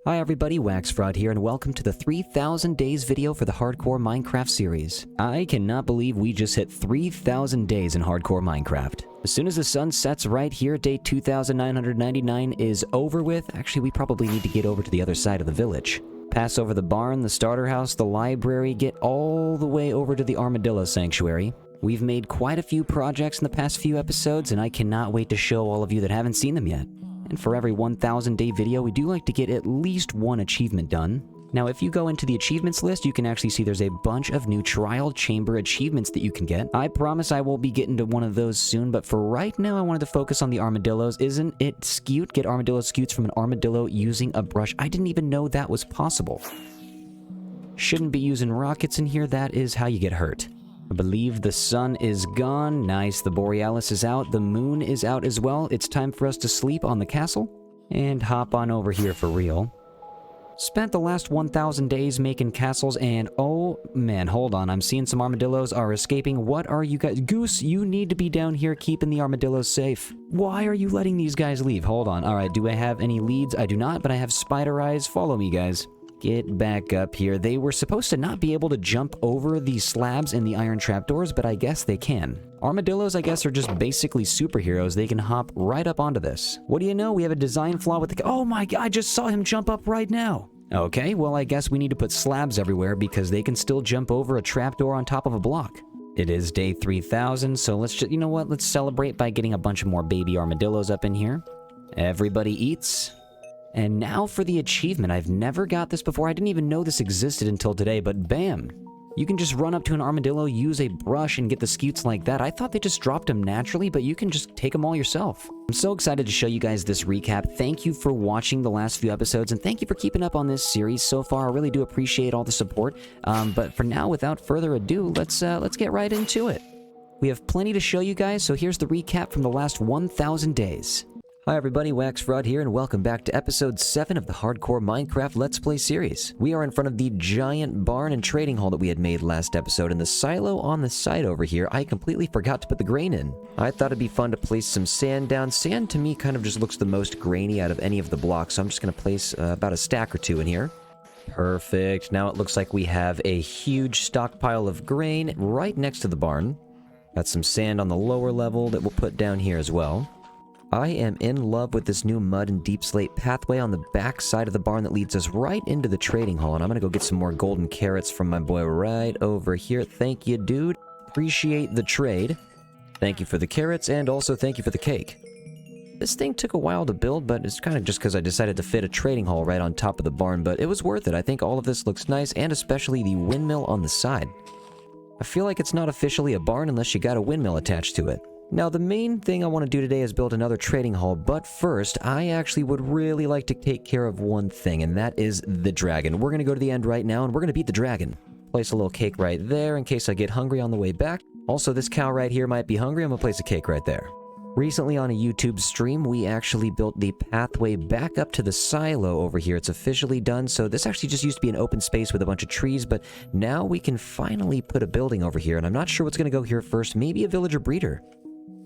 Hi everybody, WaxFraud here, and welcome to the 3000 days video for the Hardcore Minecraft series. I cannot believe we just hit 3000 days in Hardcore Minecraft. As soon as the sun sets right here, day 2999 is over with. Actually, we probably need to get over to the other side of the village. Pass over the barn, the starter house, the library, get all the way over to the Armadillo Sanctuary. We've made quite a few projects in the past few episodes, and I cannot wait to show all of you that haven't seen them yet. And for every 1000 day video, we do like to get at least one achievement done. Now, if you go into the achievements list, you can actually see there's a bunch of new trial chamber achievements that you can get. I promise I will be getting to one of those soon, but for right now, I wanted to focus on the armadillos. Isn't it cute? Get armadillo scutes from an armadillo using a brush. I didn't even know that was possible. Shouldn't be using rockets in here. That is how you get hurt. I believe the sun is gone. Nice, the borealis is out. The moon is out as well. It's time for us to sleep on the castle and hop on over here for real. Spent the last 1000 days making castles, and oh man, hold on. I'm seeing some armadillos are escaping. What are you guys? Goose, you need to be down here keeping the armadillos safe. Why are you letting these guys leave? Hold on. All right, do I have any leads? I do not, but I have spider eyes. Follow me, guys. Get back up here. They were supposed to not be able to jump over these slabs in the iron trapdoors, but I guess they can. Armadillos, I guess, are just basically superheroes. They can hop right up onto this. What do you know? We have a design flaw with the... Oh my god, I just saw him jump up right now. Okay, well, I guess we need to put slabs everywhere because they can still jump over a trapdoor on top of a block. It is day 3000, so let's just... You know what? Let's celebrate by getting a bunch of more baby armadillos up in here. Everybody eats. And now for the achievement. I've never got this before. I didn't even know this existed until today, but bam! You can just run up to an armadillo, use a brush, and get the scutes like that. I thought they just dropped them naturally, but you can just take them all yourself. I'm so excited to show you guys this recap. Thank you for watching the last few episodes, and thank you for keeping up on this series so far. I really do appreciate all the support. But for now, without further ado, let's get right into it. We have plenty to show you guys, so here's the recap from the last 1000 days. Hi everybody, WaxFraud here, and welcome back to episode 7 of the Hardcore Minecraft Let's Play series. We are in front of the giant barn and trading hall that we had made last episode, and the silo on the side over here, I completely forgot to put the grain in. I thought it'd be fun to place some sand down. Sand to me kind of just looks the most grainy out of any of the blocks, so I'm just going to place about a stack or two in here. Perfect. Now it looks like we have a huge stockpile of grain right next to the barn. Got some sand on the lower level that we'll put down here as well. I am in love with this new mud and deep slate pathway on the back side of the barn that leads us right into the trading hall, and I'm gonna go get some more golden carrots from my boy right over here. Thank you, dude. Appreciate the trade. Thank you for the carrots, and also thank you for the cake. This thing took a while to build, but it's kind of just because I decided to fit a trading hall right on top of the barn, but it was worth it. I think all of this looks nice, and especially the windmill on the side. I feel like it's not officially a barn unless you got a windmill attached to it. Now, the main thing I want to do today is build another trading hall, but first, I actually would really like to take care of one thing, and that is the dragon. We're going to go to the end right now, and we're going to beat the dragon. Place a little cake right there in case I get hungry on the way back. Also, this cow right here might be hungry. I'm going to place a cake right there. Recently on a YouTube stream, we actually built the pathway back up to the silo over here. It's officially done, so this actually just used to be an open space with a bunch of trees, but now we can finally put a building over here, and I'm not sure what's going to go here first. Maybe a villager breeder.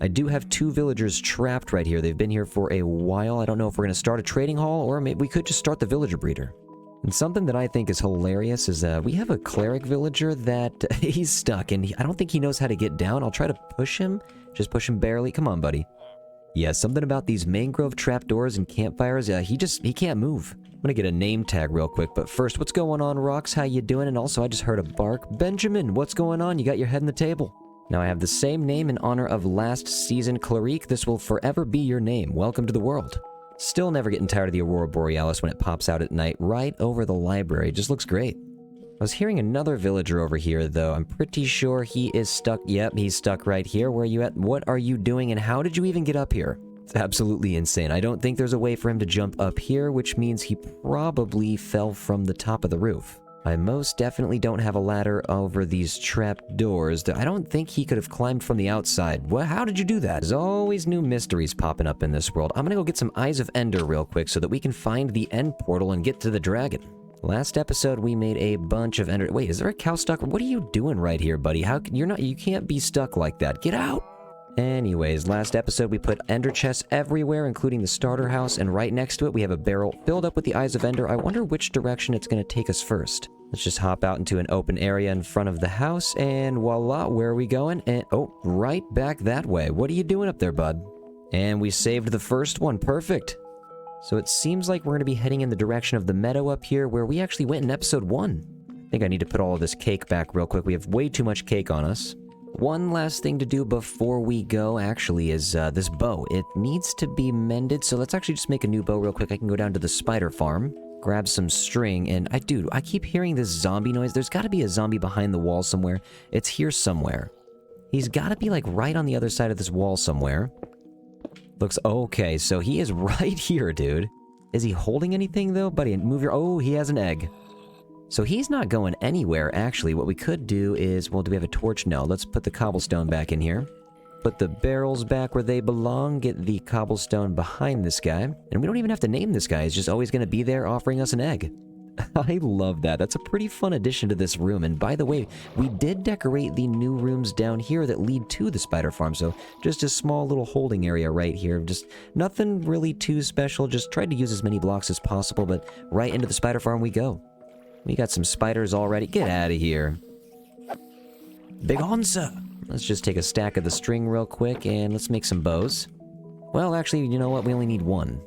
I do have 2 villagers trapped right here. They've been here for a while. I don't know if we're going to start a trading hall, or maybe we could just start the villager breeder. And something that I think is hilarious is we have a cleric villager that he's stuck, and I don't think he knows how to get down. I'll try to push him. Just push him barely. Come on, buddy. Yeah, something about these mangrove trapdoors and campfires. He can't move. I'm going to get a name tag real quick, but first, what's going on, Rox? How you doing? And also, I just heard a bark. Benjamin, what's going on? You got your head on the table. Now I have the same name in honor of last season, Clarique. This will forever be your name. Welcome to the world. Still never getting tired of the Aurora Borealis when it pops out at night right over the library. It just looks great. I was hearing another villager over here, though. I'm pretty sure he is stuck. Yep, he's stuck right here. Where are you at? What are you doing? And how did you even get up here? It's absolutely insane. I don't think there's a way for him to jump up here, which means he probably fell from the top of the roof. I most definitely don't have a ladder over these trap doors. I don't think he could have climbed from the outside. Well, how did you do that? There's always new mysteries popping up in this world. I'm gonna go get some Eyes of Ender real quick so that we can find the end portal and get to the dragon. Last episode, we made a bunch of Ender... Wait, is there a cow stuck? What are you doing right here, buddy? You can't be stuck like that. Get out! Anyways, last episode we put ender chests everywhere, including the starter house, and right next to it we have a barrel filled up with the eyes of ender. I wonder which direction it's going to take us first. Let's just hop out into an open area in front of the house, and voila, where are we going? And oh, right back that way. What are you doing up there, bud? And we saved the first one. Perfect. So it seems like we're going to be heading in the direction of the meadow up here, where we actually went in episode 1. I think I need to put all of this cake back real quick. We have way too much cake on us. One last thing to do before we go, actually, is this bow. It needs to be mended, so let's actually just make a new bow real quick. I can go down to the spider farm, grab some string, and I keep hearing this zombie noise. There's got to be a zombie behind the wall somewhere. It's here somewhere. He's got to be, like, right on the other side of this wall somewhere. Looks okay, so he is right here, dude. Is he holding anything, though? Buddy, move your... Oh, he has an egg. So he's not going anywhere, actually. What we could do is... Well, do we have a torch? No. Let's put the cobblestone back in here. Put the barrels back where they belong. Get the cobblestone behind this guy. And we don't even have to name this guy. He's just always going to be there offering us an egg. I love that. That's a pretty fun addition to this room. And by the way, we did decorate the new rooms down here that lead to the spider farm. So just a small little holding area right here. Just nothing really too special. Just tried to use as many blocks as possible. But right into the spider farm we go. We got some spiders already. Get out of here. Big onsa. Let's just take a stack of the string real quick and let's make some bows. Well, actually, you know what? We only need one.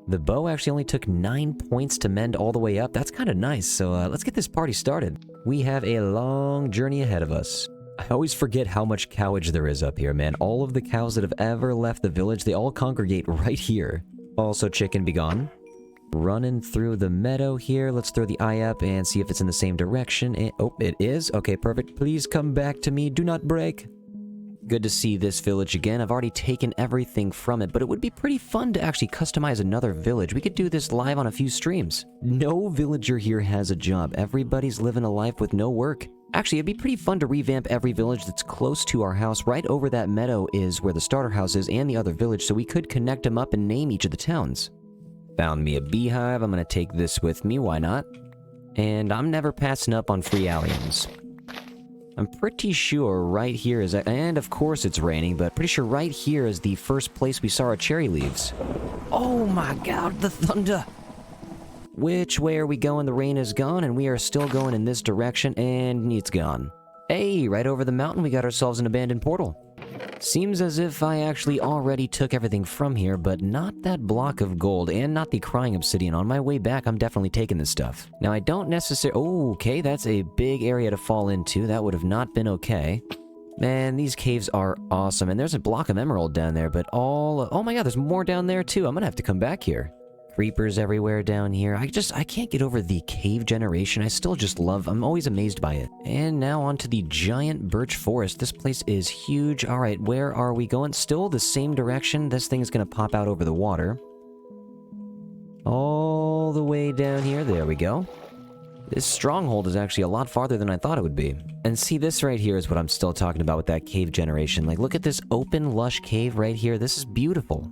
The bow actually only took 9 points to mend all the way up. That's kind of nice. So let's get this party started. We have a long journey ahead of us. I always forget how much cowage there is up here, man. All of the cows that have ever left the village, they all congregate right here. Also, chicken, be gone. Running through the meadow here. Let's throw the eye up and see if it's in the same direction. And, oh, it is. Okay, perfect. Please come back to me. Do not break. Good to see this village again. I've already taken everything from it, but it would be pretty fun to actually customize another village. We could do this live on a few streams. No villager here has a job. Everybody's living a life with no work. Actually, it'd be pretty fun to revamp every village that's close to our house. Right over that meadow is where the starter house is and the other village, so we could connect them up and name each of the towns. Found me a beehive. I'm going to take this with me. Why not? And I'm never passing up on free alliums. I'm pretty sure right here is... And of course it's raining, but pretty sure right here is the first place we saw our cherry leaves. Oh my god, the thunder! Which way are we going? The rain is gone, and we are still going in this direction, and it's gone. Hey, right over the mountain we got ourselves an abandoned portal. Seems as if I actually already took everything from here, but not that block of gold and not the crying obsidian. On my way back, I'm definitely taking this stuff. Now, I don't necessarily... Oh, okay, that's a big area to fall into. That would have not been okay. Man, these caves are awesome. And there's a block of emerald down there, but all... Oh my god, there's more down there too. I'm gonna have to come back here. Creepers everywhere down here. I can't get over the cave generation. I still just love... I'm always amazed by it. And now onto the giant birch forest. This place is huge. Alright, where are we going? Still the same direction. This thing is going to pop out over the water. All the way down here. There we go. This stronghold is actually a lot farther than I thought it would be. And see, this right here is what I'm still talking about with that cave generation. Like, look at this open, lush cave right here. This is beautiful.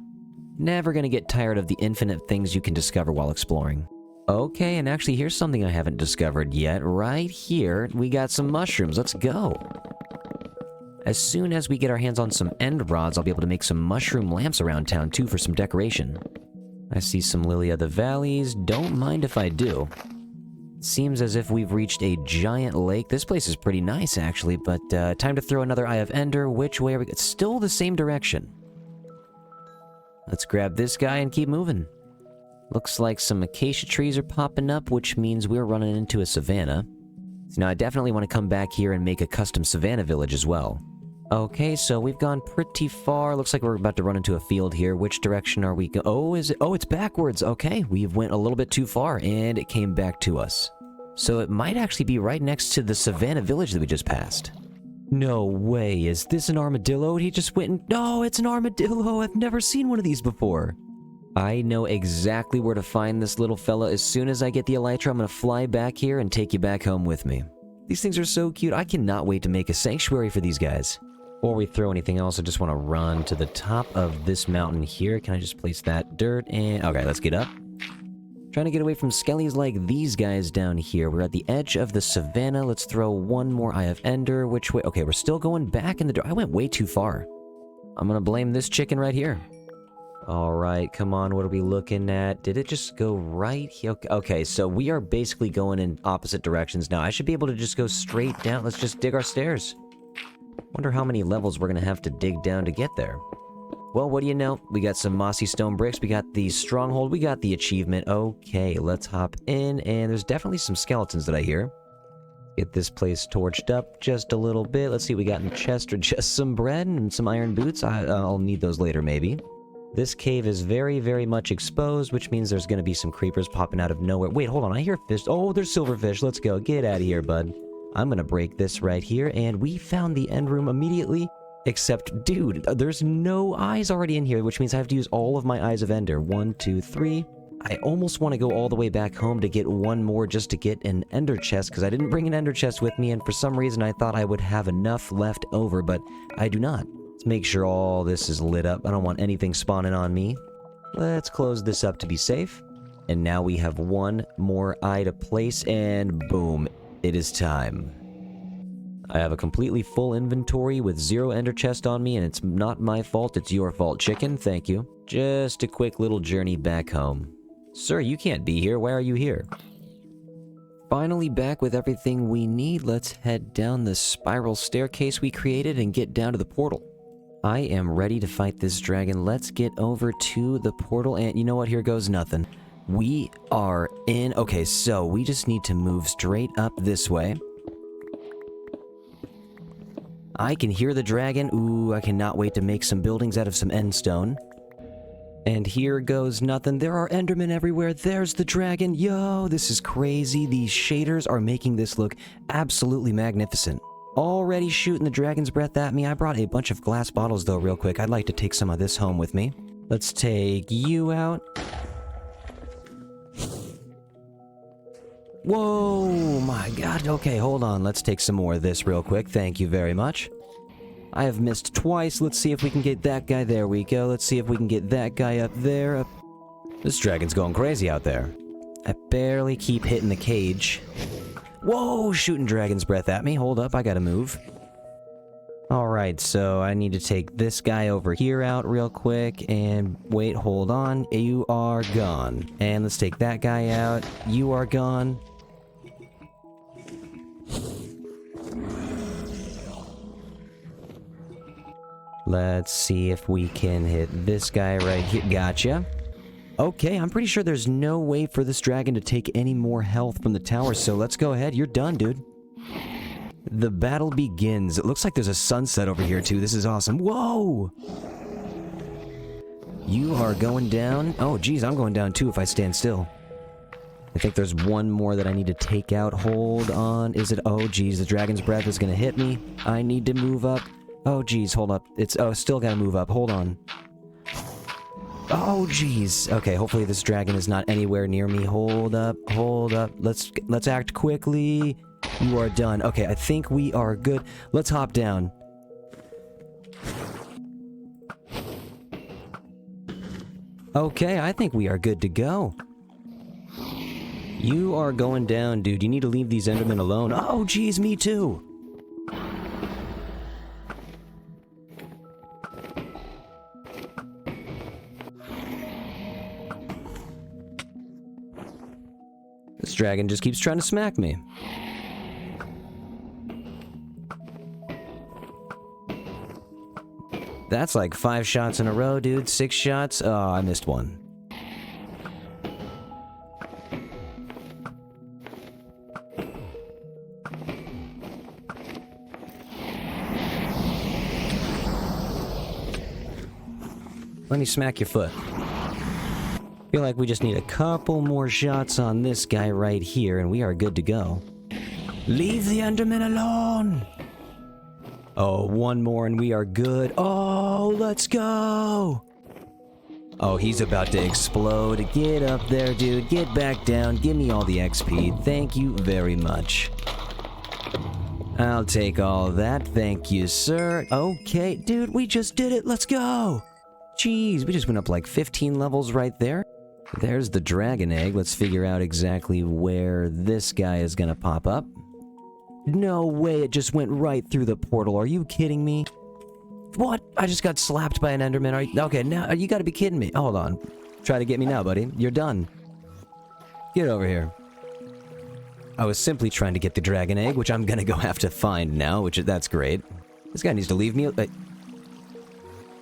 Never gonna get tired of the infinite things you can discover while exploring. Okay, and actually here's something I haven't discovered yet. Right here, we got some mushrooms. Let's go. As soon as we get our hands on some end rods, I'll be able to make some mushroom lamps around town too for some decoration. I see some lily of the valleys. Don't mind if I do. Seems as if we've reached a giant lake. This place is pretty nice actually, but time to throw another Eye of Ender. Which way are we? It's still the same direction. Let's grab this guy and keep moving. Looks like some acacia trees are popping up, which means we're running into a savanna. So now I definitely want to come back here and make a custom savanna village as well. Okay, so we've gone pretty far. Looks like we're about to run into a field here. Which direction are we going? Oh, is it? Oh, it's backwards. Okay, we went a little bit too far, and it came back to us. So it might actually be right next to the savanna village that we just passed. No way, is this an armadillo? He just went and... No, it's an armadillo! I've never seen one of these before! I know exactly where to find this little fella. As soon as I get the elytra, I'm gonna fly back here and take you back home with me. These things are so cute. I cannot wait to make a sanctuary for these guys. Before we throw anything else, I just want to run to the top of this mountain here. Can I just place that dirt and... Okay, let's get up. Trying to get away from skellies like these guys down here. We're at the edge of the savanna. Let's throw one more Eye of Ender. Which way? Okay, we're still going back in the... I went way too far. I'm gonna blame this chicken right here. Alright, come on, what are we looking at? Did it just go right here? Okay, so we are basically going in opposite directions now. I should be able to just go straight down. Let's just dig our stairs. Wonder how many levels we're gonna have to dig down to get there. Well, what do you know? We got some mossy stone bricks, we got the stronghold, we got the achievement. Okay, let's hop in, and there's definitely some skeletons that I hear. Get this place torched up just a little bit. Let's see what we got in the chest, or just some bread and some iron boots. I'll need those later, maybe. This cave is very, very much exposed, which means there's gonna be some creepers popping out of nowhere. Wait, hold on, I hear fish. Oh, there's silverfish. Let's go. Get out of here, bud. I'm gonna break this right here, and we found the end room immediately. Except, dude, there's no eyes already in here, which means I have to use all of my eyes of ender. 1, 2, 3. I almost want to go all the way back home to get one more just to get an ender chest, because I didn't bring an ender chest with me, and for some reason I thought I would have enough left over, but I do not. Let's make sure all this is lit up. I don't want anything spawning on me. Let's close this up to be safe. And now we have one more eye to place, and boom, it is time. I have a completely full inventory with 0 ender chest on me, and it's not my fault, it's your fault, chicken. Thank you. Just a quick little journey back home. Sir, you can't be here. Why are you here? Finally back with everything we need. Let's head down the spiral staircase we created and get down to the portal. I am ready to fight this dragon. Let's get over to the portal, and you know what? Here goes nothing. We are in. Okay, so we just need to move straight up this way. I can hear the dragon. Ooh, I cannot wait to make some buildings out of some end stone. And here goes nothing. There are endermen everywhere. There's the dragon. Yo, this is crazy. These shaders are making this look absolutely magnificent. Already shooting the dragon's breath at me. I brought a bunch of glass bottles though real quick. I'd like to take some of this home with me. Let's take you out. Whoa, my god. Okay, hold on. Let's take some more of this real quick. Thank you very much. I have missed twice. Let's see if we can get that guy. There we go. Let's see if we can get that guy up there. This dragon's going crazy out there. I barely keep hitting the cage. Whoa, shooting dragon's breath at me. Hold up, I gotta move. Alright, so I need to take this guy over here out real quick, and wait, hold on. You are gone. And let's take that guy out. You are gone. Let's see if we can hit this guy right here. Gotcha. Okay, I'm pretty sure there's no way for this dragon to take any more health from the tower, so let's go ahead. You're done, dude. The battle begins. It looks like there's a sunset over here, too. This is awesome. Whoa! You are going down. Oh, geez, I'm going down, too, if I stand still. I think there's one more that I need to take out. Hold on. Is it? Oh, geez, the dragon's breath is gonna hit me. I need to move up. Oh, geez, hold up. It's... Oh, still gotta move up. Hold on. Oh, geez. Okay, hopefully this dragon is not anywhere near me. Hold up. Hold up. Let's act quickly. You are done. Okay, I think we are good. Let's hop down. Okay, I think we are good to go. You are going down, dude. You need to leave these endermen alone. Oh, geez, me too. This dragon just keeps trying to smack me. That's like 5 shots in a row, dude. 6 shots. Oh, I missed one. Let me smack your foot. Feel like we just need a couple more shots on this guy right here, and we are good to go. Leave the enderman alone! Oh, one more and we are good. Oh, let's go! Oh, he's about to explode. Get up there, dude. Get back down. Give me all the XP. Thank you very much. I'll take all that. Thank you, sir. Okay, dude, we just did it. Let's go! Jeez, we just went up like 15 levels right there. There's the dragon egg. Let's figure out exactly where this guy is gonna pop up. No way, it just went right through the portal. Are you kidding me? What? I just got slapped by an Enderman. Okay, now you gotta be kidding me. Hold on. Try to get me now, buddy. You're done. Get over here. I was simply trying to get the dragon egg, which I'm gonna go have to find now, that's great. This guy needs to leave me...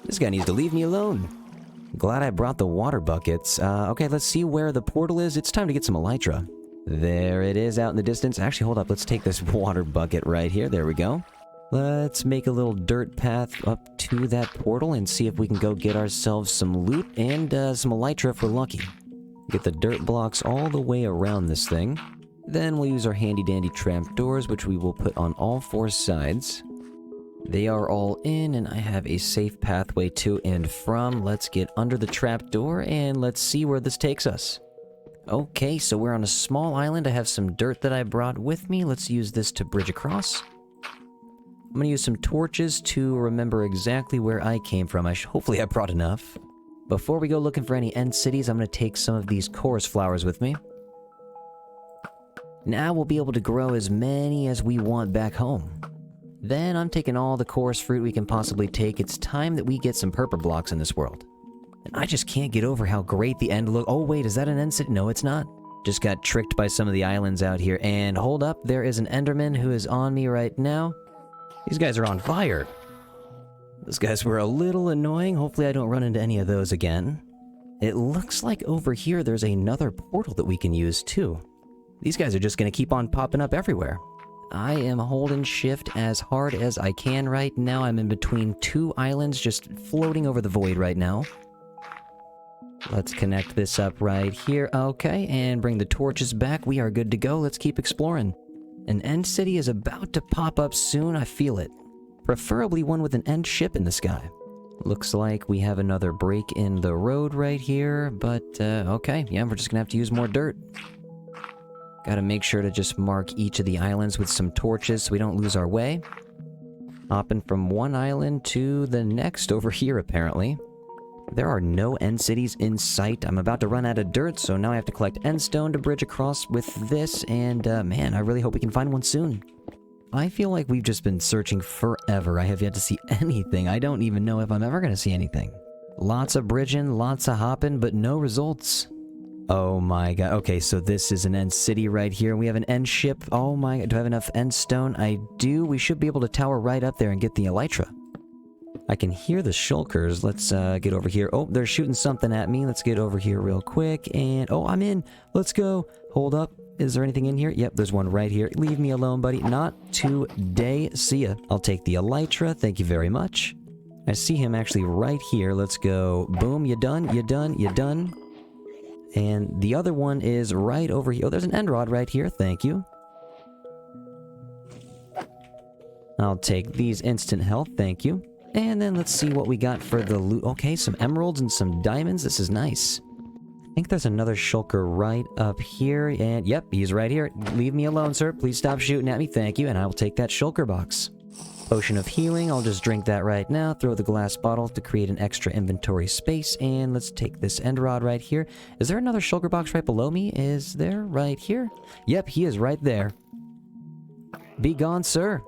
This guy needs to leave me alone. Glad I brought the water buckets. Okay, let's see where the portal is. It's time to get some elytra. There it is out in the distance. Actually, hold up. Let's take this water bucket right here. There we go. Let's make a little dirt path up to that portal and see if we can go get ourselves some loot and some elytra if we're lucky. Get the dirt blocks all the way around this thing. Then we'll use our handy-dandy trapdoors, which we will put on all 4 sides. They are all in, and I have a safe pathway to and from. Let's get under the trapdoor, and let's see where this takes us. Okay, so we're on a small island. I have some dirt that I brought with me. Let's use this to bridge across. I'm going to use some torches to remember exactly where I came from. Hopefully I brought enough. Before we go looking for any end cities, I'm going to take some of these chorus flowers with me. Now we'll be able to grow as many as we want back home. Then I'm taking all the chorus fruit we can possibly take. It's time that we get some purple blocks in this world. And I just can't get over how great the end look. Oh wait, is that an end city? No, it's not. Just got tricked by some of the islands out here. And hold up, there is an Enderman who is on me right now. These guys are on fire. Those guys were a little annoying. Hopefully I don't run into any of those again. It looks like over here there's another portal that we can use too. These guys are just going to keep on popping up everywhere. I am holding shift as hard as I can right now. I'm in between 2 islands, just floating over the void right now. Let's connect this up right here. Okay, and bring the torches back. We are good to go. Let's keep exploring. An end city is about to pop up soon. I feel it. Preferably one with an end ship in the sky. Looks like we have another break in the road right here, but okay. Yeah, we're just gonna have to use more dirt. Gotta make sure to just mark each of the islands with some torches so we don't lose our way. Hopping from one island to the next over here, apparently. There are no end cities in sight. I'm about to run out of dirt, so now I have to collect end stone to bridge across with this, and man, I really hope we can find one soon. I feel like we've just been searching forever. I have yet to see anything. I don't even know if I'm ever gonna see anything. Lots of bridging, lots of hopping, but no results. Oh my god. Okay, so this is an end city right here. We have an end ship. Oh my god. Do I have enough end stone? I do. We should be able to tower right up there and get the elytra. I can hear the shulkers. Let's get over here. Oh, they're shooting something at me. Let's get over here real quick. And oh, I'm in. Let's go. Hold up. Is there anything in here? Yep, there's one right here. Leave me alone, buddy. Not today. See ya. I'll take the elytra. Thank you very much. I see him actually right here. Let's go. Boom. You done? You done? You done? And the other one is right over here. Oh, there's an end rod right here. Thank you. I'll take these instant health. Thank you. And then let's see what we got for the loot. Okay, some emeralds and some diamonds. This is nice. I think there's another shulker right up here. And yep, he's right here. Leave me alone, sir. Please stop shooting at me. Thank you. And I will take that shulker box. Potion of healing. I'll just drink that right now. Throw the glass bottle to create an extra inventory space. And let's take this end rod right here. Is there another shulker box right below me? Is there right here? Yep, he is right there. Be gone, sir.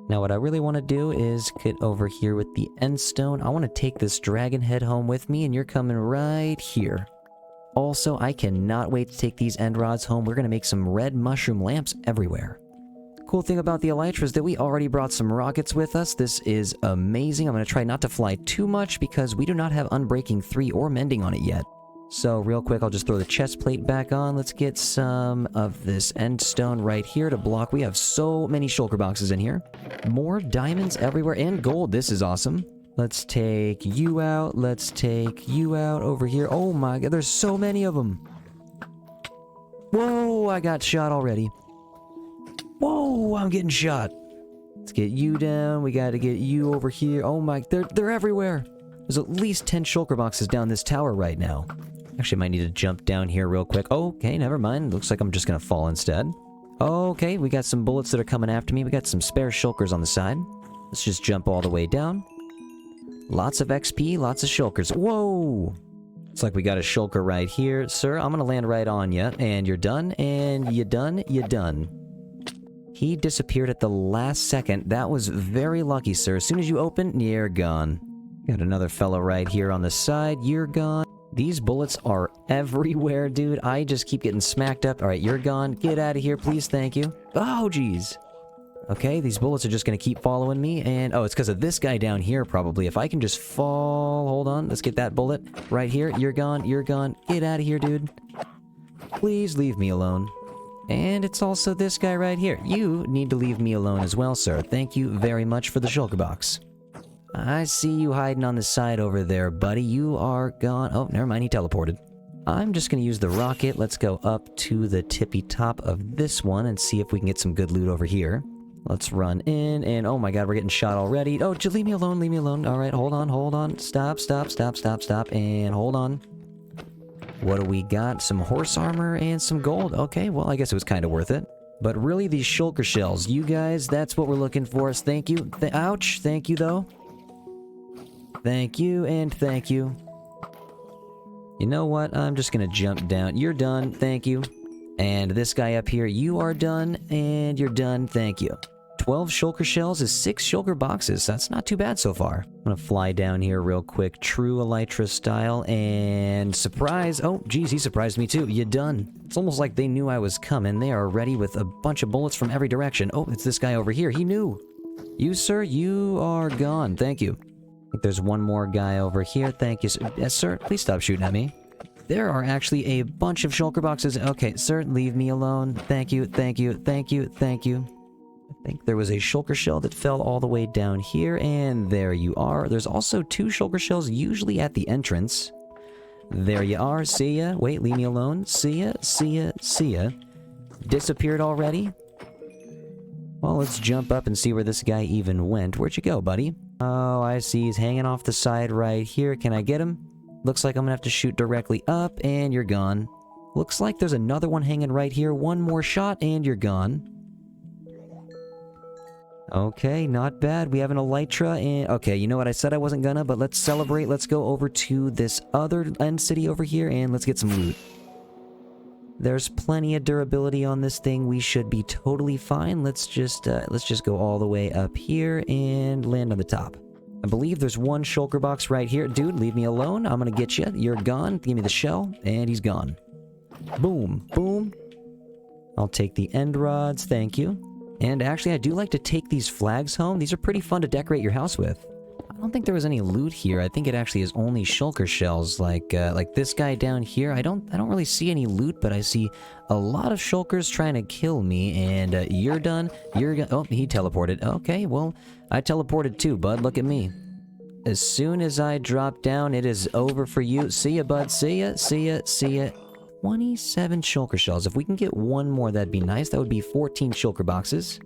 Now what I really want to do is get over here with the end stone. I want to take this dragon head home with me, and you're coming right here. Also, I cannot wait to take these end rods home. We're going to make some red mushroom lamps everywhere. Cool thing about the elytra is that we already brought some rockets with us. This is amazing. I'm going to try not to fly too much because we do not have Unbreaking 3 or Mending on it yet. So real quick, I'll just throw the chest plate back on. Let's get some of this end stone right here to block. We have so many shulker boxes in here. More diamonds everywhere and gold. This is awesome. Let's take you out. Let's take you out over here. Oh my god, there's so many of them. Whoa, I got shot already. Whoa, I'm getting shot. Let's get you down. We got to get you over here. Oh my, they're everywhere. There's at least 10 shulker boxes down this tower right now. Actually, might need to jump down here real quick. Okay, never mind. Looks like I'm just gonna fall instead. Okay, we got some bullets that are coming after me. We got some spare shulkers on the side. Let's just jump all the way down. Lots of XP, lots of shulkers. Whoa! Looks like we got a shulker right here. Sir, I'm gonna land right on you. And you're done, and you done, you done. He disappeared at the last second. That was very lucky, sir. As soon as you open, you're gone. Got another fellow right here on the side. You're gone. These bullets are everywhere, dude. I just keep getting smacked up. All right, you're gone. Get out of here, please. Thank you. Oh, jeez. Okay, these bullets are just going to keep following me. And, oh, it's because of this guy down here, probably. If I can just fall... Hold on. Let's get that bullet right here. You're gone. You're gone. Get out of here, dude. Please leave me alone. And it's also this guy right here. You need to leave me alone as well, sir. Thank you very much for the shulker box. I see you hiding on the side over there, buddy. You are gone. Oh, never mind. He teleported. I'm just going to use the rocket. Let's go up to the tippy top of this one and see if we can get some good loot over here. Let's run in, and oh my god, we're getting shot already. Oh, just leave me alone, leave me alone. Alright, hold on, hold on. Stop, stop, stop, stop, stop, and hold on. What do we got? Some horse armor and some gold. Okay, well, I guess it was kind of worth it. But really, these shulker shells, you guys, that's what we're looking for. Thank you. Ouch. Thank you, though. Thank you, and thank you. You know what? I'm just gonna jump down. You're done. Thank you. And this guy up here, you are done, and you're done. Thank you. 12 shulker shells is 6 shulker boxes. That's not too bad so far. I'm gonna fly down here real quick, true elytra style, and surprise! Oh, geez, he surprised me too. You done. It's almost like they knew I was coming. They are ready with a bunch of bullets from every direction. Oh, it's this guy over here. He knew. You, sir, you are gone. Thank you. I think there's one more guy over here. Thank you, sir. Yes, sir. Please stop shooting at me. There are actually a bunch of shulker boxes. Okay, sir, leave me alone. Thank you, thank you, thank you, thank you. I think there was a shulker shell that fell all the way down here, and there you are. There's also 2 shulker shells, usually at the entrance. There you are. See ya. Wait, leave me alone. See ya, see ya, see ya. Disappeared already? Well, let's jump up and see where this guy even went. Where'd you go, buddy? Oh, I see. He's hanging off the side right here. Can I get him? Looks like I'm gonna have to shoot directly up, and you're gone. Looks like there's another one hanging right here. One more shot, and you're gone. Okay, not bad. We have an elytra, and... Okay, you know what? I said I wasn't gonna, but let's celebrate. Let's go over to this other end city over here, and let's get some loot. There's plenty of durability on this thing. We should be totally fine. Let's just go all the way up here and land on the top. I believe there's one shulker box right here. Dude, leave me alone. I'm gonna get you. You're gone. Give me the shell. And he's gone. Boom. Boom. I'll take the end rods. Thank you. And actually, I do like to take these flags home. These are pretty fun to decorate your house with. I don't think there was any loot here. I think it actually is only shulker shells. Like this guy down here. I don't really see any loot, but I see a lot of shulkers trying to kill me. And you're done. Oh, he teleported. Okay, well, I teleported too, bud. Look at me. As soon as I drop down, it is over for you. See ya, bud. See ya, see ya, see ya. 27 shulker shells. If we can get one more, that'd be nice. That would be 14 shulker boxes.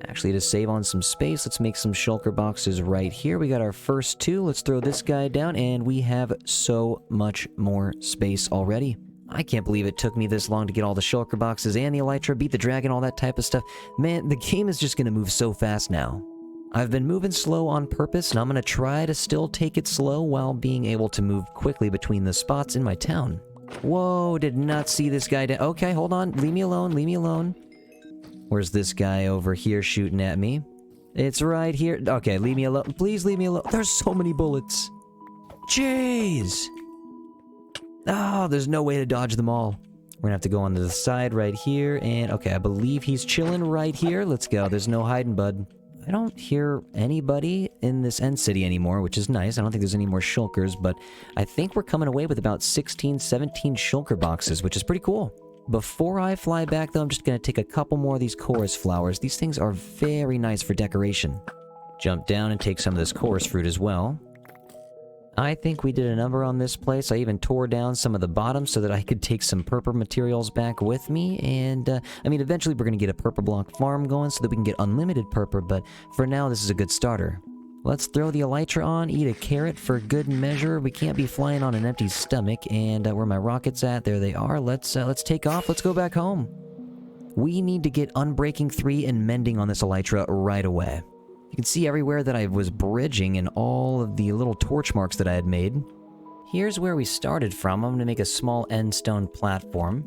Actually, to save on some space, let's make some shulker boxes right here. We got our first 2. Let's throw this guy down, and we have so much more space already. I can't believe it took me this long to get all the shulker boxes and the elytra, beat the dragon, all that type of stuff. Man, the game is just going to move so fast now. I've been moving slow on purpose, and I'm going to try to still take it slow while being able to move quickly between the spots in my town. Whoa, did not see this guy down. Okay, hold on. Leave me alone, leave me alone. Where's this guy over here shooting at me? It's right here. Okay, leave me alone. Please leave me alone. There's so many bullets. Jeez. Oh, there's no way to dodge them all. We're gonna have to go onto the side right here, and okay, I believe he's chilling right here. Let's go. There's no hiding, bud. I don't hear anybody in this end city anymore, which is nice. I don't think there's any more shulkers, but I think we're coming away with about 16, 17 shulker boxes, which is pretty cool. Before I fly back, though, I'm just going to take a couple more of these chorus flowers. These things are very nice for decoration. Jump down and take some of this chorus fruit as well. I think we did a number on this place. I even tore down some of the bottoms so that I could take some purple materials back with me. And, I mean, eventually we're going to get a purple block farm going so that we can get unlimited purple, but for now, this is a good starter. Let's throw the elytra on, eat a carrot for good measure. We can't be flying on an empty stomach, and where my rockets at, there they are. Let's take off. Let's go back home. We need to get Unbreaking 3 and Mending on this elytra right away. You can see everywhere that I was bridging and all of the little torch marks that I had made. Here's where we started from. I'm going to make a small end stone platform.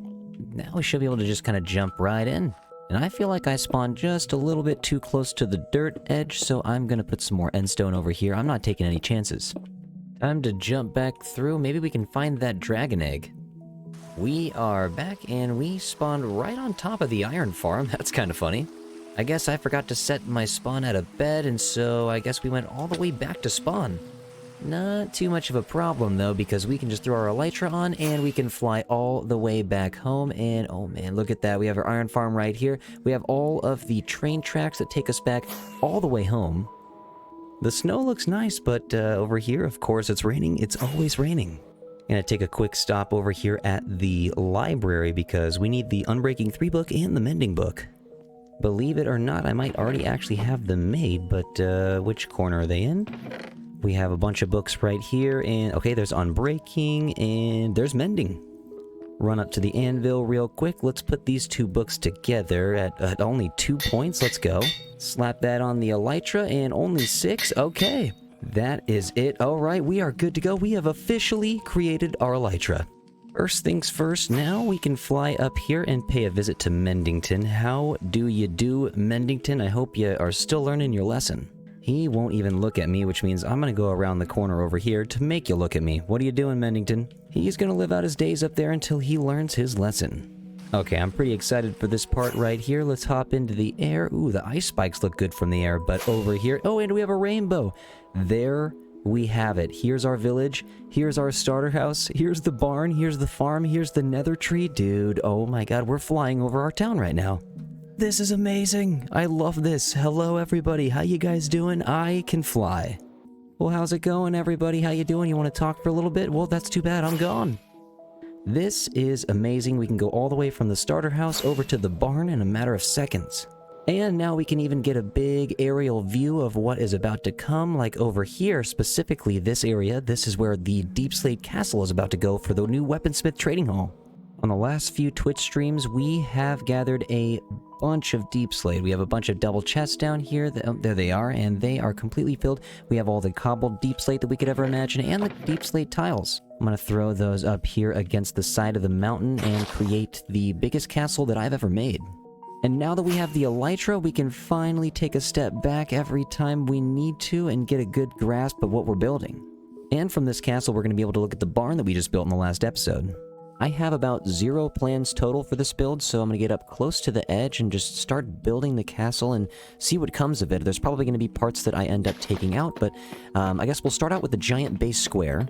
Now we should be able to just kind of jump right in. And I feel like I spawned just a little bit too close to the dirt edge, so I'm gonna put some more endstone over here. I'm not taking any chances. Time to jump back through. Maybe we can find that dragon egg. We are back, and we spawned right on top of the iron farm. That's kind of funny. I guess I forgot to set my spawn at a bed, and so I guess we went all the way back to spawn. Not too much of a problem, though, because we can just throw our elytra on, and we can fly all the way back home, and oh man, look at that. We have our iron farm right here. We have all of the train tracks that take us back all the way home. The snow looks nice, but over here, of course, it's raining. It's always raining. Gonna take a quick stop over here at the library, because we need the Unbreaking 3 book and the Mending book. Believe it or not, I might already actually have them made, but which corner are they in? We have a bunch of books right here, and okay, there's Unbreaking, and there's Mending. Run up to the anvil real quick. Let's put these two books together at only 2 points. Let's go. Slap that on the elytra, and only 6. Okay, that is it. All right, we are good to go. We have officially created our elytra. First things first, now we can fly up here and pay a visit to Mendington. How do you do, Mendington? I hope you are still learning your lesson. He won't even look at me, which means I'm gonna go around the corner over here to make you look at me. What are you doing, Mendington? He's gonna live out his days up there until he learns his lesson. Okay, I'm pretty excited for this part right here. Let's hop into the air. Ooh, the ice spikes look good from the air, but over here... Oh, and we have a rainbow. There we have it. Here's our village. Here's our starter house. Here's the barn. Here's the farm. Here's the nether tree. Dude, oh my god, we're flying over our town right now. This is amazing. I love this. Hello, everybody. How you guys doing? I can fly. Well, how's it going, everybody? How you doing? You want to talk for a little bit? Well, that's too bad. I'm gone. This is amazing. We can go all the way from the starter house over to the barn in a matter of seconds. And now we can even get a big aerial view of what is about to come, like over here, specifically this area. This is where the Deep Slate Castle is about to go for the new Weaponsmith Trading Hall. On the last few Twitch streams, we have gathered a bunch of deep slate. We have a bunch of double chests down here. There they are, and they are completely filled. We have all the cobbled deep slate that we could ever imagine, and the deep slate tiles. I'm gonna throw those up here against the side of the mountain and create the biggest castle that I've ever made. And now that we have the elytra, we can finally take a step back every time we need to and get a good grasp of what we're building. And from this castle, we're gonna be able to look at the barn that we just built in the last episode. I have about 0 plans total for this build, so I'm going to get up close to the edge and just start building the castle and see what comes of it. There's probably going to be parts that I end up taking out, but I guess we'll start out with the giant base square.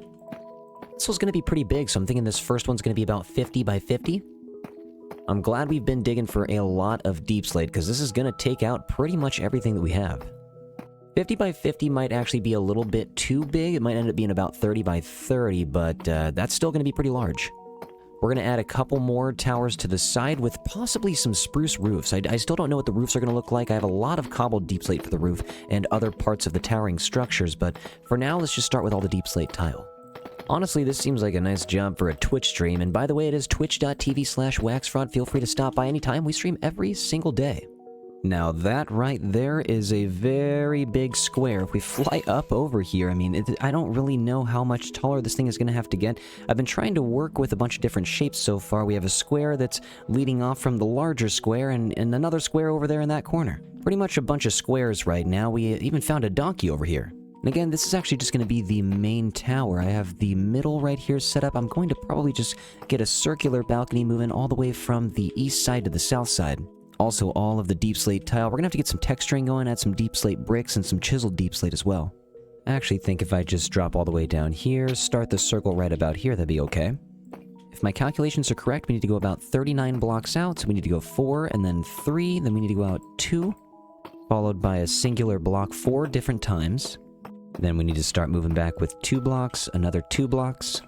This one's going to be pretty big, so I'm thinking this first one's going to be about 50 by 50. I'm glad we've been digging for a lot of deep slate, because this is going to take out pretty much everything that we have. 50 by 50 might actually be a little bit too big. It might end up being about 30 by 30, but that's still going to be pretty large. We're going to add a couple more towers to the side with possibly some spruce roofs. I still don't know what the roofs are going to look like. I have a lot of cobbled deep slate for the roof and other parts of the towering structures, but for now, let's just start with all the deep slate tile. Honestly, this seems like a nice job for a Twitch stream, and by the way, it is twitch.tv/WaxFraud. Feel free to stop by anytime. We stream every single day. Now that right there is a very big square. If we fly up over here, I mean, I don't really know how much taller this thing is going to have to get. I've been trying to work with a bunch of different shapes so far. We have a square that's leading off from the larger square and another square over there in that corner. Pretty much a bunch of squares right now. We even found a donkey over here. And again, this is actually just going to be the main tower. I have the middle right here set up. I'm going to probably just get a circular balcony moving all the way from the east side to the south side. Also, all of the deep slate tile. We're going to have to get some texturing going, add some deep slate bricks, and some chiseled deep slate as well. I actually think if I just drop all the way down here, start the circle right about here, that'd be okay. If my calculations are correct, we need to go about 39 blocks out, so we need to go 4, and then 3, then we need to go out 2, followed by a singular block 4 different times. Then we need to start moving back with 2 blocks, another 2 blocks.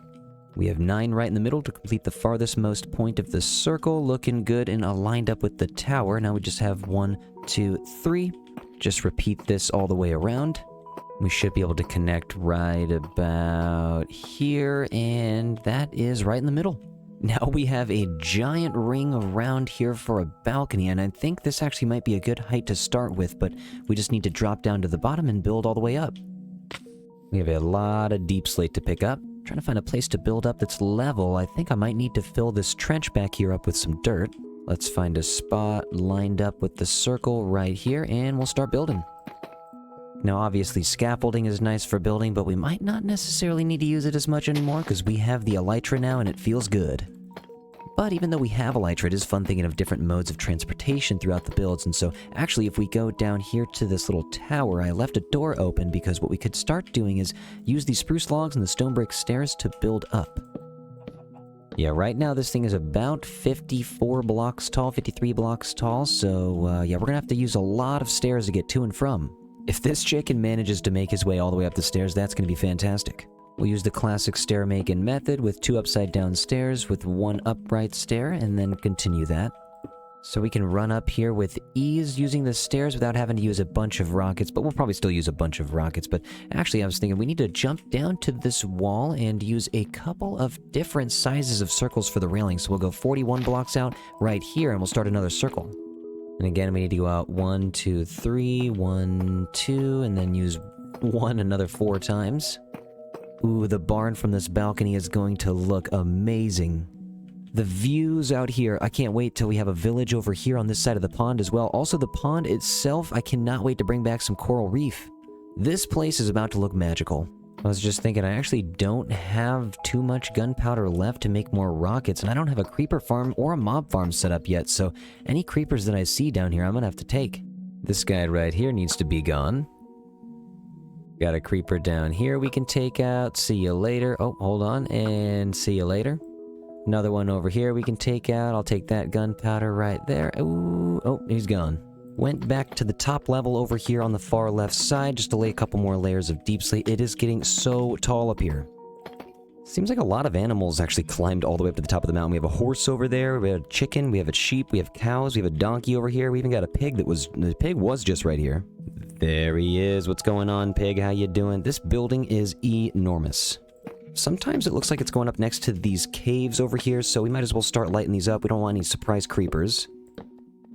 We have 9 right in the middle to complete the farthest most point of the circle. Looking good and aligned up with the tower. Now we just have 1, 2, 3. Just repeat this all the way around. We should be able to connect right about here, and that is right in the middle. Now we have a giant ring around here for a balcony, and I think this actually might be a good height to start with, but we just need to drop down to the bottom and build all the way up. We have a lot of deep slate to pick up. Trying to find a place to build up that's level. I think I might need to fill this trench back here up with some dirt. Let's find a spot lined up with the circle right here, and we'll start building. Now, obviously, scaffolding is nice for building, but we might not necessarily need to use it as much anymore because we have the elytra now and it feels good. But even though we have elytra, it is fun thinking of different modes of transportation throughout the builds, and so actually if we go down here to this little tower, I left a door open because what we could start doing is use these spruce logs and the stone brick stairs to build up. Yeah, right now this thing is about 54 blocks tall, 53 blocks tall, so yeah, we're gonna have to use a lot of stairs to get to and from. If this chicken manages to make his way all the way up the stairs, that's gonna be fantastic. We'll use the classic stair-making method with 2 upside-down stairs with 1 upright stair, and then continue that. So we can run up here with ease using the stairs without having to use a bunch of rockets, but we'll probably still use a bunch of rockets. But actually, I was thinking we need to jump down to this wall and use a couple of different sizes of circles for the railing. So we'll go 41 blocks out right here, and we'll start another circle. And again, we need to go out 1, 2, 3, 1, 2, and then use 1 another 4 times. Ooh, the barn from this balcony is going to look amazing. The views out here, I can't wait till we have a village over here on this side of the pond as well. Also, the pond itself, I cannot wait to bring back some coral reef. This place is about to look magical. I was just thinking, I actually don't have too much gunpowder left to make more rockets, and I don't have a creeper farm or a mob farm set up yet, so any creepers that I see down here, I'm gonna have to take. This guy right here needs to be gone. Got a creeper down here we can take out. See you later. Oh, hold on, and see you later. Another one over here we can take out. I'll take that gunpowder right there. Ooh, oh, he's gone. Went back to the top level over here on the far left side just to lay a couple more layers of deep slate. It is getting so tall up here. Seems like a lot of animals actually climbed all the way up to the top of the mountain. We have a horse over there, we have a chicken, we have a sheep, we have cows, we have a donkey over here. We even got a pig the pig was just right here. There he is. What's going on, pig? How you doing? This building is enormous. Sometimes it looks like it's going up next to these caves over here, so we might as well start lighting these up. We don't want any surprise creepers.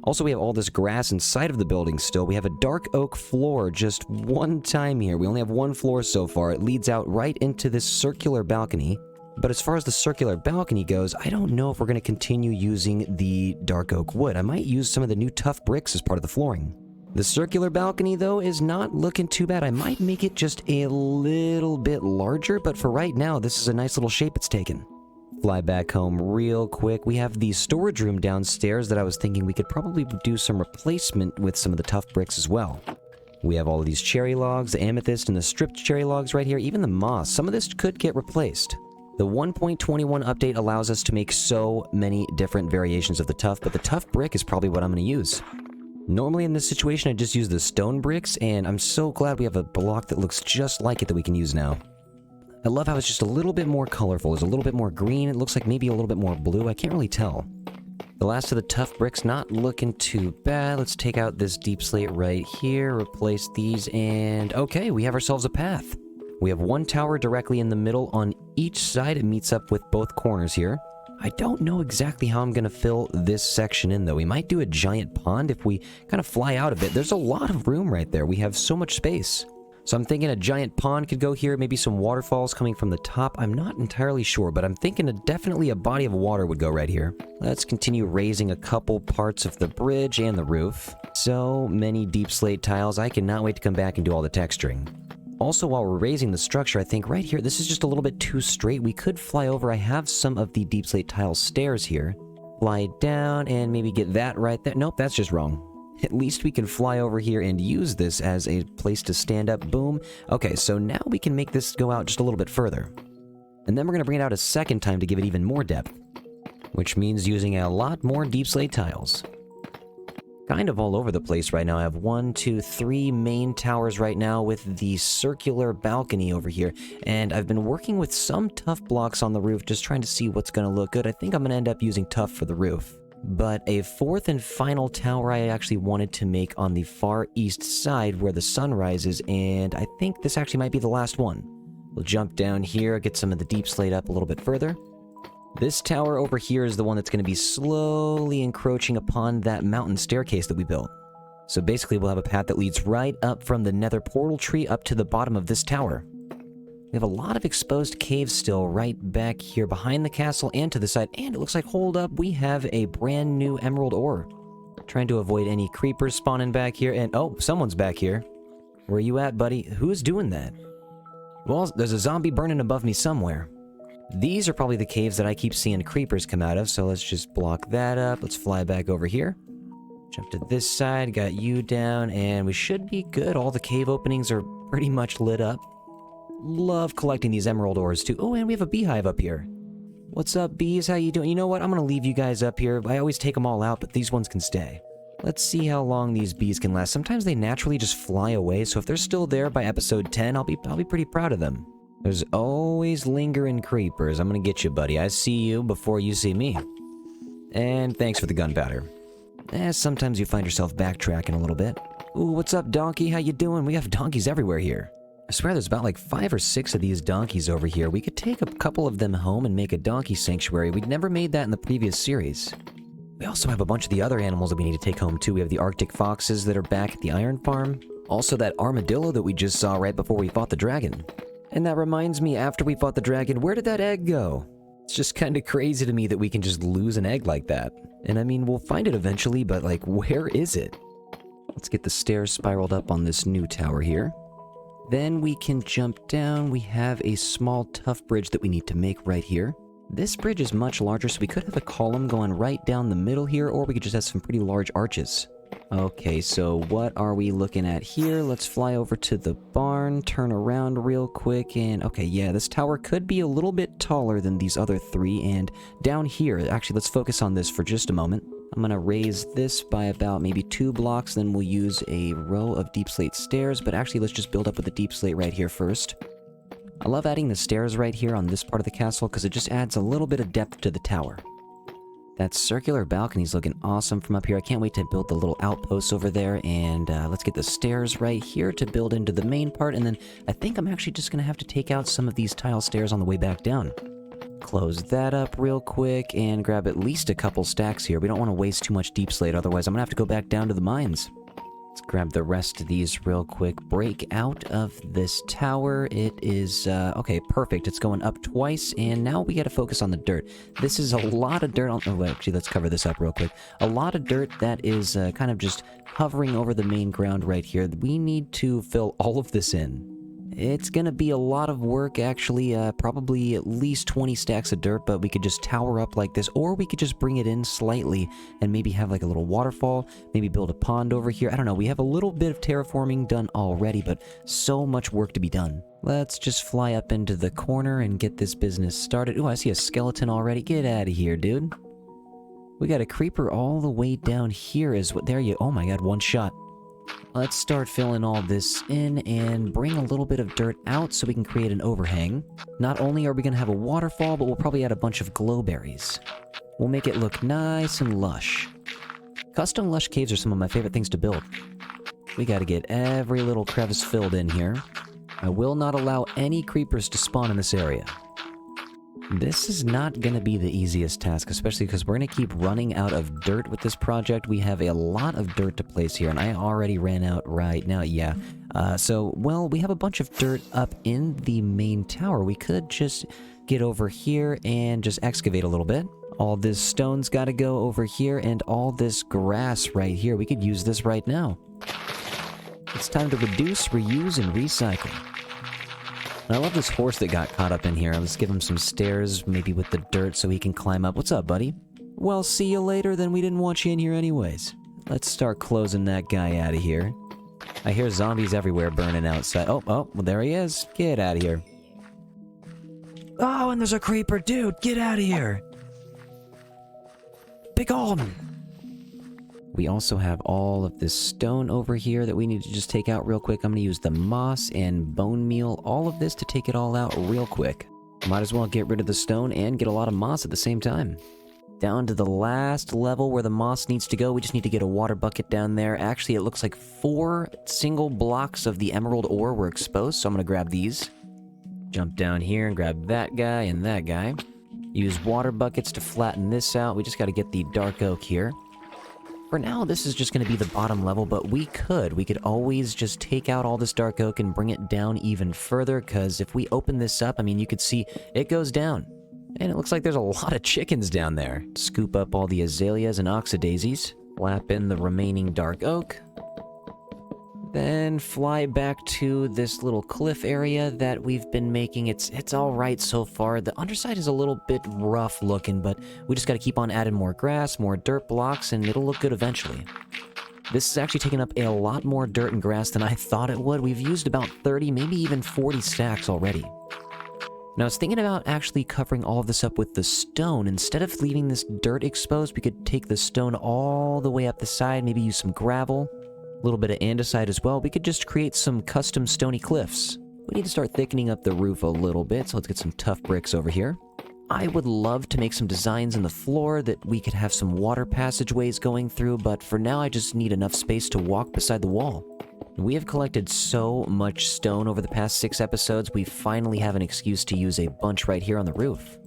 Also, we have all this grass inside of the building still. We have a dark oak floor just one time here. We only have 1 floor so far. It leads out right into this circular balcony. But as far as the circular balcony goes, I don't know if we're going to continue using the dark oak wood. I might use some of the new tough bricks as part of the flooring. The circular balcony, though, is not looking too bad. I might make it just a little bit larger, but for right now, this is a nice little shape it's taken. Fly back home real quick. We have the storage room downstairs that I was thinking we could probably do some replacement with some of the tough bricks as well. We have all of these cherry logs, the amethyst, and the stripped cherry logs right here, even the moss. Some of this could get replaced. The 1.21 update allows us to make so many different variations of the tough, but the tough brick is probably what I'm going to use. Normally in this situation, I just use the stone bricks, and I'm so glad we have a block that looks just like it that we can use now. I love how it's just a little bit more colorful. There's a little bit more green. It looks like maybe a little bit more blue. I can't really tell. The last of the tough bricks not looking too bad. Let's take out this deep slate right here, replace these, and okay, we have ourselves a path. We have 1 tower directly in the middle on each side. It meets up with both corners here. I don't know exactly how I'm going to fill this section in, though. We might do a giant pond if we kind of fly out a bit. There's a lot of room right there. We have so much space. So I'm thinking a giant pond could go here, maybe some waterfalls coming from the top. I'm not entirely sure, but I'm thinking definitely a body of water would go right here. Let's continue raising a couple parts of the bridge and the roof. So many deep slate tiles. I cannot wait to come back and do all the texturing. Also, while we're raising the structure, I think right here, this is just a little bit too straight. We could fly over. I have some of the deep slate tile stairs here. Fly down and maybe get that right there. Nope, that's just wrong. At least we can fly over here and use this as a place to stand up. Boom. Okay, so now we can make this go out just a little bit further. And then we're going to bring it out a second time to give it even more depth, which means using a lot more deep slate tiles. Kind of all over the place right now. I have 1, 2, 3 main towers right now with the circular balcony over here. And I've been working with some tough blocks on the roof, just trying to see what's going to look good. I think I'm going to end up using tough for the roof. But a 4th and final tower I actually wanted to make on the far east side where the sun rises, and I think this actually might be the last one. We'll jump down here, get some of the deep slate up a little bit further. This tower over here is the one that's going to be slowly encroaching upon that mountain staircase that we built. So basically we'll have a path that leads right up from the nether portal tree up to the bottom of this tower. We have a lot of exposed caves still right back here behind the castle and to the side. And it looks like, hold up, we have a brand new emerald ore. Trying to avoid any creepers spawning back here. And, oh, someone's back here. Where are you at, buddy? Who's doing that? Well, there's a zombie burning above me somewhere. These are probably the caves that I keep seeing creepers come out of, so let's just block that up. Let's fly back over here. Jump to this side, got you down, and we should be good. All the cave openings are pretty much lit up. Love collecting these emerald ores, too. Oh, and we have a beehive up here. What's up, bees? How you doing? You know what? I'm gonna leave you guys up here. I always take them all out, but these ones can stay. Let's see how long these bees can last. Sometimes they naturally just fly away, so if they're still there by episode 10, I'll be pretty proud of them. There's always lingering creepers. I'm gonna get you, buddy. I see you before you see me. And thanks for the gunpowder. Sometimes you find yourself backtracking a little bit. Ooh, what's up, donkey? How you doing? We have donkeys everywhere here. I swear there's about like 5 or 6 of these donkeys over here. We could take a couple of them home and make a donkey sanctuary. We'd never made that in the previous series. We also have a bunch of the other animals that we need to take home too. We have the Arctic foxes that are back at the iron farm. Also that armadillo that we just saw right before we fought the dragon. And that reminds me, after we fought the dragon, where did that egg go? It's just kind of crazy to me that we can just lose an egg like that. And I mean, we'll find it eventually, but like, where is it? Let's get the stairs spiraled up on this new tower here. Then we can jump down. We have a small tough bridge that we need to make right here. This bridge is much larger, so we could have a column going right down the middle here, or we could just have some pretty large arches. Okay, so what are we looking at here? Let's fly over to the barn, turn around real quick, and okay, yeah, this tower could be a little bit taller than these other 3, and down here, actually, let's focus on this for just a moment. I'm gonna raise this by about maybe 2 blocks, then we'll use a row of deep slate stairs, but actually, let's just build up with the deep slate right here first. I love adding the stairs right here on this part of the castle, because it just adds a little bit of depth to the tower. That circular balcony's looking awesome from up here. I can't wait to build the little outposts over there, and let's get the stairs right here to build into the main part, and then I think I'm actually just gonna have to take out some of these tile stairs on the way back down. Close that up real quick, and grab at least a couple stacks here. We don't want to waste too much deep slate, otherwise I'm gonna have to go back down to the mines. Let's grab the rest of these real quick. Break out of this tower. It is, okay, perfect. It's going up twice, and now we gotta focus on the dirt. This is a lot of dirt on, oh, actually, let's cover this up real quick. A lot of dirt that is kind of just hovering over the main ground right here. We need to fill all of this in. It's gonna be a lot of work, actually, probably at least 20 stacks of dirt, but we could just tower up like this, or we could just bring it in slightly and maybe have like a little waterfall, maybe build a pond over here. I don't know, we have a little bit of terraforming done already, but so much work to be done. Let's just fly up into the corner and get this business started. Ooh, I see a skeleton already. Get out of here, dude. We got a creeper all the way down here is what, there you, oh my god, one shot. Let's start filling all this in and bring a little bit of dirt out so we can create an overhang. Not only are we going to have a waterfall, but we'll probably add a bunch of glowberries. We'll make it look nice and lush. Custom lush caves are some of my favorite things to build. We got to get every little crevice filled in here. I will not allow any creepers to spawn in this area. This is not going to be the easiest task, especially because we're going to keep running out of dirt with this project. We have a lot of dirt to place here, and I already ran out right now, yeah. Well, we have a bunch of dirt up in the main tower. We could just get over here and just excavate a little bit. All this stone's got to go over here, and all this grass right here. We could use this right now. It's time to reduce, reuse, and recycle. And I love this horse that got caught up in here. Let's give him some stairs, maybe with the dirt, so he can climb up. What's up, buddy? Well, see you later, then we didn't want you in here anyways. Let's start closing that guy out of here. I hear zombies everywhere burning outside. Oh, well, there he is. Get out of here. Oh, and there's a creeper. Dude, get out of here. Big on. We also have all of this stone over here that we need to just take out real quick. I'm going to use the moss and bone meal, all of this to take it all out real quick. Might as well get rid of the stone and get a lot of moss at the same time. Down to the last level where the moss needs to go. We just need to get a water bucket down there. Actually, it looks like 4 single blocks of the emerald ore were exposed, so I'm going to grab these. Jump down here and grab that guy and that guy. Use water buckets to flatten this out. We just got to get the dark oak here. For now, this is just going to be the bottom level, but we could always just take out all this dark oak and bring it down even further, because if we open this up, I mean, you could see it goes down. And it looks like there's a lot of chickens down there. Scoop up all the azaleas and oxydaisies, lap in the remaining dark oak, then fly back to this little cliff area that we've been making. It's all right so far. The underside is a little bit rough looking, but we just got to keep on adding more grass, more dirt blocks, and it'll look good eventually. This is actually taking up a lot more dirt and grass than I thought it would. We've used about 30, maybe even 40 stacks already. Now, I was thinking about actually covering all of this up with the stone. Instead of leaving this dirt exposed, we could take the stone all the way up the side, maybe use some gravel, a little bit of andesite as well. We could just create some custom stony cliffs. We need to start thickening up the roof a little bit, so let's get some tough bricks over here. I would love to make some designs in the floor that we could have some water passageways going through, but for now I just need enough space to walk beside the wall. We have collected so much stone over the past 6 episodes, we finally have an excuse to use a bunch right here on the roof.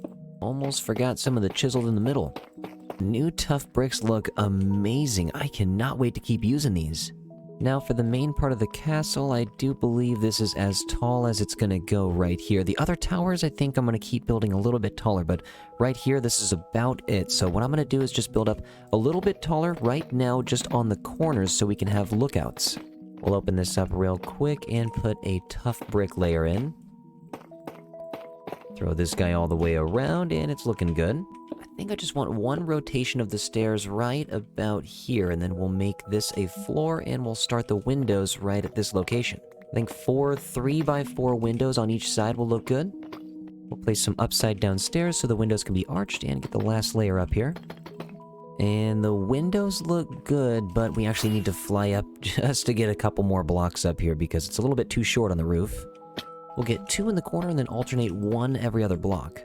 Almost forgot some of the chiseled in the middle. New tough bricks look amazing. I cannot wait to keep using these. Now for the main part of the castle, I do believe this is as tall as it's gonna go right here. The other towers, I think I'm gonna keep building a little bit taller, but right here, this is about it. So what I'm gonna do is just build up a little bit taller right now, just on the corners, so we can have lookouts. We'll open this up real quick and put a tough brick layer in. Throw this guy all the way around, and it's looking good. I think I just want one rotation of the stairs right about here, and then we'll make this a floor, and we'll start the windows right at this location. I think 4 3x4 windows on each side will look good. We'll place some upside down stairs so the windows can be arched, and get the last layer up here. And the windows look good, but we actually need to fly up just to get a couple more blocks up here because it's a little bit too short on the roof. We'll get 2 in the corner and then alternate 1 every other block.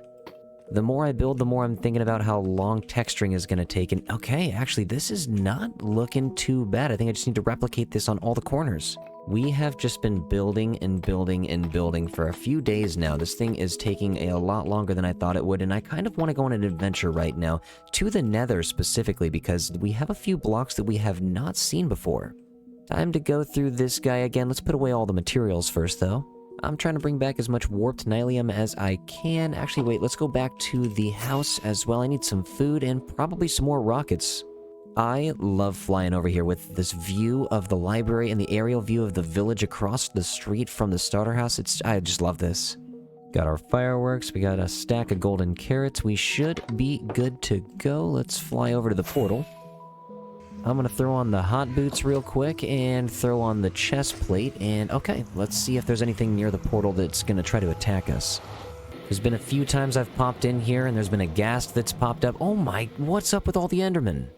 The more I build, the more I'm thinking about how long texturing is going to take. And okay, actually, this is not looking too bad. I think I just need to replicate this on all the corners. We have just been building and building and building for a few days now. This thing is taking a lot longer than I thought it would, and I kind of want to go on an adventure right now, to the Nether specifically, because we have a few blocks that we have not seen before. Time to go through this guy again. Let's put away all the materials first, though. I'm trying to bring back as much warped nylium as I can. Actually, wait, let's go back to the house as well. I need some food and probably some more rockets. I love flying over here with this view of the library and the aerial view of the village across the street from the starter house. I just love this. Got our fireworks. We got a stack of golden carrots. We should be good to go. Let's fly over to the portal. I'm gonna throw on the hot boots real quick and throw on the chest plate. And okay, let's see if there's anything near the portal that's gonna try to attack us. There's been a few times I've popped in here and there's been a ghast that's popped up. Oh my, what's up with all the Endermen?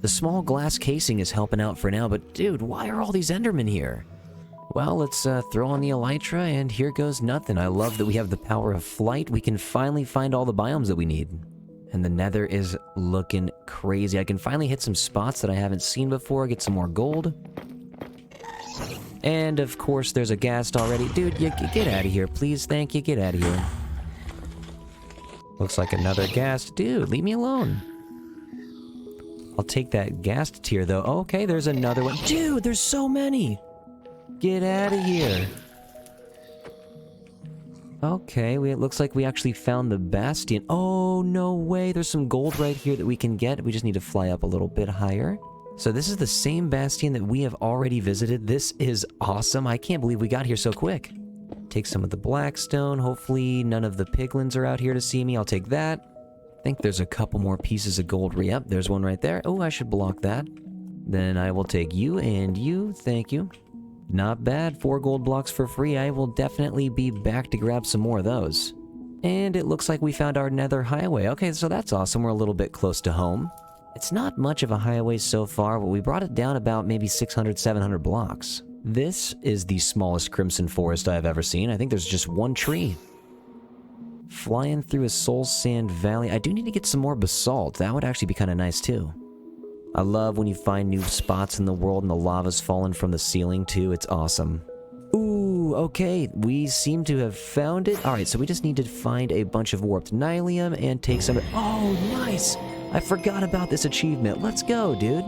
The small glass casing is helping out for now, but dude, why are all these Endermen here? Well, let's throw on the elytra, and here goes nothing. I love that we have the power of flight. We can finally find all the biomes that we need. And the Nether is looking crazy. I can finally hit some spots that I haven't seen before, get some more gold. And of course, there's a ghast already. Dude, you get out of here, please. Thank you, get out of here. Looks like another ghast. Dude, leave me alone. I'll take that ghast tier, though. Okay, there's another one. Dude, there's so many! Get out of here. Okay, it looks like we actually found the bastion. Oh, no way. There's some gold right here that we can get. We just need to fly up a little bit higher. So this is the same bastion that we have already visited. This is awesome. I can't believe we got here so quick. Take some of the blackstone. Hopefully none of the piglins are out here to see me. I'll take that. I think there's a couple more pieces of gold. Yep, there's one right there. Oh, I should block that. Then I will take you and you. Thank you. Not bad. 4 gold blocks for free. I will definitely be back to grab some more of those. And it looks like we found our nether highway. Okay, so that's awesome. We're a little bit close to home. It's not much of a highway so far, but we brought it down about maybe 600, 700 blocks. This is the smallest crimson forest I've ever seen. I think there's just one tree. Flying through a soul sand valley. I do need to get some more basalt. That would actually be kind of nice too. I love when you find new spots in the world and the lava's falling from the ceiling too. It's awesome. Ooh, okay. We seem to have found it. Alright, so we just need to find a bunch of warped nylium and take some... Oh, nice! I forgot about this achievement. Let's go, dude.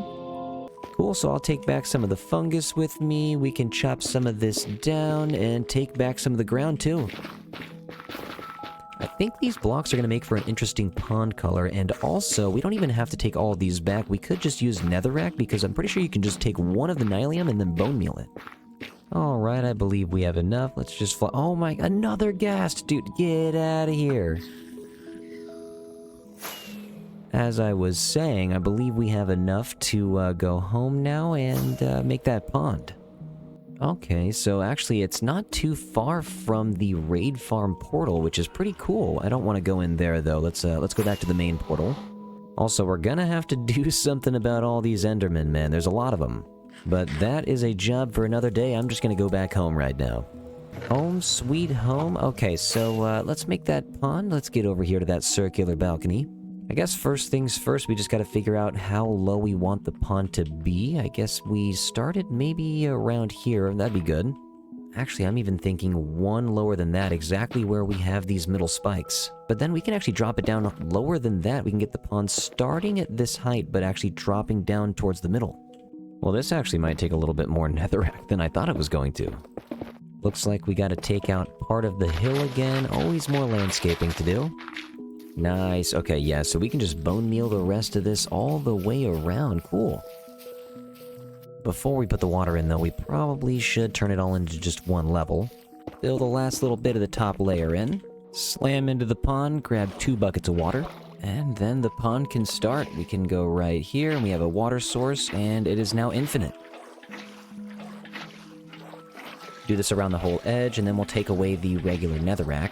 Cool, so I'll take back some of the fungus with me. We can chop some of this down and take back some of the ground too. I think these blocks are going to make for an interesting pond color, and also, we don't even have to take all of these back. We could just use netherrack, because I'm pretty sure you can just take one of the nylium and then bone meal it. Alright, I believe we have enough. Let's just fly. Oh my, another ghast! Dude, get out of here. As I was saying, I believe we have enough to go home now and make that pond. Okay, so actually it's not too far from the raid farm portal, which is pretty cool. I don't want to go in there though. Let's go back to the main portal. Also, we're gonna have to do something about all these endermen, man. There's a lot of them. But that is a job for another day. I'm just gonna go back home right now. Home sweet home. Okay, so let's make that pond. Let's get over here to that circular balcony. I guess first things first, we just gotta figure out how low we want the pond to be. I guess we started maybe around here, that'd be good. Actually, I'm even thinking one lower than that, exactly where we have these middle spikes. But then we can actually drop it down lower than that. We can get the pond starting at this height, but actually dropping down towards the middle. Well, this actually might take a little bit more netherrack than I thought it was going to. Looks like we gotta take out part of the hill again. Always more landscaping to do. Nice. Okay, yeah, so we can just bone meal the rest of this all the way around. Cool. Before we put the water in, though, we probably should turn it all into just one level. Fill the last little bit of the top layer in. Slam into the pond, grab 2 buckets of water. And then the pond can start. We can go right here, and we have a water source, and it is now infinite. Do this around the whole edge, and then we'll take away the regular netherrack.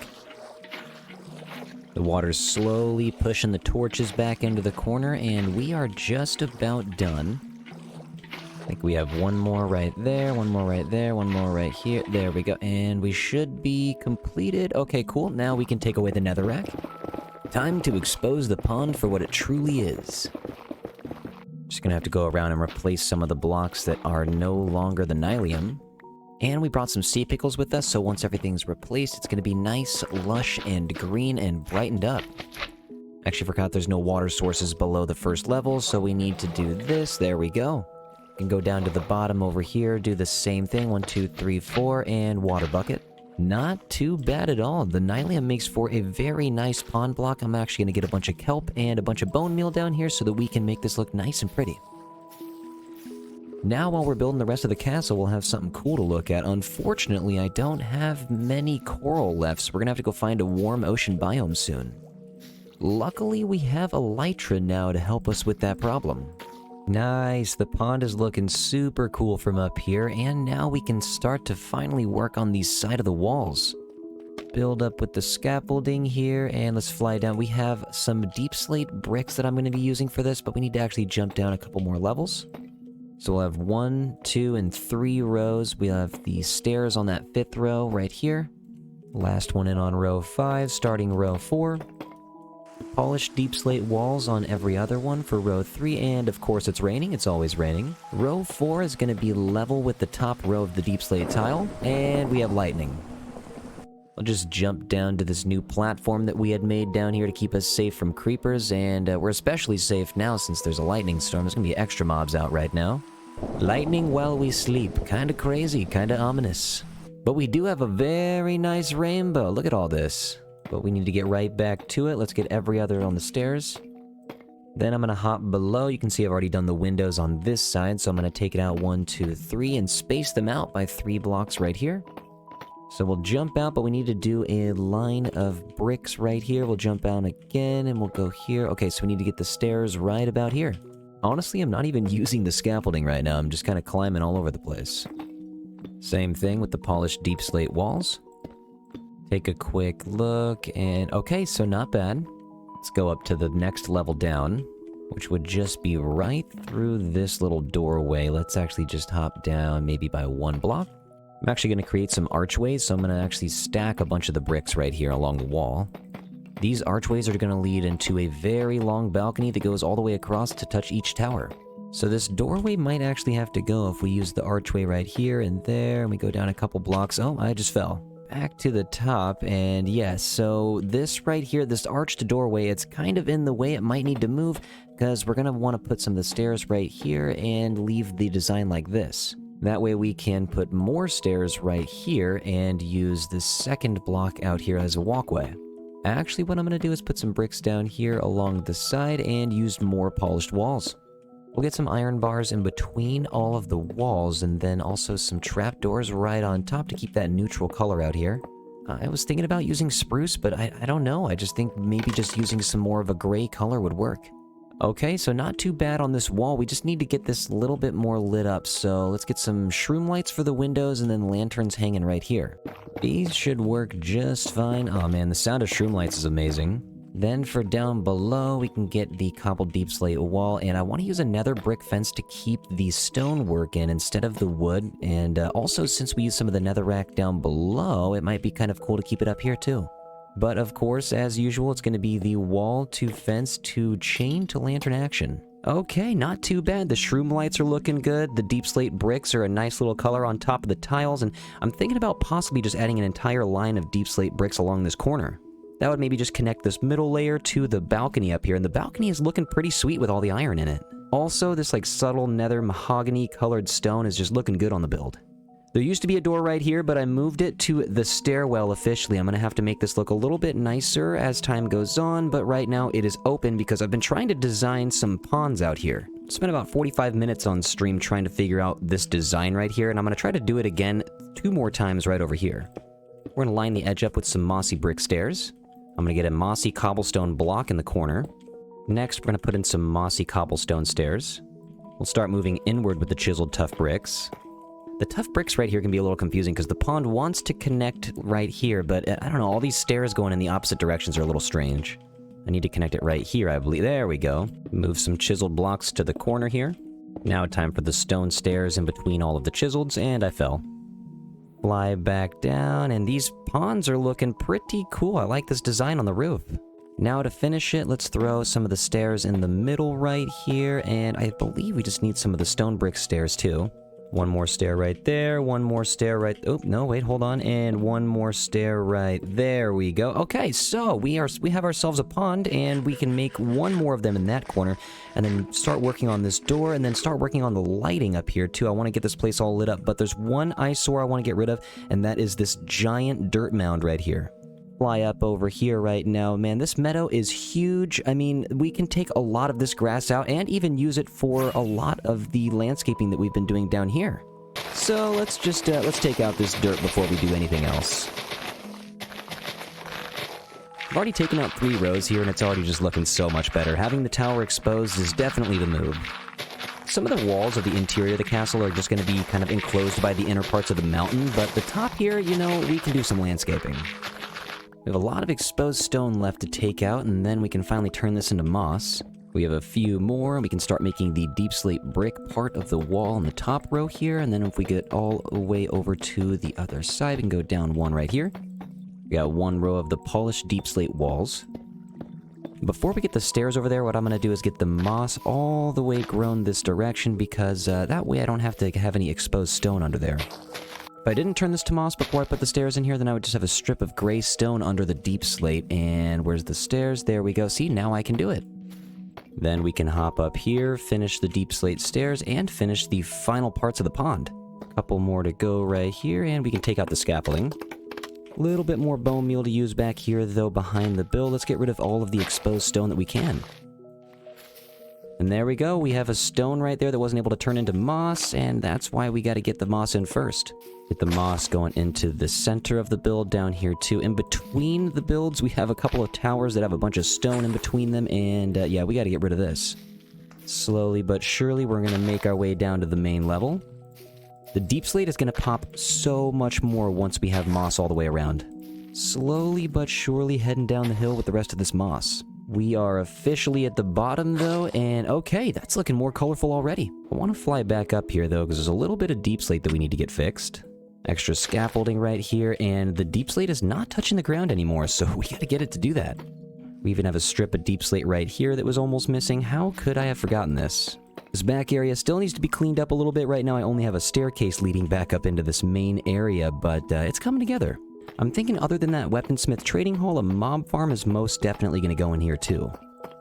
The water's slowly pushing the torches back into the corner, and we are just about done. I think we have one more right there, one more right there, one more right here. There we go, and we should be completed. Okay, cool. Now we can take away the netherrack. Time to expose the pond for what it truly is. Just gonna have to go around and replace some of the blocks that are no longer the nylium. And we brought some sea pickles with us, so once everything's replaced, it's going to be nice, lush, and green, and brightened up. Actually forgot there's no water sources below the first level, so we need to do this. There we go. We can go down to the bottom over here, do the same thing. 1, 2, 3, 4, and water bucket. Not too bad at all. The nylium makes for a very nice pond block. I'm actually going to get a bunch of kelp and a bunch of bone meal down here so that we can make this look nice and pretty. Now, while we're building the rest of the castle, we'll have something cool to look at. Unfortunately, I don't have many coral left, so we're gonna have to go find a warm ocean biome soon. Luckily, we have elytra now to help us with that problem. Nice, the pond is looking super cool from up here, and now we can start to finally work on the side of the walls. Build up with the scaffolding here, and let's fly down. We have some deep slate bricks that I'm gonna be using for this, but we need to actually jump down a couple more levels. So we'll have 1, 2, and 3 rows. We have the stairs on that 5th row right here. Last one in on row 5, starting row 4. Polished deep slate walls on every other one for row 3, and of course it's raining, it's always raining. Row 4 is going to be level with the top row of the deep slate tile, and we have lightning. I'll just jump down to this new platform that we had made down here to keep us safe from creepers, and we're especially safe now since there's a lightning storm. There's gonna be extra mobs out right now. Lightning while we sleep. Kinda crazy, kinda ominous. But we do have a very nice rainbow. Look at all this. But we need to get right back to it. Let's get every other on the stairs. Then I'm gonna hop below. You can see I've already done the windows on this side, so I'm gonna take it out 1, 2, 3, and space them out by 3 blocks right here. So we'll jump out, but we need to do a line of bricks right here. We'll jump out again, and we'll go here. Okay, so we need to get the stairs right about here. Honestly, I'm not even using the scaffolding right now. I'm just kind of climbing all over the place. Same thing with the polished deep slate walls. Take a quick look, and okay, so not bad. Let's go up to the next level down, which would just be right through this little doorway. Let's actually just hop down maybe by 1 block. I'm actually going to create some archways, so I'm going to actually stack a bunch of the bricks right here along the wall. These archways are going to lead into a very long balcony that goes all the way across to touch each tower. So this doorway might actually have to go if we use the archway right here and there, and we go down a couple blocks. Oh, I just fell. back to the top, and yes, so this right here, this arched doorway, it's kind of in the way. It might need to move, because we're going to want to put some of the stairs right here and leave the design like this. That way we can put more stairs right here and use the second block out here as a walkway. Actually, what I'm going to do is put some bricks down here along the side and use more polished walls. We'll get some iron bars in between all of the walls, and then also some trapdoors right on top to keep that neutral color out here. I was thinking about using spruce, but I don't know. I just think maybe just using some more of a gray color would work. Okay, so not too bad on this wall. We just need to get this a little bit more lit up. So let's get some shroom lights for the windows and then lanterns hanging right here. These should work just fine. Oh man, the sound of shroom lights is amazing. Then for down below, we can get the cobbled deep slate wall, and I want to use a nether brick fence to keep the stonework in instead of the wood. And also, since we use some of the netherrack down below, it might be kind of cool to keep it up here too. But of course, as usual, it's going to be the wall to fence to chain to lantern action. Okay, not too bad. The shroom lights are looking good. The deep slate bricks are a nice little color on top of the tiles, and I'm thinking about possibly just adding an entire line of deep slate bricks along this corner. That would maybe just connect this middle layer to the balcony up here, and the balcony is looking pretty sweet with all the iron in it. Also, this like subtle nether mahogany colored stone is just looking good on the build. There used to be a door right here, but I moved it to the stairwell officially. I'm going to have to make this look a little bit nicer as time goes on, but right now it is open because I've been trying to design some ponds out here. Spent about 45 minutes on stream trying to figure out this design right here, and I'm going to try to do it again 2 more times right over here. We're going to line the edge up with some mossy brick stairs. I'm going to get a mossy cobblestone block in the corner. Next, we're going to put in some mossy cobblestone stairs. We'll start moving inward with the chiseled tough bricks. The tough bricks right here can be a little confusing because the pond wants to connect right here, but I don't know, all these stairs going in the opposite directions are a little strange. I need to connect it right here, I believe. There we go. Move some chiseled blocks to the corner here. Now time for the stone stairs in between all of the chiseleds, and I fell. Fly back down, and these ponds are looking pretty cool. I like this design on the roof. Now to finish it, let's throw some of the stairs in the middle right here, and I believe we just need some of the stone brick stairs too. One more stair right there, one more stair right... Oh, no, wait, hold on. And one more stair right there we go. Okay, so we have ourselves a pond, and we can make one more of them in that corner, and then start working on this door, and then start working on the lighting up here, too. I want to get this place all lit up, but there's one eyesore I want to get rid of, and that is this giant dirt mound right here. Fly up over here right now. Man, this meadow is huge. I mean, we can take a lot of this grass out and even use it for a lot of the landscaping that we've been doing down here. So let's just, let's take out this dirt before we do anything else. I've already taken out 3 rows here, and it's already just looking so much better. Having the tower exposed is definitely the move. Some of the walls of the interior of the castle are just going to be kind of enclosed by the inner parts of the mountain, but the top here, you know, we can do some landscaping. We have a lot of exposed stone left to take out, and then we can finally turn this into moss. We have a few more, and we can start making the deep slate brick part of the wall in the top row here, and then if we get all the way over to the other side, we can go down 1 right here. We got 1 row of the polished deep slate walls. Before we get the stairs over there, what I'm going to do is get the moss all the way grown this direction, because that way I don't have to have any exposed stone under there. If I didn't turn this to moss before I put the stairs in here, then I would just have a strip of gray stone under the deep slate. And where's the stairs? There we go. See, now I can do it. Then we can hop up here, finish the deep slate stairs, and finish the final parts of the pond. A couple more to go right here, and we can take out the scaffolding. A little bit more bone meal to use back here, though, behind the build. Let's get rid of all of the exposed stone that we can. And there we go. We have a stone right there that wasn't able to turn into moss, and that's why we got to get the moss in first. Get the moss going into the center of the build down here, too. In between the builds, we have a couple of towers that have a bunch of stone in between them, and yeah, we got to get rid of this. Slowly but surely, we're going to make our way down to the main level. The deep slate is going to pop so much more once we have moss all the way around. Slowly but surely heading down the hill with the rest of this moss. We are officially at the bottom, though, and okay, that's looking more colorful already. I want to fly back up here, though, because there's a little bit of deep slate that we need to get fixed. Extra scaffolding right here, and the deep slate is not touching the ground anymore, so we got to get it to do that. We even have a strip of deep slate right here that was almost missing. How could I have forgotten this? This back area still needs to be cleaned up a little bit. Right now, I only have a staircase leading back up into this main area, but it's coming together. I'm thinking other than that weaponsmith trading hall, a mob farm is most definitely going to go in here too.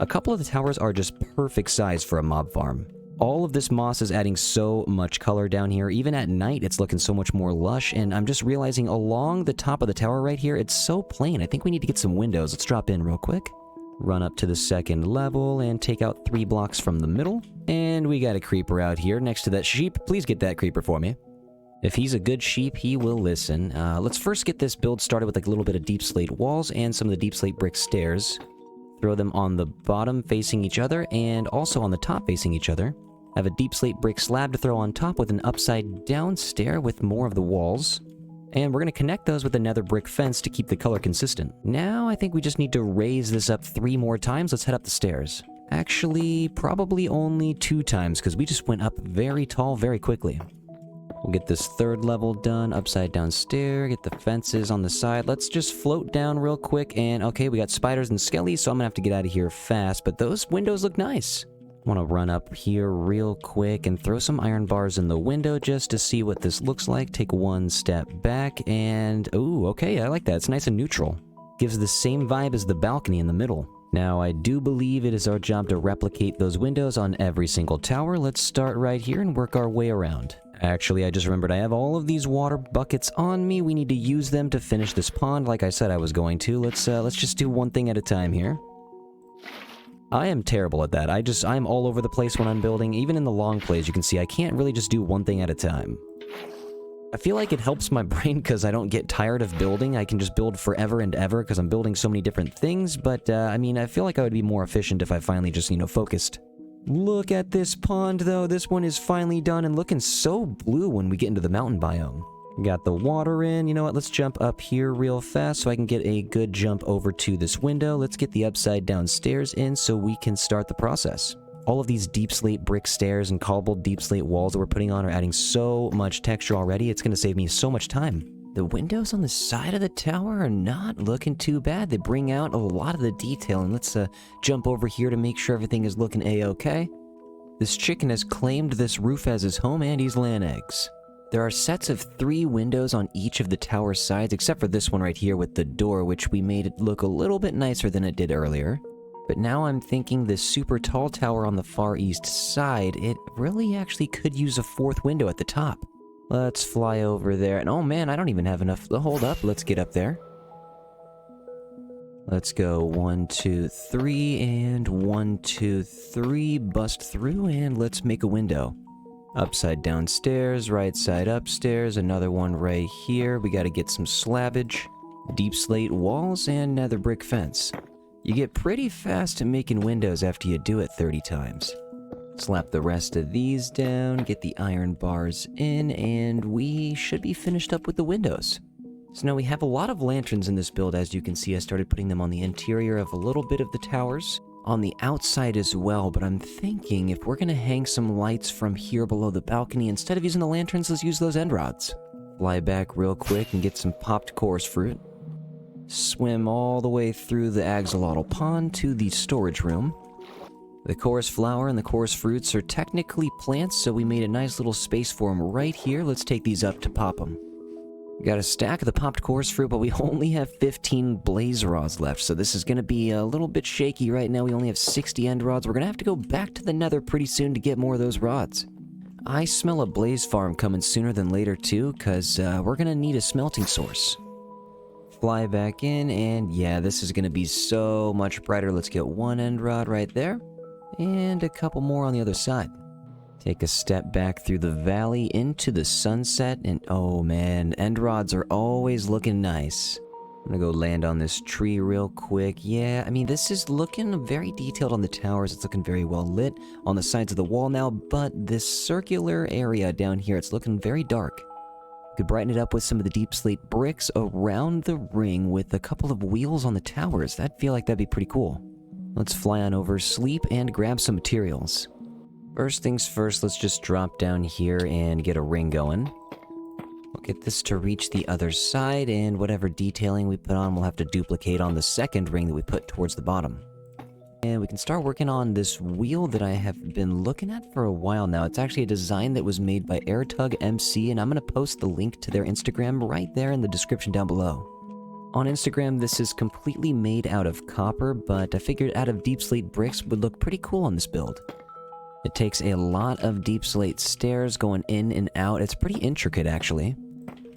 A couple of the towers are just perfect size for a mob farm. All of this moss is adding so much color down here. Even at night, it's looking so much more lush, and I'm just realizing along the top of the tower right here, it's so plain. I think we need to get some windows. Let's drop in real quick. Run up to the second level and take out 3 blocks from the middle. And we got a creeper out here next to that sheep. Please get that creeper for me. If he's a good sheep, he will listen. Let's first get this build started with like a little bit of deep slate walls and some of the deep slate brick stairs. Throw them on the bottom facing each other and also on the top facing each other. I have a deep slate brick slab to throw on top with an upside down stair with more of the walls. And we're going to connect those with another brick fence to keep the color consistent. Now I think we just need to raise this up 3 more times. Let's head up the stairs. Actually, probably only 2 times because we just went up very tall very quickly. We'll get this 3rd level done, upside down stair, get the fences on the side. Let's just float down real quick and okay, we got spiders and skellies, so I'm gonna have to get out of here fast, but those windows look nice. I want to run up here real quick and throw some iron bars in the window just to see what this looks like. Take 1 step back and ooh, okay, I like that. It's nice and neutral. Gives the same vibe as the balcony in the middle. Now, I do believe it is our job to replicate those windows on every single tower. Let's start right here and work our way around. Actually, I just remembered I have all of these water buckets on me. We need to use them to finish this pond like I said I was going to. Let's just do one thing at a time here. I am terrible at that. I'm all over the place when I'm building. Even in the long plays, you can see I can't really just do one thing at a time. I feel like it helps my brain because I don't get tired of building. I can just build forever and ever because I'm building so many different things. But, I mean, I feel like I would be more efficient if I finally just, focused. Look at this pond, though. This one is finally done and looking so blue when we get into the mountain biome. Got the water in. You know what? Let's jump up here real fast so I can get a good jump over to this window. Let's get the upside down stairs in so we can start the process. All of these deep slate brick stairs and cobbled deep slate walls that we're putting on are adding so much texture already. It's going to save me so much time. The windows on the side of the tower are not looking too bad. They bring out a lot of the detail. And let's jump over here to make sure everything is looking a-okay. This chicken has claimed this roof as his home and he's laying eggs. There are sets of 3 windows on each of the tower sides, except for this one right here with the door, which we made it look a little bit nicer than it did earlier. But now I'm thinking this super tall tower on the far east side, it really actually could use a 4th window at the top. Let's fly over there. And oh man, I don't even have enough. Hold up, let's get up there. Let's go 1, 2, 3, and 1, 2, 3. Bust through, and let's make a window. Upside down stairs, right side upstairs, another one right here. We gotta get some slabbage, deep slate walls, and nether brick fence. You get pretty fast at making windows after you do it 30 times. Slap the rest of these down, get the iron bars in, and we should be finished up with the windows. So now we have a lot of lanterns in this build. As you can see, I started putting them on the interior of a little bit of the towers. On the outside as well, but I'm thinking if we're gonna hang some lights from here below the balcony, instead of using the lanterns, let's use those end rods. Fly back real quick and get some popped chorus fruit. Swim all the way through the axolotl pond to the storage room. The chorus flower and the chorus fruits are technically plants, so we made a nice little space for them right here. Let's take these up to pop them. Got a stack of the popped chorus fruit, but we only have 15 blaze rods left, so this is going to be a little bit shaky right now. We only have 60 end rods. We're going to have to go back to the nether pretty soon to get more of those rods. I smell a blaze farm coming sooner than later too, because we're going to need a smelting source. Fly back in, and yeah, this is going to be so much brighter. Let's get 1 end rod right there, and a couple more on the other side. Take a step back through the valley into the sunset, and oh man, end rods are always looking nice. I'm gonna go land on this tree real quick. Yeah, I mean, this is looking very detailed on the towers. It's looking very well lit on the sides of the wall now, but this circular area down here, it's looking very dark. Could brighten it up with some of the deep slate bricks around the ring with a couple of wheels on the towers. I'd feel like that'd be pretty cool. Let's fly on over, sleep, and grab some materials. First things first, let's just drop down here and get a ring going. We'll get this to reach the other side, and whatever detailing we put on, we'll have to duplicate on the second ring that we put towards the bottom. And we can start working on this wheel that I have been looking at for a while now. It's actually a design that was made by AirTug MC, and I'm going to post the link to their Instagram right there in the description down below. On Instagram, this is completely made out of copper, but I figured out of deep slate bricks would look pretty cool on this build. It takes a lot of deep slate stairs going in and out. It's pretty intricate, actually.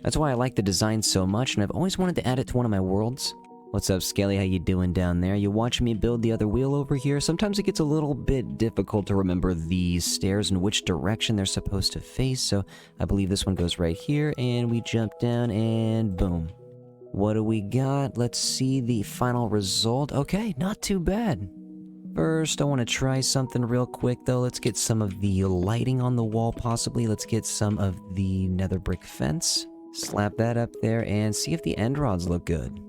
That's why I like the design so much, and I've always wanted to add it to one of my worlds. What's up, Skelly? How you doing down there? You watching me build the other wheel over here? Sometimes it gets a little bit difficult to remember the stairs and which direction they're supposed to face, so I believe this one goes right here, and we jump down, and boom. What do we got? Let's see the final result. Okay, not too bad. First, I want to try something real quick, though. Let's get some of the lighting on the wall, possibly. Let's get some of the nether brick fence. Slap that up there, and see if the end rods look good.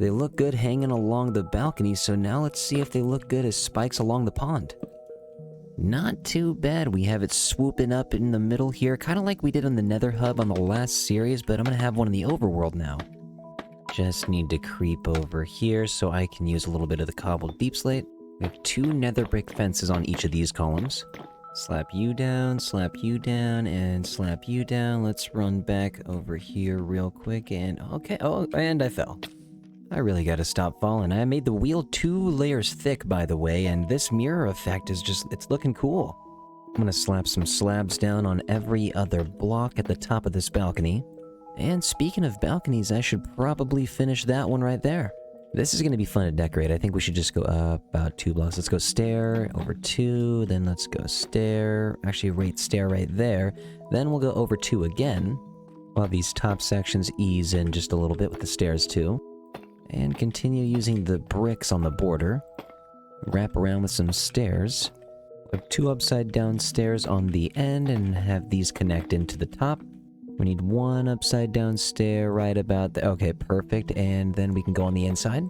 They look good hanging along the balcony, so now let's see if they look good as spikes along the pond. Not too bad. We have it swooping up in the middle here, kind of like we did on the nether hub on the last series, but I'm going to have one in the overworld now. Just need to creep over here so I can use a little bit of the cobbled deep slate. We have 2 nether brick fences on each of these columns. Slap you down, and slap you down. Let's run back over here real quick, and okay, oh, and I fell. I really gotta stop falling. I made the wheel 2 layers thick, by the way, and this mirror effect is just, it's looking cool. I'm gonna slap some slabs down on every other block at the top of this balcony. And speaking of balconies, I should probably finish that one right there. This is gonna be fun to decorate. I think we should just go up about 2 blocks. Let's go stair, over 2, then let's go stair. Actually, right stair right there. Then we'll go over 2 again, while these top sections ease in just a little bit with the stairs too. And continue using the bricks on the border. Wrap around with some stairs. We have 2 upside down stairs on the end and have these connect into the top. We need 1 upside down stair right about there. Okay, perfect. And then we can go on the inside.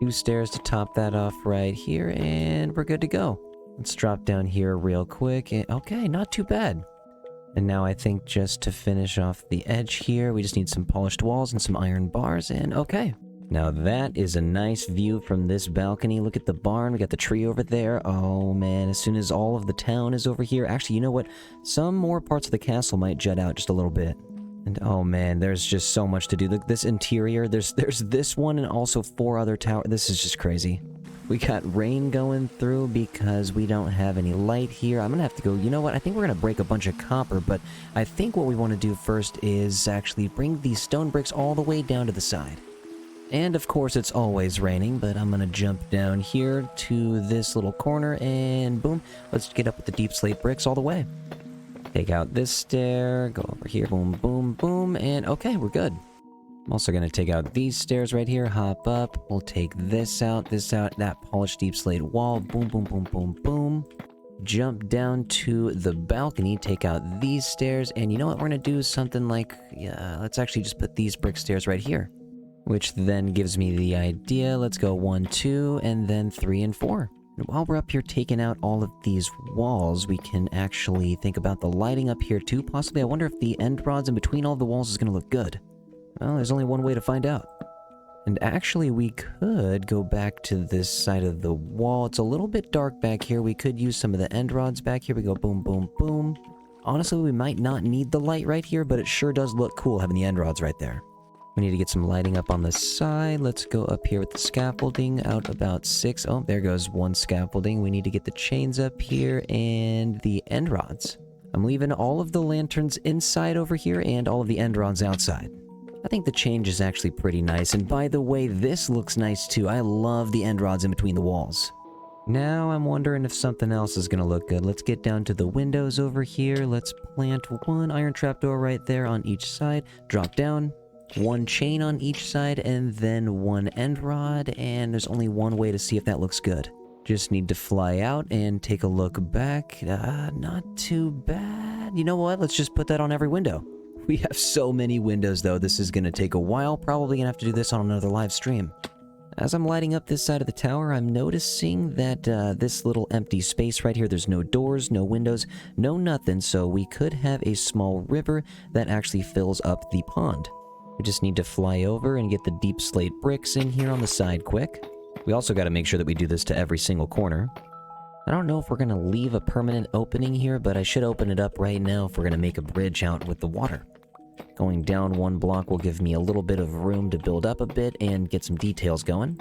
2 stairs to top that off right here, and we're good to go. Let's drop down here real quick. And okay, not too bad. And now I think just to finish off the edge here, we just need some polished walls and some iron bars, and okay. Now that is a nice view from this balcony. Look at the barn, we got the tree over there. Oh man, as soon as all of the town is over here. Actually, you know what? Some more parts of the castle might jut out just a little bit. And oh man, there's just so much to do. Look, this interior, there's this one and also 4 other towers. This is just crazy. We got rain going through because we don't have any light here. I'm gonna have to go, you know what? I think we're gonna break a bunch of copper, but I think what we want to do first is actually bring these stone bricks all the way down to the side. And of course it's always raining, but I'm gonna jump down here to this little corner and boom, let's get up with the deep slate bricks all the way. Take out this stair, go over here, boom, boom, boom, and okay, we're good. I'm also gonna take out these stairs right here, hop up, we'll take this out, that polished deep slate wall, boom, boom, boom, boom, boom. Jump down to the balcony, take out these stairs, and you know what, we're gonna do something like, yeah, let's actually just put these brick stairs right here. Which then gives me the idea, let's go 1, 2, and then 3 and 4. And while we're up here taking out all of these walls, we can actually think about the lighting up here too, possibly. I wonder if the end rods in between all the walls is going to look good. Well, there's only one way to find out. And actually, we could go back to this side of the wall. It's a little bit dark back here. We could use some of the end rods back here. We go boom, boom, boom. Honestly, we might not need the light right here, but it sure does look cool having the end rods right there. We need to get some lighting up on the side. Let's go up here with the scaffolding out about 6. Oh, there goes 1 scaffolding. We need to get the chains up here and the end rods. I'm leaving all of the lanterns inside over here and all of the end rods outside. I think the change is actually pretty nice. And by the way, this looks nice too. I love the end rods in between the walls. Now I'm wondering if something else is going to look good. Let's get down to the windows over here. Let's plant 1 iron trapdoor right there on each side. Drop down. 1 chain on each side, and then 1 end rod, and there's only 1 way to see if that looks good. Just need to fly out and take a look back. Not too bad. You know what? Let's just put that on every window. We have so many windows, though. This is going to take a while. Probably going to have to do this on another live stream. As I'm lighting up this side of the tower, I'm noticing that this little empty space right here, there's no doors, no windows, no nothing, so we could have a small river that actually fills up the pond. We just need to fly over and get the deep slate bricks in here on the side quick. We also got to make sure that we do this to every single corner. I don't know if we're going to leave a permanent opening here, but I should open it up right now if we're going to make a bridge out with the water. Going down one block will give me a little bit of room to build up a bit and get some details going.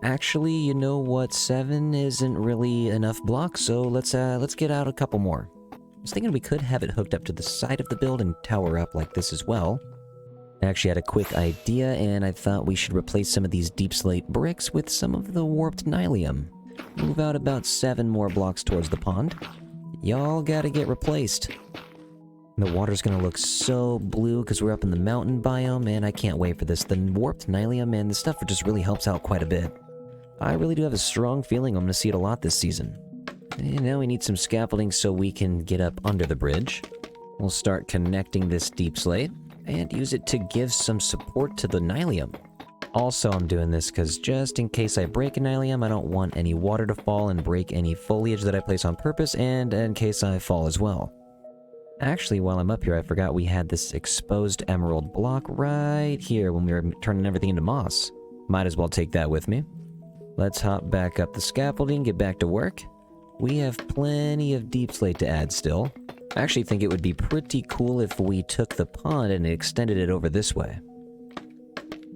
Actually, you know what? 7 isn't really enough blocks, so let's get out a couple more. I was thinking we could have it hooked up to the side of the build and tower up like this as well. I actually had a quick idea, and I thought we should replace some of these deep slate bricks with some of the warped nylium. Move out about 7 more blocks towards the pond. Y'all gotta get replaced. The water's gonna look so blue because we're up in the mountain biome, and I can't wait for this. The warped nylium and the stuff just really helps out quite a bit. I really do have a strong feeling I'm gonna see it a lot this season. And now we need some scaffolding so we can get up under the bridge. We'll start connecting this deep slate and use it to give some support to the nylium. Also, I'm doing this because just in case I break a nylium, I don't want any water to fall and break any foliage that I place on purpose, and in case I fall as well. Actually, while I'm up here, I forgot we had this exposed emerald block right here when we were turning everything into moss. Might as well take that with me. Let's hop back up the scaffolding, get back to work. We have plenty of deep slate to add still. I actually think it would be pretty cool if we took the pond and extended it over this way.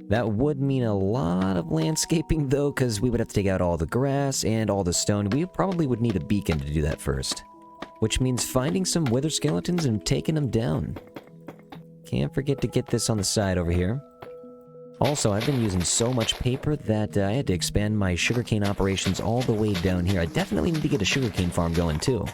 That would mean a lot of landscaping though, because we would have to take out all the grass and all the stone. We probably would need a beacon to do that first. Which means finding some wither skeletons and taking them down. Can't forget to get this on the side over here. Also, I've been using so much paper that I had to expand my sugarcane operations all the way down here. I definitely need to get a sugarcane farm going too.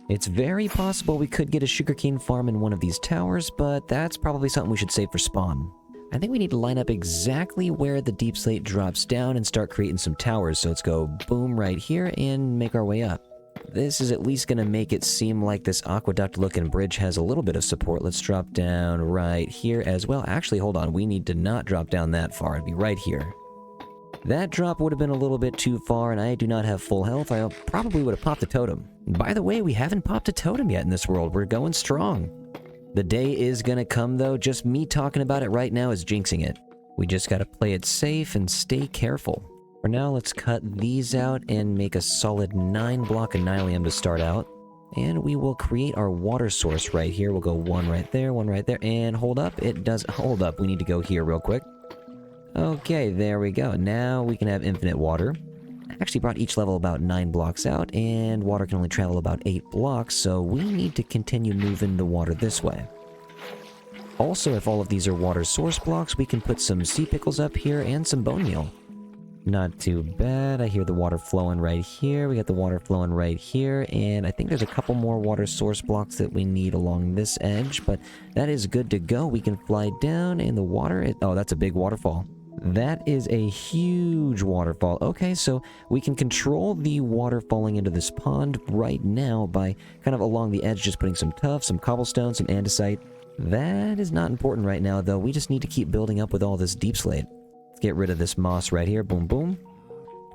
It's very possible we could get a sugarcane farm in one of these towers, but that's probably something we should save for spawn. I think we need to line up exactly where the deep slate drops down and start creating some towers. So let's go boom right here and make our way up. This is at least going to make it seem like this aqueduct-looking bridge has a little bit of support. Let's drop down right here as well. Actually, hold on. We need to not drop down that far. It'd be right here. That drop would have been a little bit too far, and I do not have full health. I probably would have popped a totem. By the way, we haven't popped a totem yet in this world. We're going strong. The day is going to come, though. Just me talking about it right now is jinxing it. We just got to play it safe and stay careful. For now, let's cut these out and make a solid 9 block of nylium to start out. And we will create our water source right here. We'll go one right there, and hold up. It does hold up. We need to go here real quick. Okay, there we go. Now we can have infinite water. I actually brought each level about 9 blocks out, and water can only travel about 8 blocks, so we need to continue moving the water this way. Also, if all of these are water source blocks, we can put some sea pickles up here and some bone meal. Not too bad. I hear the water flowing right here. We got the water flowing right here, and I think there's a couple more water source blocks that we need along this edge, but that is good to go. We can fly down, and the water... oh, that's a big waterfall. That is a huge waterfall. Okay, so we can control the water falling into this pond right now by kind of along the edge, just putting some tuff, some cobblestone, some andesite. That is not important right now, though. We just need to keep building up with all this deep slate. Get rid of this moss right here. Boom, boom.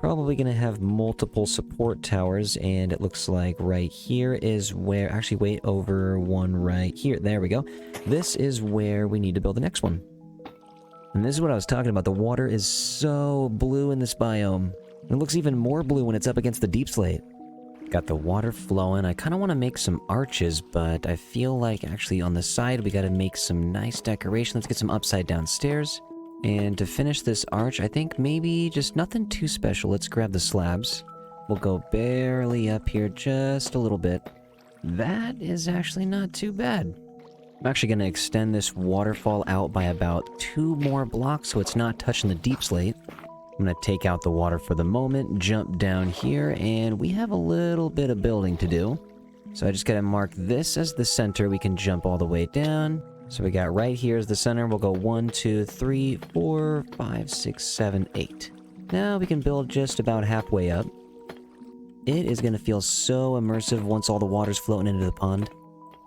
Probably going to have multiple support towers, and it looks like right here is where... actually, wait, over one right here. There we go. This is where we need to build the next one. And this is what I was talking about. The water is so blue in this biome. It looks even more blue when it's up against the deep slate. Got the water flowing. I kind of want to make some arches, but I feel like actually on the side we got to make some nice decoration. Let's get some upside down stairs. And to finish this arch, I think maybe just nothing too special. Let's grab the slabs. We'll go barely up here just a little bit. That is actually not too bad. I'm actually going to extend this waterfall out by about 2 more blocks so it's not touching the deep slate. I'm going to take out the water for the moment, jump down here, and we have a little bit of building to do. So I just got to mark this as the center. We can jump all the way down. So we got right here as the center. We'll go 1, 2, 3, 4, 5, 6, 7, 8. Now we can build just about halfway up. It is going to feel so immersive once all the water's floating into the pond.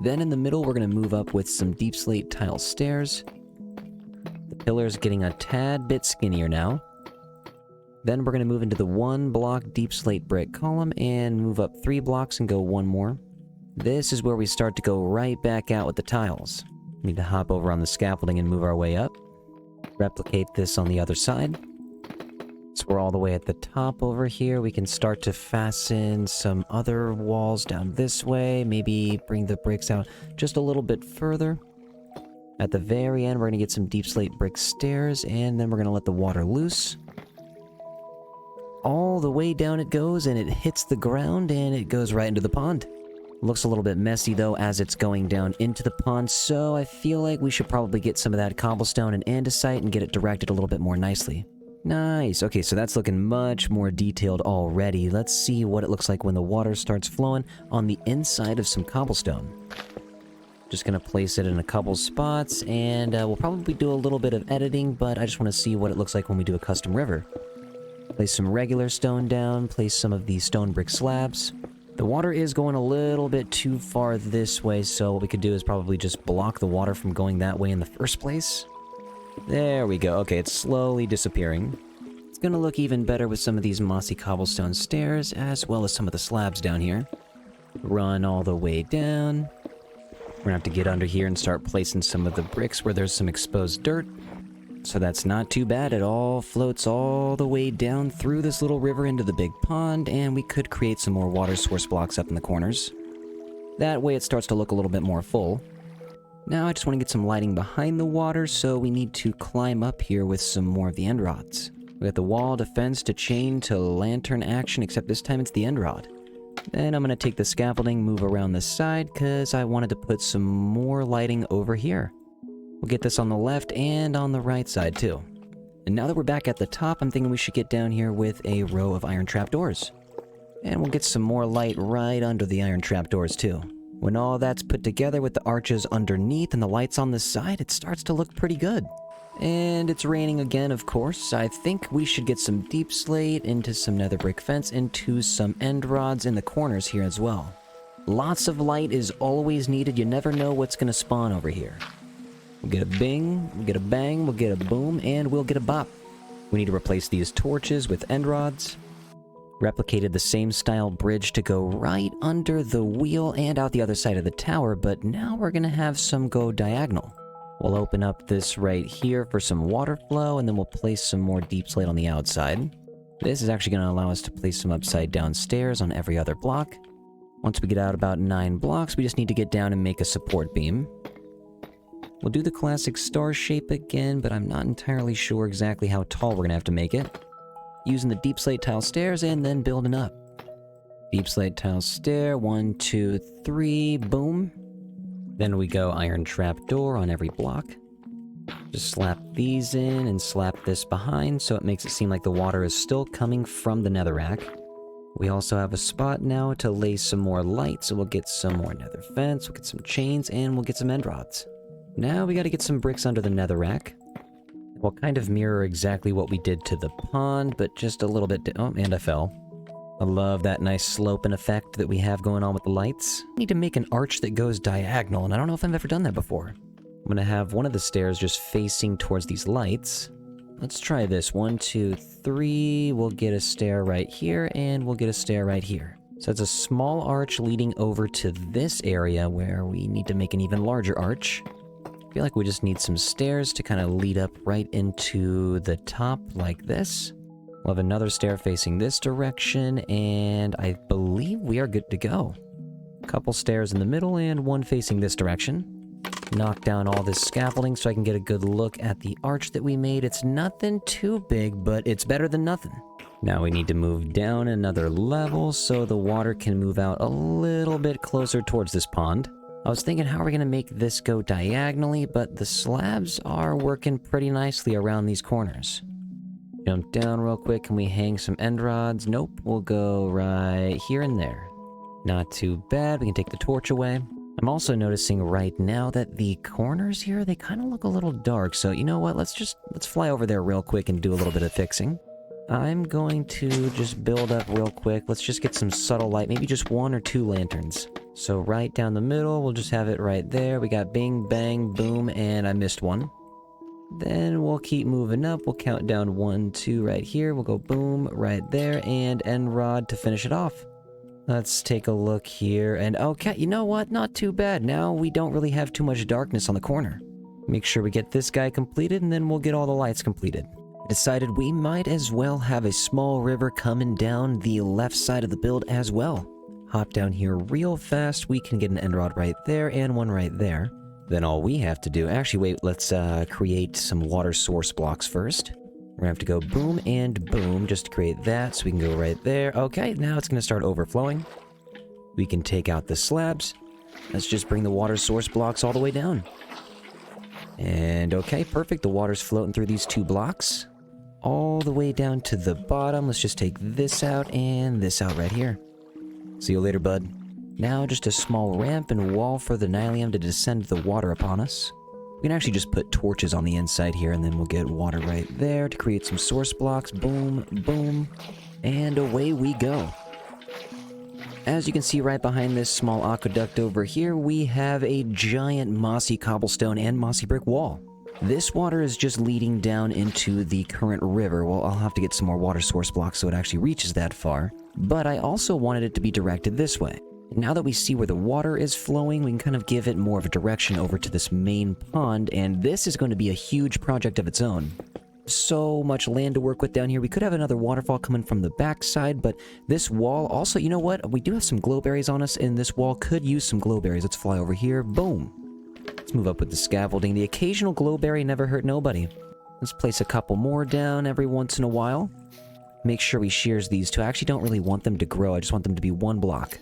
Then in the middle, we're going to move up with some deep slate tile stairs. The pillar's getting a tad bit skinnier now. Then we're going to move into the 1 block deep slate brick column and move up 3 blocks and go 1 more. This is where we start to go right back out with the tiles. We need to hop over on the scaffolding and move our way up. Replicate this on the other side. So we're all the way at the top over here. We can start to fasten some other walls down this way. Maybe bring the bricks out just a little bit further. At the very end, we're going to get some deep slate brick stairs, and then we're going to let the water loose. All the way down it goes, and it hits the ground, and it goes right into the pond. Looks a little bit messy, though, as it's going down into the pond, so I feel like we should probably get some of that cobblestone and andesite and get it directed a little bit more nicely. Nice. Okay, so that's looking much more detailed already. Let's see what it looks like when the water starts flowing on the inside of some cobblestone. Just gonna place it in a couple spots, and we'll probably do a little bit of editing, but I just want to see what it looks like when we do a custom river. Place some regular stone down, place some of these stone brick slabs. The water is going a little bit too far this way, so what we could do is probably just block the water from going that way in the first place. There we go. Okay, it's slowly disappearing. It's gonna look even better with some of these mossy cobblestone stairs, as well as some of the slabs down here. Run all the way down. We're gonna have to get under here and start placing some of the bricks where there's some exposed dirt. So that's not too bad. It all floats all the way down through this little river into the big pond, and we could create some more water source blocks up in the corners. That way it starts to look a little bit more full. Now I just want to get some lighting behind the water, so we need to climb up here with some more of the end rods. We got the wall to fence to chain to lantern action, except this time it's the end rod. Then I'm going to take the scaffolding, move around the side, because I wanted to put some more lighting over here. We'll get this on the left and on the right side too. And now that we're back at the top, I'm thinking we should get down here with a row of iron trapdoors. And we'll get some more light right under the iron trapdoors too. When all that's put together with the arches underneath and the lights on the side, it starts to look pretty good. And it's raining again, of course. I think we should get some deep slate into some nether brick fence, into some end rods in the corners here as well. Lots of light is always needed. You never know what's going to spawn over here. We'll get a bing, we'll get a bang, we'll get a boom, and we'll get a bop. We need to replace these torches with end rods. Replicated the same style bridge to go right under the wheel and out the other side of the tower, but now we're going to have some go diagonal. We'll open up this right here for some water flow, and then we'll place some more deep slate on the outside. This is actually going to allow us to place some upside down stairs on every other block. Once we get out about 9 blocks, we just need to get down and make a support beam. We'll do the classic star shape again, but I'm not entirely sure exactly how tall we're going to have to make it. Using the deep slate tile stairs and then building up. Deep slate tile stair, 1, 2, 3, boom. Then we go iron trap door on every block. Just slap these in and slap this behind so it makes it seem like the water is still coming from the netherrack. We also have a spot now to lay some more light, so we'll get some more nether fence, we'll get some chains, and we'll get some end rods. Now we gotta get some bricks under the netherrack. We'll kind of mirror exactly what we did to the pond, but just a little bit... Oh, and I fell. I love that nice sloping effect that we have going on with the lights. I need to make an arch that goes diagonal, and I don't know if I've ever done that before. I'm gonna have one of the stairs just facing towards these lights. Let's try this. 1, 2, 3. We'll get a stair right here, and we'll get a stair right here. So it's a small arch leading over to this area where we need to make an even larger arch. I feel like we just need some stairs to kind of lead up right into the top like this. We'll have another stair facing this direction, and I believe we are good to go. A couple stairs in the middle and one facing this direction. Knock down all this scaffolding so I can get a good look at the arch that we made. It's nothing too big, but it's better than nothing. Now we need to move down another level so the water can move out a little bit closer towards this pond. I was thinking, how are we going to make this go diagonally, but the slabs are working pretty nicely around these corners. Jump down real quick. Can we hang some end rods? Nope. We'll go right here and there. Not too bad. We can take the torch away. I'm also noticing right now that the corners here, they kind of look a little dark. So you know what? Let's fly over there real quick and do a little bit of fixing. I'm going to just build up real quick. Let's just get some subtle light, maybe just 1 or 2 lanterns. So right down the middle, we'll just have it right there. We got bing, bang, boom, and I missed one. Then we'll keep moving up. We'll count down 1, 2 right here. We'll go boom right there, and end rod to finish it off. Let's take a look here, and okay, you know what? Not too bad. Now we don't really have too much darkness on the corner. Make sure we get this guy completed, and then we'll get all the lights completed. Decided we might as well have a small river coming down the left side of the build as well. Hop down here real fast. We can get an end rod right there and one right there. Then all we have to do... Actually, wait, let's create some water source blocks first. We're gonna have to go boom and boom just to create that, so we can go right there. Okay, now it's gonna start overflowing. We can take out the slabs. Let's just bring the water source blocks all the way down. And okay, perfect. The water's floating through these 2 blocks. All the way down to the bottom. Let's just take this out and this out right here. See you later, bud. Now just a small ramp and wall for the Nylium to descend the water upon us. We can actually just put torches on the inside here, and then we'll get water right there to create some source blocks. Boom, boom, and away we go. As you can see right behind this small aqueduct over here, we have a giant mossy cobblestone and mossy brick wall. This water is just leading down into the current river. Well, I'll have to get some more water source blocks so it actually reaches that far. But I also wanted it to be directed this way. Now that we see where the water is flowing, we can kind of give it more of a direction over to this main pond, and this is going to be a huge project of its own. So much land to work with down here. We could have another waterfall coming from the backside, but this wall also, you know what? We do have some glowberries on us, and this wall could use some glowberries. Let's fly over here. Boom. Let's move up with the scaffolding. The occasional glowberry never hurt nobody. Let's place a couple more down every once in a while. Make sure we shears these two. I actually don't really want them to grow. I just want them to be 1 block.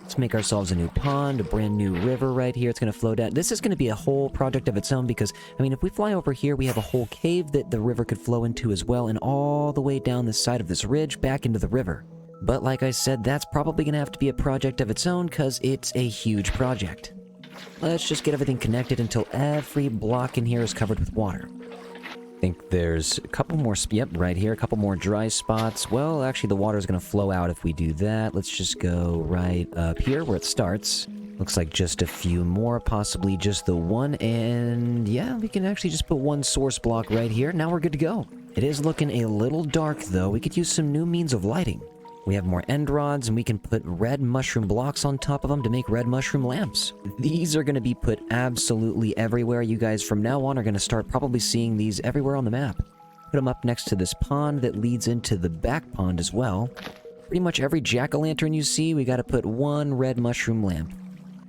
Let's make ourselves a new pond, a brand new river right here. It's going to flow down. This is going to be a whole project of its own because, I mean, if we fly over here, we have a whole cave that the river could flow into as well, and all the way down the side of this ridge back into the river. But like I said, that's probably going to have to be a project of its own because it's a huge project. Let's just get everything connected until every block in here is covered with water. I think there's a couple more, yep, right here, a couple more dry spots. Well, actually the water is going to flow out if we do that. Let's just go right up here where it starts. Looks like just a few more, possibly just the one, and yeah, we can actually just put 1 source block right here. Now we're good to go. It is looking a little dark though. We could use some new means of lighting. We have more end rods, and we can put red mushroom blocks on top of them to make red mushroom lamps. These are going to be put absolutely everywhere. You guys from now on are going to start probably seeing these everywhere on the map. Put them up next to this pond that leads into the back pond as well. Pretty much every jack-o'-lantern you see, we got to put 1 red mushroom lamp.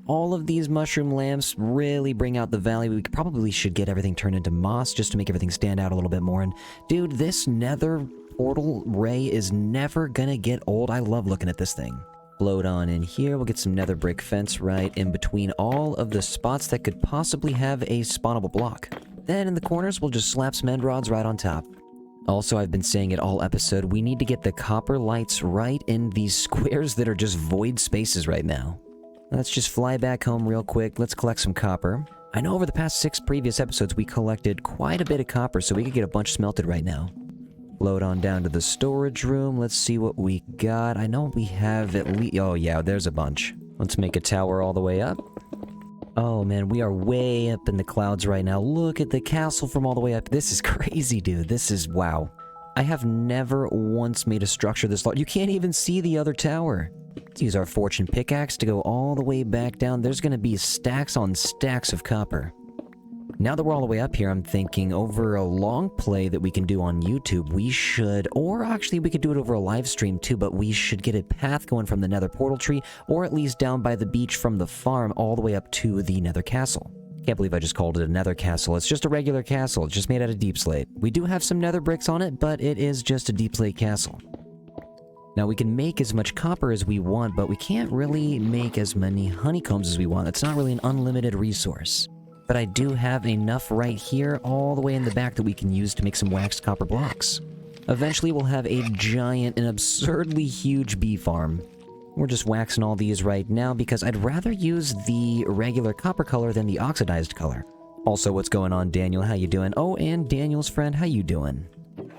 All of these mushroom lamps really bring out the valley. We probably should get everything turned into moss just to make everything stand out a little bit more. And dude, this nether portal ray is never gonna get old. I love looking at this thing. Float on in here. We'll get some nether brick fence right in between all of the spots that could possibly have a spawnable block. Then in the corners, we'll just slap some end rods right on top. Also, I've been saying it all episode, we need to get the copper lights right in these squares that are just void spaces right now. Let's just fly back home real quick. Let's collect some copper. I know over the past 6 previous episodes, we collected quite a bit of copper, so we could get a bunch smelted right now. Load on down to the storage room. Let's see what we got. I know we have at least... Oh, yeah, there's a bunch. Let's make a tower all the way up. Oh, man, we are way up in the clouds right now. Look at the castle from all the way up. This is crazy, dude. This is... wow. I have never once made a structure this large. You can't even see the other tower. Let's use our fortune pickaxe to go all the way back down. There's going to be stacks on stacks of copper. Now that we're all the way up here, I'm thinking over a long play that we can do on YouTube, we should, or actually we could do it over a live stream too, but we should get a path going from the nether portal tree, or at least down by the beach from the farm all the way up to the nether castle. Can't believe I just called it a nether castle. It's just a regular castle. It's just made out of deep slate. We do have some nether bricks on it, but it is just a deep slate castle. Now we can make as much copper as we want, but we can't really make as many honeycombs as we want. It's not really an unlimited resource. But I do have enough right here all the way in the back that we can use to make some waxed copper blocks. Eventually we'll have a giant and absurdly huge bee farm. We're just waxing all these right now because I'd rather use the regular copper color than the oxidized color. Also, what's going on, Daniel? How you doing? Oh, and Daniel's friend, how you doing?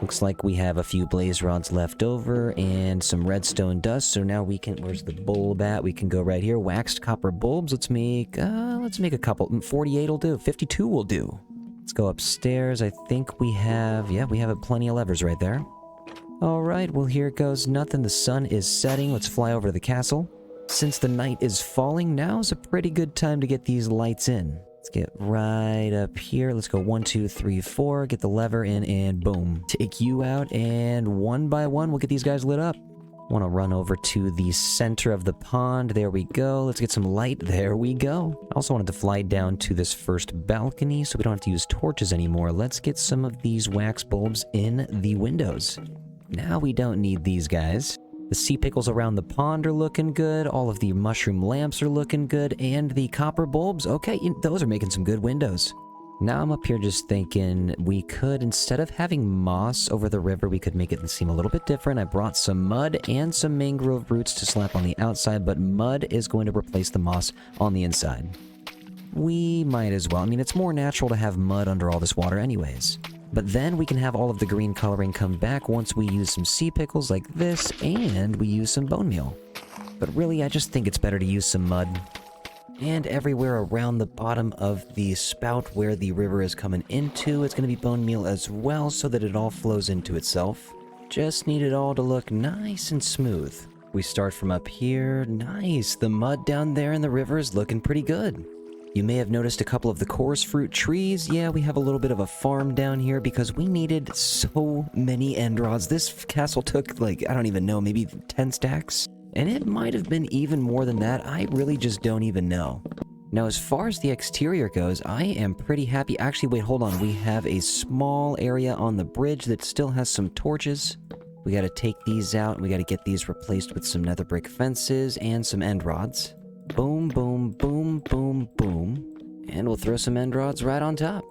Looks like we have a few blaze rods left over and some redstone dust, so now we can... Where's the bulb at? We can go right here. Waxed copper bulbs. Let's make a couple. 48 will do. 52 will do. Let's go upstairs. I think we have... Yeah, we have plenty of levers right there. Alright, well here it goes. Nothing. The sun is setting. Let's fly over to the castle. Since the night is falling, now's a pretty good time to get these lights in. Let's get right up here. Let's go 1, 2, 3, 4. Get the lever in and boom. Take you out and one by one we'll get these guys lit up. Want to run over to the center of the pond. There we go. Let's get some light. There we go. I also wanted to fly down to this first balcony so we don't have to use torches anymore. Let's get some of these wax bulbs in the windows. Now we don't need these guys. The sea pickles around the pond are looking good. All of the mushroom lamps are looking good. And the copper bulbs, okay, those are making some good windows. Now I'm up here just thinking we could, instead of having moss over the river, we could make it seem a little bit different. I brought some mud and some mangrove roots to slap on the outside, but mud is going to replace the moss on the inside. We might as well. I mean, it's more natural to have mud under all this water anyways. But then we can have all of the green coloring come back once we use some sea pickles like this, and we use some bone meal. But really, I just think it's better to use some mud. And everywhere around the bottom of the spout where the river is coming into, it's going to be bone meal as well so that it all flows into itself. Just need it all to look nice and smooth. We start from up here. Nice. The mud down there in the river is looking pretty good. You may have noticed a couple of the coarse fruit trees. Yeah, we have a little bit of a farm down here because we needed so many end rods. This castle took, like, I don't even know, maybe 10 stacks? And it might have been even more than that. I really just don't even know. Now, as far as the exterior goes, I am pretty happy. Actually, wait, hold on. We have a small area on the bridge that still has some torches. We got to take these out, and we got to get these replaced with some nether brick fences and some end rods. Boom, boom, boom, boom, boom. And we'll throw some end rods right on top.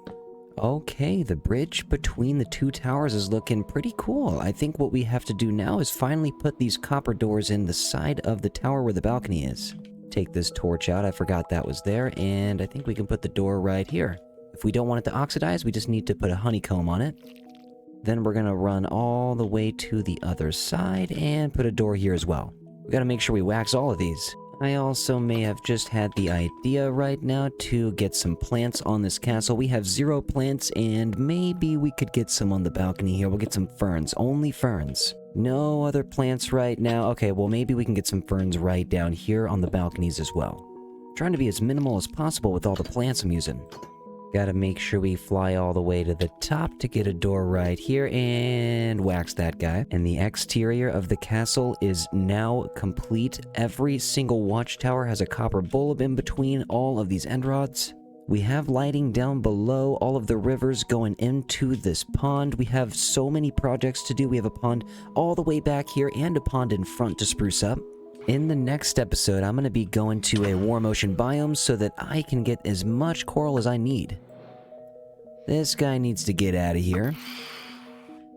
Okay, the bridge between the two towers is looking pretty cool. I think what we have to do now is finally put these copper doors in the side of the tower where the balcony is. Take this torch out, I forgot that was there, and I think we can put the door right here. If we don't want it to oxidize, we just need to put a honeycomb on it. Then we're gonna run all the way to the other side and put a door here as well. We gotta make sure we wax all of these. I also may have just had the idea right now to get some plants on this castle. We have 0 plants, and maybe we could get some on the balcony here. We'll get some ferns. Only ferns. No other plants right now. Okay, well, maybe we can get some ferns right down here on the balconies as well. Trying to be as minimal as possible with all the plants I'm using. Gotta make sure we fly all the way to the top to get a door right here and wax that guy. And the exterior of the castle is now complete. Every single watchtower has a copper bulb in between all of these end rods. We have lighting down below all of the rivers going into this pond. We have so many projects to do. We have a pond all the way back here and a pond in front to spruce up. In the next episode, I'm going to be going to a warm ocean biome so that I can get as much coral as I need. This guy needs to get out of here.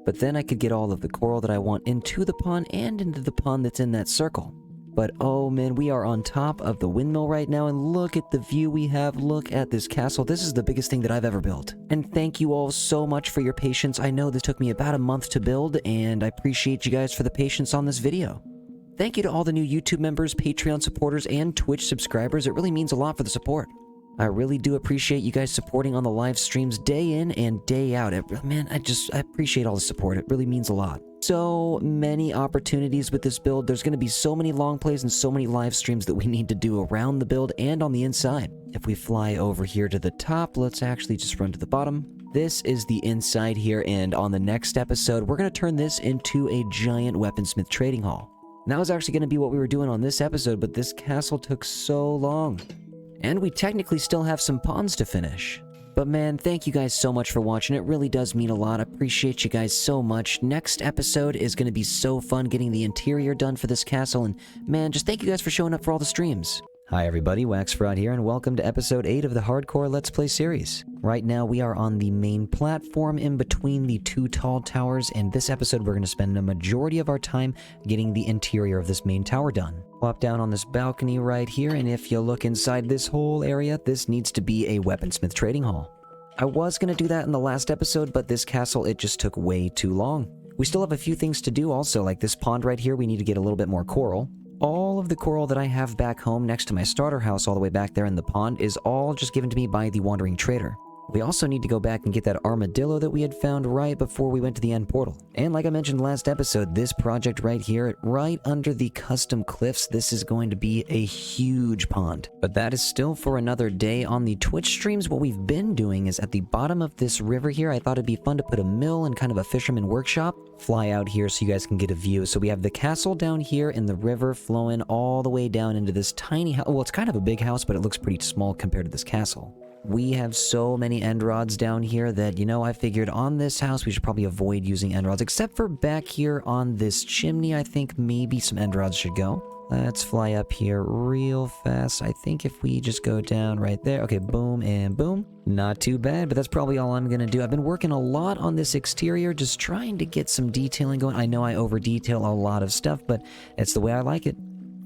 But then I could get all of the coral that I want into the pond and into the pond that's in that circle. But oh man, we are on top of the windmill right now, and look at the view we have. Look at this castle. This is the biggest thing that I've ever built. And thank you all so much for your patience. I know this took me about a month to build, and I appreciate you guys for the patience on this video. Thank you to all the new YouTube members, Patreon supporters, and Twitch subscribers. It really means a lot for the support. I really do appreciate you guys supporting on the live streams day in and day out. Man, I appreciate all the support. It really means a lot. So many opportunities with this build. There's going to be so many long plays and so many live streams that we need to do around the build and on the inside. If we fly over here to the top, let's actually just run to the bottom. This is the inside here, and on the next episode, we're going to turn this into a giant weaponsmith trading hall. And that was actually going to be what we were doing on this episode, but this castle took so long. And we technically still have some ponds to finish. But man, thank you guys so much for watching. It really does mean a lot. I appreciate you guys so much. Next episode is going to be so fun getting the interior done for this castle. And man, just thank you guys for showing up for all the streams. Hi everybody, WaxFraud here, and welcome to episode 8 of the Hardcore Let's Play series. Right now we are on the main platform in between the two tall towers, and this episode we're going to spend a majority of our time getting the interior of this main tower done. Plop down on this balcony right here, and if you look inside this whole area, this needs to be a weaponsmith trading hall. I was going to do that in the last episode, but this castle, it just took way too long. We still have a few things to do also, like this pond right here, we need to get a little bit more coral. All of the coral that I have back home next to my starter house all the way back there in the pond is all just given to me by the wandering trader. We also need to go back and get that armadillo that we had found right before we went to the end portal. And like I mentioned last episode, this project right here, right under the custom cliffs, this is going to be a huge pond. But that is still for another day. On the Twitch streams, what we've been doing is at the bottom of this river here, I thought it'd be fun to put a mill and kind of a fisherman workshop. Fly out here so you guys can get a view. So we have the castle down here and the river flowing all the way down into this tiny house. Well, it's kind of a big house, but it looks pretty small compared to this castle. We have so many end rods down here that, you know, I figured on this house we should probably avoid using end rods, except for back here on this chimney. I think maybe some end rods should go. Let's fly up here real fast. I think if we just go down right there. Okay, boom and boom. Not too bad, but that's probably all I'm gonna do. I've been working a lot on this exterior, just trying to get some detailing going. I know I over detail a lot of stuff, but it's the way I like it.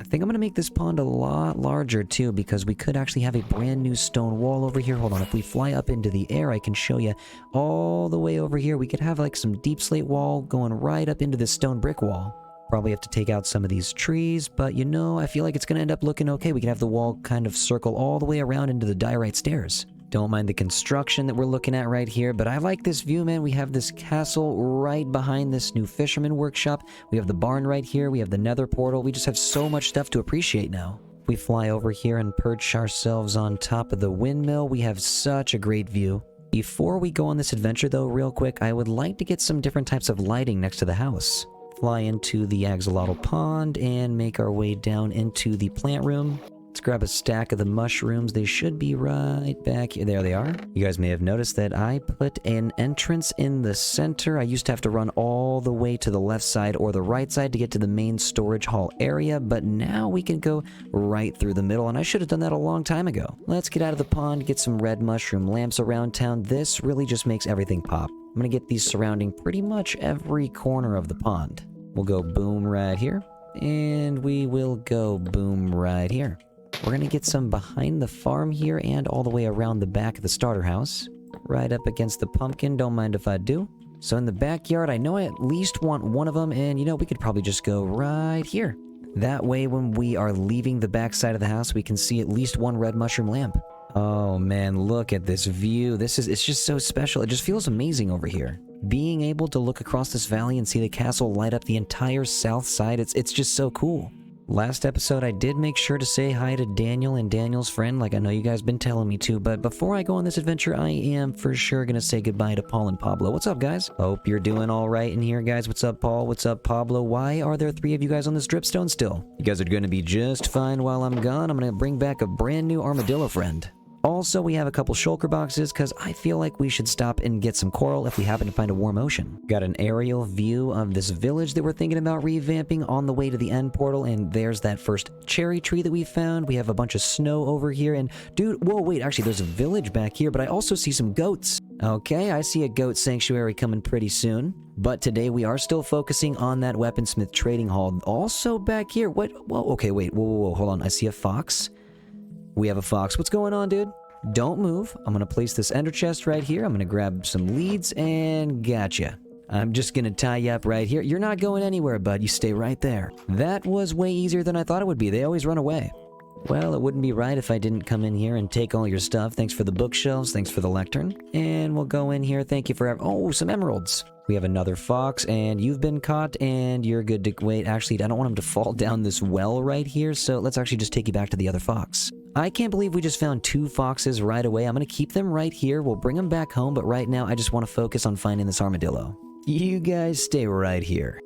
I think I'm going to make this pond a lot larger too, because we could actually have a brand new stone wall over here. Hold on, if we fly up into the air, I can show you all the way over here. We could have like some deep slate wall going right up into this stone brick wall. Probably have to take out some of these trees, but you know, I feel like it's going to end up looking okay. We can have the wall kind of circle all the way around into the diorite stairs. Don't mind the construction that we're looking at right here, but I like this view, man. We have this castle right behind this new fisherman workshop. We have the barn right here. We have the nether portal. We just have so much stuff to appreciate now. We fly over here and perch ourselves on top of the windmill. We have such a great view. Before we go on this adventure, though, real quick, I would like to get some different types of lighting next to the house. Fly into the axolotl pond and make our way down into the plant room. Let's grab a stack of the mushrooms. They should be right back here. There they are. You guys may have noticed that I put an entrance in the center. I used to have to run all the way to the left side or the right side to get to the main storage hall area, but now we can go right through the middle, and I should have done that a long time ago. Let's get out of the pond, get some red mushroom lamps around town. This really just makes everything pop. I'm gonna get these surrounding pretty much every corner of the pond. We'll go boom right here, and we will go boom right here. We're going to get some behind the farm here and all the way around the back of the starter house. Right up against the pumpkin, don't mind if I do. So in the backyard, I know I at least want one of them, and you know, we could probably just go right here. That way, when we are leaving the back side of the house, we can see at least one red mushroom lamp. Oh man, look at this view. It's just so special. It just feels amazing over here. Being able to look across this valley and see the castle light up the entire south side, it's just so cool. Last episode, I did make sure to say hi to Daniel and Daniel's friend, like I know you guys been telling me to, but before I go on this adventure, I am for sure gonna say goodbye to Paul and Pablo. What's up, guys? Hope you're doing all right in here, guys. What's up, Paul? What's up, Pablo? Why are there 3 of you guys on this dripstone still? You guys are gonna be just fine while I'm gone. I'm gonna bring back a brand new armadillo friend. Also, we have a couple shulker boxes, because I feel like we should stop and get some coral if we happen to find a warm ocean. Got an aerial view of this village that we're thinking about revamping on the way to the end portal, and there's that first cherry tree that we found. We have a bunch of snow over here, and dude, whoa, wait, actually, there's a village back here, but I also see some goats. Okay, I see a goat sanctuary coming pretty soon. But today we are still focusing on that weaponsmith trading hall. Also back here, what? Whoa, okay, wait, whoa, hold on. I see a fox. We have a fox. What's going on, dude? Don't move. I'm going to place this ender chest right here. I'm going to grab some leads and gotcha. I'm just going to tie you up right here. You're not going anywhere, bud. You stay right there. That was way easier than I thought it would be. They always run away. Well, it wouldn't be right if I didn't come in here and take all your stuff. Thanks for the bookshelves. Thanks for the lectern. And we'll go in here. Thank you for... Oh, some emeralds. We have another fox, and you've been caught, and you're good to... Wait, actually, I don't want him to fall down this well right here, so let's actually just take you back to the other fox. I can't believe we just found 2 foxes right away. I'm going to keep them right here. We'll bring them back home, but right now, I just want to focus on finding this armadillo. You guys stay right here.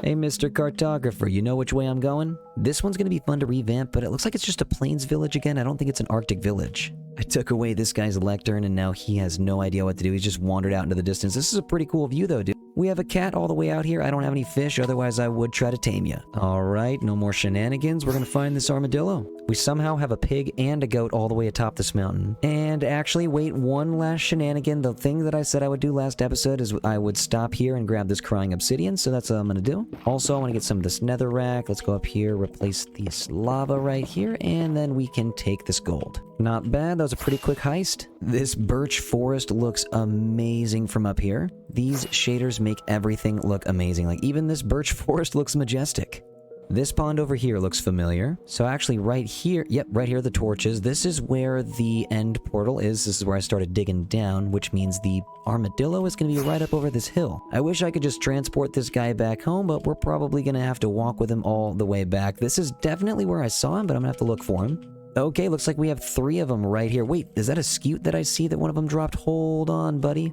Hey, Mr. Cartographer, you know which way I'm going? This one's going to be fun to revamp, but it looks like it's just a plains village again. I don't think it's an Arctic village. I took away this guy's lectern, and now he has no idea what to do. He's just wandered out into the distance. This is a pretty cool view, though, dude. We have a cat all the way out here. I don't have any fish, otherwise I would try to tame you. Alright, no more shenanigans. We're gonna find this armadillo. We somehow have a pig and a goat all the way atop this mountain. And actually, wait, one last shenanigan. The thing that I said I would do last episode is I would stop here and grab this crying obsidian, so that's what I'm gonna do. Also, I want to get some of this netherrack. Let's go up here, replace this lava right here, and then we can take this gold. Not bad, that was a pretty quick heist. This birch forest looks amazing from up here. These shaders make everything look amazing. Like, even this birch forest looks majestic. This pond over here looks familiar. So actually right here, yep, right here are the torches. This is where the end portal is. This is where I started digging down, which means the armadillo is going to be right up over this hill. I wish I could just transport this guy back home, but we're probably going to have to walk with him all the way back. This is definitely where I saw him, but I'm going to have to look for him. Okay, looks like we have 3 of them right here. Wait, is that a scute that I see that one of them dropped? Hold on, buddy.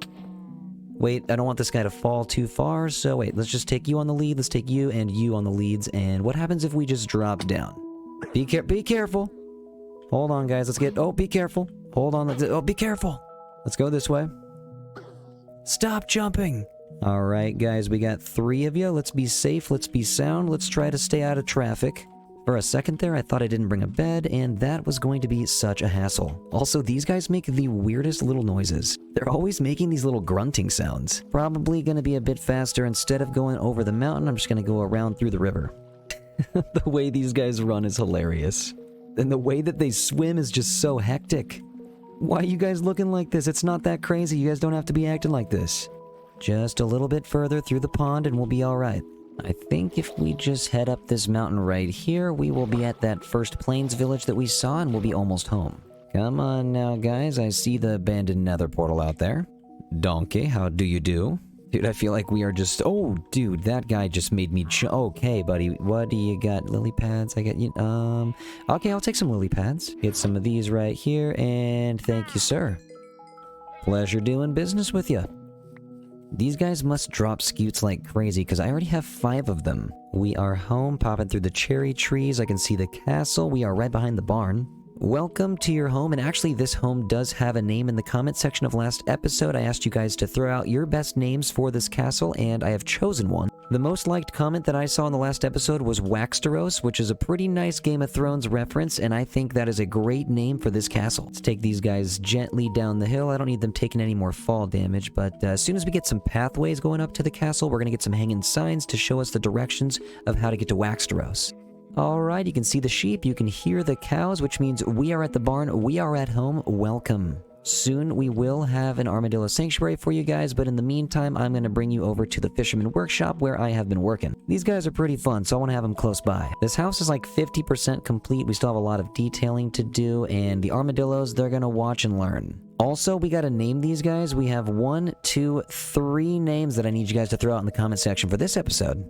Wait, I don't want this guy to fall too far, so wait, let's just take you on the lead, let's take you and you on the leads, and what happens if we just drop down? Be careful! Hold on, guys, let's get... Oh, be careful! Hold on, oh, be careful! Let's go this way. Stop jumping! Alright, guys, we got 3 of you. Let's be safe, let's be sound, let's try to stay out of traffic. For a second there, I thought I didn't bring a bed, and that was going to be such a hassle. Also, these guys make the weirdest little noises. They're always making these little grunting sounds. Probably gonna be a bit faster. Instead of going over the mountain, I'm just gonna go around through the river. The way these guys run is hilarious. And the way that they swim is just so hectic. Why are you guys looking like this? It's not that crazy. You guys don't have to be acting like this. Just a little bit further through the pond and we'll be alright. I think if we just head up this mountain right here, we will be at that first plains village that we saw and we'll be almost home. Come on now, guys. I see the abandoned nether portal out there. Donkey, how do you do? Dude, I feel like we are just... Oh, dude, that guy just made me... Okay, buddy, what do you got? Lily pads? I got you... Okay, I'll take some lily pads. Get some of these right here, and thank you, sir. Pleasure doing business with you. These guys must drop scutes like crazy, because I already have 5 of them. We are home, popping through the cherry trees. I can see the castle. We are right behind the barn. Welcome to your home, and actually this home does have a name. In the comment section of last episode, I asked you guys to throw out your best names for this castle, and I have chosen one. The most liked comment that I saw in the last episode was Waxteros, which is a pretty nice Game of Thrones reference, and I think that is a great name for this castle. Let's take these guys gently down the hill. I don't need them taking any more fall damage, but as soon as we get some pathways going up to the castle, we're going to get some hanging signs to show us the directions of how to get to Waxteros. Alright, you can see the sheep, you can hear the cows, which means we are at the barn, we are at home, welcome. Soon we will have an armadillo sanctuary for you guys, but in the meantime, I'm going to bring you over to the fisherman workshop where I have been working. These guys are pretty fun, so I want to have them close by. This house is like 50% complete, we still have a lot of detailing to do, and the armadillos, they're going to watch and learn. Also, we got to name these guys. We have 1, 2, 3 names that I need you guys to throw out in the comment section for this episode.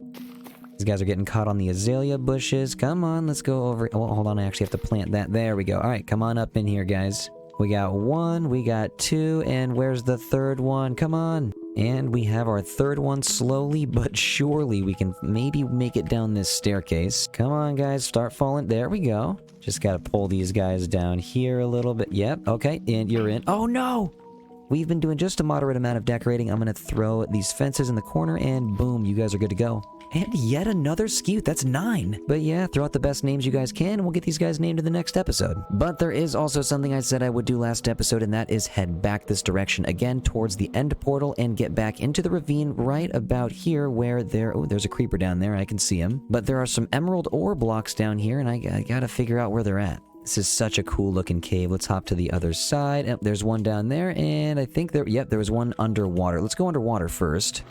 These guys are getting caught on the azalea bushes. Come on, let's go over... Oh, hold on, I actually have to plant that. There we go. Alright, come on up in here, guys. We got 1, we got 2, and where's the 3rd one? Come on! And we have our 3rd one. Slowly but surely we can maybe make it down this staircase. Come on, guys, start falling. There we go. Just gotta pull these guys down here a little bit. Yep, okay, and you're in. Oh, no! We've been doing just a moderate amount of decorating. I'm gonna throw these fences in the corner, and boom, you guys are good to go. And yet another scute, that's 9. But yeah, throw out the best names you guys can, and we'll get these guys named in the next episode. But there is also something I said I would do last episode, and that is head back this direction again towards the end portal and get back into the ravine right about here where there's a creeper down there, I can see him. But there are some emerald ore blocks down here, and I gotta figure out where they're at. This is such a cool looking cave. Let's hop to the other side. Oh, there's one down there, and I think there was one underwater. Let's go underwater first.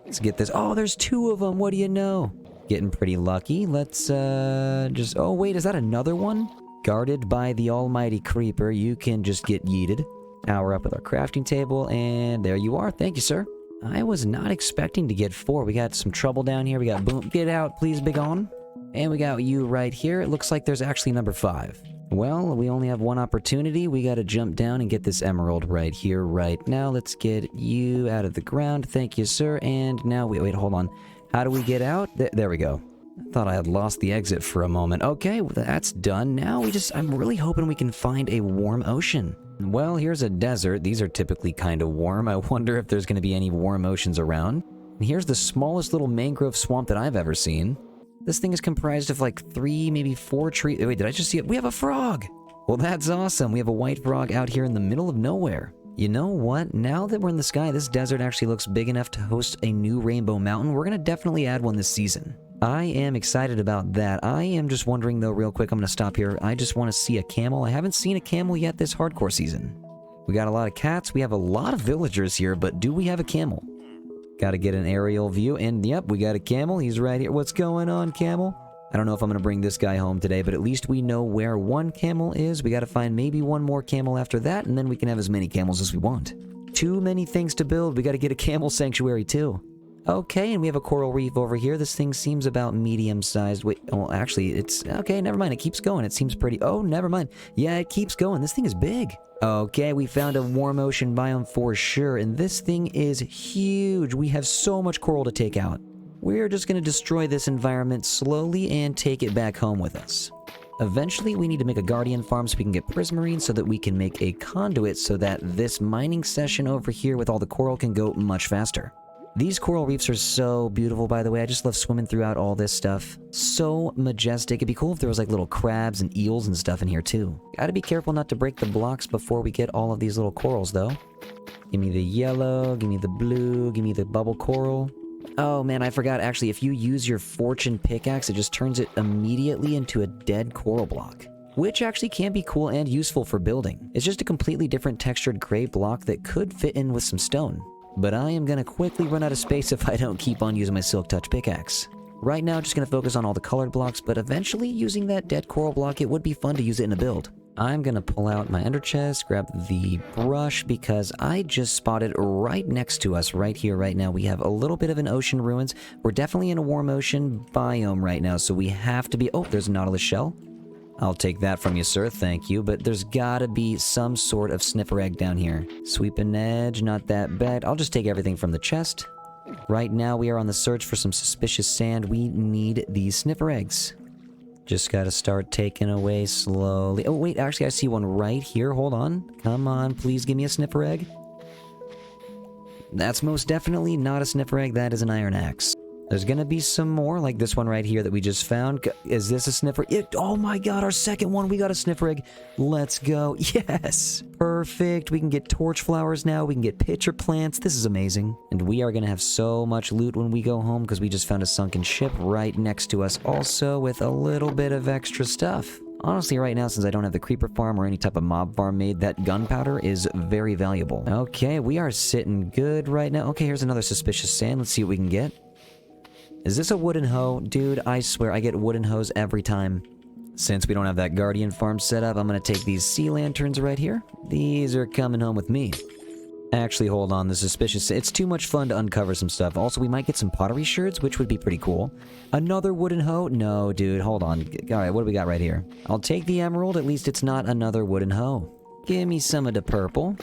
Let's get this. Oh, there's 2 of them. What do you know? Getting pretty lucky. Let's just... Oh, wait, is that another one? Guarded by the almighty creeper. You can just get yeeted. Power up with our crafting table, and there you are. Thank you, sir. I was not expecting to get 4. We got some trouble down here. We got boom. Get out, please, big on. And we got you right here. It looks like there's actually number 5. Well, we only have one opportunity. We gotta jump down and get this emerald right here, right now. Let's get you out of the ground. Thank you, sir. And now, wait, hold on. How do we get out? There we go. I thought I had lost the exit for a moment. Okay, well, that's done. Now I'm really hoping we can find a warm ocean. Well, here's a desert. These are typically kind of warm. I wonder if there's gonna be any warm oceans around. And here's the smallest little mangrove swamp that I've ever seen. This thing is comprised of like 3, maybe 4 trees. Wait, did I just see it? We have a frog! Well, that's awesome. We have a white frog out here in the middle of nowhere. You know what? Now that we're in the sky, this desert actually looks big enough to host a new rainbow mountain. We're gonna definitely add one this season. I am excited about that. I am just wondering though, real quick, I'm gonna stop here. I just want to see a camel. I haven't seen a camel yet this hardcore season. We got a lot of cats. We have a lot of villagers here, but do we have a camel? Gotta get an aerial view, and yep, we got a camel. He's right here. What's going on, camel? I don't know if I'm gonna bring this guy home today, but at least we know where one camel is. We gotta find maybe one more camel after that, and then we can have as many camels as we want. Too many things to build. We gotta get a camel sanctuary too. Okay, and we have a coral reef over here. This thing seems about medium-sized. Wait, well, actually, it's... Okay, never mind. It keeps going. It seems pretty... Oh, never mind. Yeah, it keeps going. This thing is big. Okay, we found a warm ocean biome for sure, and this thing is huge. We have so much coral to take out. We're just going to destroy this environment slowly and take it back home with us. Eventually, we need to make a guardian farm so we can get prismarine so that we can make a conduit so that this mining session over here with all the coral can go much faster. These coral reefs are so beautiful, by the way. I just love swimming throughout all this stuff. So majestic. It'd be cool if there was like little crabs and eels and stuff in here too. Gotta be careful not to break the blocks before we get all of these little corals though. Give me the yellow, give me the blue, give me the bubble coral. Oh man, I forgot actually, if you use your fortune pickaxe, it just turns it immediately into a dead coral block. Which actually can be cool and useful for building. It's just a completely different textured gray block that could fit in with some stone. But I am gonna quickly run out of space if I don't keep on using my silk touch pickaxe. Right now, just gonna focus on all the colored blocks, but eventually using that dead coral block, it would be fun to use it in a build. I'm gonna pull out my ender chest, grab the brush, because I just spotted right next to us, right here, right now, we have a little bit of an ocean ruins. We're definitely in a warm ocean biome right now, so we have to be... Oh, there's a nautilus shell. I'll take that from you, sir, thank you, but there's gotta be some sort of sniffer egg down here. Sweeping edge, not that bad. I'll just take everything from the chest. Right now, we are on the search for some suspicious sand. We need these sniffer eggs. Just gotta start taking away slowly. Oh, wait, actually, I see one right here. Hold on. Come on, please give me a sniffer egg. That's most definitely not a sniffer egg. That is an iron axe. There's gonna be some more, like this one right here that we just found. Is this a sniffer? Oh my god, our second one, we got a sniffer egg. Let's go. Yes! Perfect. We can get torch flowers now. We can get pitcher plants. This is amazing. And we are gonna have so much loot when we go home because we just found a sunken ship right next to us also with a little bit of extra stuff. Honestly, right now, since I don't have the creeper farm or any type of mob farm made, that gunpowder is very valuable. Okay, we are sitting good right now. Okay, here's another suspicious sand. Let's see what we can get. Is this a wooden hoe? Dude, I swear I get wooden hoes every time. Since we don't have that guardian farm set up, I'm gonna take these sea lanterns right here. These are coming home with me. Actually, hold on, the suspicious... It's too much fun to uncover some stuff. Also, we might get some pottery sherds, which would be pretty cool. Another wooden hoe? No, dude, hold on. Alright, what do we got right here? I'll take the emerald, at least it's not another wooden hoe. Give me some of the purple.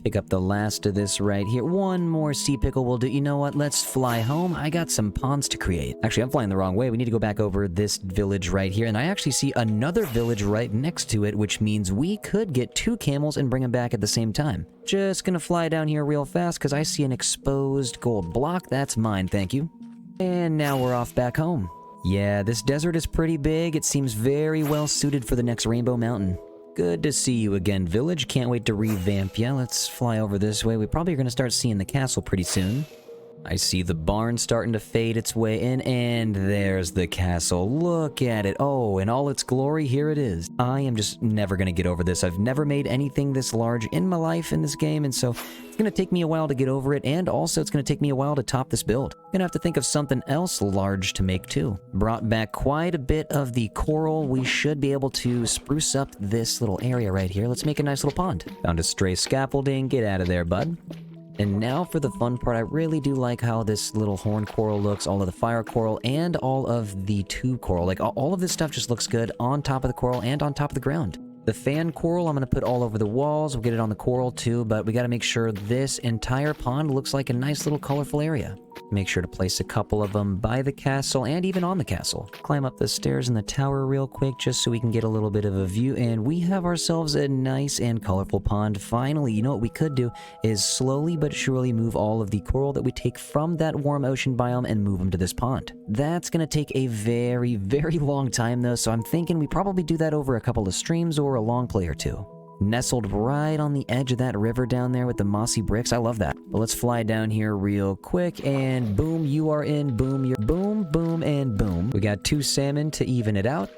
Pick up the last of this right here. One more sea pickle will do. You know what? Let's fly home. I got some ponds to create. Actually, I'm flying the wrong way. We need to go back over this village right here. And I actually see another village right next to it, which means we could get 2 camels and bring them back at the same time. Just gonna fly down here real fast because I see an exposed gold block. That's mine, thank you. And now we're off back home. Yeah, this desert is pretty big. It seems very well suited for the next Rainbow Mountain. Good to see you again, village. Can't wait to revamp ya. Let's fly over this way. We probably are going to start seeing the castle pretty soon. I see the barn starting to fade its way in, and there's the castle. Look at it. Oh, in all its glory, here it is. I am just never going to get over this. I've never made anything this large in my life in this game, and so it's going to take me a while to get over it, and also it's going to take me a while to top this build. I'm going to have to think of something else large to make too. Brought back quite a bit of the coral. We should be able to spruce up this little area right here. Let's make a nice little pond. Found a stray scaffolding. Get out of there, bud. And now for the fun part. I really do like how this little horn coral looks, all of the fire coral, and all of the tube coral. Like, all of this stuff just looks good on top of the coral and on top of the ground. The fan coral, I'm going to put all over the walls. We'll get it on the coral too, but we got to make sure this entire pond looks like a nice little colorful area. Make sure to place a couple of them by the castle and even on the castle. Climb up the stairs in the tower real quick just so we can get a little bit of a view, and we have ourselves a nice and colorful pond. Finally, you know what we could do is slowly but surely move all of the coral that we take from that warm ocean biome and move them to this pond. That's going to take a very, very long time though, so I'm thinking we probably do that over a couple of streams or a long play or two. Nestled right on the edge of that river down there with the mossy bricks. I love that. But let's fly down here real quick, and boom, you are in. Boom, you're boom, boom, and boom. We got 2 salmon to even it out.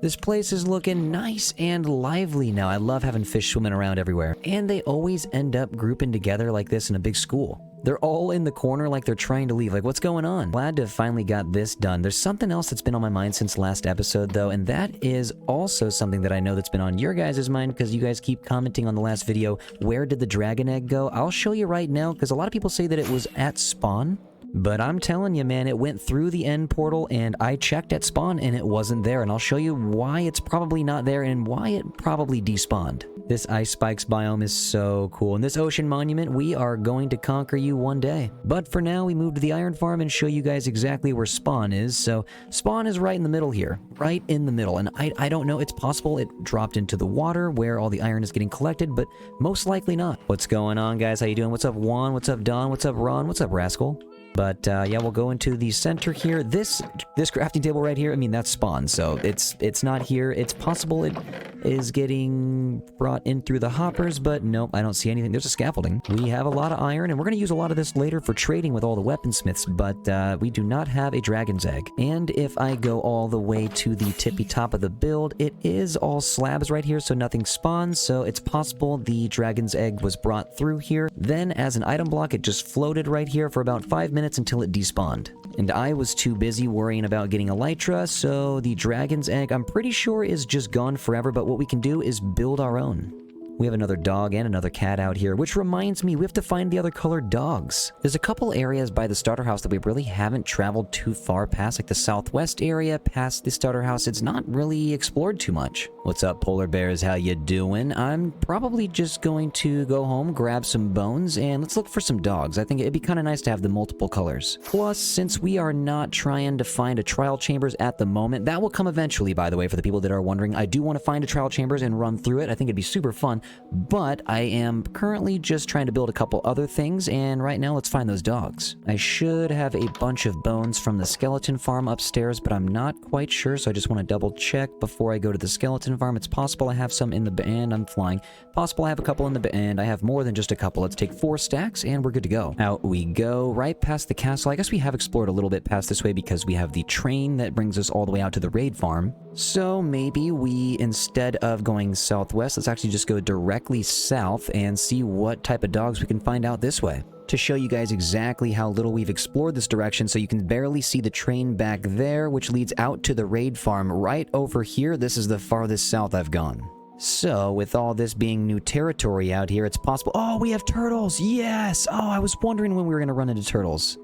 This place is looking nice and lively now. I love having fish swimming around everywhere. And they always end up grouping together like this in a big school. They're all in the corner like they're trying to leave. Like, what's going on? Glad to have finally got this done. There's something else that's been on my mind since last episode, though, and that is also something that I know that's been on your guys' mind because you guys keep commenting on the last video. Where did the dragon egg go? I'll show you right now because a lot of people say that it was at spawn. But I'm telling you, man, it went through the end portal, and I checked at spawn, and it wasn't there. And I'll show you why it's probably not there and why it probably despawned. This ice spikes biome is so cool. And this ocean monument, we are going to conquer you one day. But for now, we move to the iron farm and show you guys exactly where spawn is. So spawn is right in the middle here, right in the middle. And I don't know, it's possible it dropped into the water where all the iron is getting collected, but most likely not. What's going on, guys? How you doing? What's up, Juan? What's up, Don? What's up, Ron? What's up, Rascal? But yeah, we'll go into the center here. This crafting table right here, I mean, that's spawn, so it's not here. It's possible it is getting brought in through the hoppers, but nope, I don't see anything. There's a scaffolding. We have a lot of iron, and we're going to use a lot of this later for trading with all the weaponsmiths, but we do not have a dragon's egg. And if I go all the way to the tippy top of the build, it is all slabs right here, so nothing spawns, so it's possible the dragon's egg was brought through here. Then, as an item block, it just floated right here for about 5 minutes until it despawned. And I was too busy worrying about getting elytra, so the dragon's egg, I'm pretty sure, is just gone forever, but what we can do is build our own. We have another dog and another cat out here, which reminds me, we have to find the other colored dogs. There's a couple areas by the starter house that we really haven't traveled too far past, like the southwest area past the starter house. It's not really explored too much. What's up, polar bears? How you doing? I'm probably just going to go home, grab some bones, and let's look for some dogs. I think it'd be kind of nice to have the multiple colors. Plus, since we are not trying to find a trial chambers at the moment, that will come eventually, by the way, for the people that are wondering. I do want to find a trial chambers and run through it. I think it'd be super fun. But I am currently just trying to build a couple other things, and right now let's find those dogs. I should have a bunch of bones from the skeleton farm upstairs, but I'm not quite sure, so I just want to double check before I go to the skeleton farm. It's possible I have some in the and I'm flying. Possible I have a couple in the and I have more than just a couple. Let's take 4 stacks and we're good to go. Out we go, right past the castle. I guess we have explored a little bit past this way because we have the train that brings us all the way out to the raid farm. So maybe we, instead of going southwest, let's actually just go directly south and see what type of dogs we can find out this way. To show you guys exactly how little we've explored this direction, so you can barely see the train back there, which leads out to the raid farm right over here. This is the farthest south I've gone. So, with all this being new territory out here, it's possible— oh, we have turtles! Yes! Oh, I was wondering when we were going to run into turtles.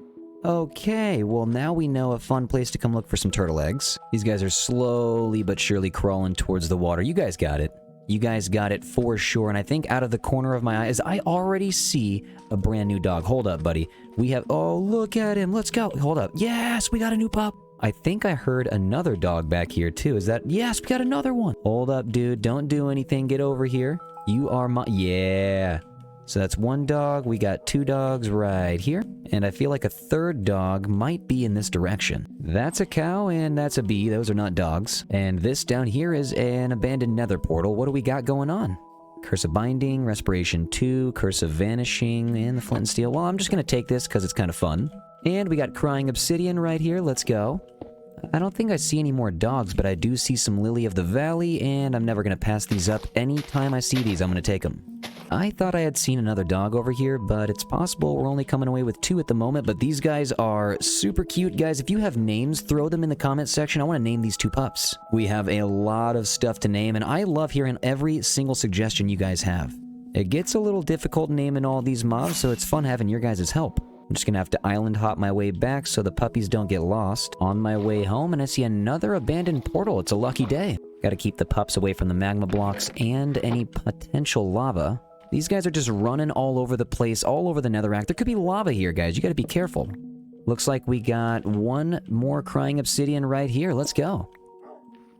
Okay, well now we know a fun place to come look for some turtle eggs. These guys are slowly but surely crawling towards the water. You guys got it. You guys got it for sure, and I think out of the corner of my eyes, I already see a brand new dog. Hold up, buddy. We have— oh, look at him. Let's go. Hold up. Yes, we got a new pup. I think I heard another dog back here, too. Is that— yes, we got another one. Hold up, dude. Don't do anything. Get over here. You are my— yeah. So that's 1 dog. We got 2 dogs right here. And I feel like a 3rd dog might be in this direction. That's a cow and that's a bee. Those are not dogs. And this down here is an abandoned nether portal. What do we got going on? Curse of Binding, Respiration 2, Curse of Vanishing, and the Flint and Steel. Well, I'm just going to take this because it's kind of fun. And we got Crying Obsidian right here. Let's go. I don't think I see any more dogs, but I do see some Lily of the Valley, and I'm never going to pass these up. Anytime I see these, I'm going to take them. I thought I had seen another dog over here, but it's possible we're only coming away with 2 at the moment, but these guys are super cute. Guys, if you have names, throw them in the comment section. I want to name these 2 pups. We have a lot of stuff to name, and I love hearing every single suggestion you guys have. It gets a little difficult naming all these mobs, so it's fun having your guys' help. I'm just gonna have to island hop my way back so the puppies don't get lost. On my way home, and I see another abandoned portal. It's a lucky day. Gotta keep the pups away from the magma blocks and any potential lava. These guys are just running all over the place, all over the netherrack. There could be lava here, guys. You gotta be careful. Looks like we got 1 more Crying Obsidian right here. Let's go.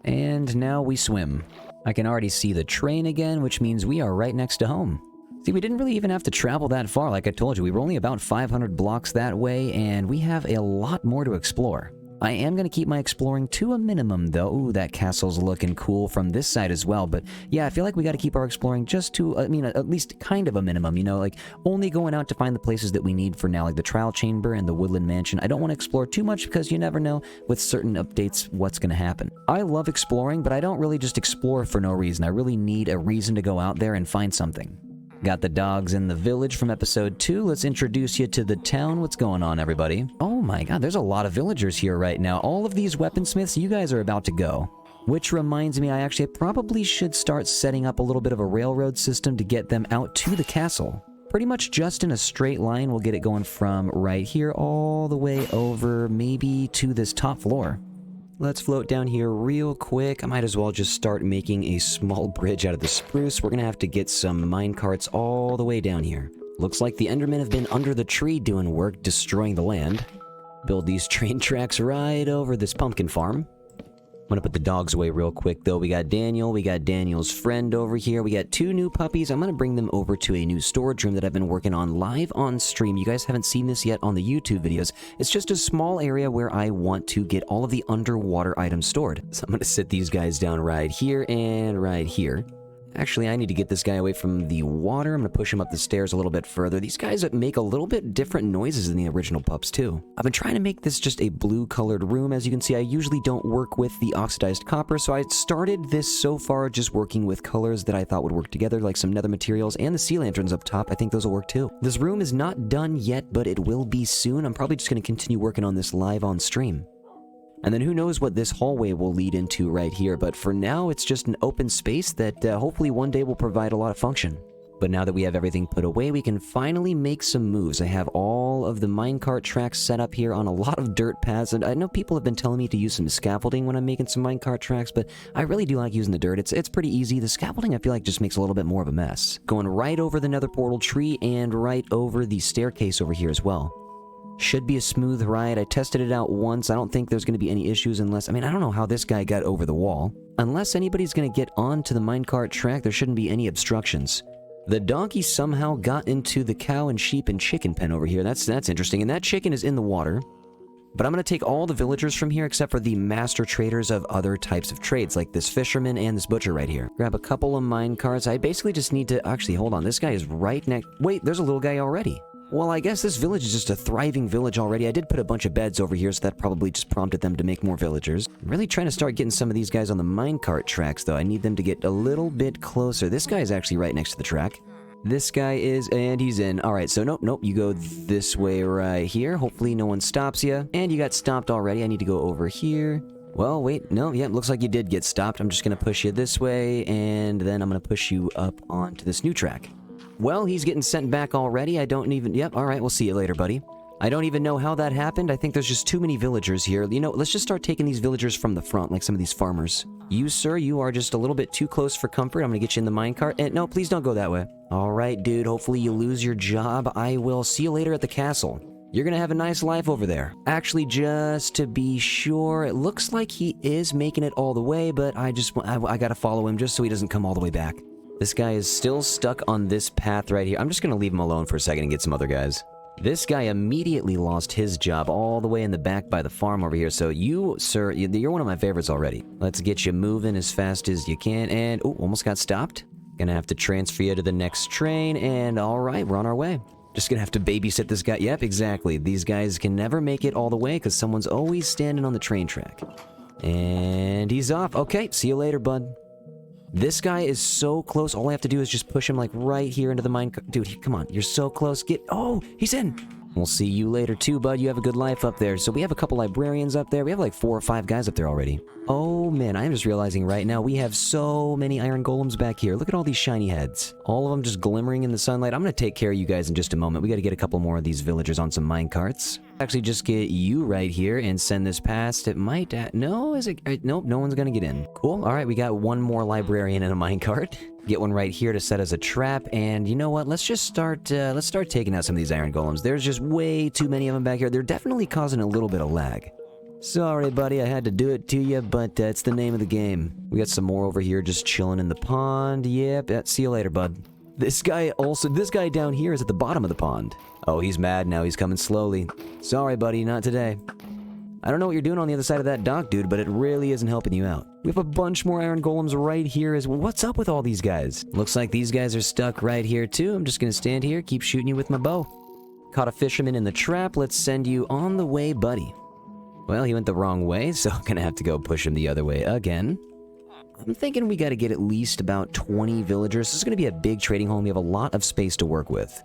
And now we swim. I can already see the train again, which means we are right next to home. See, we didn't really even have to travel that far. Like I told you, we were only about 500 blocks that way, and we have a lot more to explore. I am going to keep my exploring to a minimum, though. Ooh, that castle's looking cool from this side as well. But yeah, I feel like we got to keep our exploring just to, at least kind of a minimum, like only going out to find the places that we need for now, like the trial chamber and the woodland mansion. I don't want to explore too much because you never know with certain updates what's going to happen. I love exploring, but I don't really just explore for no reason. I really need a reason to go out there and find something. Got the dogs in the village from episode 2. Let's introduce you to the town. What's going on, everybody? Oh my god, there's a lot of villagers here right now. All of these weaponsmiths, you guys are about to go. Which reminds me, I probably should start setting up a little bit of a railroad system to get them out to the castle. Pretty much just in a straight line, we'll get it going from right here all the way over maybe to this top floor. Let's float down here real quick. I might as well just start making a small bridge out of the spruce. We're gonna have to get some minecarts all the way down here. Looks like the Endermen have been under the tree doing work, destroying the land. Build these train tracks right over this pumpkin farm. I'm gonna put the dogs away real quick, though. We got Daniel, we got Daniel's friend over here. We got 2 new puppies. I'm gonna bring them over to a new storage room that I've been working on live on stream. You guys haven't seen this yet on the YouTube videos. It's just a small area where I want to get all of the underwater items stored. So I'm gonna sit these guys down right here and right here. Actually, I need to get this guy away from the water. I'm going to push him up the stairs a little bit further. These guys make a little bit different noises than the original pups, too. I've been trying to make this just a blue-colored room. As you can see, I usually don't work with the oxidized copper, so I started this so far just working with colors that I thought would work together, like some nether materials and the sea lanterns up top. I think those will work, too. This room is not done yet, but it will be soon. I'm probably just going to continue working on this live on stream. And then who knows what this hallway will lead into right here, but for now it's just an open space that hopefully one day will provide a lot of function. But now that we have everything put away, we can finally make some moves. I have all of the minecart tracks set up here on a lot of dirt paths, and I know people have been telling me to use some scaffolding when I'm making some minecart tracks, but I really do like using the dirt. It's pretty easy. The scaffolding I feel like just makes a little bit more of a mess. Going right over the nether portal tree and right over the staircase over here as well. Should be a smooth ride. I tested it out once. I don't think there's going to be any issues unless... I don't know how this guy got over the wall. Unless anybody's going to get onto the minecart track, there shouldn't be any obstructions. The donkey somehow got into the cow and sheep and chicken pen over here. That's interesting. And that chicken is in the water. But I'm going to take all the villagers from here except for the master traders of other types of trades, like this fisherman and this butcher right here. Grab a couple of minecarts. I basically just need to... Actually, hold on. This guy is right next... Wait, there's a little guy already. Well, I guess this village is just a thriving village already. I did put a bunch of beds over here, so that probably just prompted them to make more villagers. I'm really trying to start getting some of these guys on the minecart tracks, though. I need them to get a little bit closer. This guy is actually right next to the track. This guy is, and he's in. Alright, so nope, you go this way right here. Hopefully no one stops you. And you got stopped already. I need to go over here. Well, wait, no, yeah, looks like you did get stopped. I'm just gonna push you this way, and then I'm gonna push you up onto this new track. Well, he's getting sent back already. I don't even... Yep, alright, we'll see you later, buddy. I don't even know how that happened. I think there's just too many villagers here. Let's just start taking these villagers from the front, like some of these farmers. You, sir, you are just a little bit too close for comfort. I'm gonna get you in the minecart. And no, please don't go that way. Alright, dude, hopefully you lose your job. I will see you later at the castle. You're gonna have a nice life over there. Actually, just to be sure, it looks like he is making it all the way, but I gotta follow him just so he doesn't come all the way back. This guy is still stuck on this path right here. I'm just going to leave him alone for a second and get some other guys. This guy immediately lost his job all the way in the back by the farm over here. So you, sir, you're one of my favorites already. Let's get you moving as fast as you can. And, oh, almost got stopped. Gonna have to transfer you to the next train. And all right, we're on our way. Just gonna have to babysit this guy. Yep, exactly. These guys can never make it all the way because someone's always standing on the train track. And he's off. Okay, see you later, bud. This guy is so close. All I have to do is just push him like right here into the minecart. Dude, come on. You're so close. Oh, he's in. We'll see you later too, bud. You have a good life up there. So we have a couple librarians up there. We have like 4 or 5 guys up there already. Oh man, I'm just realizing right now we have so many iron golems back here. Look at all these shiny heads. All of them just glimmering in the sunlight. I'm going to take care of you guys in just a moment. We got to get a couple more of these villagers on some minecarts. Actually, just get you right here and send this past. It might... no, is it... nope, no one's going to get in. Cool. All right, we got one more librarian in a minecart. Get one right here to set as a trap, and you know what? Let's start taking out some of these iron golems. There's just way too many of them back here. They're definitely causing a little bit of lag. Sorry, buddy, I had to do it to you, but it's the name of the game. We got some more over here just chilling in the pond. Yep, see you later, bud. This guy down here is at the bottom of the pond. Oh, he's mad now. He's coming slowly. Sorry, buddy, not today. I don't know what you're doing on the other side of that dock, dude, but it really isn't helping you out. We have a bunch more iron golems right here as well. What's up with all these guys? Looks like these guys are stuck right here too. I'm just gonna stand here, keep shooting you with my bow. Caught a fisherman in the trap. Let's send you on the way, buddy. Well, he went the wrong way, so I'm gonna have to go push him the other way again. I'm thinking we gotta get at least about 20 villagers. This is gonna be a big trading hall. We have a lot of space to work with.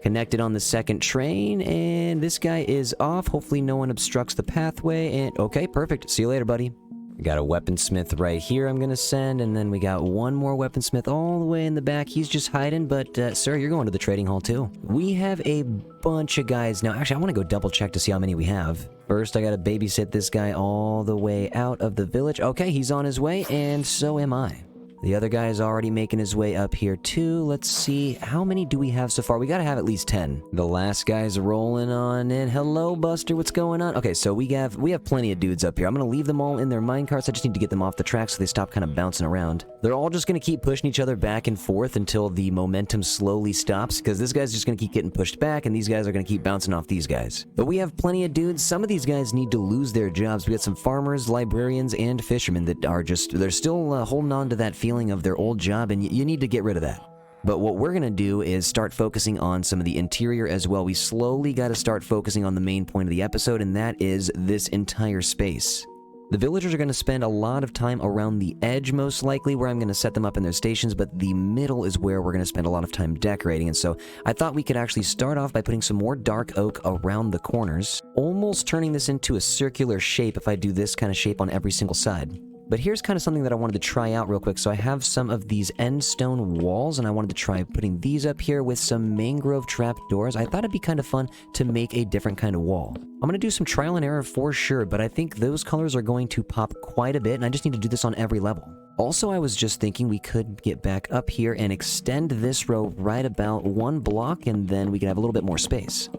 Connected on the second train, and this guy is off. Hopefully no one obstructs the pathway, and okay, perfect. See you later, buddy. We got a weaponsmith right here I'm gonna send, and then we got one more weaponsmith all the way in the back. He's just hiding, but sir, you're going to the trading hall too. We have a bunch of guys now. Actually, I want to go double check to see how many we have. First, I gotta babysit this guy all the way out of the village. Okay, he's on his way, and so am I. The other guy is already making his way up here too. Let's see, how many do we have so far? We gotta have at least 10. The last guy's rolling on in. Hello, Buster, what's going on? Okay, so we have plenty of dudes up here. I'm gonna leave them all in their minecarts. I just need to get them off the track so they stop kind of bouncing around. They're all just gonna keep pushing each other back and forth until the momentum slowly stops, because this guy's just gonna keep getting pushed back, and these guys are gonna keep bouncing off these guys. But we have plenty of dudes. Some of these guys need to lose their jobs. We got some farmers, librarians, and fishermen that are just, they're still holding on to that feeling of their old job, and you need to get rid of that. But what we're gonna do is start focusing on some of the interior as well. We slowly gotta start focusing on the main point of the episode, and that is this entire space. The villagers are gonna spend a lot of time around the edge, most likely, where I'm gonna set them up in their stations, but the middle is where we're gonna spend a lot of time decorating. And so I thought we could actually start off by putting some more dark oak around the corners, almost turning this into a circular shape if I do this kind of shape on every single side. But here's kind of something that I wanted to try out real quick. So I have some of these end stone walls, and I wanted to try putting these up here with some mangrove trap doors. I thought it'd be kind of fun to make a different kind of wall. I'm going to do some trial and error for sure, but I think those colors are going to pop quite a bit, and I just need to do this on every level. Also, I was just thinking we could get back up here and extend this row right about 1 block, and then we can have a little bit more space.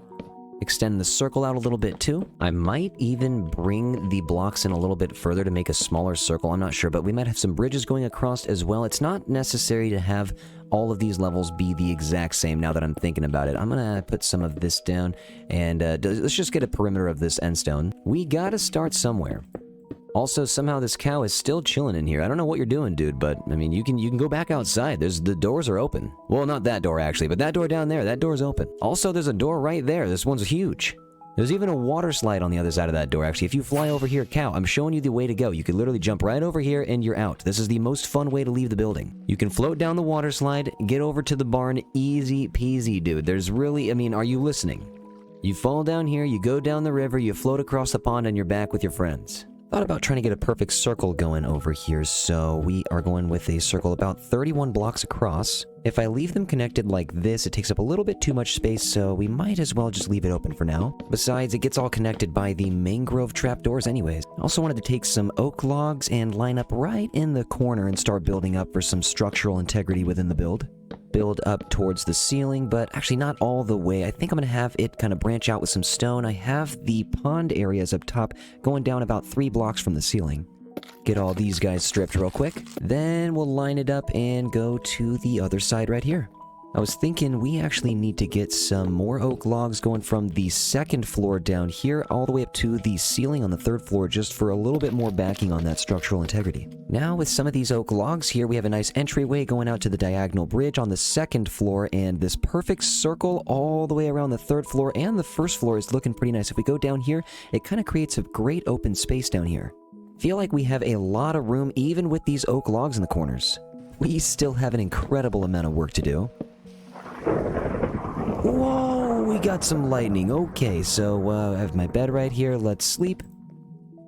Extend the circle out a little bit too. I might even bring the blocks in a little bit further to make a smaller circle. I'm not sure, but we might have some bridges going across as well. It's not necessary to have all of these levels be the exact same now that I'm thinking about it. I'm gonna put some of this down, and let's just get a perimeter of this end stone. We gotta start somewhere. Also, somehow this cow is still chilling in here. I don't know what you're doing, dude, but, I mean, you can go back outside. The doors are open. Well, not that door, actually, but that door down there, that door's open. Also, there's a door right there. This one's huge. There's even a water slide on the other side of that door, actually. If you fly over here, cow, I'm showing you the way to go. You could literally jump right over here, and you're out. This is the most fun way to leave the building. You can float down the water slide, get over to the barn, easy peasy, dude. There's really, I mean, are you listening? You fall down here, you go down the river, you float across the pond, and you're back with your friends. Thought about trying to get a perfect circle going over here, so we are going with a circle about 31 blocks across. If I leave them connected like this, it takes up a little bit too much space, so we might as well just leave it open for now. Besides, it gets all connected by the mangrove trapdoors anyways. I also wanted to take some oak logs and line up right in the corner and start building up for some structural integrity within the build. Build up towards the ceiling, but actually not all the way. I think I'm gonna have it kind of branch out with some stone. I have the pond areas up top going down about 3 blocks from the ceiling. Get all these guys stripped real quick. Then we'll line it up and go to the other side right here. I was thinking we actually need to get some more oak logs going from the 2nd floor down here all the way up to the ceiling on the 3rd floor, just for a little bit more backing on that structural integrity. Now with some of these oak logs here, we have a nice entryway going out to the diagonal bridge on the 2nd floor, and this perfect circle all the way around the 3rd floor, and the 1st floor is looking pretty nice. If we go down here, it kind of creates a great open space down here. Feel like we have a lot of room even with these oak logs in the corners. We still have an incredible amount of work to do. Whoa, we got some lightning. Okay, so I have my bed right here. Let's sleep.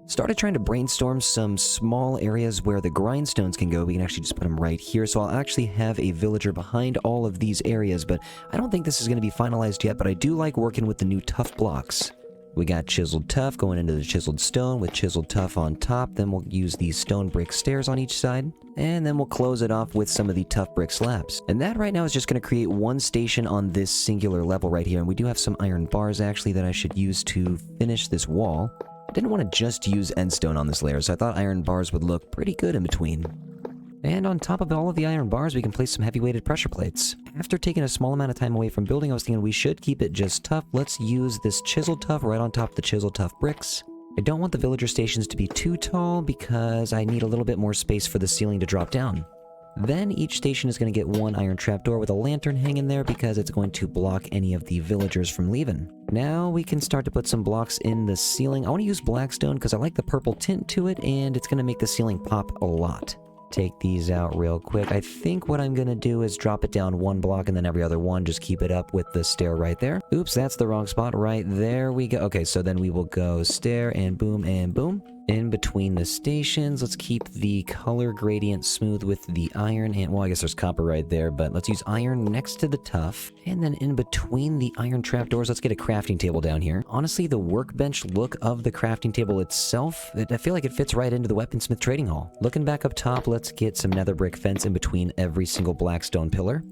Started trying to brainstorm some small areas where the grindstones can go. We can actually just put them right here. So I'll actually have a villager behind all of these areas, but I don't think this is going to be finalized yet, but I do like working with the new tough blocks. We got chiseled tuff going into the chiseled stone with chiseled tuff on top. Then we'll use these stone brick stairs on each side. And then we'll close it off with some of the tough brick slabs. And that right now is just going to create one station on this singular level right here. And we do have some iron bars actually that I should use to finish this wall. I didn't want to just use end stone on this layer, so I thought iron bars would look pretty good in between. And on top of all of the iron bars, we can place some heavy-weighted pressure plates. After taking a small amount of time away from building, I was thinking we should keep it just tough. Let's use this chiseled tuff right on top of the chiseled tuff bricks. I don't want the villager stations to be too tall because I need a little bit more space for the ceiling to drop down. Then each station is going to get one iron trapdoor with a lantern hanging there because it's going to block any of the villagers from leaving. Now we can start to put some blocks in the ceiling. I want to use blackstone because I like the purple tint to it, and it's going to make the ceiling pop a lot. Take these out real quick. I think what I'm going to do is drop it down one block and then every other one, just keep it up with the stair right there. Oops, that's the wrong spot. Right there we go. Okay, so then we will go stair and boom and boom. In between the stations, let's keep the color gradient smooth with the iron, and well, I guess there's copper right there, but let's use iron next to the tough. And then in between the iron trapdoors, let's get a crafting table down here. Honestly, the workbench look of the crafting table itself, I feel like it fits right into the weaponsmith trading hall. Looking back up top, let's get some nether brick fence in between every single blackstone pillar.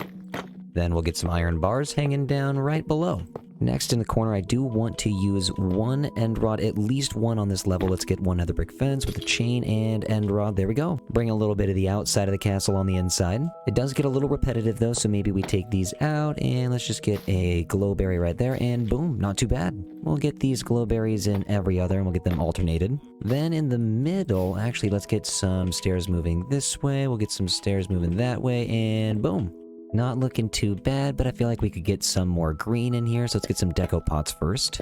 Then we'll get some iron bars hanging down right below. Next in the corner, I do want to use one end rod, at least one on this level. Let's get one nether brick fence with a chain and end rod. There we go. Bring a little bit of the outside of the castle on the inside. It does get a little repetitive though, so maybe we take these out and let's just get a glowberry right there and boom, not too bad. We'll get these glowberries in every other and we'll get them alternated. Then in the middle, actually, let's get some stairs moving this way. We'll get some stairs moving that way and boom. Not looking too bad, but I feel like we could get some more green in here, so let's get some deco pots first.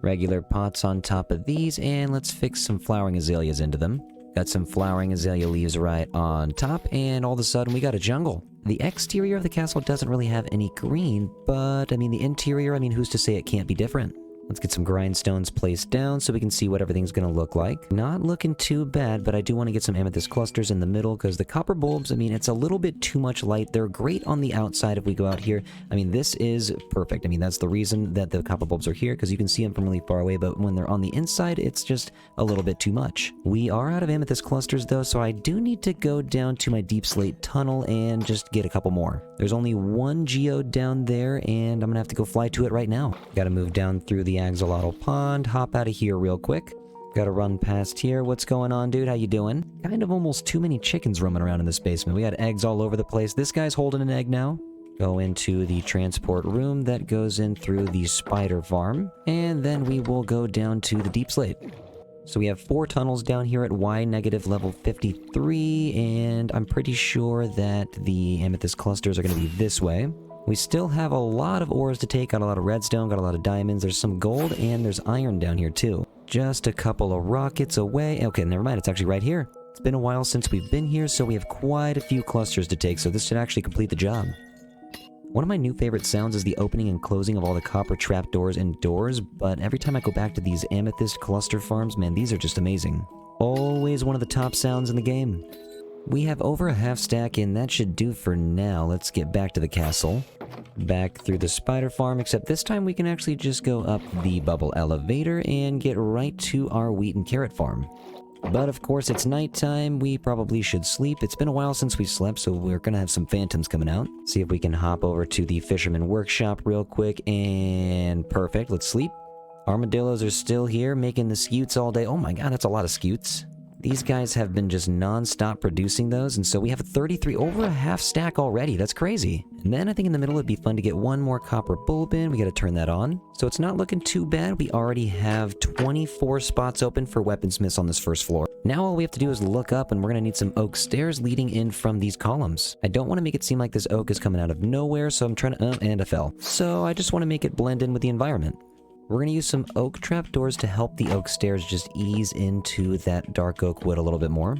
Regular pots on top of these, and let's fix some flowering azaleas into them. Got some flowering azalea leaves right on top, and all of a sudden we got a jungle. The exterior of the castle doesn't really have any green, but I mean the interior, who's to say it can't be different? Let's get some grindstones placed down so we can see what everything's going to look like. Not looking too bad, but I do want to get some amethyst clusters in the middle because the copper bulbs, it's a little bit too much light. They're great on the outside if we go out here. This is perfect. That's the reason that the copper bulbs are here because you can see them from really far away, but when they're on the inside, it's just a little bit too much. We are out of amethyst clusters though, so I do need to go down to my deep slate tunnel and just get a couple more. There's only one geode down there, and I'm going to have to go fly to it right now. Got to move down through the Axolotl Pond, hop out of here real quick. Gotta run past here. What's going on, dude? How you doing? Kind of almost too many chickens roaming around in this basement. We got eggs all over the place. This guy's holding an egg now. Go into the transport room that goes in through the spider farm. And then we will go down to the deep slate. So we have 4 tunnels down here at Y negative level 53. And I'm pretty sure that the amethyst clusters are going to be this way. We still have a lot of ores to take, got a lot of redstone, got a lot of diamonds, there's some gold, and there's iron down here too. Just a couple of rockets away. Okay, never mind, it's actually right here. It's been a while since we've been here, so we have quite a few clusters to take, so this should actually complete the job. One of my new favorite sounds is the opening and closing of all the copper trapdoors and doors, but every time I go back to these amethyst cluster farms, man, these are just amazing. Always one of the top sounds in the game. We have over a half stack, and that should do for now. Let's get back to the castle. Back through the spider farm, except this time we can actually just go up the bubble elevator and get right to our wheat and carrot farm. But of course, it's nighttime. We probably should sleep. It's been a while since we slept, so we're gonna have some phantoms coming out. See if we can hop over to the fisherman workshop real quick, and perfect. Let's sleep. Armadillos are still here, making the scutes all day. Oh my god, that's a lot of scutes. These guys have been just non-stop producing those, and so we have 33, over a half stack already. That's crazy. And then I think in the middle it'd be fun to get one more copper bulb in. We gotta turn that on. So it's not looking too bad. We already have 24 spots open for weaponsmiths on this first floor. Now all we have to do is look up, and we're gonna need some oak stairs leading in from these columns. I don't want to make it seem like this oak is coming out of nowhere, so I'm trying to, and I fell. So I just want to make it blend in with the environment. We're going to use some oak trapdoors to help the oak stairs just ease into that dark oak wood a little bit more.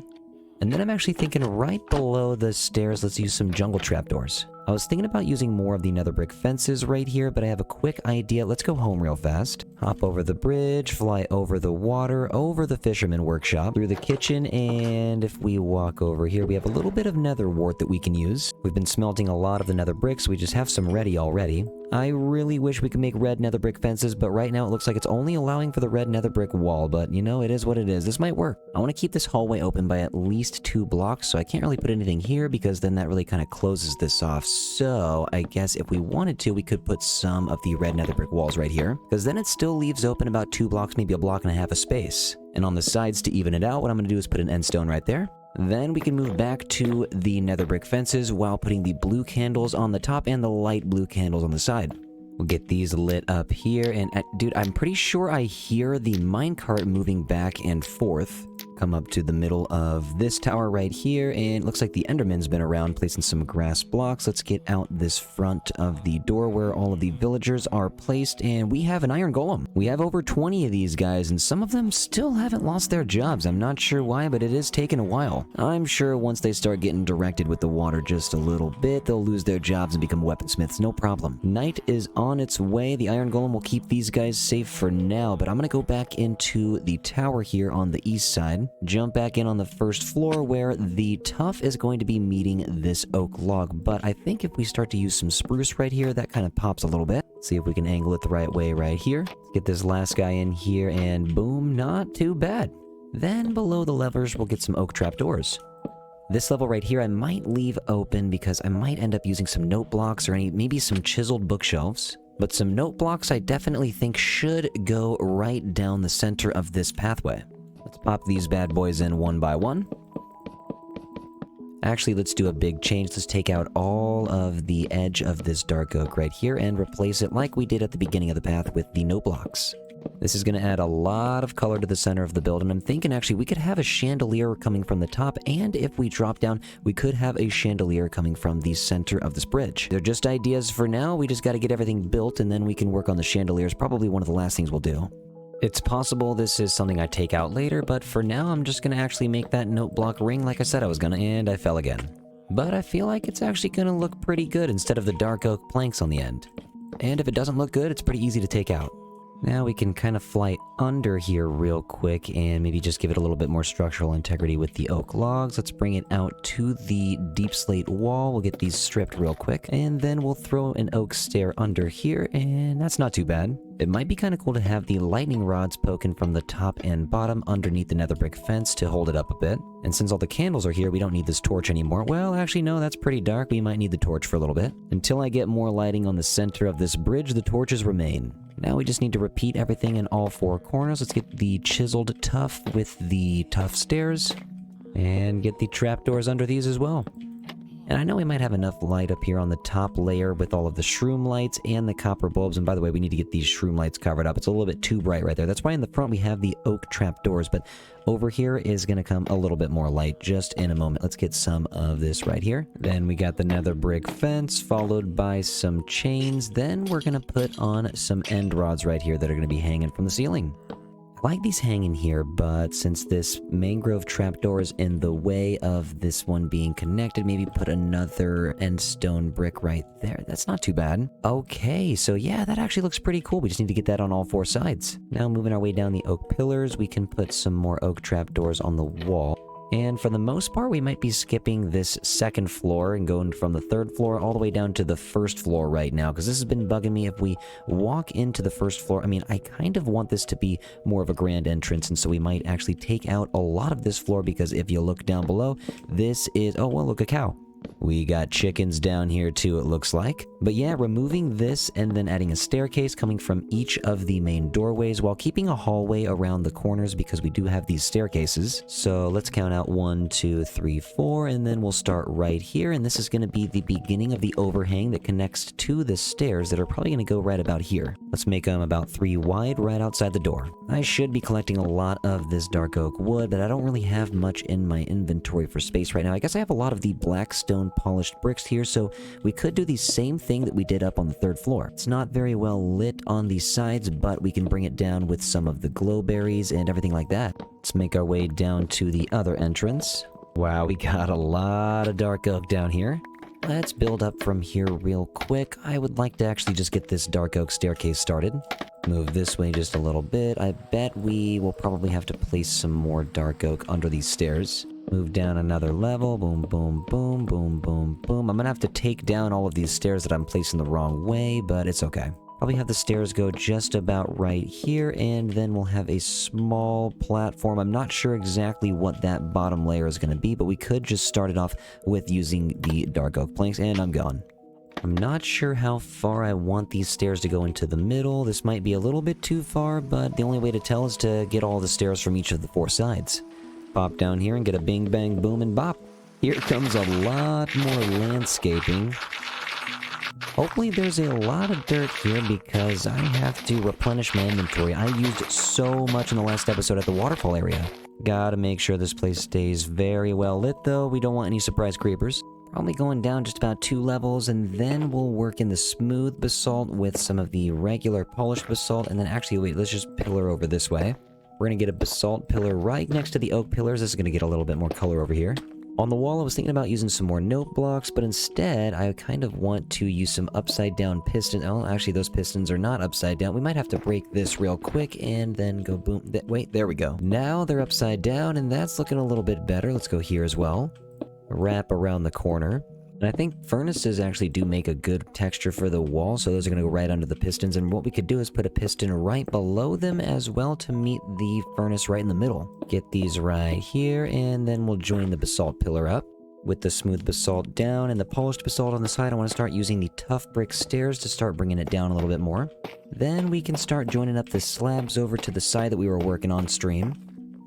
And then I'm actually thinking right below the stairs, let's use some jungle trapdoors. I was thinking about using more of the nether brick fences right here, but I have a quick idea. Let's go home real fast. Hop over the bridge, fly over the water, over the fisherman workshop, through the kitchen, and if we walk over here, we have a little bit of nether wart that we can use. We've been smelting a lot of the nether bricks. We just have some ready already. I really wish we could make red nether brick fences, but right now it looks like it's only allowing for the red nether brick wall, but you know, it is what it is. This might work. I want to keep this hallway open by at least 2 blocks, so I can't really put anything here because then that really kind of closes this off. So I guess if we wanted to, we could put some of the red nether brick walls right here, because then it still leaves open about 2 blocks, maybe a block and a half of space. And on the sides to even it out, what I'm going to do is put an end stone right there. Then we can move back to the nether brick fences while putting the blue candles on the top and the light blue candles on the side. We'll get these lit up here, and dude, I'm pretty sure I hear the minecart moving back and forth. Come up to the middle of this tower right here, and it looks like the Enderman's been around placing some grass blocks. Let's get out this front of the door where all of the villagers are placed, and we have an iron golem. We have over 20 of these guys, and some of them still haven't lost their jobs. I'm not sure why, but it is taking a while. I'm sure once they start getting directed with the water just a little bit, they'll lose their jobs and become weaponsmiths, no problem. Night is on its way. The iron golem will keep these guys safe for now, but I'm gonna go back into the tower here on the east side. Jump back in on the first floor where the tough is going to be meeting this oak log, but I think if we start to use some spruce right here, that kind of pops a little bit. See if we can angle it the right way right here. Get this last guy in here, and boom, not too bad. Then below the levers, we'll get some oak trapdoors. This level right here I might leave open because I might end up using some note blocks or maybe some chiseled bookshelves. But some note blocks I definitely think should go right down the center of this pathway. Let's pop these bad boys in one by one. Actually, let's do a big change. Let's take out all of the edge of this dark oak right here and replace it like we did at the beginning of the path with the note blocks. This is going to add a lot of color to the center of the build, and I'm thinking actually we could have a chandelier coming from the top, and if we drop down, we could have a chandelier coming from the center of this bridge. They're just ideas for now. We just got to get everything built, and then we can work on the chandeliers. Probably one of the last things we'll do. It's possible this is something I take out later, but for now I'm just going to actually make that note block ring like I said I was going to, and I fell again. But I feel like it's actually going to look pretty good instead of the dark oak planks on the end. And if it doesn't look good, it's pretty easy to take out. Now we can kind of fly under here real quick and maybe just give it a little bit more structural integrity with the oak logs. Let's bring it out to the deep slate wall. We'll get these stripped real quick, and then we'll throw an oak stair under here, and that's not too bad. It might be kind of cool to have the lightning rods poking from the top and bottom underneath the nether brick fence to hold it up a bit. And since all the candles are here, we don't need this torch anymore. Well, actually, no, that's pretty dark. We might need the torch for a little bit. Until I get more lighting on the center of this bridge, the torches remain. Now we just need to repeat everything in all four corners. Let's get the chiseled tuff with the tuff stairs, and get the trapdoors under these as well. And I know we might have enough light up here on the top layer with all of the shroom lights and the copper bulbs. And by the way, we need to get these shroom lights covered up. It's a little bit too bright right there. That's why in the front we have the oak trapdoors, but over here is going to come a little bit more light just in a moment. Let's get some of this right here. Then we got the nether brick fence followed by some chains. Then we're going to put on some end rods right here that are going to be hanging from the ceiling. I like these hanging here, but since this mangrove trapdoor is in the way of this one being connected, maybe put another end stone brick right there. That's not too bad. Okay, so yeah, that actually looks pretty cool. We just need to get that on all four sides. Now moving our way down the oak pillars, we can put some more oak trapdoors on the wall. And for the most part, we might be skipping this second floor and going from the third floor all the way down to the first floor right now, because this has been bugging me. If we walk into the first floor, I mean, I kind of want this to be more of a grand entrance, and so we might actually take out a lot of this floor, because if you look down below, this is, oh, well, look, a cow. We got chickens down here too, it looks like. But yeah, removing this and then adding a staircase coming from each of the main doorways while keeping a hallway around the corners, because we do have these staircases. So let's count out 1, 2, 3, 4, and then we'll start right here. And this is going to be the beginning of the overhang that connects to the stairs that are probably going to go right about here. Let's make them about 3 wide right outside the door. I should be collecting a lot of this dark oak wood, but I don't really have much in my inventory for space right now. I guess I have a lot of the black stone polished bricks here, so we could do the same thing that we did up on the third floor. It's not very well lit on the sides, but we can bring it down with some of the glowberries and everything like that. Let's make our way down to the other entrance. Wow, we got a lot of dark oak down here. Let's build up from here real quick. I would like to actually just get this dark oak staircase started. Move this way just a little bit. I bet we will probably have to place some more dark oak under these stairs. Move down another level. Boom, boom, boom, boom, boom, boom. I'm gonna have to take down all of these stairs that I'm placing the wrong way, but it's okay. Probably have the stairs go just about right here, and then we'll have a small platform. I'm not sure exactly what that bottom layer is going to be, but we could just start it off with using the dark oak planks, and I'm gone. I'm not sure how far I want these stairs to go into the middle. This might be a little bit too far, but the only way to tell is to get all the stairs from each of the 4 sides. Pop down here and get a bing, bang, boom, and bop. Here comes a lot more landscaping. Hopefully there's a lot of dirt here because I have to replenish my inventory. I used so much in the last episode at the waterfall area. Gotta make sure this place stays very well lit though. We don't want any surprise creepers. Probably going down just about 2 levels, and then we'll work in the smooth basalt with some of the regular polished basalt, and then actually, wait, let's just pillar over this way. We're gonna get a basalt pillar right next to the oak pillars. This is gonna get a little bit more color over here. On the wall, I was thinking about using some more note blocks, but instead, I kind of want to use some upside down pistons. Oh, actually, those pistons are not upside down. We might have to break this real quick and then go boom. Wait, there we go. Now they're upside down, and that's looking a little bit better. Let's go here as well. Wrap around the corner. And I think furnaces actually do make a good texture for the wall, so those are going to go right under the pistons. And what we could do is put a piston right below them as well to meet the furnace right in the middle. Get these right here, and then we'll join the basalt pillar up. With the smooth basalt down and the polished basalt on the side, I want to start using the tough brick stairs to start bringing it down a little bit more. Then we can start joining up the slabs over to the side that we were working on stream.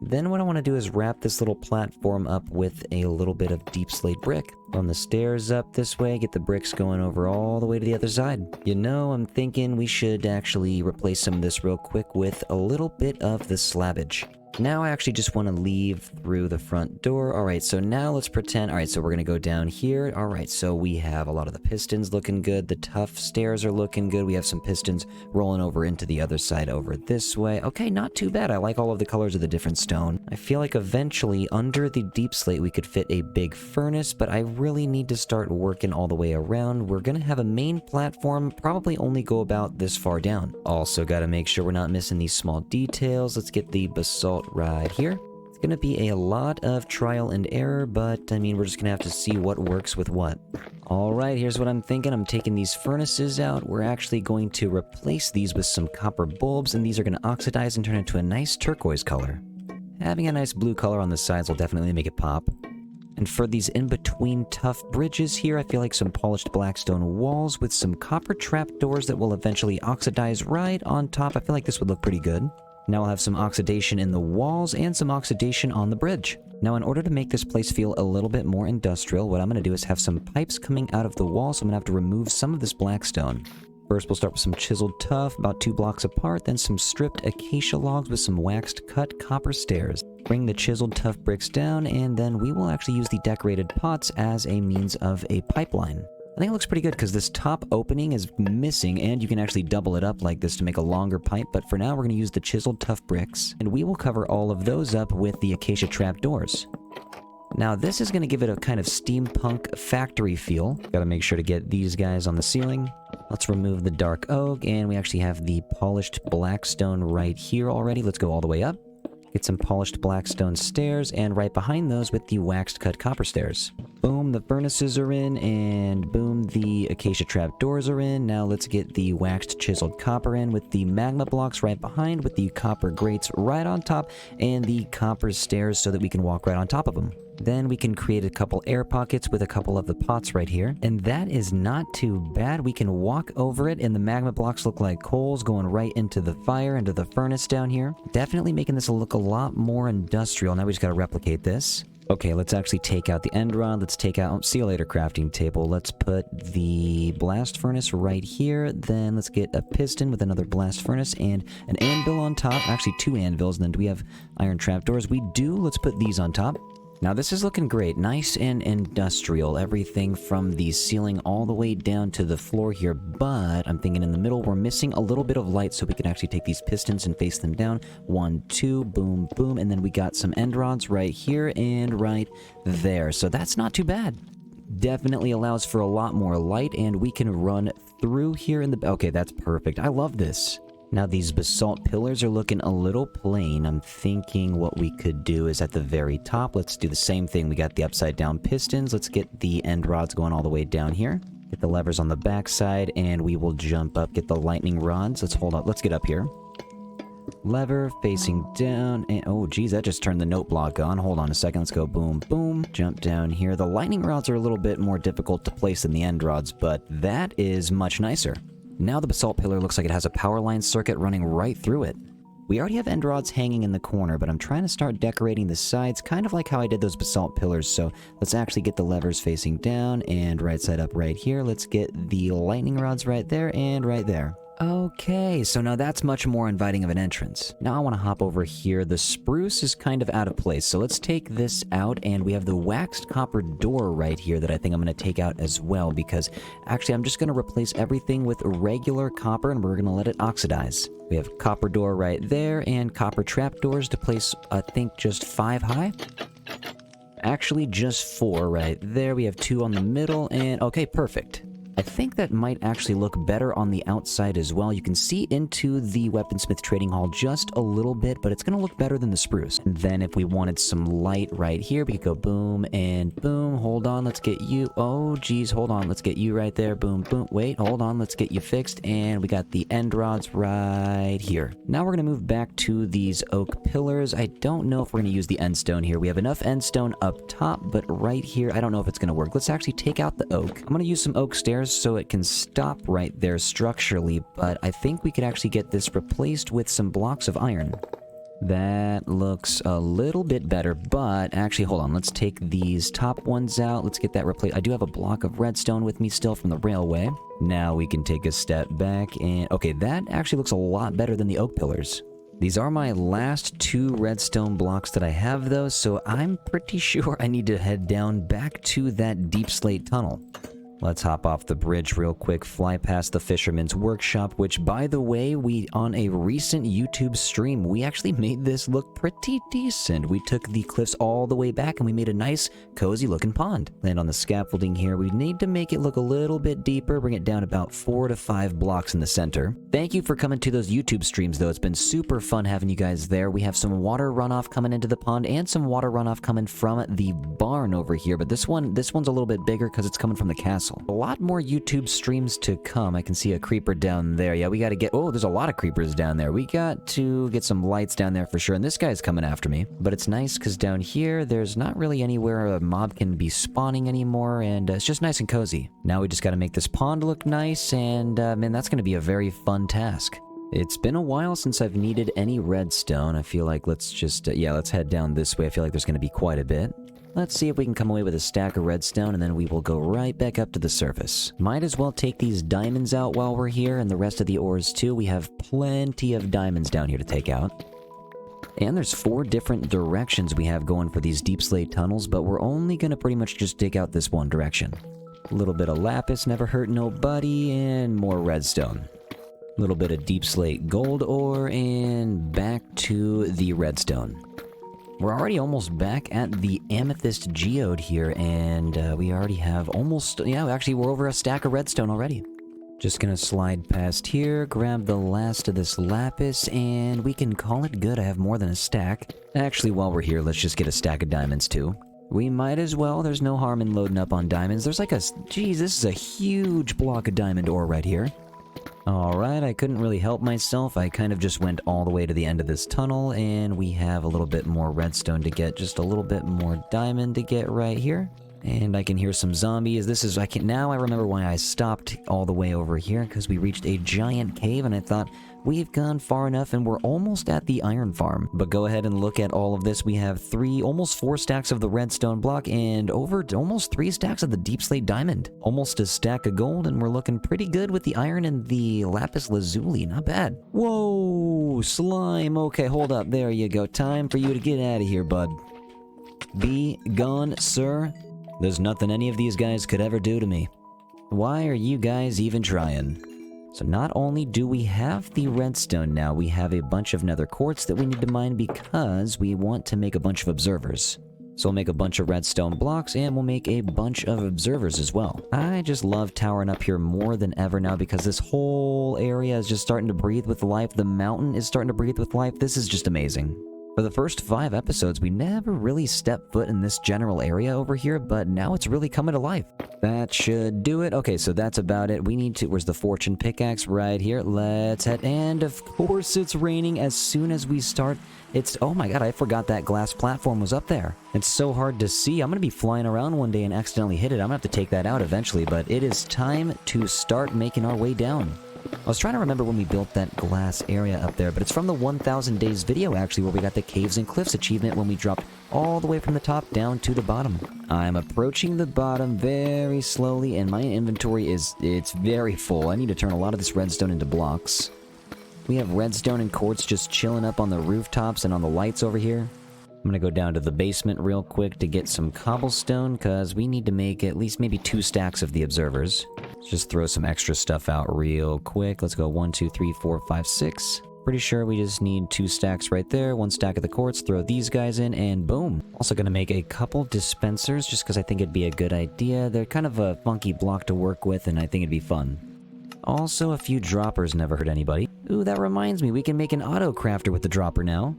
Then what I want to do is wrap this little platform up with a little bit of deep slate brick. Run the stairs up this way, get the bricks going over all the way to the other side. You know, I'm thinking we should actually replace some of this real quick with a little bit of the slabbage. Now I actually just want to leave through the front door. Alright, so now let's pretend... Alright, so we're going to go down here. Alright, so we have a lot of the pistons looking good. The tough stairs are looking good. We have some pistons rolling over into the other side over this way. Okay, not too bad. I like all of the colors of the different stone. I feel like eventually under the deep slate we could fit a big furnace, but I really need to start working all the way around. We're going to have a main platform, probably only go about this far down. Also got to make sure we're not missing these small details. Let's get the basalt right here. It's gonna be a lot of trial and error, but I mean, we're just gonna have to see what works with what. Alright, here's what I'm thinking. I'm taking these furnaces out. We're actually going to replace these with some copper bulbs, and these are gonna oxidize and turn into a nice turquoise color. Having a nice blue color on the sides will definitely make it pop. And for these in-between tough bridges here, I feel like some polished blackstone walls with some copper trapdoors that will eventually oxidize right on top. I feel like this would look pretty good. Now I'll have some oxidation in the walls and some oxidation on the bridge. Now in order to make this place feel a little bit more industrial, what I'm going to do is have some pipes coming out of the wall, so I'm going to have to remove some of this blackstone. First we'll start with some chiseled tuff, about 2 blocks apart, then some stripped acacia logs with some waxed cut copper stairs. Bring the chiseled tuff bricks down, and then we will actually use the decorated pots as a means of a pipeline. I think it looks pretty good because this top opening is missing, and you can actually double it up like this to make a longer pipe, but for now we're going to use the chiseled tough bricks, and we will cover all of those up with the acacia trapdoors. Now this is going to give it a kind of steampunk factory feel. Gotta make sure to get these guys on the ceiling. Let's remove the dark oak, and we actually have the polished blackstone right here already. Let's go all the way up. Get some polished blackstone stairs, and right behind those with the waxed cut copper stairs. Boom, the furnaces are in, and boom, the acacia trapdoors are in. Now let's get the waxed chiseled copper in with the magma blocks right behind, with the copper grates right on top, and the copper stairs so that we can walk right on top of them. Then we can create a couple air pockets with a couple of the pots right here. And that is not too bad. We can walk over it, and the magma blocks look like coals going right into the fire, into the furnace down here. Definitely making this look a lot more industrial. Now we just gotta replicate this. Okay, let's actually take out the end rod. Let's take out, see you later, crafting table. Let's put the blast furnace right here. Then let's get a piston with another blast furnace and an anvil on top. Actually, 2 anvils. And then do we have iron trapdoors? We do. Let's put these on top. Now this is looking great, nice and industrial, everything from the ceiling all the way down to the floor here, but I'm thinking in the middle we're missing a little bit of light, so we can actually take these pistons and face them down. 1, 2, boom, boom, and then we got some end rods right here and right there, so that's not too bad. Definitely allows for a lot more light, and we can run through here in the... Okay, that's perfect. I love this. Now these basalt pillars are looking a little plain. I'm thinking what we could do is at the very top, let's do the same thing. We got the upside down pistons. Let's get the end rods going all the way down here. Get the levers on the back side, and we will jump up, get the lightning rods. Let's hold up. Let's get up here. Lever facing down, and oh geez, that just turned the note block on. Hold on a second. Let's go boom, boom. Jump down here. The lightning rods are a little bit more difficult to place than the end rods, but that is much nicer. Now the basalt pillar looks like it has a power line circuit running right through it. We already have end rods hanging in the corner, but I'm trying to start decorating the sides, kind of like how I did those basalt pillars. So let's actually get the levers facing down and right side up right here. Let's get the lightning rods right there and right there. Okay, so now that's much more inviting of an entrance. Now I want to hop over here. The spruce is kind of out of place, so let's take this out, and we have the waxed copper door right here that I think I'm going to take out as well, because actually I'm just going to replace everything with regular copper, and we're going to let it oxidize. We have copper door right there, and copper trapdoors to place, I think, just 5 high. Actually, just 4 right there. We have 2 on the middle, and okay, perfect. I think that might actually look better on the outside as well. You can see into the weaponsmith trading hall just a little bit, but it's going to look better than the spruce. And then if we wanted some light right here, we could go boom and boom. Hold on, let's get you. Oh, geez, hold on. Let's get you right there. Boom, boom. Wait, hold on. Let's get you fixed. And we got the end rods right here. Now we're going to move back to these oak pillars. I don't know if we're going to use the end stone here. We have enough end stone up top, but right here, I don't know if it's going to work. Let's actually take out the oak. I'm going to use some oak stairs so it can stop right there structurally, but I think we could actually get this replaced with some blocks of iron. That looks a little bit better, but actually, hold on. Let's take these top ones out. Let's get that replaced. I do have a block of redstone with me still from the railway. Now we can take a step back and... okay, that actually looks a lot better than the oak pillars. These are my last 2 redstone blocks that I have, though, so I'm pretty sure I need to head down back to that deep slate tunnel. Let's hop off the bridge real quick, fly past the Fisherman's Workshop, which, by the way, on a recent YouTube stream, we actually made this look pretty decent. We took the cliffs all the way back and we made a nice, cozy looking pond. Land on the scaffolding here. We need to make it look a little bit deeper, bring it down about 4 to 5 blocks in the center. Thank you for coming to those YouTube streams, though. It's been super fun having you guys there. We have some water runoff coming into the pond and some water runoff coming from the barn over here, but this one's a little bit bigger because it's coming from the castle. A lot more YouTube streams to come. I can see a creeper down there. Yeah, we got to get... oh, there's a lot of creepers down there. We got to get some lights down there for sure. And this guy's coming after me. But it's nice because down here, there's not really anywhere a mob can be spawning anymore. And it's just nice and cozy. Now we just got to make this pond look nice. And man, that's going to be a very fun task. It's been a while since I've needed any redstone. I feel like let's just... yeah, let's head down this way. I feel like there's going to be quite a bit. Let's see if we can come away with a stack of redstone, and then we will go right back up to the surface. Might as well take these diamonds out while we're here, and the rest of the ores too. We have plenty of diamonds down here to take out. And there's 4 different directions we have going for these deep slate tunnels, but we're only going to pretty much just dig out this one direction. A little bit of lapis, never hurt nobody, and more redstone. A little bit of deep slate gold ore, and back to the redstone. We're already almost back at the amethyst geode here, and we already have almost... yeah, actually, we're over a stack of redstone already. Just gonna slide past here, grab the last of this lapis, and we can call it good. I have more than a stack. Actually, while we're here, let's just get a stack of diamonds, too. We might as well. There's no harm in loading up on diamonds. There's like a... geez, this is a huge block of diamond ore right here. Alright, I couldn't really help myself. I kind of just went all the way to the end of this tunnel, and we have a little bit more redstone to get, just a little bit more diamond to get right here. And I can hear some zombies. Now I remember why I stopped all the way over here, because we reached a giant cave, and I thought, we've gone far enough, and we're almost at the iron farm. But go ahead and look at all of this. We have almost 4 stacks of the redstone block, and over almost 3 stacks of the deep slate diamond. Almost a stack of gold, and we're looking pretty good with the iron and the lapis lazuli. Not bad. Whoa, slime. Okay, hold up. There you go. Time for you to get out of here, bud. Be gone, sir. There's nothing any of these guys could ever do to me. Why are you guys even trying? So not only do we have the redstone now, we have a bunch of nether quartz that we need to mine because we want to make a bunch of observers. So we'll make a bunch of redstone blocks and we'll make a bunch of observers as well. I just love towering up here more than ever now because this whole area is just starting to breathe with life. The mountain is starting to breathe with life. This is just amazing. For the first 5 episodes, we never really stepped foot in this general area over here, but now it's really coming to life. That should do it. Okay, so that's about it. We need to... where's the fortune pickaxe? Right here. Let's head... and of course it's raining as soon as we start. It's... oh my god, I forgot that glass platform was up there. It's so hard to see. I'm gonna be flying around one day and accidentally hit it. I'm gonna have to take that out eventually, but it is time to start making our way down. I was trying to remember when we built that glass area up there, but it's from the 1000 Days video, actually, where we got the Caves and Cliffs achievement when we dropped all the way from the top down to the bottom. I'm approaching the bottom very slowly, and my inventory it's very full. I need to turn a lot of this redstone into blocks. We have redstone and quartz just chilling up on the rooftops and on the lights over here. I'm gonna go down to the basement real quick to get some cobblestone, because we need to make at least maybe 2 stacks of the observers. Let's just throw some extra stuff out real quick. Let's go 1, 2, 3, 4, 5, 6. Pretty sure we just need 2 stacks right there, 1 stack of the quartz, throw these guys in, and boom. Also gonna make a couple dispensers, just because I think it'd be a good idea. They're kind of a funky block to work with, and I think it'd be fun. Also, a few droppers never hurt anybody. Ooh, that reminds me, we can make an auto crafter with the dropper now.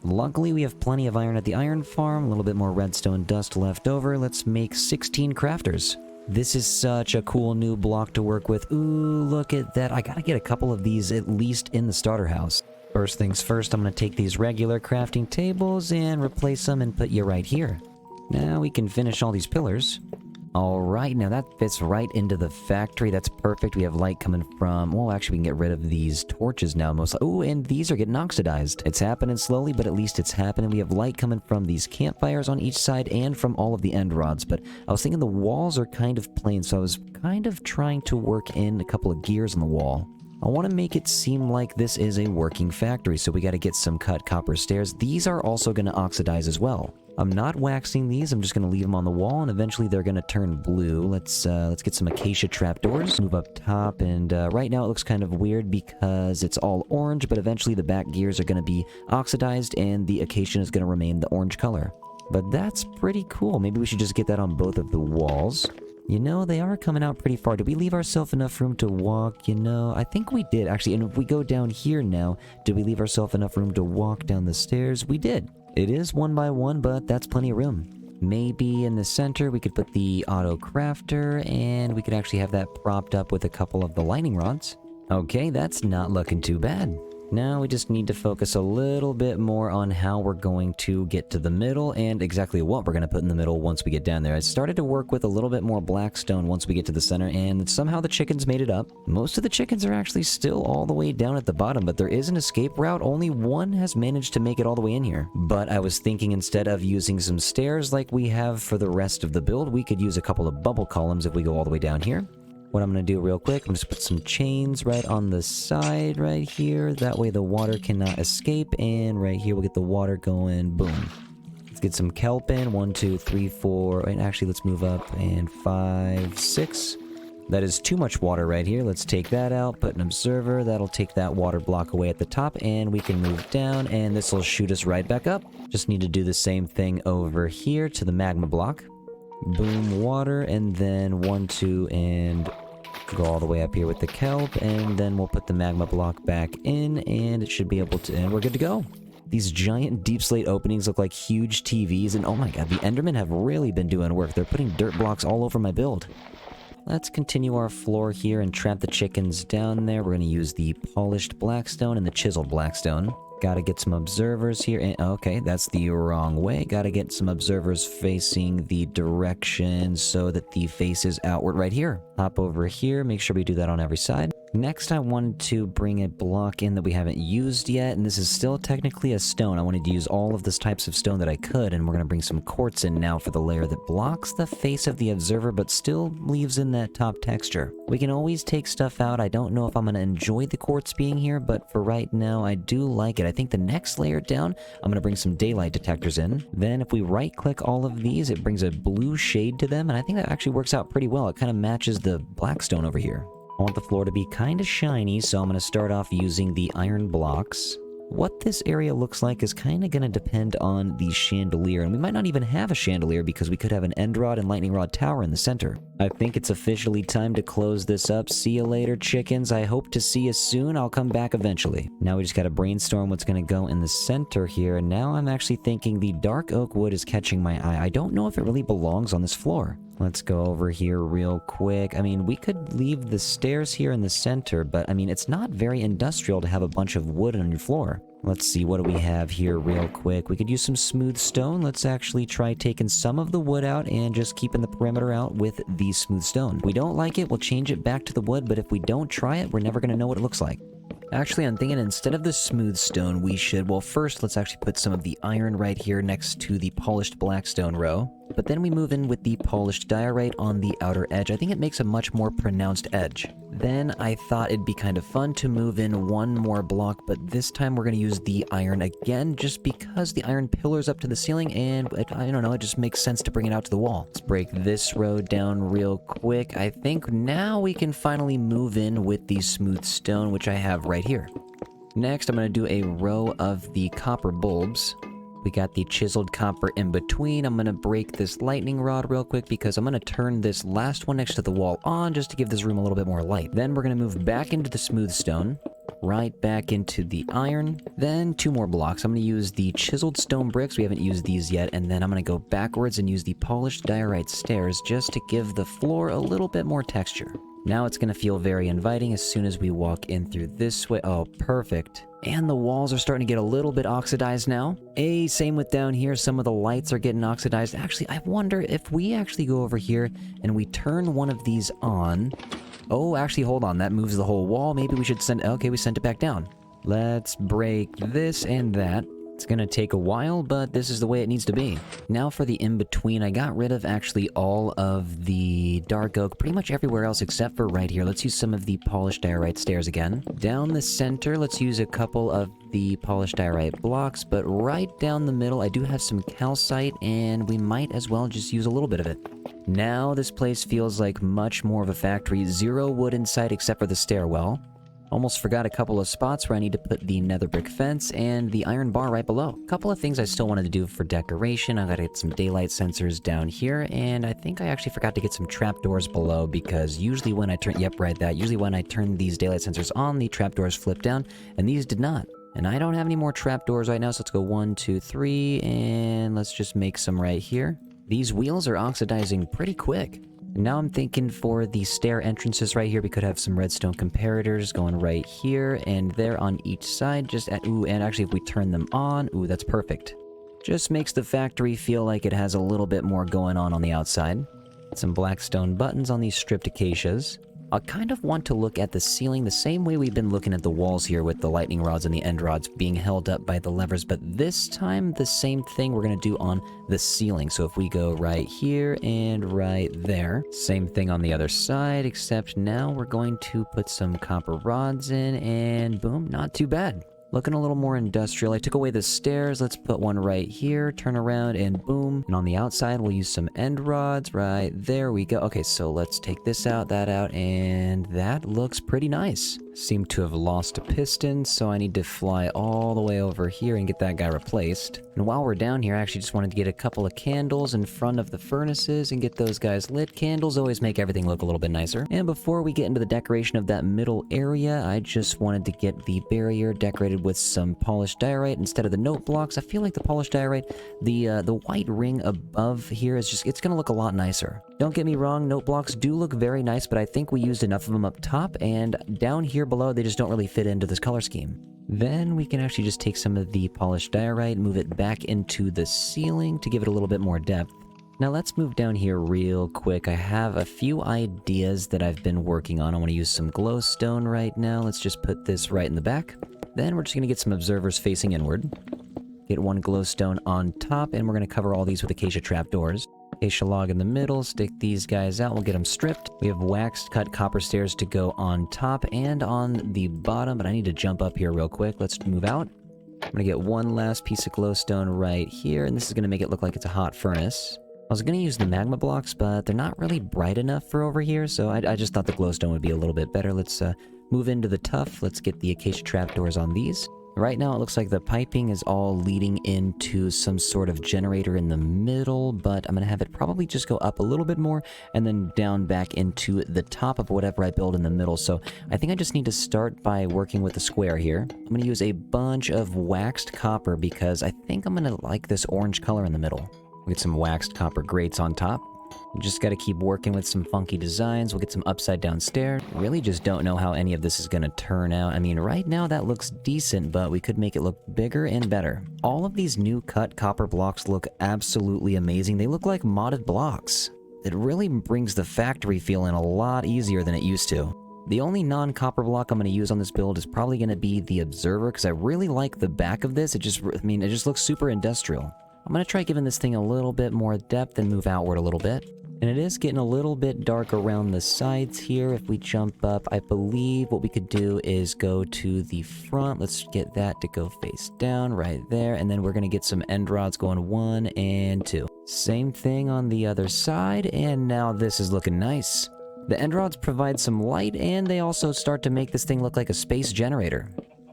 Luckily, we have plenty of iron at the iron farm, a little bit more redstone dust left over. Let's make 16 crafters. This is such a cool new block to work with. Ooh, look at that. I gotta get a couple of these at least in the starter house. First things first, I'm gonna take these regular crafting tables and replace them and put you right here. Now we can finish all these pillars. Alright, now that fits right into the factory. That's perfect. We have light coming from... Well, actually, we can get rid of these torches now, mostly. Oh, and these are getting oxidized. It's happening slowly, but at least it's happening. We have light coming from these campfires on each side and from all of the end rods. But I was thinking the walls are kind of plain, so I was kind of trying to work in a couple of gears on the wall. I want to make it seem like this is a working factory, so we got to get some cut copper stairs. These are also going to oxidize as well. I'm not waxing these, I'm just going to leave them on the wall, and eventually they're going to turn blue. Let's get some acacia trapdoors. Move up top, and right now it looks kind of weird because it's all orange, but eventually the back gears are going to be oxidized, and the acacia is going to remain the orange color. But that's pretty cool. Maybe we should just get that on both of the walls. You know, they are coming out pretty far. Did we leave ourselves enough room to walk? You know, I think we did, actually. And if we go down here now, did we leave ourselves enough room to walk down the stairs? We did. It is 1 by 1, but that's plenty of room. Maybe in the center we could put the auto crafter, and we could actually have that propped up with a couple of the lightning rods. Okay, that's not looking too bad. Now we just need to focus a little bit more on how we're going to get to the middle and exactly what we're going to put in the middle once we get down there. I started to work with a little bit more black stone once we get to the center, and somehow the chickens made it up. Most of the chickens are actually still all the way down at the bottom, but there is an escape route. Only one has managed to make it all the way in here. But I was thinking instead of using some stairs like we have for the rest of the build, we could use a couple of bubble columns if we go all the way down here. What I'm going to do real quick, I'm just put some chains right on the side right here. That way the water cannot escape. And right here we'll get the water going. Boom. Let's get some kelp in. 1, 2, 3, 4. And actually let's move up. And 5, 6. That is too much water right here. Let's take that out. Put an observer. That'll take that water block away at the top. And we can move down. And this will shoot us right back up. Just need to do the same thing over here to the magma block. Boom, water, and then 1, 2, and go all the way up here with the kelp, and then we'll put the magma block back in, and it should be able to, and we're good to go. These giant deep slate openings look like huge TVs, and oh my god, the Endermen have really been doing work. They're putting dirt blocks all over my build. Let's continue our floor here and trap the chickens down there. We're going to use the polished blackstone and the chiseled blackstone. Gotta get some observers here. And, okay, that's the wrong way. Gotta get some observers facing the direction so that the face is outward right here. Hop over here. Make sure we do that on every side. Next, I wanted to bring a block in that we haven't used yet, and this is still technically a stone. I wanted to use all of the types of stone that I could, and we're going to bring some quartz in now for the layer that blocks the face of the observer, but still leaves in that top texture. We can always take stuff out. I don't know if I'm going to enjoy the quartz being here, but for right now, I do like it. I think the next layer down, I'm going to bring some daylight detectors in. Then if we right-click all of these, it brings a blue shade to them, and I think that actually works out pretty well. It kind of matches the black stone over here. I want the floor to be kind of shiny, so I'm going to start off using the iron blocks. What this area looks like is kind of going to depend on the chandelier, and we might not even have a chandelier because we could have an end rod and lightning rod tower in the center. I think it's officially time to close this up. See you later, chickens. I hope to see you soon. I'll come back eventually. Now we just got to brainstorm what's going to go in the center here, and now I'm actually thinking the dark oak wood is catching my eye. I don't know if it really belongs on this floor. Let's go over here real quick. I mean, we could leave the stairs here in the center, but I mean, it's not very industrial to have a bunch of wood on your floor. Let's see, what do we have here real quick? We could use some smooth stone. Let's actually try taking some of the wood out and just keeping the perimeter out with the smooth stone. If we don't like it, we'll change it back to the wood, but if we don't try it, we're never going to know what it looks like. Actually, I'm thinking instead of the smooth stone, we should, well, first, let's actually put some of the iron right here next to the polished black stone row. But then we move in with the polished diorite on the outer edge. I think it makes a much more pronounced edge. Then I thought it'd be kind of fun to move in one more block, but this time we're going to use the iron again, just because the iron pillars up to the ceiling, and I don't know, it just makes sense to bring it out to the wall. Let's break this row down real quick. I think now we can finally move in with the smooth stone, which I have right here. Next, I'm going to do a row of the copper bulbs. We got the chiseled copper in between. I'm going to break this lightning rod real quick because I'm going to turn this last one next to the wall on just to give this room a little bit more light. Then we're going to move back into the smooth stone, right back into the iron, then 2 more blocks. I'm going to use the chiseled stone bricks. We haven't used these yet. And then I'm going to go backwards and use the polished diorite stairs just to give the floor a little bit more texture. Now it's going to feel very inviting as soon as we walk in through this way. Oh, perfect. And the walls are starting to get a little bit oxidized now. Same with down here. Some of the lights are getting oxidized. Actually, I wonder if we actually go over here and we turn one of these on. Oh, actually, hold on. That moves the whole wall. Maybe we should send... Okay, we sent it back down. Let's break this and that. It's gonna take a while, but this is the way it needs to be. Now for the in-between, I got rid of actually all of the dark oak, pretty much everywhere else except for right here. Let's use some of the polished diorite stairs again. Down the center, let's use a couple of the polished diorite blocks, but right down the middle, I do have some calcite, and we might as well just use a little bit of it. Now this place feels like much more of a factory. 0 wood inside except for the stairwell. Almost forgot a couple of spots where I need to put the nether brick fence and the iron bar right below. A couple of things I still wanted to do for decoration. I gotta get some daylight sensors down here, and I think I actually forgot to get some trapdoors below, because usually when I turn, usually when I turn these daylight sensors on, the trapdoors flip down, and these did not. And I don't have any more trapdoors right now, so let's go 1, 2, 3, and let's just make some right here. These wheels are oxidizing pretty quick. Now I'm thinking for the stair entrances right here, we could have some redstone comparators going right here and there on each side. And actually if we turn them on, that's perfect. Just makes the factory feel like it has a little bit more going on the outside. Some black stone buttons on these stripped acacias. I kind of want to look at the ceiling the same way we've been looking at the walls here with the lightning rods and the end rods being held up by the levers, but this time the same thing we're going to do on the ceiling. So if we go right here and right there, same thing on the other side, except now we're going to put some copper rods in, and boom, not too bad. Looking a little more industrial. I took away the stairs. Let's put one right here, turn around, and boom. And on the outside, we'll use some end rods. Right there we go. Okay, so let's take this out, that out, and that looks pretty nice. Seem to have lost a piston, so I need to fly all the way over here and get that guy replaced. And while we're down here, I actually just wanted to get a couple of candles in front of the furnaces and get those guys lit. Candles always make everything look a little bit nicer. And before we get into the decoration of that middle area, I just wanted to get the barrier decorated with some polished diorite instead of the note blocks. I feel like the polished diorite, the white ring above here is just, it's gonna look a lot nicer. Don't get me wrong, note blocks do look very nice, but I think we used enough of them up top, and down here below, they just don't really fit into this color scheme. Then we can actually just take some of the polished diorite, move it back into the ceiling to give it a little bit more depth. Now let's move down here real quick. I have a few ideas that I've been working on. I want to use some glowstone right now. Let's just put this right in the back. Then we're just going to get some observers facing inward. Get one glowstone on top, and we're going to cover all these with acacia trapdoors. Acacia log in the middle, stick these guys out, we'll get them stripped. We have waxed cut copper stairs to go on top and on the bottom, but I need to jump up here real quick. Let's move out. I'm gonna get one last piece of glowstone right here, and this is gonna make it look like it's a hot furnace. I was gonna use the magma blocks, but they're not really bright enough for over here, so I just thought the glowstone would be a little bit better. Let's move into the tuff. Let's get the acacia trapdoors on these. Right now, it looks like the piping is all leading into some sort of generator in the middle, but I'm going to have it probably just go up a little bit more and then down back into the top of whatever I build in the middle. So I think I just need to start by working with the square here. I'm going to use a bunch of waxed copper because I think I'm going to like this orange color in the middle. We get some waxed copper grates on top. Just gotta keep working with some funky designs. We'll get some upside down stairs. Really just don't know how any of this is gonna turn out. I mean, right now that looks decent, but we could make it look bigger and better. All of these new cut copper blocks look absolutely amazing. They look like modded blocks. It really brings the factory feel in a lot easier than it used to. The only non-copper block I'm going to use on this build is probably going to be the Observer, because I really like the back of this. It just looks super industrial. I'm going to try giving this thing a little bit more depth and move outward a little bit. And it is getting a little bit dark around the sides here. If we jump up, I believe what we could do is go to the front. Let's get that to go face down right there. And then we're going to get some end rods going 1 and 2. Same thing on the other side. And now this is looking nice. The end rods provide some light, and they also start to make this thing look like a space generator.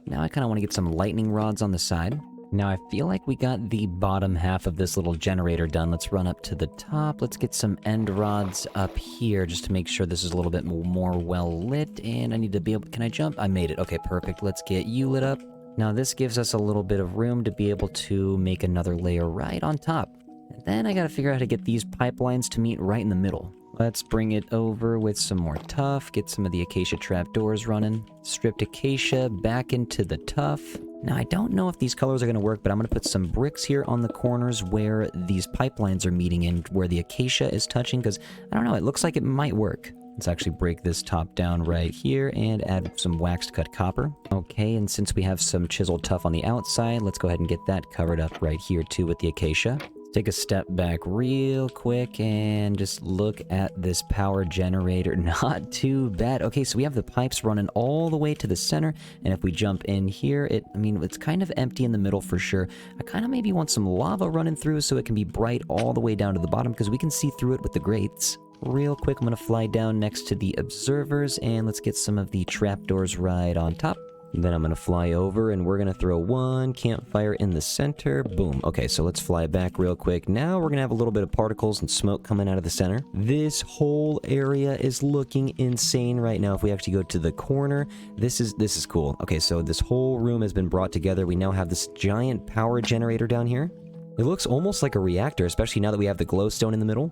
Now I kind of want to get some lightning rods on the side. Now I feel like we got the bottom half of this little generator done. Let's run up to the top. Let's get some end rods up here just to make sure this is a little bit more well lit. And I need to be able... Can I jump? I made it. Okay, perfect. Let's get you lit up. Now this gives us a little bit of room to be able to make another layer right on top. And then I gotta figure out how to get these pipelines to meet right in the middle. Let's bring it over with some more tuff, get some of the acacia trapdoors running. Stripped acacia back into the tuff. Now I don't know if these colors are going to work, but I'm going to put some bricks here on the corners where these pipelines are meeting and where the acacia is touching, because I don't know, it looks like it might work. Let's actually break this top down right here and add some waxed cut copper. Okay, and since we have some chiseled tuff on the outside, let's go ahead and get that covered up right here too with the acacia. Take a step back real quick and just look at this power generator. Not too bad. Okay, so we have the pipes running all the way to the center, and if we jump in here, it's kind of empty in the middle for sure. I kind of maybe want some lava running through so it can be bright all the way down to the bottom, because we can see through it with the grates. Real quick, I'm going to fly down next to the observers, and let's get some of the trapdoors right on top. Then I'm going to fly over, and we're going to throw one campfire in the center. Boom. Okay, so let's fly back real quick. Now we're going to have a little bit of particles and smoke coming out of the center. This whole area is looking insane right now. If we actually go to the corner, this is cool. Okay, so this whole room has been brought together. We now have this giant power generator down here. It looks almost like a reactor, especially now that we have the glowstone in the middle.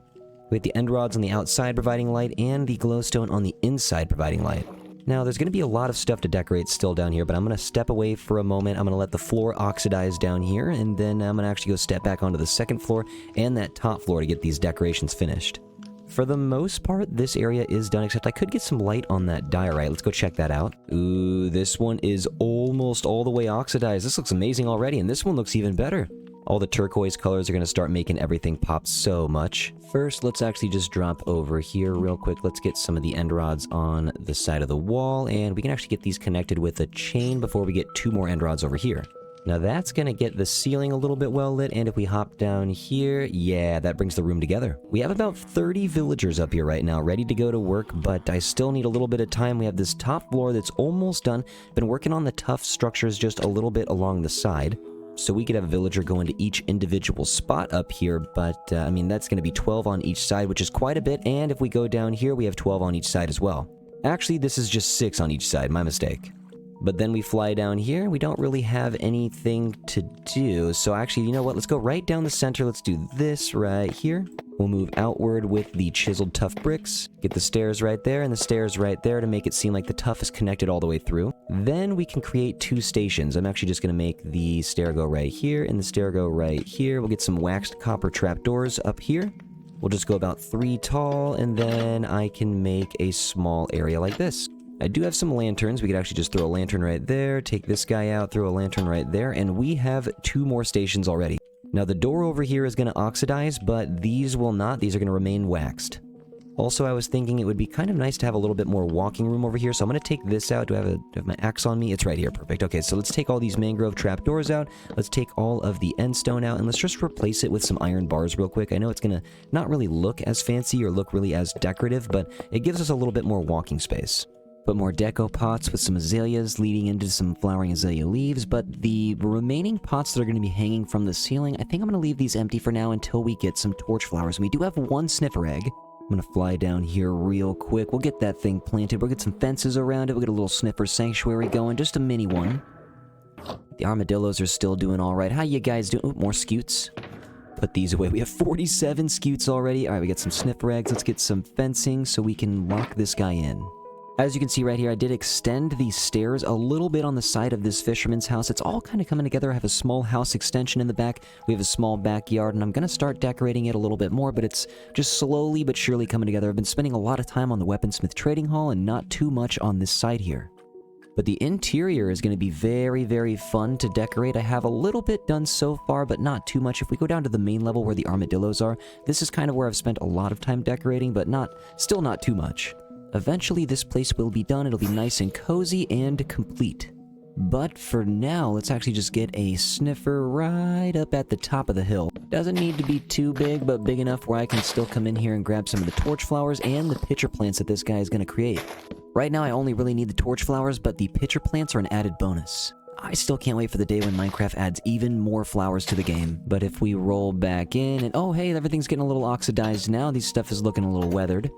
We have the end rods on the outside providing light, and the glowstone on the inside providing light. Now, there's going to be a lot of stuff to decorate still down here, but I'm going to step away for a moment. I'm going to let the floor oxidize down here, and then I'm going to actually go step back onto the second floor and that top floor to get these decorations finished. For the most part, this area is done, except I could get some light on that diorite. Let's go check that out. Ooh, this one is almost all the way oxidized. This looks amazing already, and this one looks even better. All the turquoise colors are going to start making everything pop so much. First, let's actually just drop over here real quick. Let's get some of the end rods on the side of the wall, and we can actually get these connected with a chain before we get 2 more end rods over here. Now that's going to get the ceiling a little bit well lit, and if we hop down here, yeah, that brings the room together. We have about 30 villagers up here right now, ready to go to work, but I still need a little bit of time. We have this top floor that's almost done. Been working on the tough structures just a little bit along the side. So we could have a villager go into each individual spot up here, but that's going to be 12 on each side, which is quite a bit, and if we go down here, we have 12 on each side as well. Actually, this is just 6 on each side, my mistake. But then we fly down here, we don't really have anything to do, so actually, you know what, let's go right down the center, let's do this right here. We'll move outward with the chiseled tough bricks, get the stairs right there and the stairs right there to make it seem like the tuff is connected all the way through. Then we can create 2 stations. I'm actually just going to make the stair go right here and the stair go right here. We'll get some waxed copper trapdoors up here. We'll just go about 3 tall, and then I can make a small area like this. I do have some lanterns. We could actually just throw a lantern right there, take this guy out, throw a lantern right there, and we have 2 more stations already. Now the door over here is going to oxidize, but these will not. These are going to remain waxed. Also, I was thinking it would be kind of nice to have a little bit more walking room over here, so I'm going to take this out. Do I have my axe on me? It's right here. Perfect. Okay, so let's take all these mangrove trapdoors out. Let's take all of the end stone out, and let's just replace it with some iron bars real quick. I know it's going to not really look as fancy or look really as decorative, but it gives us a little bit more walking space. Put more deco pots with some azaleas leading into some flowering azalea leaves, but the remaining pots that are going to be hanging from the ceiling, I think I'm going to leave these empty for now until we get some torch flowers. And we do have 1 sniffer egg. I'm going to fly down here real quick. We'll get that thing planted. We'll get some fences around it. We'll get a little sniffer sanctuary going, just a mini one. The armadillos are still doing all right. How you guys doing? Ooh, more scutes. Put these away. We have 47 scutes already. All right, we got some sniffer eggs. Let's get some fencing so we can lock this guy in. As you can see right here, I did extend these stairs a little bit on the side of this fisherman's house. It's all kind of coming together. I have a small house extension in the back. We have a small backyard, and I'm going to start decorating it a little bit more, but it's just slowly but surely coming together. I've been spending a lot of time on the weaponsmith trading hall and not too much on this side here. But the interior is going to be very, very fun to decorate. I have a little bit done so far, but not too much. If we go down to the main level where the armadillos are, this is kind of where I've spent a lot of time decorating, but still not too much. Eventually, this place will be done. It'll be nice and cozy and complete. But for now, let's actually just get a sniffer right up at the top of the hill. Doesn't need to be too big, but big enough where I can still come in here and grab some of the torch flowers and the pitcher plants that this guy is going to create. Right now, I only really need the torch flowers, but the pitcher plants are an added bonus. I still can't wait for the day when Minecraft adds even more flowers to the game. But if we roll back in and, oh hey, everything's getting a little oxidized now. This stuff is looking a little weathered.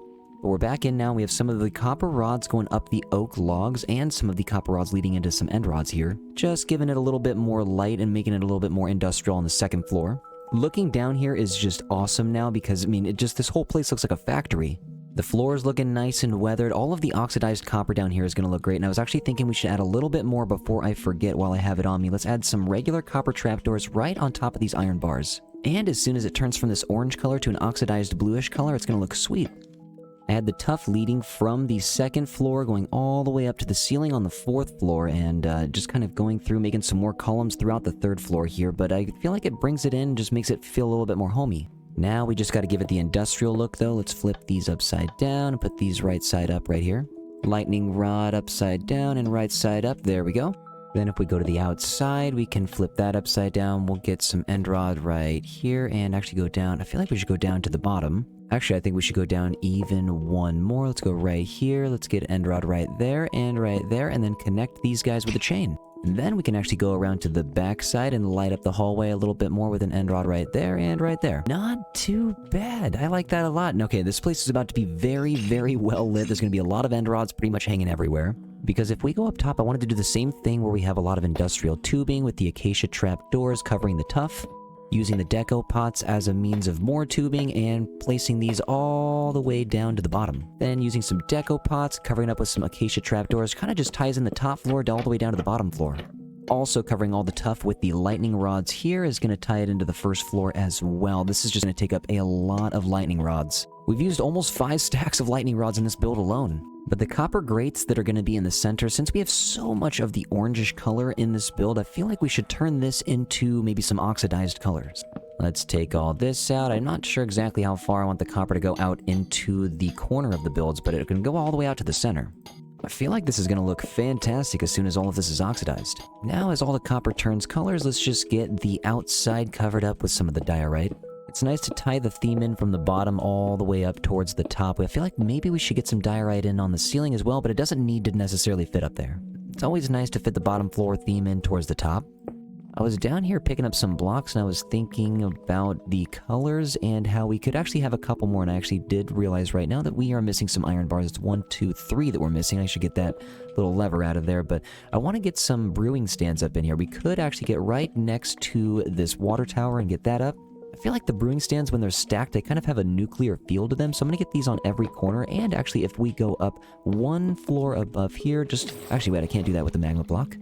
But we're back in now. We have some of the copper rods going up the oak logs and some of the copper rods leading into some end rods here. Just giving it a little bit more light and making it a little bit more industrial on the second floor. Looking down here is just awesome now because, I mean, this whole place looks like a factory. The floor is looking nice and weathered. All of the oxidized copper down here is going to look great. And I was actually thinking we should add a little bit more before I forget while I have it on me. Let's add some regular copper trapdoors right on top of these iron bars. And as soon as it turns from this orange color to an oxidized bluish color, it's going to look sweet. I had the tuff leading from the second floor going all the way up to the ceiling on the fourth floor and just kind of going through making some more columns throughout the third floor here, but I feel like it brings it in, just makes it feel a little bit more homey. Now we just got to give it the industrial look though. Let's flip these upside down and put these right side up right here. Lightning rod upside down and right side up. There we go. Then if we go to the outside, we can flip that upside down. We'll get some end rod right here and actually go down. I feel like we should go down to the bottom. Actually, I think we should go down even one more. Let's go right here. Let's get end rod right there, and then connect these guys with a chain. And then we can actually go around to the back side and light up the hallway a little bit more with an end rod right there and right there. Not too bad. I like that a lot. And okay, this place is about to be very, very well lit. There's going to be a lot of end rods pretty much hanging everywhere. Because if we go up top, I wanted to do the same thing where we have a lot of industrial tubing with the acacia trap doors covering the tuff, using the deco pots as a means of more tubing and placing these all the way down to the bottom. Then using some deco pots, covering up with some acacia trapdoors, kind of just ties in the top floor all the way down to the bottom floor. Also covering all the tuff with the lightning rods here is going to tie it into the first floor as well. This is just going to take up a lot of lightning rods. We've used almost 5 stacks of lightning rods in this build alone. But the copper grates that are going to be in the center, since we have so much of the orangish color in this build, I feel like we should turn this into maybe some oxidized colors. Let's take all this out. I'm not sure exactly how far I want the copper to go out into the corner of the builds, but it can go all the way out to the center. I feel like this is going to look fantastic as soon as all of this is oxidized. Now, as all the copper turns colors, let's just get the outside covered up with some of the diorite. It's nice to tie the theme in from the bottom all the way up towards the top. I feel like maybe we should get some diorite in on the ceiling as well, but it doesn't need to necessarily fit up there. It's always nice to fit the bottom floor theme in towards the top. I was down here picking up some blocks and I was thinking about the colors and how we could actually have a couple more, and I actually did realize right now that we are missing some iron bars. It's 1, 2, 3 that we're missing. I should get that little lever out of there, but I want to get some brewing stands up in here. We could actually get right next to this water tower and get that up. I feel like the brewing stands, when they're stacked, they kind of have a nuclear feel to them, so I'm going to get these on every corner, and actually if we go up 1 floor above here, actually wait, I can't do that with the magma block.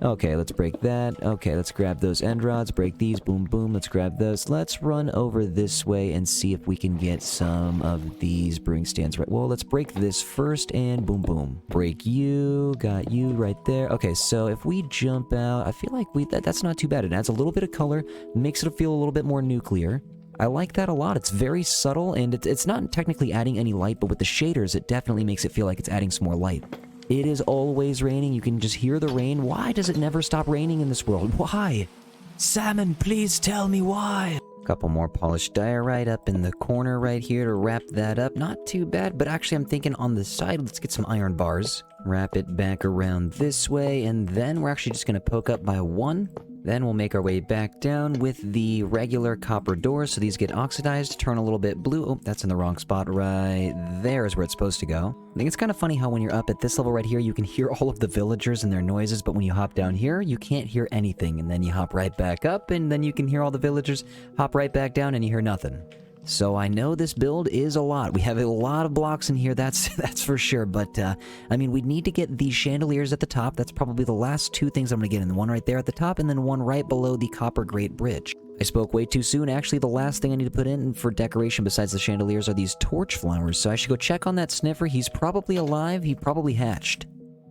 Okay, let's break that. Okay, let's grab those end rods, break these, boom, boom, let's grab those. Let's run over this way and see if we can get some of these brewing stands right. Well, let's break this first, and boom, boom. Break you, got you right there. Okay, so if we jump out, I feel like that's not too bad. It adds a little bit of color, makes it feel a little bit more nuclear. I like that a lot. It's very subtle, and it's not technically adding any light, but with the shaders, it definitely makes it feel like it's adding some more light. It is always raining. You can just hear the rain. Why does it never stop raining in this world? Why? Salmon, please tell me why. Couple more polished diorite up in the corner right here to wrap that up. Not too bad, but actually I'm thinking on the side, let's get some iron bars. Wrap it back around this way, and then we're actually just going to poke up by 1. Then we'll make our way back down with the regular copper doors, so these get oxidized, turn a little bit blue. Oh, that's in the wrong spot. Right there is where it's supposed to go. I think it's kind of funny how when you're up at this level right here, you can hear all of the villagers and their noises, but when you hop down here, you can't hear anything. And then you hop right back up, and then you can hear all the villagers, hop right back down, and you hear nothing. So I know this build is a lot. We have a lot of blocks in here, that's for sure. But, I mean, we need to get these chandeliers at the top. That's probably the last two things I'm going to get in. The one right there at the top, and then one right below the copper grate bridge. I spoke way too soon. Actually, the last thing I need to put in for decoration besides the chandeliers are these torch flowers. So I should go check on that sniffer. He's probably alive. He probably hatched.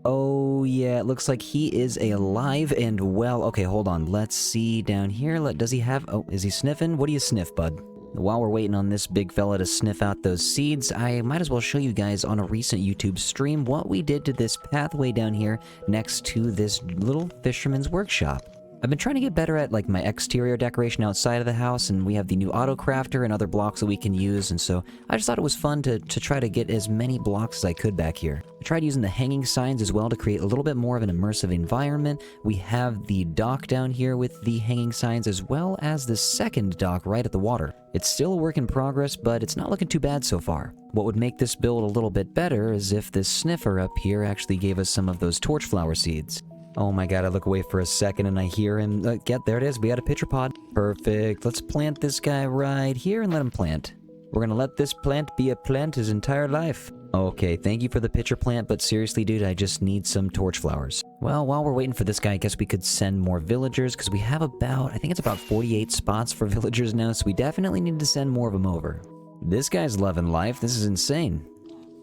Oh, yeah, it looks like he is alive and well. Okay, hold on. Let's see down here. Does he have... Oh, is he sniffing? What do you sniff, bud? While we're waiting on this big fella to sniff out those seeds, I might as well show you guys on a recent YouTube stream what we did to this pathway down here next to this little fisherman's workshop. I've been trying to get better at like my exterior decoration outside of the house, and we have the new auto crafter and other blocks that we can use, and so I just thought it was fun to try to get as many blocks as I could back here. I tried using the hanging signs as well to create a little bit more of an immersive environment. We have the dock down here with the hanging signs, as well as the second dock right at the water. It's still a work in progress, but it's not looking too bad so far. What would make this build a little bit better is if this sniffer up here actually gave us some of those torch flower seeds. Oh my god, I look away for a second and I hear him. There it is. We got a pitcher pod. Perfect. Let's plant this guy right here and let him plant. We're gonna let this plant be a plant his entire life. Okay, thank you for the pitcher plant, but seriously, dude, I just need some torch flowers. Well, while we're waiting for this guy, I guess we could send more villagers, because we have I think it's about 48 spots for villagers now, so we definitely need to send more of them over. This guy's loving life. This is insane.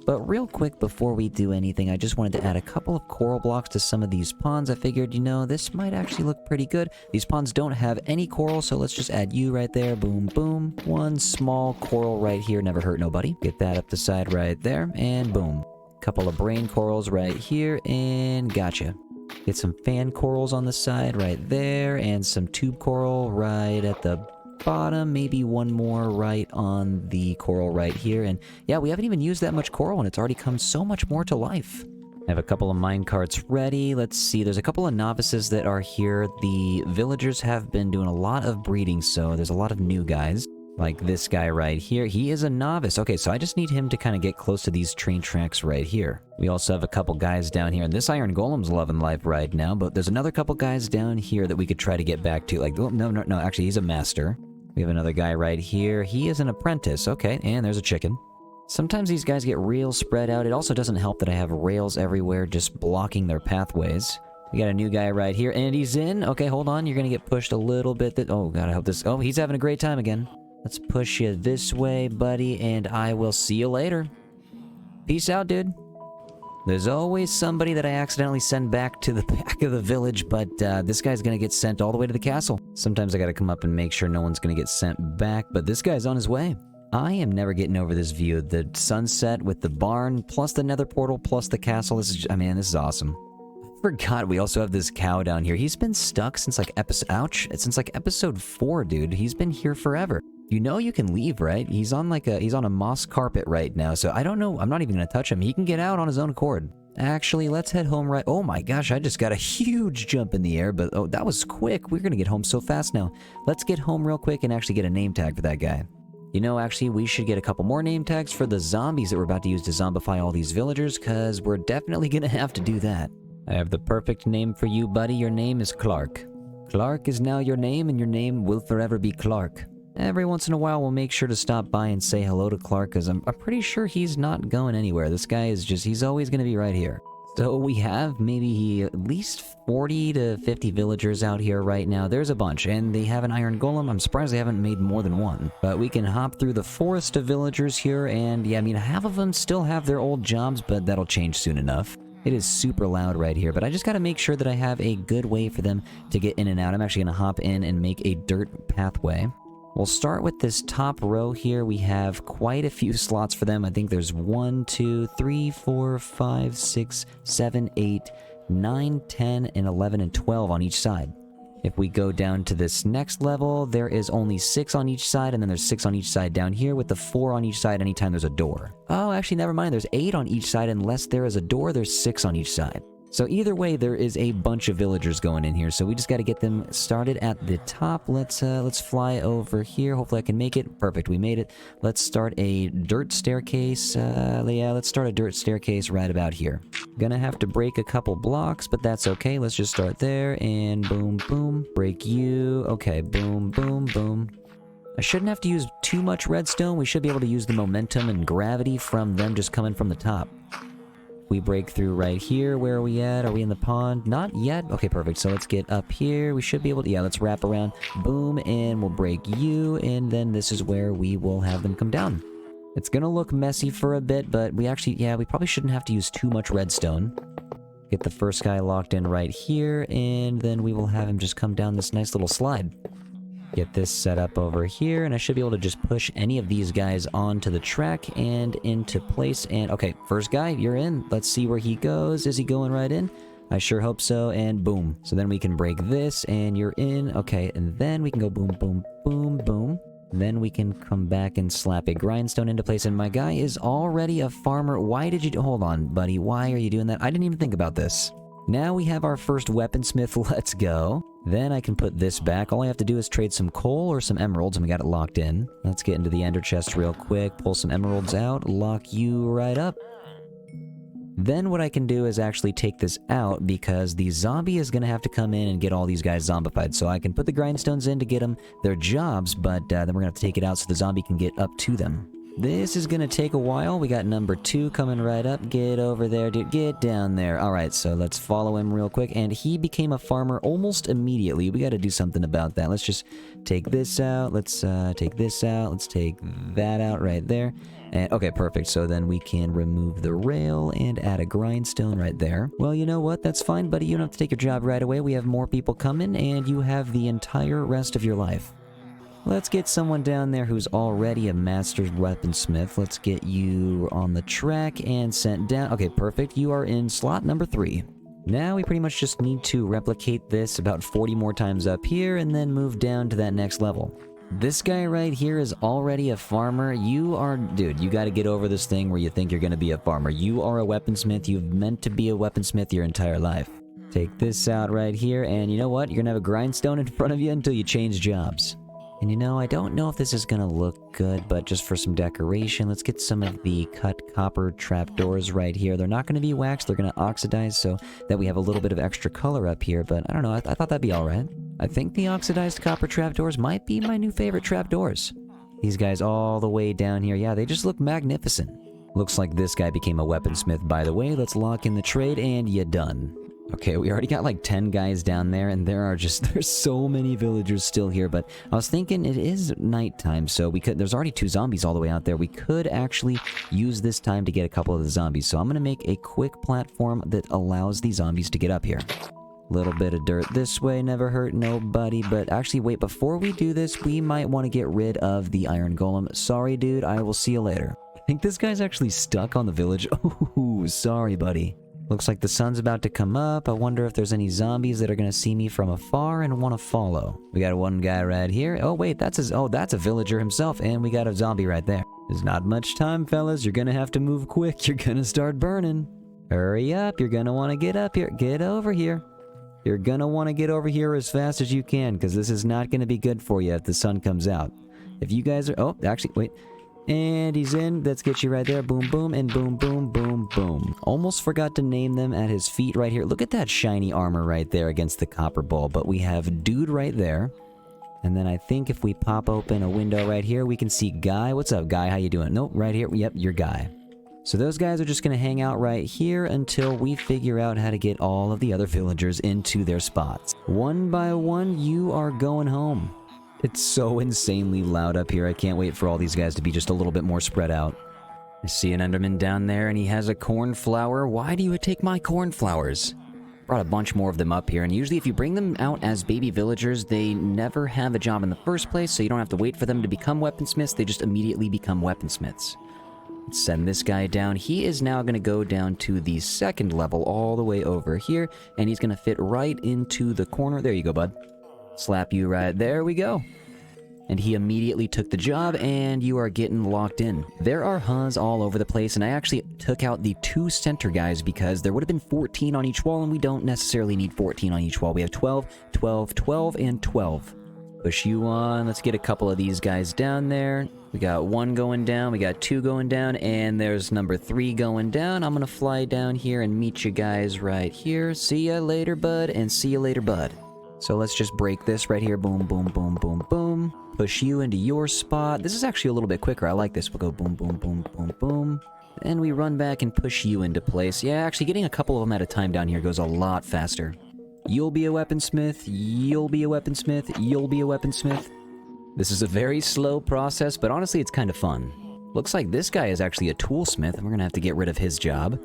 But real quick before we do anything, I just wanted to add a couple of coral blocks to some of these ponds. I figured, you know, this might actually look pretty good. These ponds don't have any coral, so let's just add you right there. Boom, boom. One small coral right here. Never hurt nobody. Get that up the side right there, and boom. Couple of brain corals right here, and gotcha. Get some fan corals on the side right there, and some tube coral right at the bottom, maybe one more right on the coral right here. And yeah, we haven't even used that much coral and it's already come so much more to life. I have a couple of mine carts ready. Let's see, there's a couple of novices that are here. The villagers have been doing a lot of breeding, so there's a lot of new guys. Like this guy right here, he is a novice. Okay, so I just need him to kind of get close to these train tracks right here. We also have a couple guys down here, and this iron golem's loving life right now, but there's another couple guys down here that we could try to get back to. Like, oh, no, actually, he's a master. We have another guy right here. He is an apprentice. Okay, and there's a chicken. Sometimes these guys get real spread out. It also doesn't help that I have rails everywhere just blocking their pathways. We got a new guy right here, and he's in. Okay, hold on. You're going to get pushed a little bit. Oh, God, I hope this... Oh, he's having a great time again. Let's push you this way, buddy, and I will see you later. Peace out, dude. There's always somebody that I accidentally send back to the back of the village, but this guy's gonna get sent all the way to the castle. Sometimes I gotta come up and make sure no one's gonna get sent back, but this guy's on his way. I am never getting over this view. The sunset with the barn, plus the nether portal, plus the castle. This is, I mean, this is awesome. I forgot we also have this cow down here. He's been stuck since like since like episode 4, dude. He's been here forever. You know you can leave, right? He's on a moss carpet right now, so I don't know. I'm not even gonna touch him. He can get out on his own accord. Actually, let's head home right... Oh my gosh, I just got a huge jump in the air, but oh, that was quick. We're gonna get home so fast now. Let's get home real quick and actually get a name tag for that guy. You know, actually, we should get a couple more name tags for the zombies that we're about to use to zombify all these villagers, because we're definitely gonna have to do that. I have the perfect name for you, buddy. Your name is Clark. Clark is now your name, and your name will forever be Clark. Every once in a while, we'll make sure to stop by and say hello to Clark, because I'm pretty sure he's not going anywhere. This guy is just, he's always going to be right here. So we have maybe at least 40 to 50 villagers out here right now. There's a bunch, and they have an iron golem. I'm surprised they haven't made more than one. But we can hop through the forest of villagers here, and yeah, I mean, half of them still have their old jobs, but that'll change soon enough. It is super loud right here, but I just got to make sure that I have a good way for them to get in and out. I'm actually going to hop in and make a dirt pathway. We'll start with this top row here. We have quite a few slots for them. I think there's 1, 2, 3, 4, 5, 6, 7, 8, 9, 10, and 11, and 12 on each side. If we go down to this next level, there is only 6 on each side, and then there's 6 on each side down here with the 4 on each side anytime there's a door. Oh, actually, never mind. There's 8 on each side. Unless there is a door, there's 6 on each side. So either way, there is a bunch of villagers going in here, so we just got to get them started at the top. Let's fly over here. Hopefully I can make it. Perfect, we made it. Let's start a dirt staircase. Yeah, let's start a dirt staircase right about here. Gonna have to break a couple blocks, but that's okay. Let's just start there, and boom, boom. Break you. Okay, boom, boom, boom. I shouldn't have to use too much redstone. We should be able to use the momentum and gravity from them just coming from the top. We break through right here. Where are we at? Are we in the pond? Not yet. Okay, perfect. So let's get up here. We should be able to... Yeah, let's wrap around. Boom, and we'll break you. And then this is where we will have them come down. It's gonna look messy for a bit, but we actually... Yeah, we probably shouldn't have to use too much redstone. Get the first guy locked in right here, and then we will have him just come down this nice little slide. Get this set up over here, and I should be able to just push any of these guys onto the track and into place. And okay, first guy, you're in. Let's see where he goes. Is he going right in? I sure hope so, and boom. So then we can break this, and you're in. Okay, and then we can go boom, boom, boom, boom. Then we can come back and slap a grindstone into place, and my guy is already a farmer. Why did you hold on, buddy? Why are you doing that? I didn't even think about this. Now we have our first weaponsmith. Let's go. Then I can put this back. All I have to do is trade some coal or some emeralds, and we got it locked in. Let's get into the ender chest real quick, pull some emeralds out, lock you right up. Then what I can do is actually take this out, because the zombie is going to have to come in and get all these guys zombified. So I can put the grindstones in to get them their jobs, but then we're going to have to take it out so the zombie can get up to them. This is gonna take a while. We got number 2 coming right up. Get over there, dude. Get down there. Alright, so let's follow him real quick. And he became a farmer almost immediately. We gotta do something about that. Let's just take this out. Let's take this out. Let's take that out right there. And okay, perfect. So then we can remove the rail and add a grindstone right there. Well, you know what? That's fine, buddy. You don't have to take your job right away. We have more people coming, and you have the entire rest of your life. Let's get someone down there who's already a master weaponsmith. Let's get you on the track and sent down. Okay, perfect. You are in slot number 3. Now we pretty much just need to replicate this about 40 more times up here and then move down to that next level. This guy right here is already a farmer. You are... Dude, you gotta get over this thing where you think you're gonna be a farmer. You are a weaponsmith. You've meant to be a weaponsmith your entire life. Take this out right here, and you know what? You're gonna have a grindstone in front of you until you change jobs. And you know, I don't know if this is gonna look good, but just for some decoration, let's get some of the cut copper trapdoors right here. They're not gonna be waxed, they're gonna oxidize so that we have a little bit of extra color up here, but I don't know, I thought that'd be alright. I think the oxidized copper trapdoors might be my new favorite trapdoors. These guys all the way down here, yeah, they just look magnificent. Looks like this guy became a weaponsmith, by the way. Let's lock in the trade, and you're done. Okay, we already got like 10 guys down there, and there's so many villagers still here, but I was thinking it is nighttime, so there's already 2 zombies all the way out there. We could actually use this time to get a couple of the zombies, so I'm gonna make a quick platform that allows the zombies to get up here. Little bit of dirt this way, never hurt nobody, but actually wait, before we do this, we might want to get rid of the iron golem. Sorry, dude, I will see you later. I think this guy's actually stuck on the village. Oh, sorry, buddy. Looks like the sun's about to come up. I wonder if there's any zombies that are going to see me from afar and want to follow. We got one guy right here. Oh, wait, that's a villager himself, and we got a zombie right there. There's not much time, fellas. You're going to have to move quick. You're going to start burning. Hurry up. You're going to want to get up here. Get over here. You're going to want to get over here as fast as you can, because this is not going to be good for you if the sun comes out. If you guys are... Oh, actually, wait. And he's in. Let's get you right there. Boom, boom, and boom, boom, boom, boom. Almost forgot to name them at his feet right here. Look at that shiny armor right there against the copper ball. But we have dude right there. And then I think if we pop open a window right here, we can see Guy. What's up, Guy? How you doing? Nope, right here. Yep, you're Guy. So those guys are just going to hang out right here until we figure out how to get all of the other villagers into their spots. One by one, you are going home. It's so insanely loud up here. I can't wait for all these guys to be just a little bit more spread out. I see an Enderman down there, and he has a cornflower. Why do you take my cornflowers? Brought a bunch more of them up here, and usually if you bring them out as baby villagers, they never have a job in the first place, so you don't have to wait for them to become weaponsmiths. They just immediately become weaponsmiths. Let's send this guy down. He is now going to go down to the 2nd level all the way over here, and he's going to fit right into the corner. There you go, bud. Slap you right there. We go. And he immediately took the job, and you are getting locked in. There are Huz all over the place, and I actually took out the 2 center guys because there would have been 14 on each wall, and we don't necessarily need 14 on each wall. We have 12, 12, 12, and 12. Push you on. Let's get a couple of these guys down there. We got 1 going down, we got 2 going down, and there's number 3 going down. I'm gonna fly down here and meet you guys right here. See ya later, bud, and see you later, bud. So let's just break this right here. Boom, boom, boom, boom, boom. Push you into your spot. This is actually a little bit quicker. I like this. We'll go boom, boom, boom, boom, boom. Then we run back and push you into place. Yeah, actually getting a couple of them at a time down here goes a lot faster. You'll be a weaponsmith. You'll be a weaponsmith. You'll be a weaponsmith. This is a very slow process, but honestly, it's kind of fun. Looks like this guy is actually a toolsmith, and we're gonna have to get rid of his job.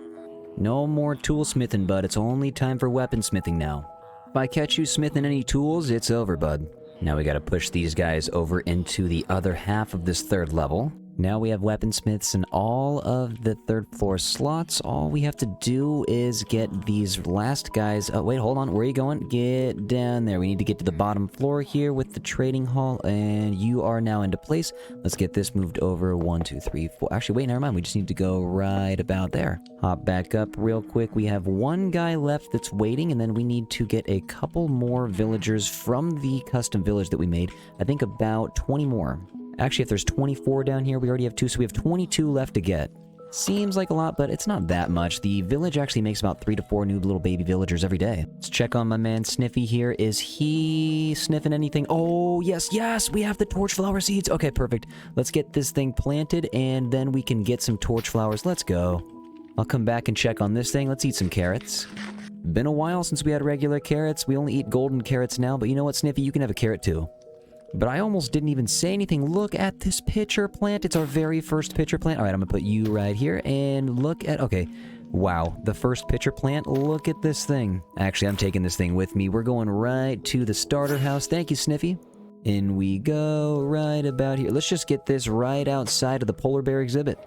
No more toolsmithing, bud. It's only time for weaponsmithing now. If I catch you smithing any tools, it's over, bud. Now we gotta push these guys over into the other half of this 3rd level. Now we have weaponsmiths in all of the 3rd floor slots. All we have to do is get these last guys... Oh, wait, hold on. Where are you going? Get down there. We need to get to the bottom floor here with the trading hall, and you are now into place. Let's get this moved over. 1, 2, 3, 4... Actually, wait, never mind. We just need to go right about there. Hop back up real quick. We have 1 guy left that's waiting, and then we need to get a couple more villagers from the custom village that we made. I think about 20 more. Actually, if there's 24 down here, we already have 2, so we have 22 left to get. Seems like a lot, but it's not that much. The village actually makes about 3 to 4 new little baby villagers every day. Let's check on my man Sniffy here. Is he sniffing anything? Oh, yes, yes, we have the torch flower seeds. Okay, perfect. Let's get this thing planted, and then we can get some torch flowers. Let's go. I'll come back and check on this thing. Let's eat some carrots. Been a while since we had regular carrots. We only eat golden carrots now, but you know what, Sniffy? You can have a carrot too. But I almost didn't even say anything. Look at this pitcher plant. It's our very first pitcher plant. All right, I'm gonna put you right here and look at... Okay. Wow. The first pitcher plant. Look at this thing. Actually, I'm taking this thing with me. We're going right to the starter house. Thank you, Sniffy. In we go right about here. Let's just get this right outside of the polar bear exhibit.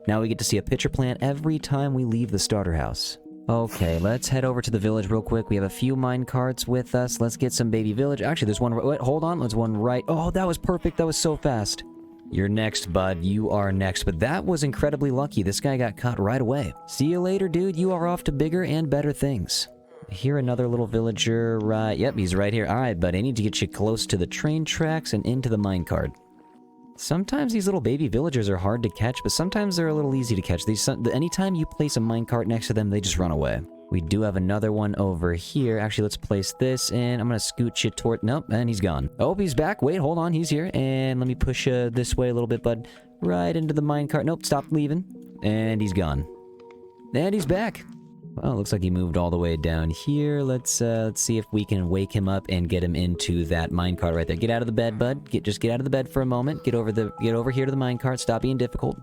Now we get to see a pitcher plant every time we leave the starter house. Okay, let's head over to the village real quick. We have a few mine carts with us. Let's get some baby village. Actually, there's one... Wait, hold on. There's one right... Oh, that was perfect. That was so fast. You're next, bud. You are next. But that was incredibly lucky. This guy got caught right away. See you later, dude. You are off to bigger and better things. I hear another little villager right... Yep, he's right here. All right, bud. I need to get you close to the train tracks and into the minecart. Sometimes these little baby villagers are hard to catch, but sometimes they're a little easy to catch. Anytime you place a minecart next to them, they just run away. We do have another one over here. Actually, let's place this, and I'm gonna scoot you toward... Nope, and he's gone. Oh, he's back. Wait, hold on. He's here. And let me push this way a little bit, bud. Right into the minecart. Nope, stop leaving. And he's gone. And he's back. Well, looks like he moved all the way down here. Let's see if we can wake him up and get him into that minecart right there. Get out of the bed, bud. Just get out of the bed for a moment. Get over here to the minecart. Stop being difficult.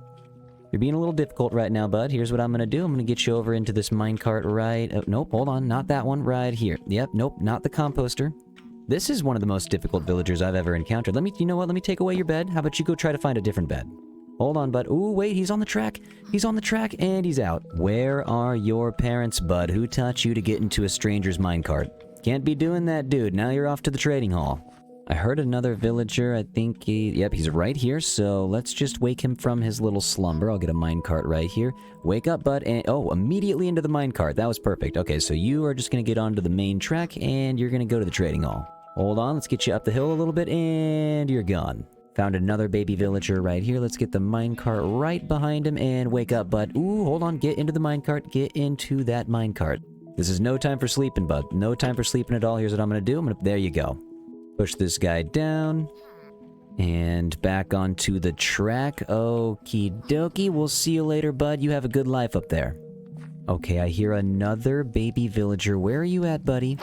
You're being a little difficult right now, bud. Here's what I'm gonna do. I'm gonna get you over into this minecart right... Oh, nope, hold on. Not that one. Right here. Yep, nope, not the composter. This is one of the most difficult villagers I've ever encountered. You know what? Let me take away your bed. How about you go try to find a different bed? Hold on, bud. Ooh, wait, he's on the track. He's on the track, and he's out. Where are your parents, bud? Who taught you to get into a stranger's minecart? Can't be doing that, dude. Now you're off to the trading hall. I heard another villager. I think Yep, he's right here, so let's just wake him from his little slumber. I'll get a minecart right here. Wake up, bud, and... Oh, immediately into the minecart. That was perfect. Okay, so you are just gonna get onto the main track, and you're gonna go to the trading hall. Hold on, let's get you up the hill a little bit, and you're gone. Found another baby villager right here. Let's get the minecart right behind him and wake up, bud. Ooh, hold on. Get into the minecart. Get into that minecart. This is no time for sleeping, bud. No time for sleeping at all. Here's what I'm going to do. There you go. Push this guy down. And back onto the track. Okie dokie. We'll see you later, bud. You have a good life up there. Okay, I hear another baby villager. Where are you at, buddy?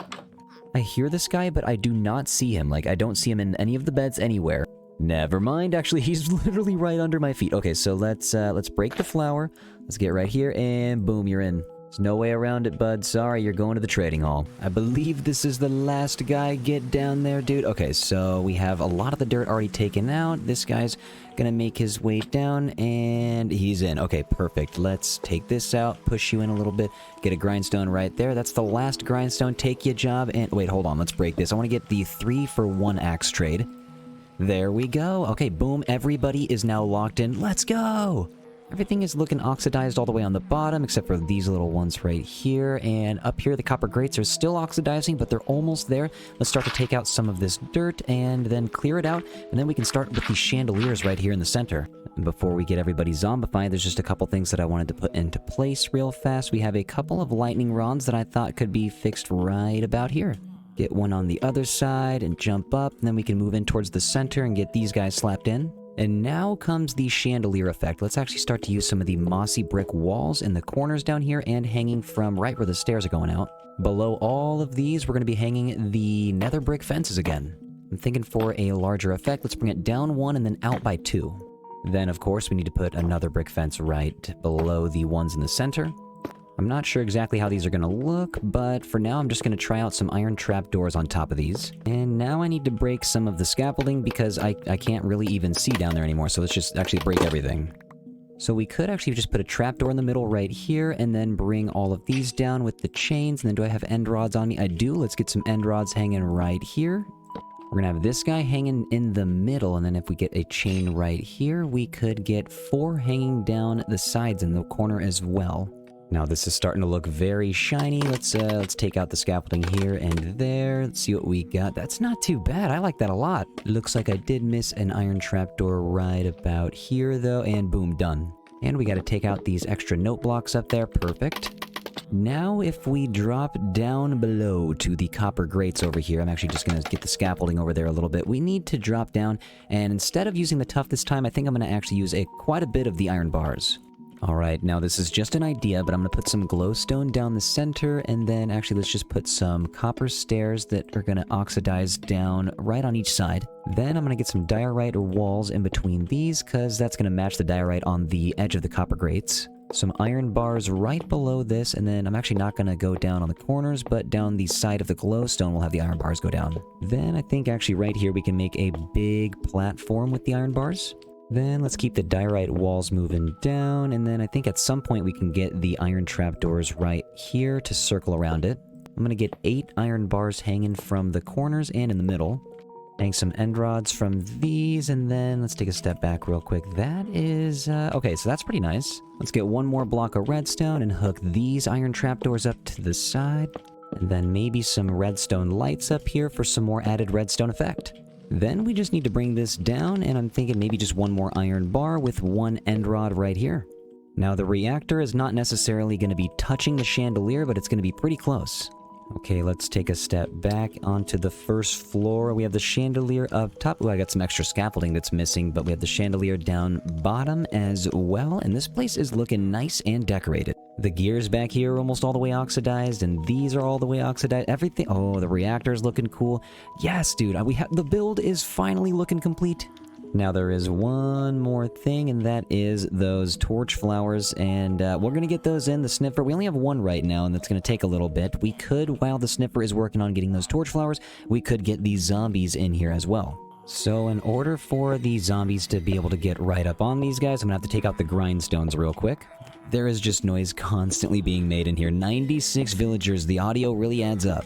I hear this guy, but I do not see him. Like, I don't see him in any of the beds anywhere. Never mind. Actually, he's literally right under my feet. Okay, so let's break the flower. Let's get right here, and boom, you're in. There's no way around it, bud. Sorry, you're going to the trading hall. I believe this is the last guy. Get down there, dude. Okay, so we have a lot of the dirt already taken out. This guy's gonna make his way down, and he's in. Okay, perfect. Let's take this out, push you in a little bit, get a grindstone right there. That's the last grindstone. Take your job, and... Wait, hold on. Let's break this. I want to get the 3-for-1 axe trade. There we go. Okay, boom. Everybody is now locked in. Let's go. Everything is looking oxidized all the way on the bottom, except for these little ones right here. And up here, the copper grates are still oxidizing, but they're almost there. Let's start to take out some of this dirt and then clear it out. And then we can start with these chandeliers right here in the center. And before we get everybody zombified, there's just a couple things that I wanted to put into place real fast. We have a couple of lightning rods that I thought could be fixed right about here. Get one on the other side and jump up. And then we can move in towards the center and get these guys slapped in. And now comes the chandelier effect. Let's actually start to use some of the mossy brick walls in the corners down here and hanging from right where the stairs are going out. Below all of these, we're going to be hanging the nether brick fences again. I'm thinking for a larger effect, let's bring it down 1 and then out by 2. Then, of course, we need to put another brick fence right below the ones in the center. I'm not sure exactly how these are going to look, but for now I'm just going to try out some iron trapdoors on top of these. And now I need to break some of the scaffolding because I can't really even see down there anymore, so let's just actually break everything. So we could actually just put a trapdoor in the middle right here and then bring all of these down with the chains. And then do I have end rods on me? I do. Let's get some end rods hanging right here. We're going to have this guy hanging in the middle, and then if we get a chain right here, we could get 4 hanging down the sides in the corner as well. Now this is starting to look very shiny. Let's take out the scaffolding here and there. Let's see what we got. That's not too bad. I like that a lot. Looks like I did miss an iron trapdoor right about here though, and boom, done. And we got to take out these extra note blocks up there. Perfect. Now if we drop down below to the copper grates over here, I'm actually just going to get the scaffolding over there a little bit. We need to drop down, and instead of using the tuff this time, I think I'm going to actually use quite a bit of the iron bars. Alright, now this is just an idea, but I'm going to put some glowstone down the center, and then actually let's just put some copper stairs that are going to oxidize down right on each side. Then I'm going to get some diorite walls in between these, because that's going to match the diorite on the edge of the copper grates. Some iron bars right below this, and then I'm actually not going to go down on the corners, but down the side of the glowstone we'll have the iron bars go down. Then I think actually right here we can make a big platform with the iron bars. Then let's keep the diorite walls moving down, and then I think at some point we can get the iron trapdoors right here to circle around it. I'm gonna get 8 iron bars hanging from the corners and in the middle. Hang some end rods from these, and then let's take a step back real quick. That is, okay, so that's pretty nice. Let's get one more block of redstone and hook these iron trapdoors up to the side. And then maybe some redstone lights up here for some more added redstone effect. Then we just need to bring this down, and I'm thinking maybe just one more iron bar with 1 end rod right here. Now the reactor is not necessarily going to be touching the chandelier, but it's going to be pretty close. Okay, let's take a step back onto the first floor. We have the chandelier up top. Oh, I got some extra scaffolding that's missing, but we have the chandelier down bottom as well, and this place is looking nice and decorated. The gears back here are almost all the way oxidized, and these are all the way oxidized. Everything. Oh, the reactor is looking cool. Yes, dude, the build is finally looking complete. Now there is one more thing, and that is those torch flowers, and we're going to get those in. The sniffer, we only have 1 right now, and that's going to take a little bit. We could, while the sniffer is working on getting those torch flowers, we could get these zombies in here as well. So in order for the zombies to be able to get right up on these guys, I'm going to have to take out the grindstones real quick. There is just noise constantly being made in here. 96 villagers, the audio really adds up.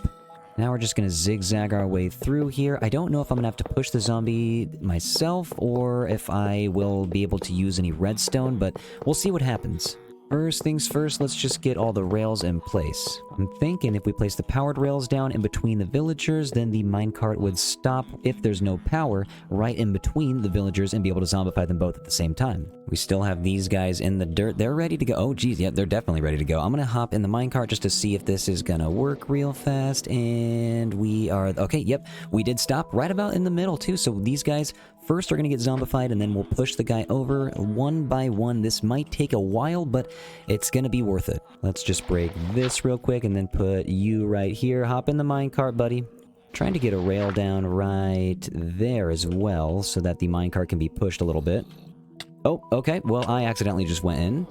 Now we're just going to zigzag our way through here. I don't know if I'm going to have to push the zombie myself or if I will be able to use any redstone, but we'll see what happens. First things first, let's just get all the rails in place. I'm thinking if we place the powered rails down in between the villagers, then the minecart would stop if there's no power right in between the villagers and be able to zombify them both at the same time. We still have these guys in the dirt. They're ready to go. Oh, geez, yeah, they're definitely ready to go. I'm going to hop in the minecart just to see if this is going to work real fast, and we are... Okay, yep, we did stop right about in the middle, too, so these guys... First, are going to get zombified, and then we'll push the guy over one by one. This might take a while, but it's going to be worth it. Let's just break this real quick, and then put you right here. Hop in the minecart, buddy. Trying to get a rail down right there as well, so that the minecart can be pushed a little bit. Oh, okay. Well, I accidentally just went in.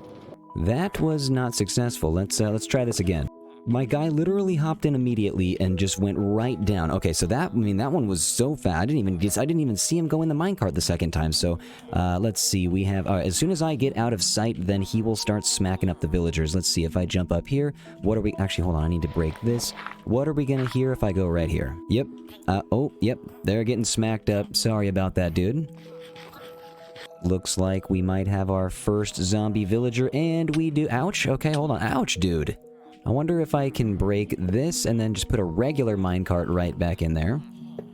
That was not successful. Let's try this again. My guy literally hopped in immediately and just went right down. Okay, so that one was so fast. I didn't even see him go in the minecart the second time. So, let's see. We have, as soon as I get out of sight, then he will start smacking up the villagers. Let's see if I jump up here. What are we, actually, hold on. I need to break this. What are we gonna hear if I go right here? Yep. Oh, yep. They're getting smacked up. Sorry about that, dude. Looks like we might have our first zombie villager, and we do. Ouch. Okay, hold on. Ouch, dude. I wonder if I can break this and then just put a regular minecart right back in there.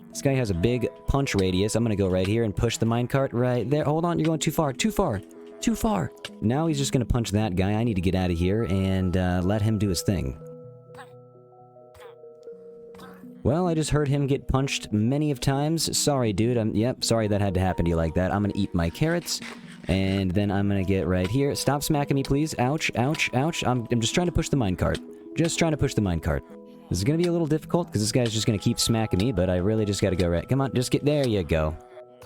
This guy has a big punch radius. I'm gonna go right here and push the minecart right there. Hold on, you're going too far, too far, too far. Now he's just gonna punch that guy. I need to get out of here and let him do his thing. Well, I just heard him get punched many of times. Sorry, dude. Yep, sorry that had to happen to you like that. I'm gonna eat my carrots. And then I'm gonna get right here. Stop smacking me, please. Ouch, ouch, ouch. I'm just trying to push the minecart. Just trying to push the minecart. This is gonna be a little difficult, because this guy's just gonna keep smacking me, but I really just gotta go right. Come on, just get... There you go.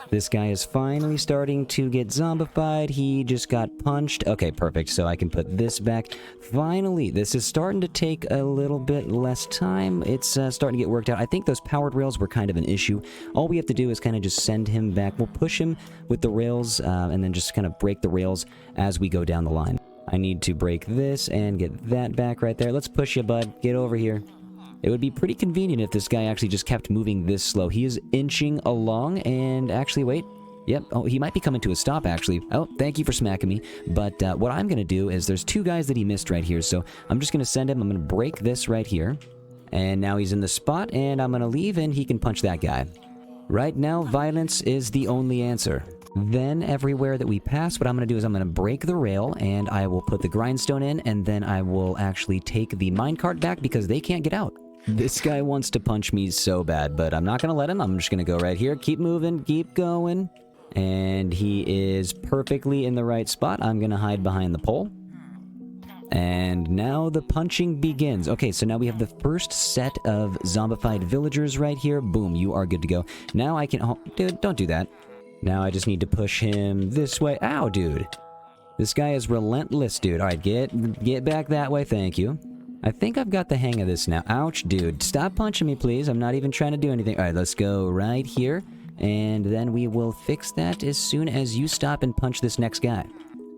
This guy is finally starting to get zombified. He just got punched. Okay, perfect. So I can put this back. Finally, this is starting to take a little bit less time. It's starting to get worked out. I think those powered rails were kind of an issue. All we have to do is kind of just send him back. We'll push him with the rails and then just kind of break the rails as we go down the line. I need to break this and get that back right there. Let's push you, bud. Get over here. It would be pretty convenient if this guy actually just kept moving this slow. He is inching along, and actually, wait. Yep, oh, he might be coming to a stop, actually. Oh, thank you for smacking me. But what I'm going to do is there's two guys that he missed right here, so I'm just going to send him. I'm going to break this right here. And now he's in the spot, and I'm going to leave, and he can punch that guy. Right now, violence is the only answer. Then, everywhere that we pass, what I'm going to do is I'm going to break the rail, and I will put the grindstone in, and then I will actually take the minecart back because they can't get out. This guy wants to punch me so bad, but I'm not going to let him. I'm just going to go right here. Keep moving. Keep going. And he is perfectly in the right spot. I'm going to hide behind the pole. And now the punching begins. Okay, so now we have the first set of zombified villagers right here. Boom, you are good to go. Now I can... Oh, dude, don't do that. Now I just need to push him this way. Ow, dude. This guy is relentless, dude. All right, get back that way. Thank you. I think I've got the hang of this now. Ouch, dude. Stop punching me, please. I'm not even trying to do anything. All right, let's go right here. And then we will fix that as soon as you stop and punch this next guy.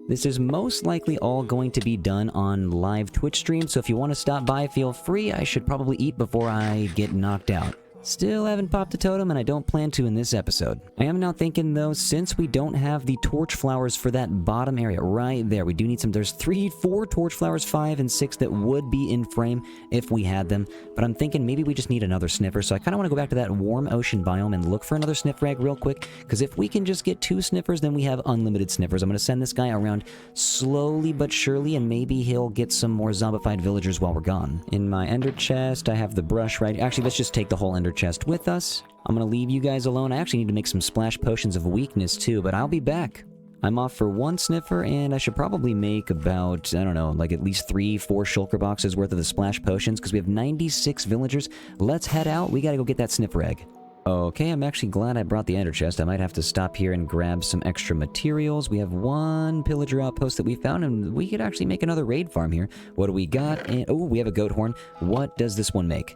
This is most likely all going to be done on live Twitch stream, so if you want to stop by, feel free. I should probably eat before I get knocked out. Still haven't popped a totem, and I don't plan to in this episode. I am now thinking, though, since we don't have the torch flowers for that bottom area right there, we do need some. There's 4 torch flowers, 5 and 6 that would be in frame if we had them. But I'm thinking maybe we just need another sniffer, so I kind of want to go back to that warm ocean biome and look for another sniffer egg real quick, because if we can just get 2 sniffers, then we have unlimited sniffers. I'm going to send this guy around slowly but surely, and maybe he'll get some more zombified villagers while we're gone. In my ender chest, I have the brush right... Actually, let's just take the whole ender chest with us. I'm gonna leave you guys alone. I actually need to make some splash potions of weakness too, but I'll be back. I'm off for 1 sniffer, and I should probably make about, I don't know, like at least 3-4 shulker boxes worth of the splash potions, because we have 96 villagers. Let's head out. We gotta go get that sniffer egg. Okay, I'm actually glad I brought the ender chest. I might have to stop here and grab some extra materials. We have 1 pillager outpost that we found, and we could actually make another raid farm here. What do we got? And, oh, we have a goat horn. What does this one make?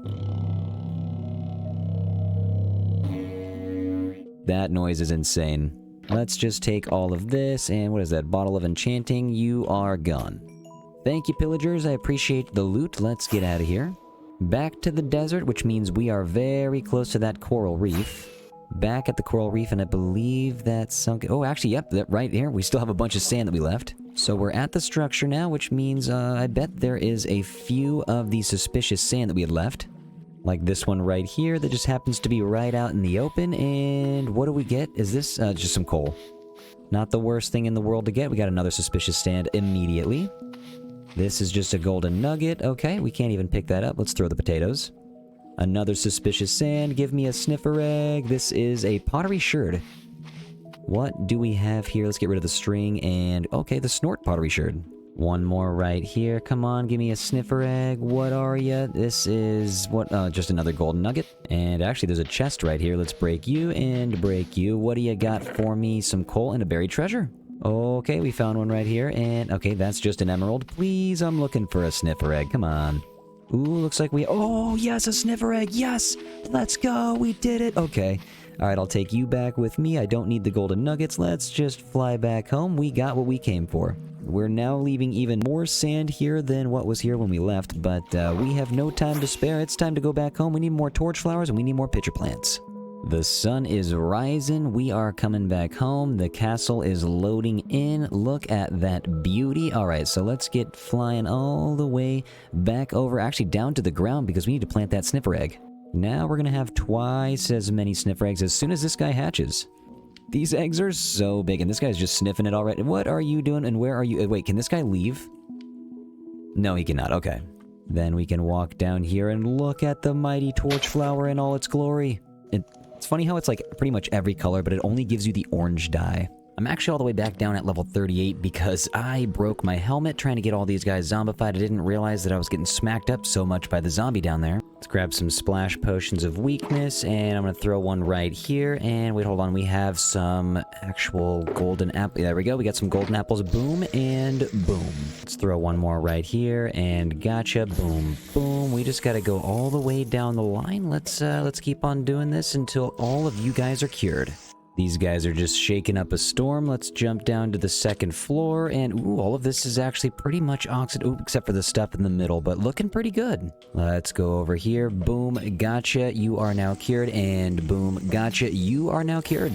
That noise is insane. Let's just take all of this, and what is that? Bottle of enchanting. You are gone. Thank you, pillagers. I appreciate the loot. Let's get out of here. Back to the desert, which means we are very close to that coral reef. Back at the coral reef, and I believe that's sunk... Oh, actually, yep, that right here. We still have a bunch of sand that we left. So we're at the structure now, which means I bet there is a few of the suspicious sand that we had left. Like this one right here that just happens to be right out in the open. And what do we get? Is this just some coal? Not the worst thing in the world to get. We got another suspicious sand immediately. This is just a golden nugget. Okay, we can't even pick that up. Let's throw the potatoes. Another suspicious sand. Give me a sniffer egg. This is a pottery sherd. What do we have here? Let's get rid of the string and... Okay, the snort pottery sherd. 1 more right here. Come on, give me a sniffer egg. What are you? This is... what? Just another golden nugget. And actually, there's a chest right here. Let's break you and break you. What do you got for me? Some coal and a buried treasure. Okay, we found one right here. And, okay, that's just an emerald. Please, I'm looking for a sniffer egg. Come on. Ooh, looks like we... Oh, yes, a sniffer egg. Yes. Let's go. We did it. Okay. All right, I'll take you back with me. I don't need the golden nuggets. Let's just fly back home. We got what we came for. We're now leaving even more sand here than what was here when we left, but we have no time to spare. It's time to go back home. We need more torch flowers and we need more pitcher plants. The sun is rising. We are coming back home. The castle is loading in. Look at that beauty. All right, so let's get flying all the way back over, actually down to the ground, because we need to plant that sniffer egg. Now we're going to have twice as many sniffer eggs as soon as this guy hatches. These eggs are so big, and this guy's just sniffing it already. What are you doing, and where are you? Wait, can this guy leave? No, he cannot. Okay. Then we can walk down here and look at the mighty torch flower in all its glory. It's funny how it's like pretty much every color, but it only gives you the orange dye. I'm actually all the way back down at level 38 because I broke my helmet trying to get all these guys zombified. I didn't realize that I was getting smacked up so much by the zombie down there. Let's grab some splash potions of weakness, and I'm going to throw one right here. And wait, hold on. We have some actual golden apple. There we go. We got some golden apples. Boom and boom. Let's throw one more right here, and gotcha. Boom, boom. We just got to go all the way down the line. Let's keep on doing this until all of you guys are cured. These guys are just shaking up a storm. Let's jump down to the second floor, and ooh, all of this is actually pretty much oxidized, except for the stuff in the middle, but looking pretty good. Let's go over here. Boom, gotcha, you are now cured, and boom, gotcha, you are now cured.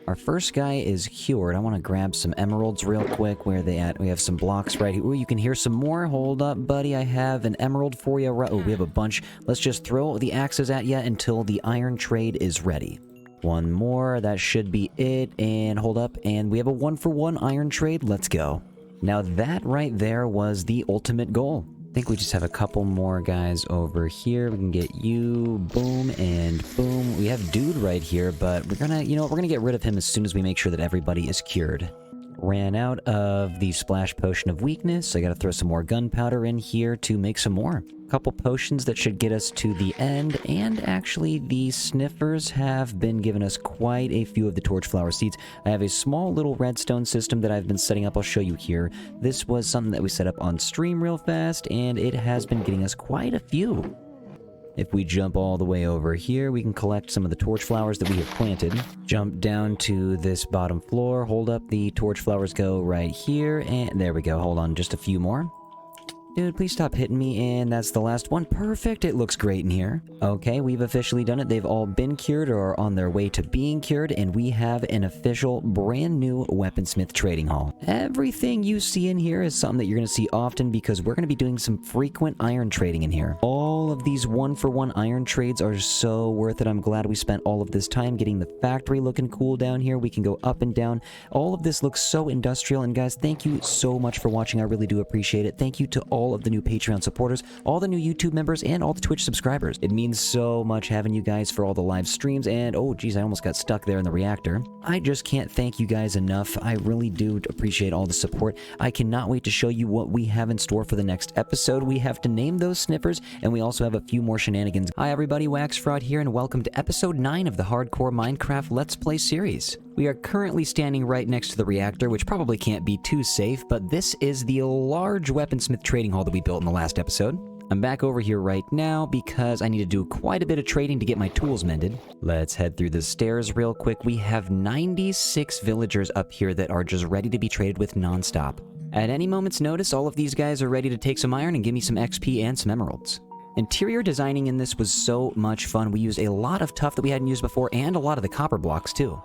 Our first guy is cured. I want to grab some emeralds real quick. Where are they at? We have some blocks right here. Ooh, you can hear some more. Hold up, buddy. I have an emerald for you. Oh, we have a bunch. Let's just throw the axes at you until the iron trade is ready. One more, that should be it, and hold up, and we have a 1-for-1 iron trade. Let's go. Now that right there was the ultimate goal. I think we just have a couple more guys over here. We can get you, boom, and boom. We have dude right here, but we're gonna, we're gonna get rid of him as soon as we make sure that everybody is cured. Ran out of the splash potion of weakness. I gotta throw some more gunpowder in here to make some more. Couple potions that should get us to the end, and actually the sniffers have been giving us quite a few of the torch flower seeds. I have a small little redstone system that I've been setting up. I'll show you here. This was something that we set up on stream real fast, and it has been getting us quite a few. If we jump all the way over here, we can collect some of the torch flowers that we have planted. Jump down to this bottom floor, hold up, the torch flowers go right here, and there we go. Hold on, just a few more. Dude, please stop hitting me, and that's the last one. Perfect, it looks great in here. Okay, we've officially done it. They've all been cured or are on their way to being cured, and we have an official brand new weaponsmith trading hall. Everything you see in here is something that you're going to see often because we're going to be doing some frequent iron trading in here. All of these 1-for-1 iron trades are so worth it. I'm glad we spent all of this time getting the factory looking cool down here. We can go up and down. All of this looks so industrial, and guys, thank you so much for watching. I really do appreciate it. Thank you to all of the new Patreon supporters, all the new YouTube members, and all the Twitch subscribers. It means so much having you guys for all the live streams, and oh geez, I almost got stuck there in the reactor. I just can't thank you guys enough. I really do appreciate all the support. I cannot wait to show you what we have in store for the next episode. We have to name those sniffers, and we also have a few more shenanigans. Hi everybody, WaxFraud here, and welcome to episode 9 of the Hardcore Minecraft Let's Play series. We are currently standing right next to the reactor, which probably can't be too safe, but this is the large weaponsmith trading hall that we built in the last episode. I'm back over here right now because I need to do quite a bit of trading to get my tools mended. Let's head through the stairs real quick. We have 96 villagers up here that are just ready to be traded with nonstop. At any moment's notice, all of these guys are ready to take some iron and give me some XP and some emeralds. Interior designing in this was so much fun. We used a lot of tuff that we hadn't used before and a lot of the copper blocks too.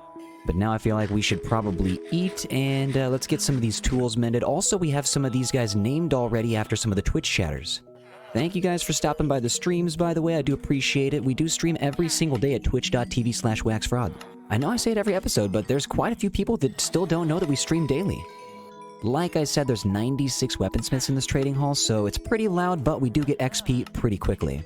But now I feel like we should probably eat, and let's get some of these tools mended. Also, we have some of these guys named already after some of the Twitch chatters. Thank you guys for stopping by the streams, by the way. I do appreciate it. We do stream every single day at twitch.tv/waxfraud. I know I say it every episode, but there's quite a few people that still don't know that we stream daily. Like I said, there's 96 weaponsmiths in this trading hall, so it's pretty loud, but we do get XP pretty quickly.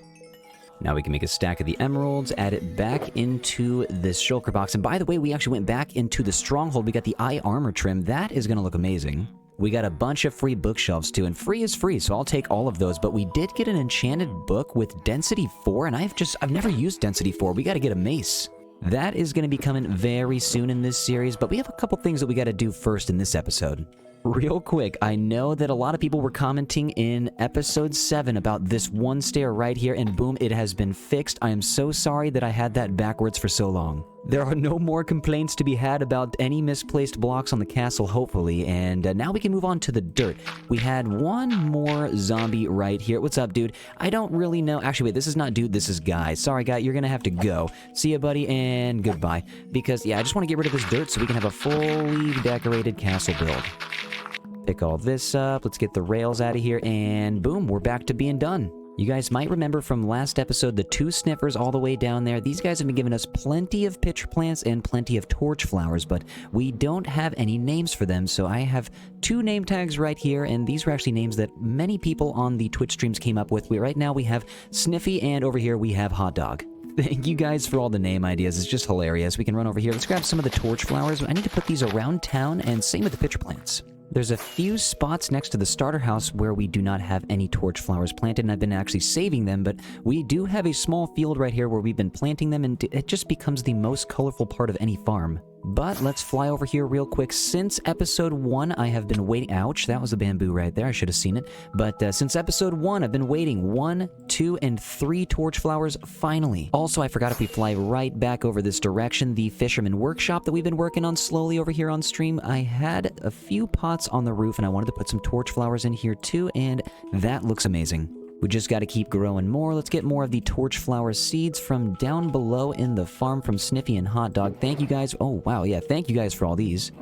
Now we can make a stack of the emeralds, add it back into this shulker box. And by the way, we actually went back into the stronghold. We got the eye armor trim. That is going to look amazing. We got a bunch of free bookshelves too, and free is free, so I'll take all of those. But we did get an enchanted book with density 4, and I've never used density 4. We got to get a mace. That is going to be coming very soon in this series, but we have a couple things that we got to do first in this episode. Real quick, I know that a lot of people were commenting in episode 7 about this one stair right here, and boom, it has been fixed. I am so sorry that I had that backwards for so long. There are no more complaints to be had about any misplaced blocks on the castle, hopefully, and now we can move on to the dirt. We had one more zombie right here. What's up, dude? I don't really know. Actually, wait, this is not dude, this is guy. Sorry, guy, you're gonna have to go. See ya, buddy, and goodbye. Because, yeah, I just want to get rid of this dirt so we can have a fully decorated castle build. Pick all this up, let's get the rails out of here, and boom, we're back to being done. You guys might remember from last episode the 2 sniffers all the way down there. These guys have been giving us plenty of pitcher plants and plenty of torch flowers, but we don't have any names for them, so I have 2 name tags right here, and these were actually names that many people on the Twitch streams came up with. Right now we have Sniffy, and over here we have Hot Dog. Thank you guys for all the name ideas. It's just hilarious. We can run over here. Let's grab some of the torch flowers. I need to put these around town, and same with the pitcher plants. There's a few spots next to the starter house where we do not have any torch flowers planted, and I've been actually saving them, but we do have a small field right here where we've been planting them, and it just becomes the most colorful part of any farm. But let's fly over here real quick. Since episode 1, I have been waiting. Ouch, that was a bamboo right there. I should have seen it. But since episode 1, I've been waiting 1, 2, and 3 torch flowers finally. Also, I forgot if we fly right back over this direction, the fisherman workshop that we've been working on slowly over here on stream. I had a few pots on the roof, and I wanted to put some torch flowers in here too, and that looks amazing. We just got to keep growing more. Let's get more of the torch flower seeds from down below in the farm from Sniffy and Hot Dog. Thank you guys. Oh, wow. Yeah, thank you guys for all these.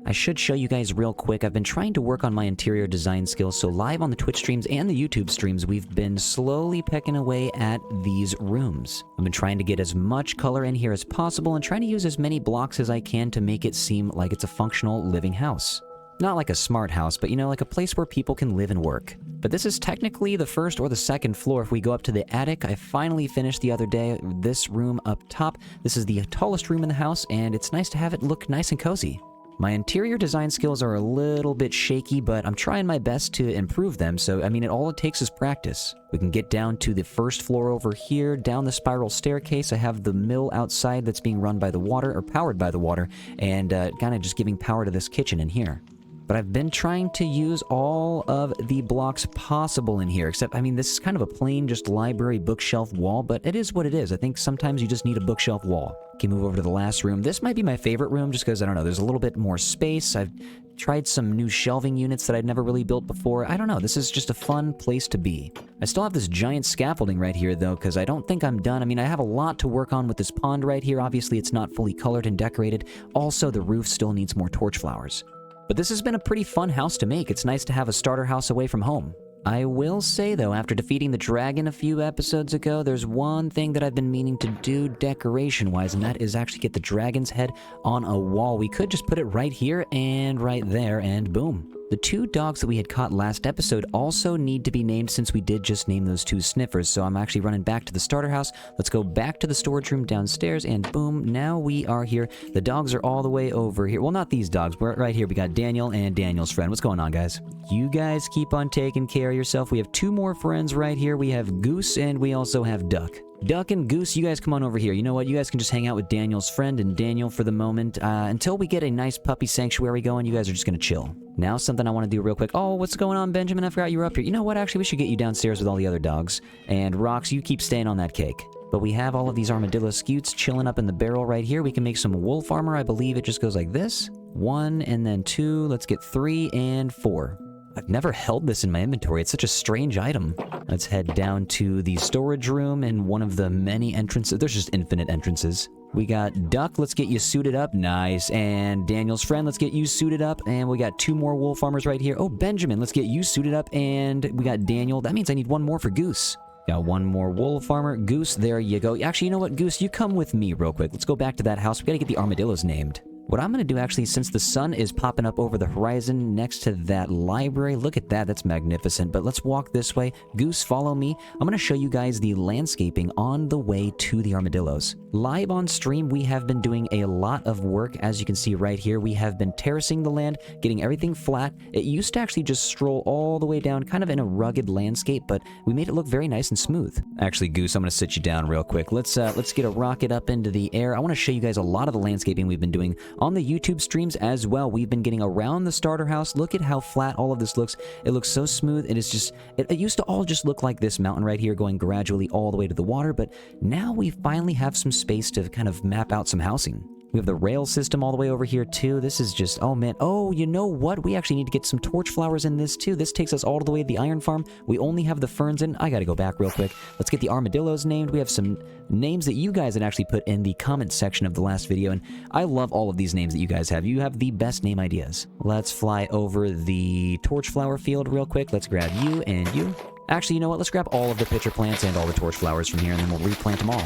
I should show you guys real quick. I've been trying to work on my interior design skills, so live on the Twitch streams and the YouTube streams, we've been slowly pecking away at these rooms. I've been trying to get as much color in here as possible and trying to use as many blocks as I can to make it seem like it's a functional living house. Not like a smart house, but you know, like a place where people can live and work. But this is technically the first or the second floor. If we go up to the attic, I finally finished the other day this room up top. This is the tallest room in the house, and it's nice to have it look nice and cozy. My interior design skills are a little bit shaky, but I'm trying my best to improve them, so I mean, all it takes is practice. We can get down to the first floor over here, down the spiral staircase. I have the mill outside that's being run by the water, or powered by the water, and kind of just giving power to this kitchen in here. But I've been trying to use all of the blocks possible in here, except, I mean, this is kind of a plain, just library bookshelf wall, but it is what it is. I think sometimes you just need a bookshelf wall. Okay, move over to the last room. This might be my favorite room, just because, I don't know, there's a little bit more space. I've tried some new shelving units that I'd never really built before. I don't know, this is just a fun place to be. I still have this giant scaffolding right here, though, because I don't think I'm done. I mean, I have a lot to work on with this pond right here. Obviously, it's not fully colored and decorated. Also, the roof still needs more torch flowers. But this has been a pretty fun house to make. It's nice to have a starter house away from home. I will say, though, after defeating the dragon a few episodes ago, there's one thing that I've been meaning to do decoration-wise, and that is actually get the dragon's head on a wall. We could just put it right here and right there, and boom. The 2 dogs that we had caught last episode also need to be named, since we did just name those 2 sniffers, so I'm actually running back to the starter house. Let's go back to the storage room downstairs, and boom, now we are here. The dogs are all the way over here. Well, not these dogs. We're right here. We got Daniel and Daniel's friend. What's going on, guys? You guys keep on taking care of yourself. We have 2 more friends right here. We have Goose, and we also have Duck. Duck and Goose, you guys come on over here. You know what? You guys can just hang out with Daniel's friend and Daniel for the moment. Until we get a nice puppy sanctuary going, you guys are just gonna chill. Now, something I want to do real quick. Oh, what's going on, Benjamin? I forgot you were up here. You know what? Actually, we should get you downstairs with all the other dogs. And Rox, you keep staying on that cake. But we have all of these armadillo scutes chilling up in the barrel right here. We can make some wolf armor. I believe it just goes like this. 1 and then 2. Let's get 3 and 4. I've never held this in my inventory. It's such a strange item. Let's head down to the storage room and one of the many entrances. There's just infinite entrances. We got Duck, let's get you suited up. Nice. And Daniel's friend, let's get you suited up. And we got 2 more wolf armors right here. Oh, Benjamin, let's get you suited up. And we got Daniel. That means I need 1 more for Goose. Got 1 more wolf armor. Goose, there you go. Actually, you know what, Goose? You come with me real quick. Let's go back to that house. We gotta get the armadillos named. What I'm going to do, actually, since the sun is popping up over the horizon next to that library, look at that, that's magnificent, but let's walk this way. Goose, follow me. I'm going to show you guys the landscaping on the way to the armadillos. Live on stream, we have been doing a lot of work, as you can see right here. We have been terracing the land, getting everything flat. It used to actually just stroll all the way down, kind of in a rugged landscape, but we made it look very nice and smooth. Actually, Goose, I'm going to sit you down real quick. Let's get a rocket up into the air. I want to show you guys a lot of the landscaping we've been doing On the YouTube streams as well, we've been getting around the starter house. Look at how flat all of this looks. It looks so smooth. It is just, it used to all just look like this mountain right here going gradually all the way to the water, but now we finally have some space to kind of map out some housing. We have the rail system all the way over here too. This is just, oh man. Oh, you know what? We actually need to get some torch flowers in this too. This takes us all the way to the iron farm. We only have the ferns in. I gotta go back real quick. Let's get the armadillos named. We have some names that you guys had actually put in the comment section of the last video, and I love all of these names that you guys have. You have the best name ideas. Let's fly over the torch flower field real quick. Let's grab you and you. Actually, you know what? Let's grab all of the pitcher plants and all the torch flowers from here, and then we'll replant them all.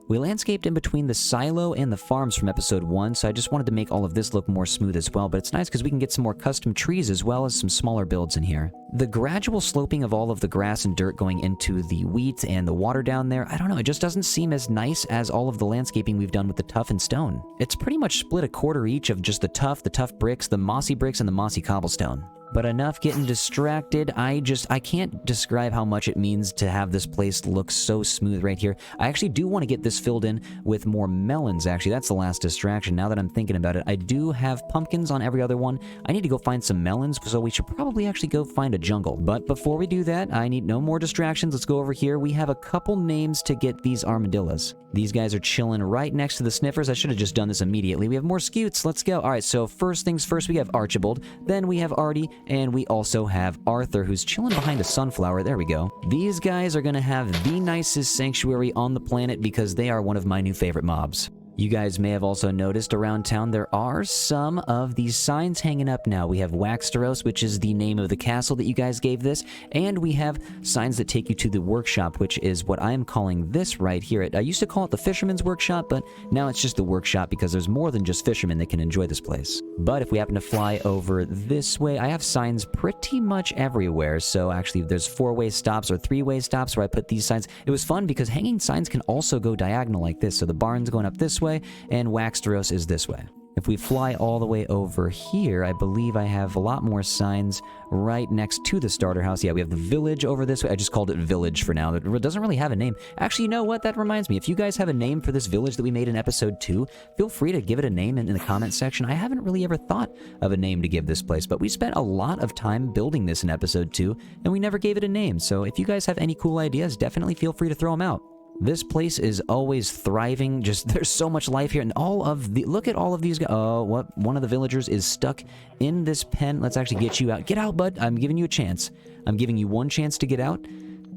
We landscaped in between the silo and the farms from episode 1, so I just wanted to make all of this look more smooth as well, but it's nice because we can get some more custom trees as well as some smaller builds in here. The gradual sloping of all of the grass and dirt going into the wheat and the water down there, I don't know, it just doesn't seem as nice as all of the landscaping we've done with the tuff and stone. It's pretty much split a quarter each of just the tough bricks, the mossy bricks, and the mossy cobblestone. But enough getting distracted. I can't describe how much it means to have this place look so smooth right here. I actually do want to get this filled in with more melons, actually. That's the last distraction. Now that I'm thinking about it, I do have pumpkins on every other one. I need to go find some melons, so we should probably actually go find a jungle. But before we do that, I need no more distractions. Let's go over here. We have a couple names to get these armadillos. These guys are chilling right next to the sniffers. I should have just done this immediately. We have more scutes. Let's go. All right, so first things first, we have Archibald. Then we have Artie. And we also have Arthur, who's chilling behind a sunflower. There we go. These guys are going to have the nicest sanctuary on the planet because they are one of my new favorite mobs. You guys may have also noticed around town there are some of these signs hanging up now. We have Waxteros, which is the name of the castle that you guys gave this, and we have signs that take you to the workshop, which is what I'm calling this right here. I used to call it the Fisherman's Workshop, but now it's just the workshop because there's more than just fishermen that can enjoy this place. But if we happen to fly over this way, I have signs pretty much everywhere. So actually there's 4-way stops or 3-way stops where I put these signs. It was fun because hanging signs can also go diagonal like this. So the barn's going up this way, and Waxteros is this way. If we fly all the way over here, I believe I have a lot more signs right next to the starter house. Yeah, we have the village over this way. I just called it village for now. It doesn't really have a name. Actually, you know what? That reminds me. If you guys have a name for this village that we made in episode 2, feel free to give it a name in the comment section. I haven't really ever thought of a name to give this place, but we spent a lot of time building this in episode 2, and we never gave it a name. So if you guys have any cool ideas, definitely feel free to throw them out. This place is always thriving. Just, there's so much life here. And look at all of these guys. Oh, what? One of the villagers is stuck in this pen. Let's actually get you out. Get out, bud. I'm giving you a chance. I'm giving you one chance to get out.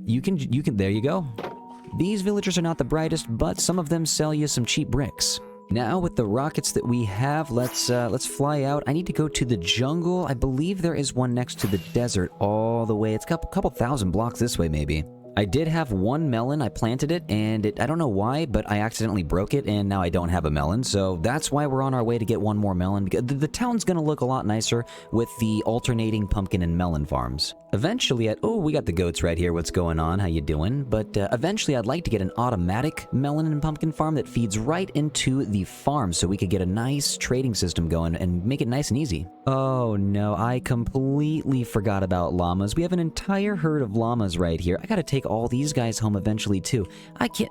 You can, there you go. These villagers are not the brightest, but some of them sell you some cheap bricks. Now, with the rockets that we have, let's fly out. I need to go to the jungle. I believe there is one next to the desert all the way. It's a couple thousand blocks this way, maybe. I did have one melon. I planted it, and I don't know why, but I accidentally broke it, and now I don't have a melon. So that's why we're on our way to get one more melon. The town's going to look a lot nicer with the alternating pumpkin and melon farms. Eventually, we got the goats right here. What's going on? How you doing? But eventually, I'd like to get an automatic melon and pumpkin farm that feeds right into the farm so we could get a nice trading system going and make it nice and easy. Oh, no, I completely forgot about llamas. We have an entire herd of llamas right here. I gotta take all these guys home eventually, too.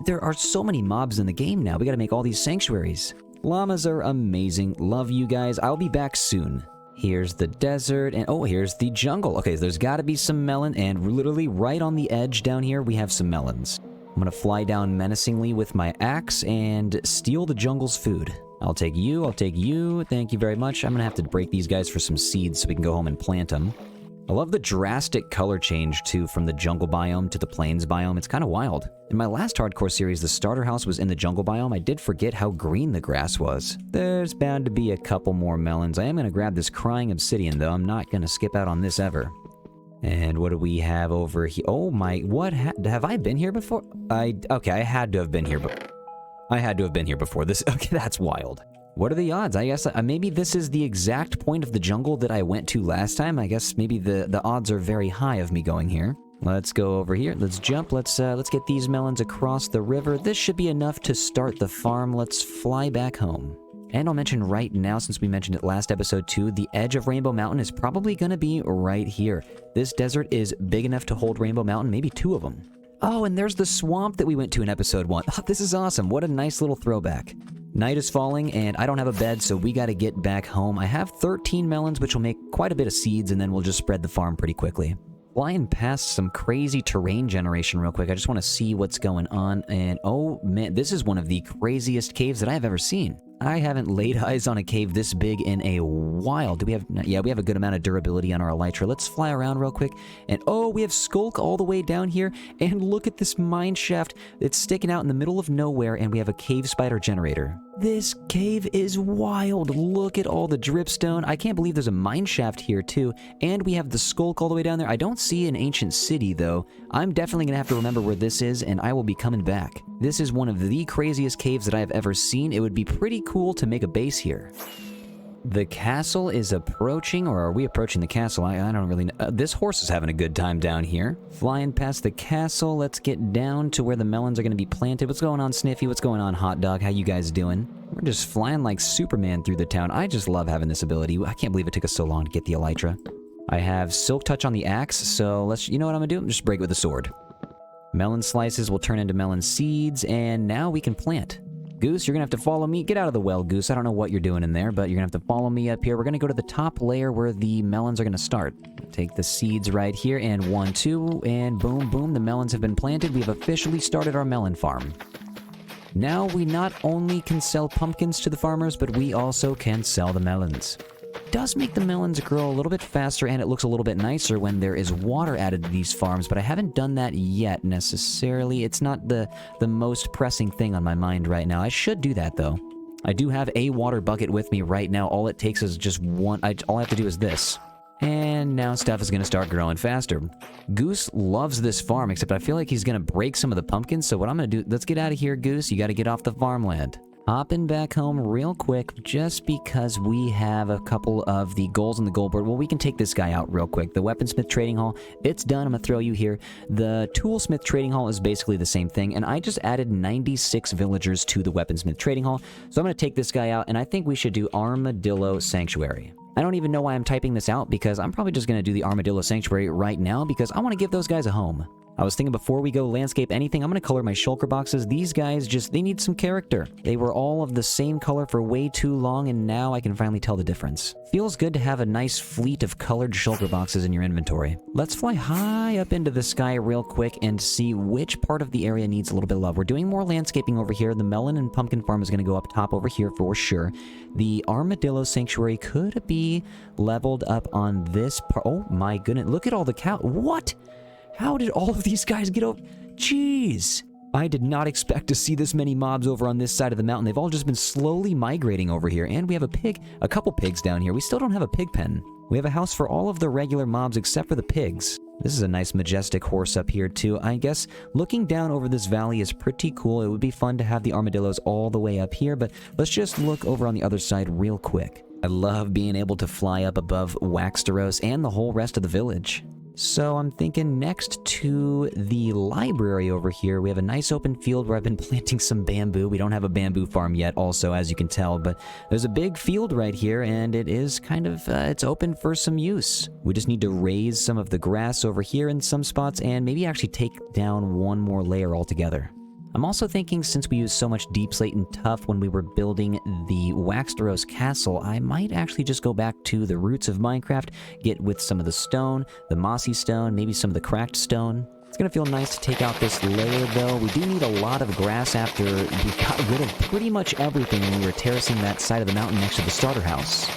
There are so many mobs in the game now. We gotta make all these sanctuaries. Llamas are amazing. Love you guys. I'll be back soon. Here's the desert, and oh, here's the jungle. Okay, there's gotta be some melon, and literally right on the edge down here, we have some melons. I'm gonna fly down menacingly with my axe and steal the jungle's food. I'll take you, thank you very much. I'm gonna have to break these guys for some seeds so we can go home and plant them. I love the drastic color change, too, from the jungle biome to the plains biome. It's kind of wild. In my last hardcore series, the starter house was in the jungle biome. I did forget how green the grass was. There's bound to be a couple more melons. I am going to grab this crying obsidian, though. I'm not going to skip out on this ever. And what do we have over here? Oh my, what? Have I been here before? Okay, I had to have been here, but I had to have been here before this. Okay, that's wild. What are the odds? I guess maybe this is the exact point of the jungle that I went to last time. I guess maybe the odds are very high of me going here. Let's go over here. Let's jump. Let's get these melons across the river. This should be enough to start the farm. Let's fly back home. And I'll mention right now, since we mentioned it last episode too, the edge of Rainbow Mountain is probably going to be right here. This desert is big enough to hold Rainbow Mountain, maybe 2 of them. Oh, and there's the swamp that we went to in episode 1. Oh, this is awesome. What a nice little throwback. Night is falling, and I don't have a bed, so we got to get back home. I have 13 melons, which will make quite a bit of seeds, and then we'll just spread the farm pretty quickly. Flying past some crazy terrain generation real quick. I just want to see what's going on, and oh man, this is one of the craziest caves that I've ever seen. I haven't laid eyes on a cave this big in a while. Do we have... Yeah, we have a good amount of durability on our elytra. Let's fly around real quick. And oh, we have Skulk all the way down here. And look at this mine shaft. It's sticking out in the middle of nowhere, and we have a cave spider generator. This cave is wild. Look at all the dripstone. I can't believe there's a mine shaft here too. And we have the Skulk all the way down there. I don't see an ancient city though. I'm definitely going to have to remember where this is, and I will be coming back. This is one of the craziest caves that I have ever seen. It would be pretty cool to make a base here. The castle is approaching, or are we approaching the castle? I don't really know. This horse is having a good time down here. Flying past the castle, let's get down to where the melons are going to be planted. What's going on, Sniffy? What's going on, Hot Dog? How you guys doing? We're just flying like Superman through the town. I just love having this ability. I can't believe it took us so long to get the elytra. I have Silk Touch on the axe, so let's... You know what I'm going to do? Just break it with a sword. Melon slices will turn into melon seeds, and now we can plant. Goose, you're gonna have to follow me. Get out of the well, Goose. I don't know what you're doing in there, but you're gonna have to follow me up here. We're gonna go to the top layer where the melons are gonna start. Take the seeds right here, and 1, 2, and boom, boom. The melons have been planted. We've officially started our melon farm. Now we not only can sell pumpkins to the farmers, but we also can sell the melons. Does make the melons grow a little bit faster, and it looks a little bit nicer when there is water added to these farms, but I haven't done that yet necessarily. It's not the most pressing thing on my mind right now. I should do that though. I do have a water bucket with me right now. All it takes is just one. All I have to do is this. And now stuff is going to start growing faster. Goose loves this farm, except I feel like he's going to break some of the pumpkins, so what I'm going to do... Let's get out of here, Goose. You got to get off the farmland. Hopping back home real quick, just because we have a couple of the goals on the goal board. Well, we can take this guy out real quick. The Weaponsmith Trading Hall, it's done. I'm going to throw you here. The Toolsmith Trading Hall is basically the same thing, and I just added 96 villagers to the Weaponsmith Trading Hall. So I'm going to take this guy out, and I think we should do Armadillo Sanctuary. I don't even know why I'm typing this out, because I'm probably just going to do the Armadillo Sanctuary right now, because I want to give those guys a home. I was thinking before we go landscape anything, I'm going to color my shulker boxes. These guys they need some character. They were all of the same color for way too long, and now I can finally tell the difference. Feels good to have a nice fleet of colored shulker boxes in your inventory. Let's fly high up into the sky real quick and see which part of the area needs a little bit of love. We're doing more landscaping over here. The melon and pumpkin farm is going to go up top over here for sure. The Armadillo Sanctuary could be leveled up on this part. Oh my goodness, look at all the cow. What? How did all of these guys get over? Jeez. I did not expect to see this many mobs over on this side of the mountain. They've all just been slowly migrating over here. And we have a couple pigs down here. We still don't have a pig pen. We have a house for all of the regular mobs except for the pigs. This is a nice majestic horse up here too. I guess looking down over this valley is pretty cool. It would be fun to have the armadillos all the way up here, but let's just look over on the other side real quick. I love being able to fly up above Waxteros and the whole rest of the village. So I'm thinking next to the library over here, we have a nice open field where I've been planting some bamboo. We don't have a bamboo farm yet also, as you can tell, but there's a big field right here, and it is kind of, it's open for some use. We just need to raise some of the grass over here in some spots, and maybe actually take down one more layer altogether. I'm also thinking, since we used so much deep slate and tuff when we were building the Waxteros castle, I might actually just go back to the roots of Minecraft, get with some of the stone, the mossy stone, maybe some of the cracked stone. It's gonna feel nice to take out this layer though. We do need a lot of grass after we got rid of pretty much everything when we were terracing that side of the mountain next to the starter house.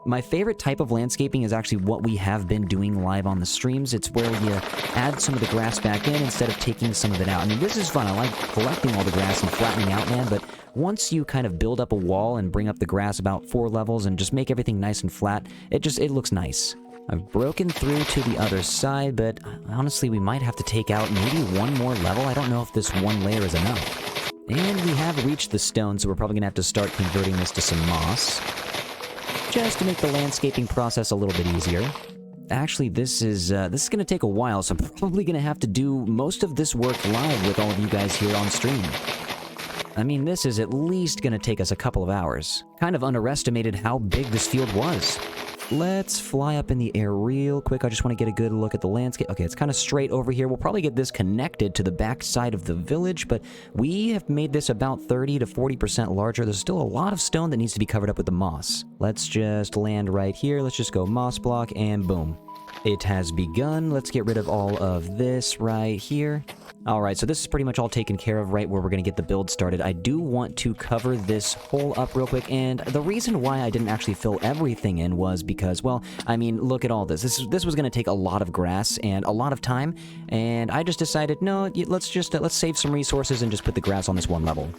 My favorite type of landscaping is actually what we have been doing live on the streams. It's where you add some of the grass back in instead of taking some of it out. I mean, this is fun. I like collecting all the grass and flattening out land, but once you kind of build up a wall and bring up the grass about 4 levels and just make everything nice and flat, it looks nice. I've broken through to the other side, but honestly, we might have to take out maybe one more level. I don't know if this one layer is enough. And we have reached the stone, so we're probably gonna have to start converting this to some moss, just to make the landscaping process a little bit easier. Actually, this is going to take a while, so I'm probably going to have to do most of this work live with all of you guys here on stream. I mean, this is at least going to take us a couple of hours. Kind of underestimated how big this field was. Let's fly up in the air real quick. I just want to get a good look at the landscape. Okay, it's kind of straight over here. We'll probably get this connected to the back side of the village, but we have made this about 30 to 40% larger. There's still a lot of stone that needs to be covered up with the moss. Let's just land right here. Let's just go moss block, and boom. It has begun. Let's get rid of all of this right here. Alright, so this is pretty much all taken care of right where we're going to get the build started. I do want to cover this hole up real quick, and the reason why I didn't actually fill everything in was because, well, I mean, look at all this. This was going to take a lot of grass and a lot of time, and I just decided, no, let's save some resources and just put the grass on this one level.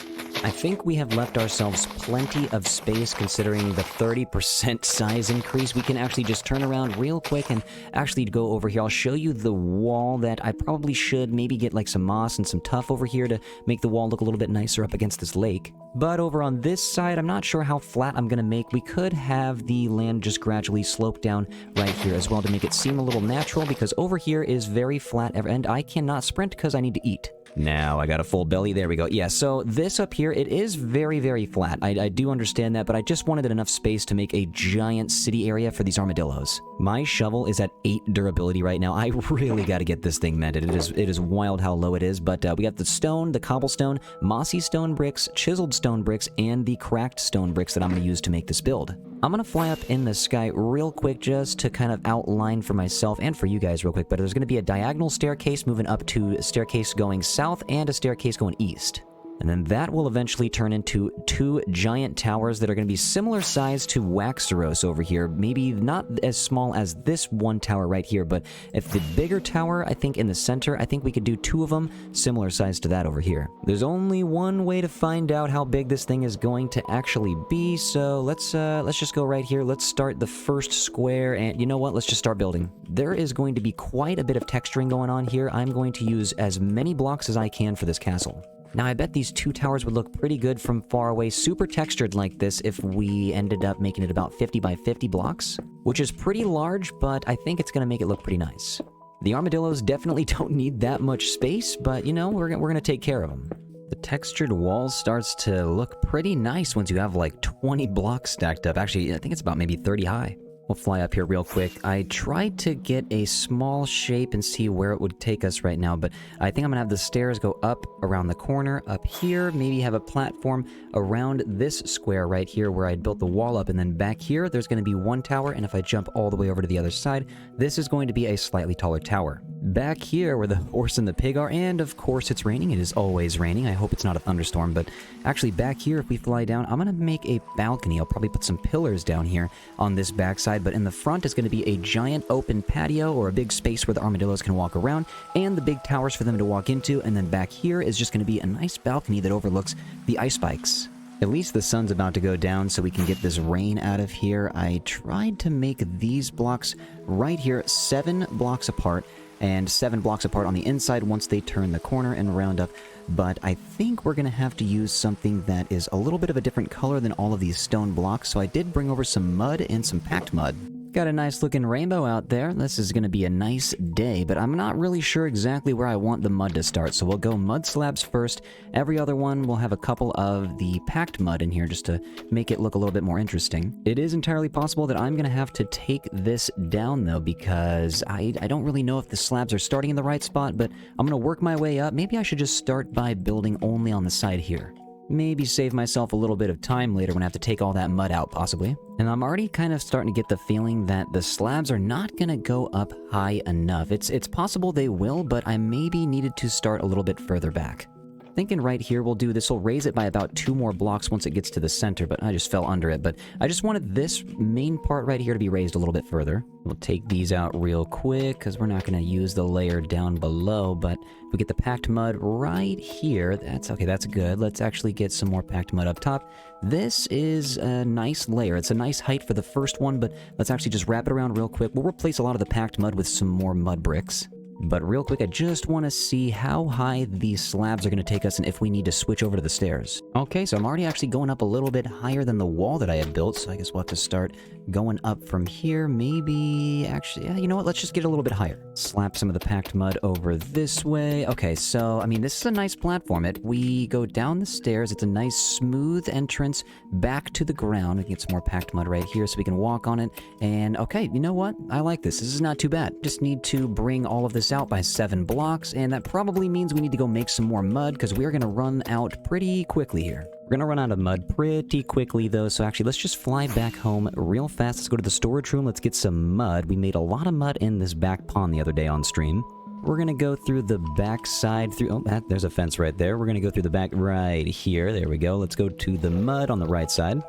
I think we have left ourselves plenty of space considering the 30% size increase. We can actually just turn around real quick and actually go over here. I'll show you the wall that I probably should maybe get like some moss and some tuff over here to make the wall look a little bit nicer up against this lake. But over on this side, I'm not sure how flat I'm going to make. We could have the land just gradually slope down right here as well to make it seem a little natural, because over here is very flat and I cannot sprint because I need to eat. Now I got a full belly. There we go. Yeah, so this up here, it is very, very flat. I do understand that, but I just wanted enough space to make a giant city area for these armadillos. My shovel is at 8 durability right now. I really got to get this thing mended. It is wild how low it is, but we got the stone, the cobblestone, mossy stone bricks, chiseled stone bricks, and the cracked stone bricks that I'm going to use to make this build. I'm going to fly up in the sky real quick just to kind of outline for myself and for you guys real quick, but there's going to be a diagonal staircase moving up to a staircase going south and a staircase going east. And then that will eventually turn into 2 giant towers that are going to be similar size to Waxeros over here. Maybe not as small as this one tower right here, but if the bigger tower, I think in the center, I think we could do 2 of them similar size to that over here. There's only one way to find out how big this thing is going to actually be, so let's just go right here. Let's start the first square, and you know what? Let's just start building. There is going to be quite a bit of texturing going on here. I'm going to use as many blocks as I can for this castle. Now, I bet these 2 towers would look pretty good from far away, super textured like this, if we ended up making it about 50 by 50 blocks, which is pretty large, but I think it's going to make it look pretty nice. The armadillos definitely don't need that much space, but, you know, we're going to take care of them. The textured wall starts to look pretty nice once you have like 20 blocks stacked up. Actually, I think it's about maybe 30 high. We'll fly up here real quick. I tried to get a small shape and see where it would take us right now, but I think I'm gonna have the stairs go up around the corner, up here, maybe have a platform around this square right here where I built the wall up, and then back here, there's gonna be 1 tower, and if I jump all the way over to the other side, this is going to be a slightly taller tower. Back here where the horse and the pig are, and of course it's raining. It is always raining. I hope it's not a thunderstorm, but actually back here, if we fly down, I'm gonna make a balcony. I'll probably put some pillars down here on this backside, but in the front is going to be a giant open patio or a big space where the armadillos can walk around, and the big towers for them to walk into, and then back here is just going to be a nice balcony that overlooks the ice spikes. At least the sun's about to go down so we can get this rain out of here. I tried to make these blocks right here 7 blocks apart, and 7 blocks apart on the inside once they turn the corner and round up, but I think we're going to have to use something that is a little bit of a different color than all of these stone blocks, so I did bring over some mud and some packed mud. Got a nice looking rainbow out there. This is going to be a nice day, but I'm not really sure exactly where I want the mud to start, so we'll go mud slabs first. Every other one will have a couple of the packed mud in here just to make it look a little bit more interesting. It is entirely possible that I'm going to have to take this down though, because I don't really know if the slabs are starting in the right spot, but I'm going to work my way up. Maybe I should just start by building only on the side here. Maybe save myself a little bit of time later when I have to take all that mud out, possibly. And I'm already kind of starting to get the feeling that the slabs are not going to go up high enough. It's possible they will, but I maybe needed to start a little bit further back. Thinking right here we'll do this will raise it by about 2 more blocks once it gets to the center, but I just fell under it. But I just wanted this main part right here to be raised a little bit further. We'll take these out real quick because we're not going to use the layer down below, but if we get the packed mud right here, that's okay, that's good. Let's actually get some more packed mud up top. This is a nice layer. It's a nice height for the first one, but let's actually just wrap it around real quick. We'll replace a lot of the packed mud with some more mud bricks. But real quick, I just want to see how high these slabs are going to take us and if we need to switch over to the stairs. Okay, so I'm already actually going up a little bit higher than the wall that I had built, so I guess we'll have to start going up from here. Maybe, actually, yeah, you know what? Let's just get a little bit higher. Slap some of the packed mud over this way. Okay, so, I mean, this is a nice platform. We go down the stairs. It's a nice smooth entrance back to the ground. We can get some more packed mud right here so we can walk on it. And, okay, you know what? I like this. This is not too bad. Just need to bring all of this out by 7 blocks, and that probably means we need to go make some more mud because we're going to run out pretty quickly here. We're going to run out of mud pretty quickly though, so actually let's just fly back home real fast. Let's go to the storage room. Let's get some mud. We made a lot of mud in this back pond the other day on stream. We're going to go through the back side oh, there's a fence right there. We're going to go through the back right here. There we go. Let's go to the mud on the right side.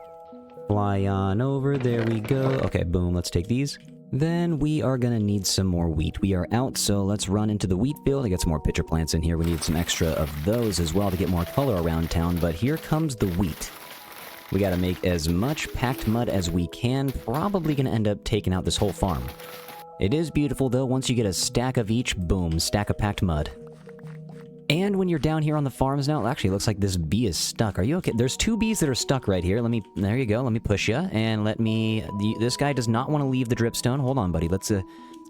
Fly on over. There we go. Okay, boom. Let's take these. Then we are going to need some more wheat. We are out, so let's run into the wheat field. I got some more pitcher plants in here. We need some extra of those as well to get more color around town, but here comes the wheat. We got to make as much packed mud as we can. Probably going to end up taking out this whole farm. It is beautiful, though. Once you get a stack of each, boom, stack of packed mud. And when you're down here on the farms now, actually, it looks like this bee is stuck. Are you okay? There's 2 bees that are stuck right here. There you go. Let me push you. And this guy does not want to leave the dripstone. Hold on, buddy. Let's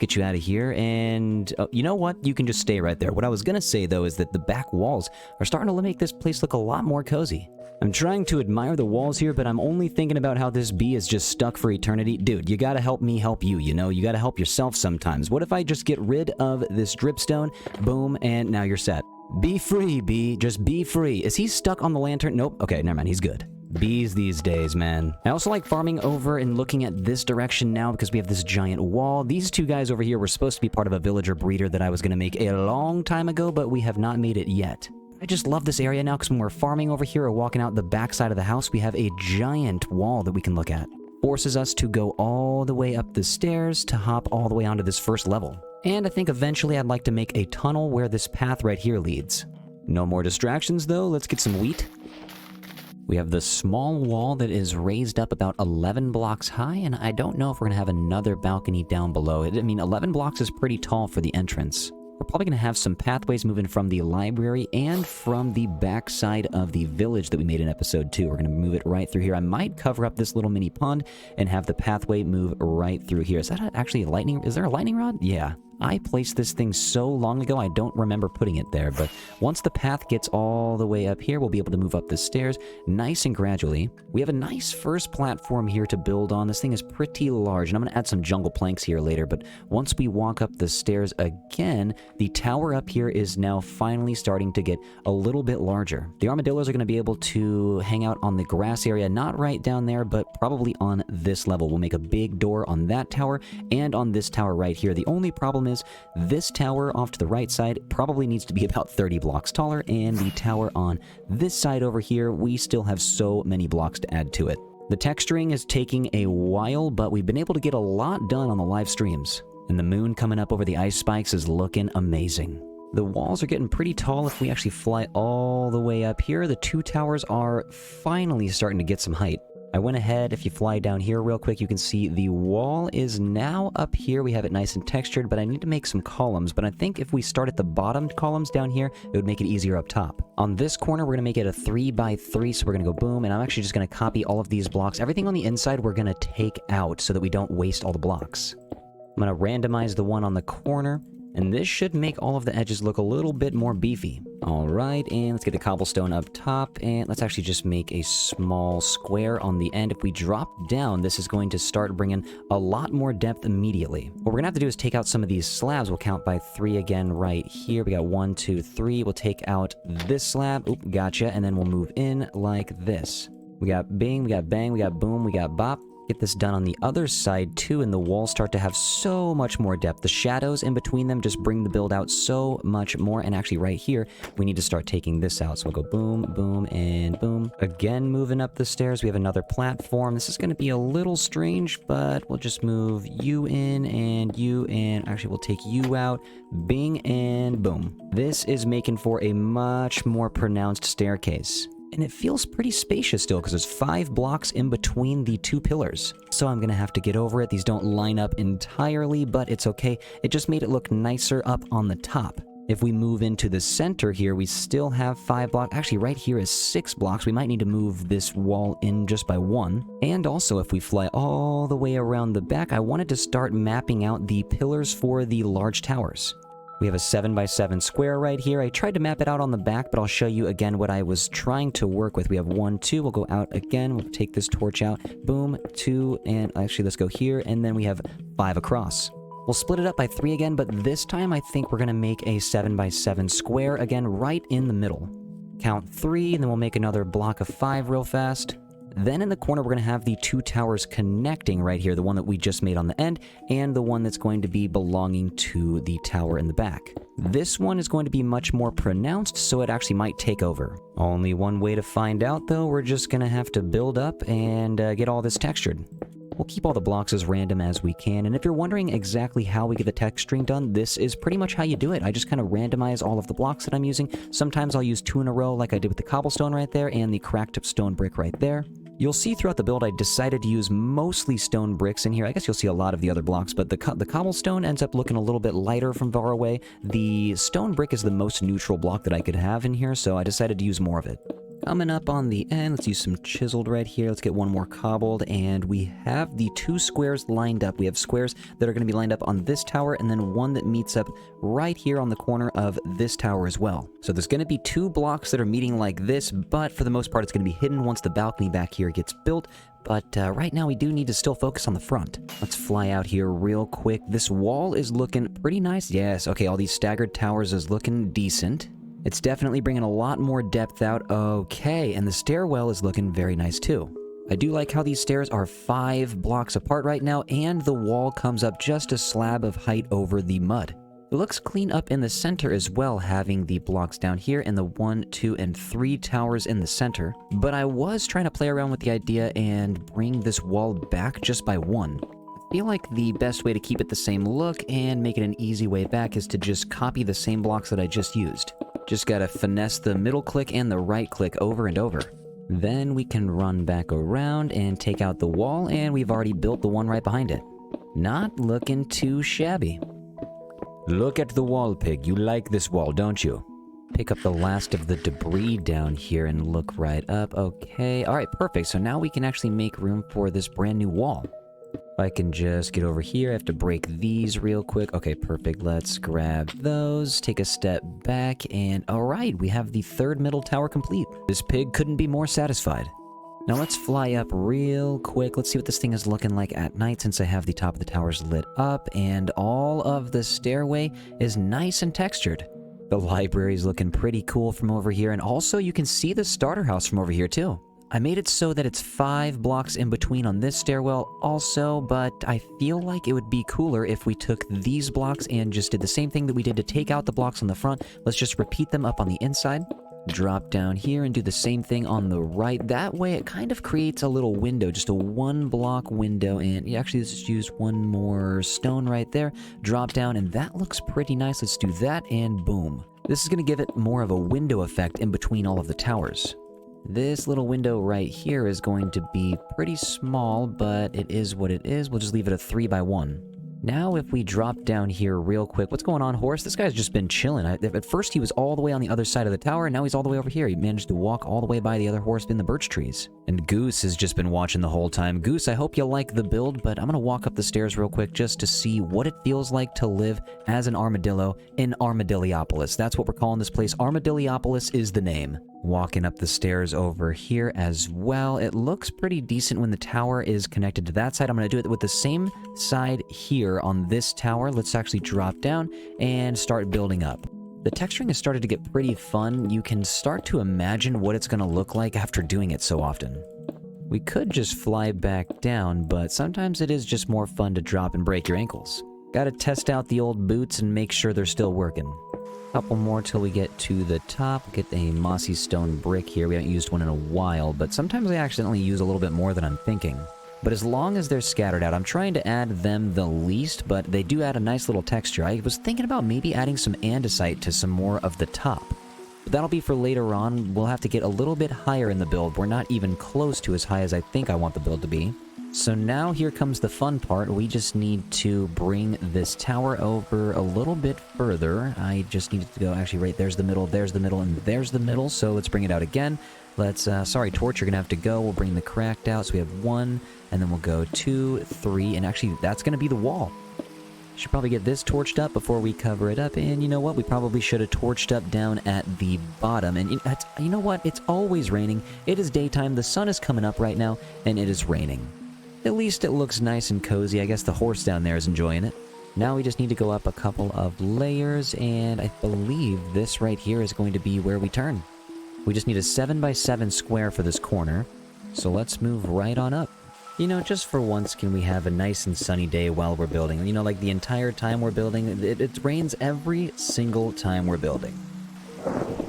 get you out of here. And you know what? You can just stay right there. What I was going to say, though, is that the back walls are starting to make this place look a lot more cozy. I'm trying to admire the walls here, but I'm only thinking about how this bee is just stuck for eternity. Dude, you gotta help me help you, you know? You gotta help yourself sometimes. What if I just get rid of this dripstone? Boom, and now you're set. Be free, bee. Just be free. Is he stuck on the lantern? Nope. Okay, never mind. He's good. Bees these days, man. I also like farming over and looking at this direction now because we have this giant wall. These 2 guys over here were supposed to be part of a villager breeder that I was going to make a long time ago, but we have not made it yet. I just love this area now because when we're farming over here or walking out the back side of the house, we have a giant wall that we can look at. Forces us to go all the way up the stairs to hop all the way onto this first level. And I think eventually I'd like to make a tunnel where this path right here leads. No more distractions though, let's get some wheat. We have the small wall that is raised up about 11 blocks high, and I don't know if we're going to have another balcony down below it. I mean, 11 blocks is pretty tall for the entrance. We're probably going to have some pathways moving from the library and from the back side of the village that we made in episode 2. We're going to move it right through here. I might cover up this little mini pond and have the pathway move right through here. Is that actually a lightning? Is there a lightning rod? Yeah. I placed this thing so long ago, I don't remember putting it there, but once the path gets all the way up here, we'll be able to move up the stairs nice and gradually. We have a nice first platform here to build on. This thing is pretty large, and I'm going to add some jungle planks here later, but once we walk up the stairs again, the tower up here is now finally starting to get a little bit larger. The armadillos are going to be able to hang out on the grass area, not right down there, but probably on this level. We'll make a big door on that tower and on this tower right here. The only problem is this tower off to the right side probably needs to be about 30 blocks taller, and the tower on this side over here, we still have so many blocks to add to it. The texturing is taking a while, but we've been able to get a lot done on the live streams. And the moon coming up over the ice spikes is looking amazing. The walls are getting pretty tall if we actually fly all the way up here. The 2 towers are finally starting to get some height. I went ahead, if you fly down here real quick, you can see the wall is now up here. We have it nice and textured, but I need to make some columns. But I think if we start at the bottom columns down here, it would make it easier up top. On this corner, we're going to make it a 3x3, so we're going to go boom, and I'm actually just going to copy all of these blocks. Everything on the inside, we're going to take out so that we don't waste all the blocks. I'm going to randomize the one on the corner, and this should make all of the edges look a little bit more beefy. Alright, and let's get the cobblestone up top, and let's actually just make a small square on the end. If we drop down, this is going to start bringing a lot more depth immediately. What we're going to have to do is take out some of these slabs. We'll count by 3 again right here. We got 1, 2, 3. We'll take out this slab. Oop, gotcha. And then we'll move in like this. We got bing, we got bang, we got boom, we got bop. Get this done on the other side too, and the walls start to have so much more depth. The shadows in between them just bring the build out so much more. And actually right here, we need to start taking this out. So we'll go boom, boom, and boom. Again, moving up the stairs, we have another platform. This is going to be a little strange, but we'll just move you in and you in. Actually, we'll take you out. Bing and boom. This is making for a much more pronounced staircase. And it feels pretty spacious still because there's 5 blocks in between the 2 pillars. So I'm going to have to get over it. These don't line up entirely, but it's okay. It just made it look nicer up on the top. If we move into the center here, we still have 5 blocks. Actually, right here is 6 blocks. We might need to move this wall in just by 1. And also, if we fly all the way around the back, I wanted to start mapping out the pillars for the large towers. We have a 7x7 square right here. I tried to map it out on the back, but I'll show you again what I was trying to work with. We have 1, 2. We'll go out again. We'll take this torch out. Boom, 2, and actually, let's go here. And then we have 5 across. We'll split it up by 3 again, but this time I think we're going to make a 7x7 square again right in the middle. Count 3, and then we'll make another block of 5 real fast. Then in the corner, we're going to have the 2 towers connecting right here, the one that we just made on the end, and the one that's going to be belonging to the tower in the back. This one is going to be much more pronounced, so it actually might take over. Only one way to find out, though. We're just going to have to build up and get all this textured. We'll keep all the blocks as random as we can, and if you're wondering exactly how we get the texturing done, this is pretty much how you do it. I just kind of randomize all of the blocks that I'm using. Sometimes I'll use 2 in a row like I did with the cobblestone right there and the cracked up stone brick right there. You'll see throughout the build I decided to use mostly stone bricks in here. I guess you'll see a lot of the other blocks, but the cobblestone ends up looking a little bit lighter from far away. The stone brick is the most neutral block that I could have in here, so I decided to use more of it. Coming up on the end, let's use some chiseled right here. Let's get 1 more cobbled, and we have the 2 squares lined up. We have squares that are going to be lined up on this tower, and then one that meets up right here on the corner of this tower as well. So there's going to be 2 blocks that are meeting like this, but for the most part, it's going to be hidden once the balcony back here gets built. But right now, we do need to still focus on the front. Let's fly out here real quick. This wall is looking pretty nice. Yes, okay, all these staggered towers is looking decent. It's definitely bringing a lot more depth out. Okay, and the stairwell is looking very nice too. I do like how these stairs are 5 blocks apart right now, and the wall comes up just a slab of height over the mud. It looks clean up in the center as well, having the blocks down here and the 1, 2, and 3 towers in the center. But I was trying to play around with the idea and bring this wall back just by 1. I feel like the best way to keep it the same look and make it an easy way back is to just copy the same blocks that I just used. Just gotta finesse the middle click and the right click over and over. Then we can run back around and take out the wall, and we've already built the one right behind it. Not looking too shabby. Look at the wall, pig. You like this wall, don't you? Pick up the last of the debris down here and look right up. Okay, alright, perfect. So now we can actually make room for this brand new wall. If I can just get over here, I have to break these real quick. Okay, perfect. Let's grab those, take a step back, and alright, we have the 3rd middle tower complete. This pig couldn't be more satisfied. Now let's fly up real quick. Let's see what this thing is looking like at night since I have the top of the towers lit up, and all of the stairway is nice and textured. The library is looking pretty cool from over here, and also you can see the starter house from over here too. I made it so that it's 5 blocks in between on this stairwell also, but I feel like it would be cooler if we took these blocks and just did the same thing that we did to take out the blocks on the front. Let's just repeat them up on the inside. Drop down here and do the same thing on the right. That way it kind of creates a little window, just a 1 block window, and actually let's just use 1 more stone right there. Drop down, and that looks pretty nice. Let's do that, and boom. This is going to give it more of a window effect in between all of the towers. This little window right here is going to be pretty small, but it is what it is. We'll just leave it a 3x1. Now if we drop down here real quick, what's going on, horse? This guy's just been chilling. At first he was all the way on the other side of the tower, and now he's all the way over here. He managed to walk all the way by the other horse in the birch trees. And Goose has just been watching the whole time. Goose, I hope you like the build, but I'm gonna walk up the stairs real quick just to see what it feels like to live as an armadillo in Armadilliopolis. That's what we're calling this place. Armadilliopolis is the name. Walking up the stairs over here as well. It looks pretty decent when the tower is connected to that side. I'm going to do it with the same side here on this tower. Let's actually drop down and start building up. The texturing has started to get pretty fun. You can start to imagine what it's going to look like after doing it so often. We could just fly back down, but sometimes it is just more fun to drop and break your ankles. Gotta test out the old boots and make sure they're still working. Couple more till we get to the top. Get a mossy stone brick here. We haven't used one in a while, but sometimes I accidentally use a little bit more than I'm thinking. But as long as they're scattered out, I'm trying to add them the least, but they do add a nice little texture. I was thinking about maybe adding some andesite to some more of the top. But that'll be for later on. We'll have to get a little bit higher in the build. We're not even close to as high as I think I want the build to be. So now here comes the fun part. We just need to bring this tower over a little bit further. I just needed to go, actually, right, there's the middle, and there's the middle. So let's bring it out again. Let's, sorry, Torch, you're gonna have to go. We'll bring the cracked out. So we have 1, and then we'll go 2, 3, and actually, that's gonna be the wall. Should probably get this torched up before we cover it up. And you know what? We probably should have torched up down at the bottom. And you know what? It's always raining. It is daytime. The sun is coming up right now, and it is raining. At least it looks nice and cozy. I guess the horse down there is enjoying it. Now we just need to go up a couple of layers, and I believe this right here is going to be where we turn. We just need a 7x7 square for this corner. So let's move right on up. You know, just for once, can we have a nice and sunny day while we're building? You know, like the entire time we're building, it rains every single time we're building.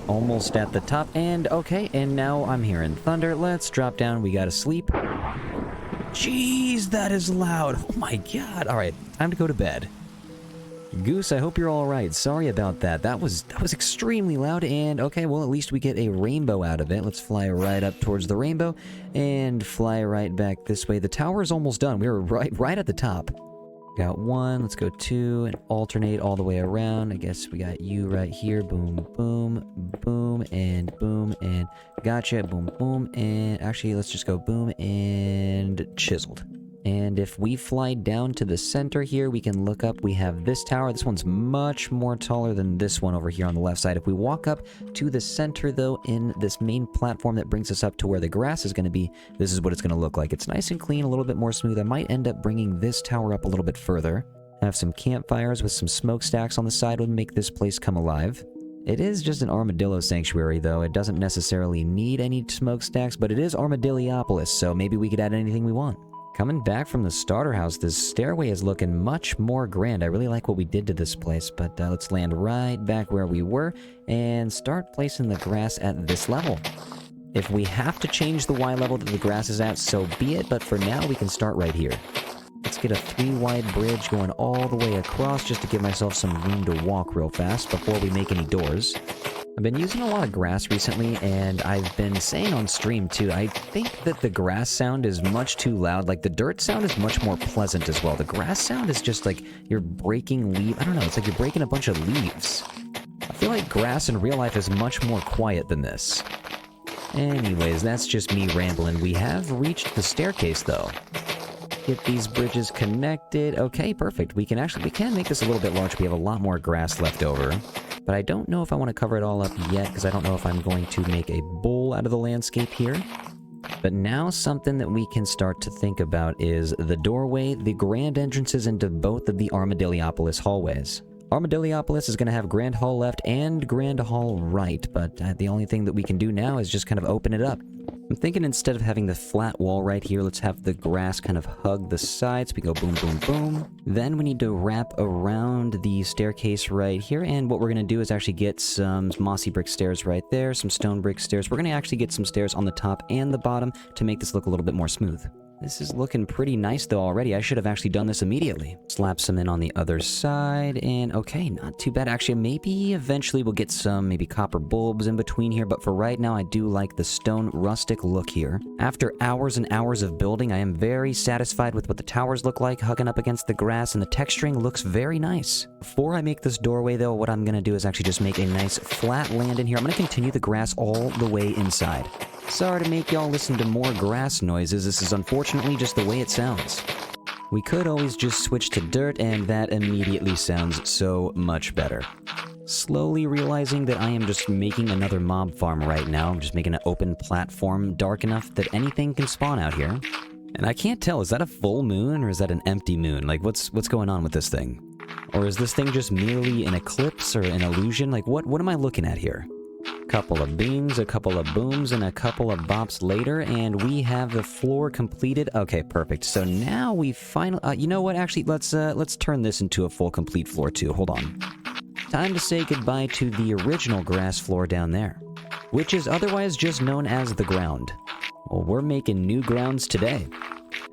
Almost at the top, and okay, and now I'm hearing thunder. Let's drop down. We gotta sleep. Jeez, that is loud. Oh my god. Alright, time to go to bed. Goose, I hope you're alright. Sorry about that. That was extremely loud, and okay, well, at least we get a rainbow out of it. Let's fly right up towards the rainbow, and fly right back this way. The tower is almost done. We were right at the top. Got 1, let's go 2, and alternate all the way around. I guess we got you right here. Boom, boom, boom, and gotcha. Boom, boom, and actually, let's just go boom and chiseled. And if we fly down to the center here, we can look up. We have this tower. This one's much more taller than this one over here on the left side. If we walk up to the center, though, in this main platform that brings us up to where the grass is going to be, this is what it's going to look like. It's nice and clean, a little bit more smooth. I might end up bringing this tower up a little bit further. Have some campfires with some smokestacks on the side would make this place come alive. It is just an armadillo sanctuary, though. It doesn't necessarily need any smokestacks, but it is Armadilliopolis, so maybe we could add anything we want. Coming back from the starter house, this stairway is looking much more grand. I really like what we did to this place, but let's land right back where we were and start placing the grass at this level. If we have to change the Y level that the grass is at, so be it, but for now we can start right here. Let's get a 3-wide bridge going all the way across just to give myself some room to walk real fast before we make any doors. I've been using a lot of grass recently, and I've been saying on stream too, I think that the grass sound is much too loud. Like, the dirt sound is much more pleasant as well. The grass sound is just like you're breaking leaves. I don't know, it's like you're breaking a bunch of leaves. I feel like grass in real life is much more quiet than this. Anyways, that's just me rambling. We have reached the staircase, though. Get these bridges connected. Okay, perfect. We can make this a little bit larger. We have a lot more grass left over. But I don't know if I want to cover it all up yet, because I don't know if I'm going to make a bowl out of the landscape here. But now something that we can start to think about is the doorway, the grand entrances into both of the Armadilliopolis hallways. Armadilliopolis is going to have Grand Hall left and Grand Hall right, but the only thing that we can do now is just kind of open it up. I'm thinking instead of having the flat wall right here, let's have the grass kind of hug the sides. We go boom, boom, boom. Then we need to wrap around the staircase right here, and what we're going to do is actually get some mossy brick stairs right there, some stone brick stairs. We're going to actually get some stairs on the top and the bottom to make this look a little bit more smooth. This is looking pretty nice, though, already. I should have actually done this immediately. Slap some in on the other side, and okay, not too bad. Actually, maybe eventually we'll get some maybe copper bulbs in between here, but for right now, I do like the stone rustic look here. After hours and hours of building, I am very satisfied with what the towers look like, hugging up against the grass, and the texturing looks very nice. Before I make this doorway, though, what I'm going to do is actually just make a nice flat land in here. I'm going to continue the grass all the way inside. Sorry to make y'all listen to more grass noises. This is unfortunately just the way it sounds. We could always just switch to dirt, and that immediately sounds so much better. Slowly realizing that I am just making another mob farm right now. I'm just making an open platform dark enough that anything can spawn out here. And I can't tell, is that a full moon or is that an empty moon? Like, what's going on with this thing? Or is this thing just merely an eclipse or an illusion? Like, what am I looking at here? Couple of beams, a couple of booms, and a couple of bops later, and we have the floor completed. Okay, perfect. So now we finally... you know what? Actually, let's turn this into a full complete floor, too. Hold on. Time to say goodbye to the original grass floor down there, which is otherwise just known as the ground. Well, we're making new grounds today.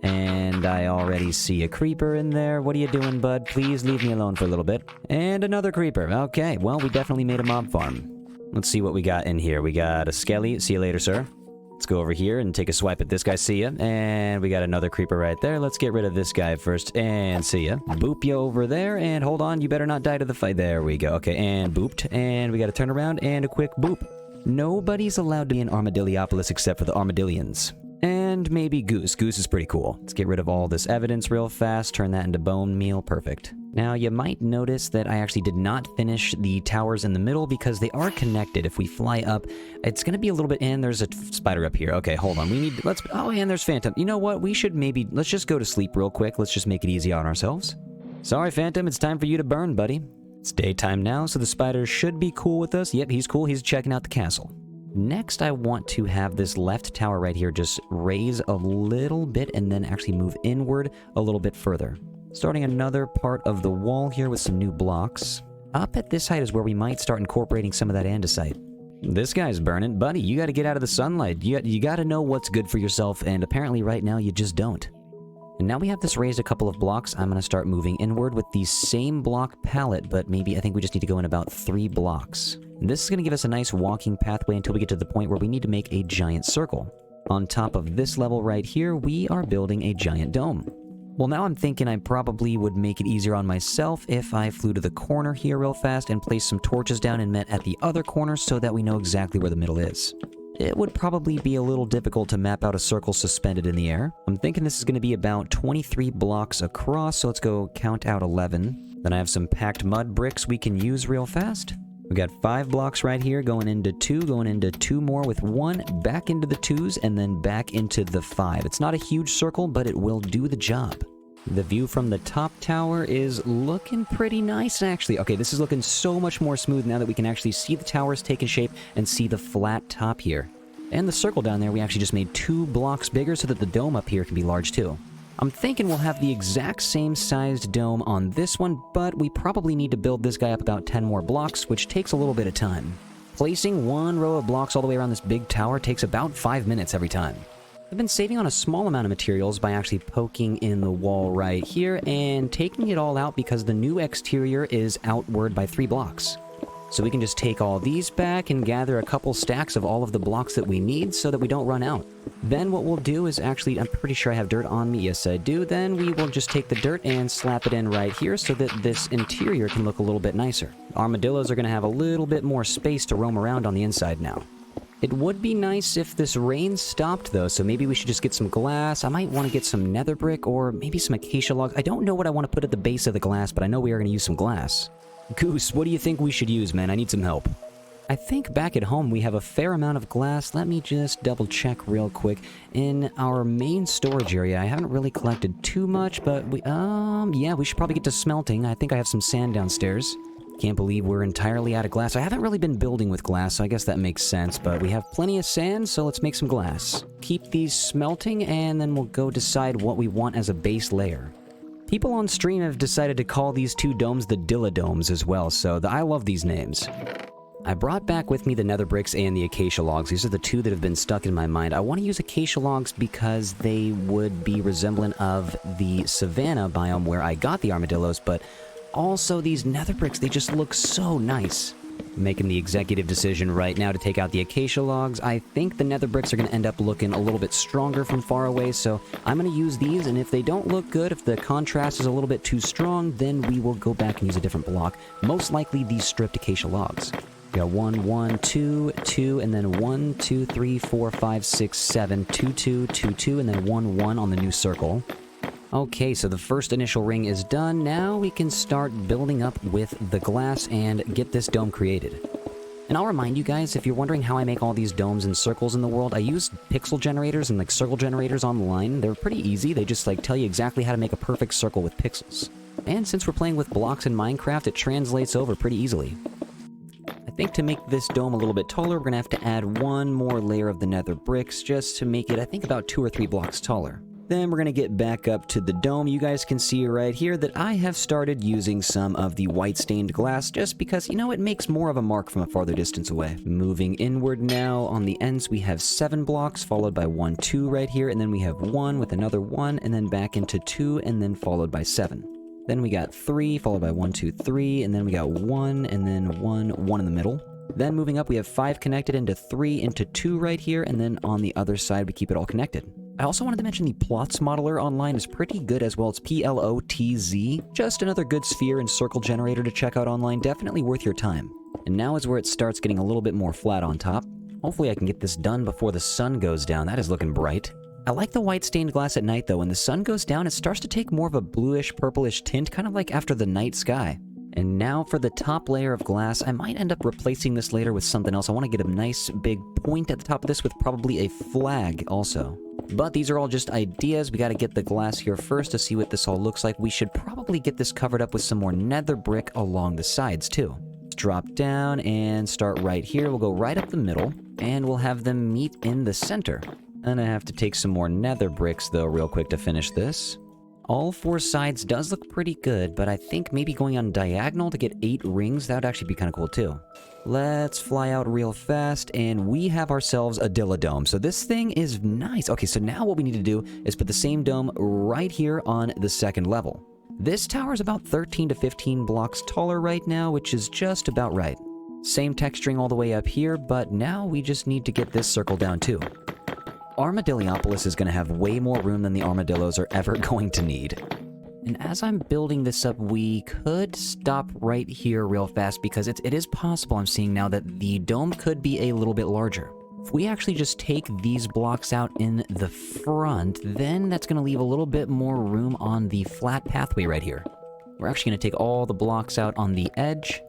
And I already see a creeper in there. What are you doing, bud? Please leave me alone for a little bit. And another creeper. Okay, well, we definitely made a mob farm. Let's see what we got in here. We got a skelly. See you later, sir. Let's go over here and take a swipe at this guy. See ya. And we got another creeper right there. Let's get rid of this guy first. And see ya. Boop you over there. And hold on. You better not die to the fight. There we go. Okay. And booped. And we got to turn around and a quick boop. Nobody's allowed to be in Armadilliopolis except for the Armadillions. And maybe Goose. Goose is pretty cool. Let's get rid of all this evidence real fast. Turn that into bone meal. Perfect. Now, you might notice that I actually did not finish the towers in the middle because they are connected. If we fly up, it's going to be a little bit... And there's a spider up here. Okay, hold on. We need... Let's... Oh, and there's Phantom. You know what? We should maybe... Let's just go to sleep real quick. Let's just make it easy on ourselves. Sorry, Phantom. It's time for you to burn, buddy. It's daytime now, so the spider should be cool with us. Yep, he's cool. He's checking out the castle. Next, I want to have this left tower right here just raise a little bit and then actually move inward a little bit further. Starting another part of the wall here with some new blocks. Up at this height is where we might start incorporating some of that andesite. This guy's burning. Buddy, you got to get out of the sunlight. You got to know what's good for yourself, and apparently right now you just don't. And now we have this raised a couple of blocks. I'm going to start moving inward with the same block palette, but maybe I think we just need to go in about 3 blocks. And this is going to give us a nice walking pathway until we get to the point where we need to make a giant circle. On top of this level right here, we are building a giant dome. Well, now I'm thinking I probably would make it easier on myself if I flew to the corner here real fast and placed some torches down and met at the other corner so that we know exactly where the middle is. It would probably be a little difficult to map out a circle suspended in the air. I'm thinking this is going to be about 23 blocks across, so let's go count out 11. Then I have some packed mud bricks we can use real fast. We got 5 blocks right here, going into 2, going into 2 more with 1, back into the 2s, and then back into the 5. It's not a huge circle, but it will do the job. The view from the top tower is looking pretty nice, actually. Okay, this is looking so much more smooth now that we can actually see the towers taking shape and see the flat top here. And the circle down there, we actually just made 2 blocks bigger so that the dome up here can be large too. I'm thinking we'll have the exact same sized dome on this one, but we probably need to build this guy up about 10 more blocks, which takes a little bit of time. Placing 1 row of blocks all the way around this big tower takes about 5 minutes every time. I've been saving on a small amount of materials by actually poking in the wall right here and taking it all out because the new exterior is outward by 3 blocks. So we can just take all these back and gather a couple stacks of all of the blocks that we need so that we don't run out. Then what we'll do is actually, I'm pretty sure I have dirt on me. Yes, I do. Then we will just take the dirt and slap it in right here so that this interior can look a little bit nicer. Armadillos are going to have a little bit more space to roam around on the inside now. It would be nice if this rain stopped though, so maybe we should just get some glass. I might want to get some nether brick or maybe some acacia logs. I don't know what I want to put at the base of the glass, but I know we are going to use some glass. Goose, what do you think we should use, man? I need some help. I think back at home we have a fair amount of glass. Let me just double check real quick. In our main storage area, I haven't really collected too much, but yeah, we should probably get to smelting. I think I have some sand downstairs. Can't believe we're entirely out of glass. I haven't really been building with glass, so I guess that makes sense, but we have plenty of sand, so let's make some glass. Keep these smelting, and then we'll go decide what we want as a base layer. People on stream have decided to call these 2 domes the Dilla Domes as well, so I love these names. I brought back with me the nether bricks and the acacia logs. These are the 2 that have been stuck in my mind. I want to use acacia logs because they would be resemblant of the savanna biome where I got the armadillos, but also these nether bricks, they just look so nice. Making the executive decision right now to take out the acacia logs. I think the nether bricks are going to end up looking a little bit stronger from far away, so I'm going to use these, and if they don't look good, if the contrast is a little bit too strong, then we will go back and use a different block. Most likely these stripped acacia logs. We got 1, 1, 2, 2, and then 1, 2, 3, 4, 5, 6, 7, 2, 2, 2, 2, and then 1, 1 on the new circle. Okay, so the first initial ring is done. Now we can start building up with the glass and get this dome created. And I'll remind you guys, if you're wondering how I make all these domes and circles in the world, I use pixel generators and circle generators online. They're pretty easy. They just tell you exactly how to make a perfect circle with pixels. And since we're playing with blocks in Minecraft, it translates over pretty easily. I think to make this dome a little bit taller, we're going to have to add 1 more layer of the nether bricks just to make it, I think, about 2 or 3 blocks taller. Then we're going to get back up to the dome. You guys can see right here that I have started using some of the white stained glass just because, it makes more of a mark from a farther distance away. Moving inward now, on the ends we have 7 blocks, followed by 1, 2 right here, and then we have 1 with another 1, and then back into 2, and then followed by 7. Then we got 3, followed by 1, 2, 3, and then we got 1, and then 1, 1 in the middle. Then moving up, we have 5 connected into 3 into 2 right here, and then on the other side, we keep it all connected. I also wanted to mention the Plots modeler online is pretty good as well. It's Plotz. Just another good sphere and circle generator to check out online. Definitely worth your time. And now is where it starts getting a little bit more flat on top. Hopefully I can get this done before the sun goes down. That is looking bright. I like the white stained glass at night though. When the sun goes down, it starts to take more of a bluish, purplish tint, kind of like after the night sky. And now for the top layer of glass, I might end up replacing this later with something else. I want to get a nice big point at the top of this with probably a flag also. But these are all just ideas. We got to get the glass here first to see what this all looks like. We should probably get this covered up with some more nether brick along the sides too. Let's drop down and start right here. We'll go right up the middle and we'll have them meet in the center. And I have to take some more nether bricks though real quick to finish this. All 4 sides does look pretty good, but I think maybe going on diagonal to get 8 rings, that would actually be kind of cool too. Let's fly out real fast, and we have ourselves a Dilladome. So this thing is nice. Okay, so now what we need to do is put the same dome right here on the second level. This tower is about 13 to 15 blocks taller right now, which is just about right. Same texturing all the way up here, but now we just need to get this circle down too. Armadilliopolis is going to have way more room than the armadillos are ever going to need. And as I'm building this up, we could stop right here real fast because it is possible, I'm seeing now, that the dome could be a little bit larger. If we actually just take these blocks out in the front, then that's going to leave a little bit more room on the flat pathway right here. We're actually going to take all the blocks out on the edge.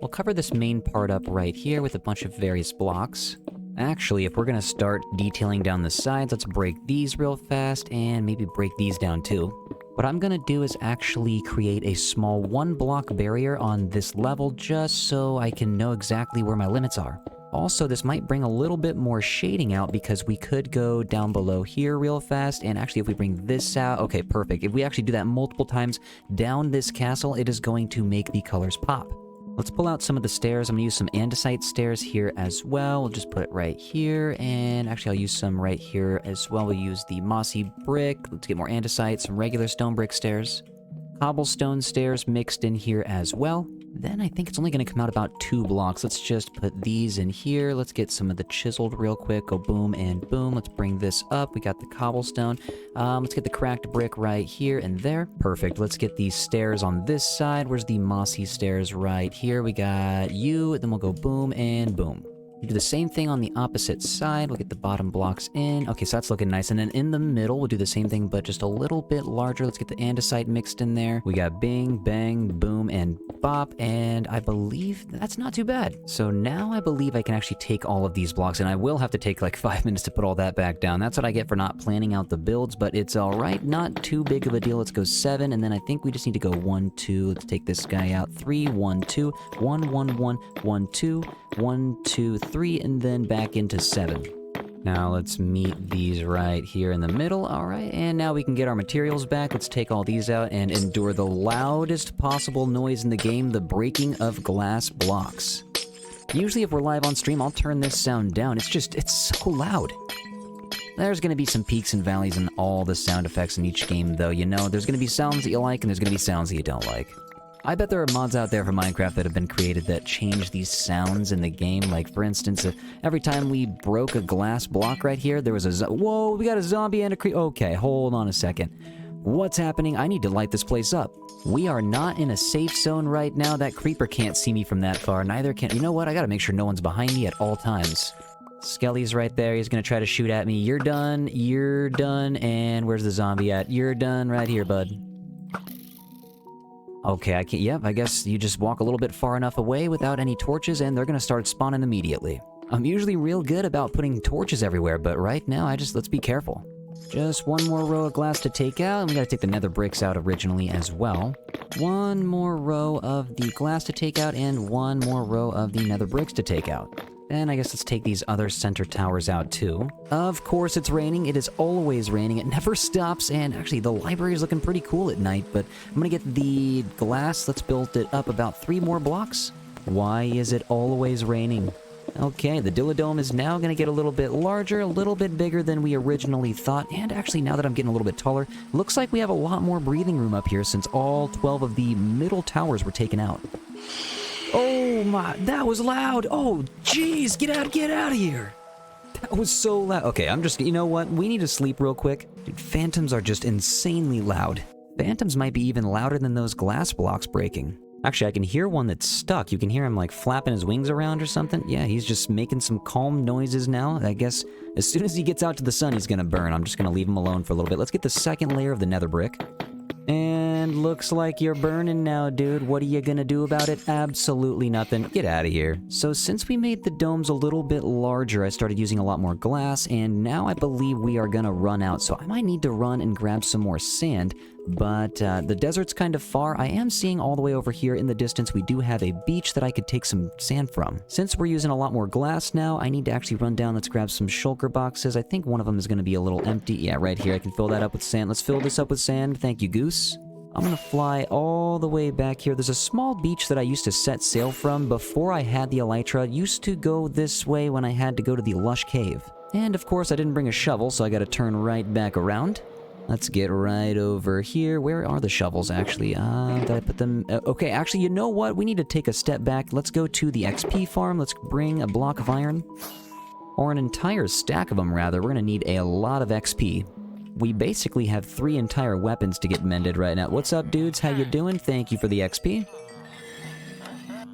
We'll cover this main part up right here with a bunch of various blocks. Actually, if we're going to start detailing down the sides, let's break these real fast and maybe break these down too. What I'm going to do is actually create a small 1-block barrier on this level just so I can know exactly where my limits are. Also, this might bring a little bit more shading out because we could go down below here real fast, and actually if we bring this out, okay, perfect. If we actually do that multiple times down this castle, it is going to make the colors pop. Let's pull out some of the stairs. I'm going to use some andesite stairs here as well. We'll just put it right here, and actually I'll use some right here as well. We'll use the mossy brick. Let's get more andesite, some regular stone brick stairs. Cobblestone stairs mixed in here as well. Then I think it's only going to come out about 2 blocks. Let's just put these in here. Let's get some of the chiseled real quick. Go boom and boom. Let's bring this up. We got the cobblestone. Let's get the cracked brick right here and there. Perfect. Let's get these stairs on this side. Where's the mossy stairs? Right here. We got you. Then we'll go boom and boom. We do the same thing on the opposite side. We'll get the bottom blocks in. Okay, so that's looking nice. And then in the middle, we'll do the same thing, but just a little bit larger. Let's get the andesite mixed in there. We got bing, bang, boom, and bop. And I believe that's not too bad. So now I believe I can actually take all of these blocks, and I will have to take like 5 minutes to put all that back down. That's what I get for not planning out the builds, but it's all right. Not too big of a deal. Let's go 7, and then I think we just need to go 1, 2. Let's take this guy out. 3, 1, 2, 1, 1, 1, 1, 2, 1, 2, 3, and then back into 7. Now let's meet these right here in the middle. All right, and now we can get our materials back. Let's take all these out and endure the loudest possible noise in the game, the breaking of glass blocks. Usually if we're live on stream, I'll turn this sound down. It's so loud. There's going to be some peaks and valleys in all the sound effects in each game, though. You know, there's going to be sounds that you like, and there's going to be sounds that you don't like. I bet there are mods out there for Minecraft that have been created that change these sounds in the game. Like, for instance, every time we broke a glass block right here, there was a whoa, we got a zombie and a creep. Okay, hold on a second. What's happening? I need to light this place up. We are not in a safe zone right now. That creeper can't see me from that far. Neither can... You know what? I gotta make sure no one's behind me at all times. Skelly's right there. He's gonna try to shoot at me. You're done. You're done. And where's the zombie at? You're done right here, bud. Okay, I can't... Yep, I guess you just walk a little bit far enough away without any torches, and they're gonna start spawning immediately. I'm usually real good about putting torches everywhere, but right now, let's be careful. Just one more row of glass to take out, and we gotta take the nether bricks out originally as well. One more row of the glass to take out, and one more row of the nether bricks to take out. And I guess let's take these other center towers out too. Of course it's raining. It is always raining. It never stops. And actually the library is looking pretty cool at night, but I'm gonna get the glass. Let's build it up about 3 more blocks. Why is it always raining? Okay, the Dilladome is now gonna get a little bit larger, a little bit bigger than we originally thought. And actually now that I'm getting a little bit taller, looks like we have a lot more breathing room up here since all 12 of the middle towers were taken out. Oh my, that was loud. Oh, jeez, get out of here. That was so loud. Okay, you know what? We need to sleep real quick. Dude, phantoms are just insanely loud. Phantoms might be even louder than those glass blocks breaking. Actually, I can hear one that's stuck. You can hear him like flapping his wings around or something. Yeah, he's just making some calm noises now. I guess as soon as he gets out to the sun, he's gonna burn. I'm just gonna leave him alone for a little bit. Let's get the second layer of the nether brick. And looks like you're burning now, dude. What are you gonna do about it? Absolutely nothing. Get out of here. So since we made the domes a little bit larger, I started using a lot more glass, and now I believe we are gonna run out. So I might need to run and grab some more sand, but the desert's kind of far. I am seeing all the way over here in the distance, we do have a beach that I could take some sand from. Since we're using a lot more glass now, I need to actually run down. Let's grab some shulker boxes. I think one of them is gonna be a little empty. Yeah, right here. I can fill that up with sand. Let's fill this up with sand. Thank you, Goose. I'm gonna fly all the way back here. There's a small beach that I used to set sail from before I had the elytra. Used to go this way when I had to go to the lush cave. And of course I didn't bring a shovel, so I gotta turn right back around. Let's get right over here. Where are the shovels, actually? Did I put them... okay, actually, you know what? We need to take a step back. Let's go to the XP farm. Let's bring a block of iron. Or an entire stack of them, rather. We're gonna need a lot of XP. We basically have 3 entire weapons to get mended right now. What's up, dudes? How you doing? Thank you for the XP.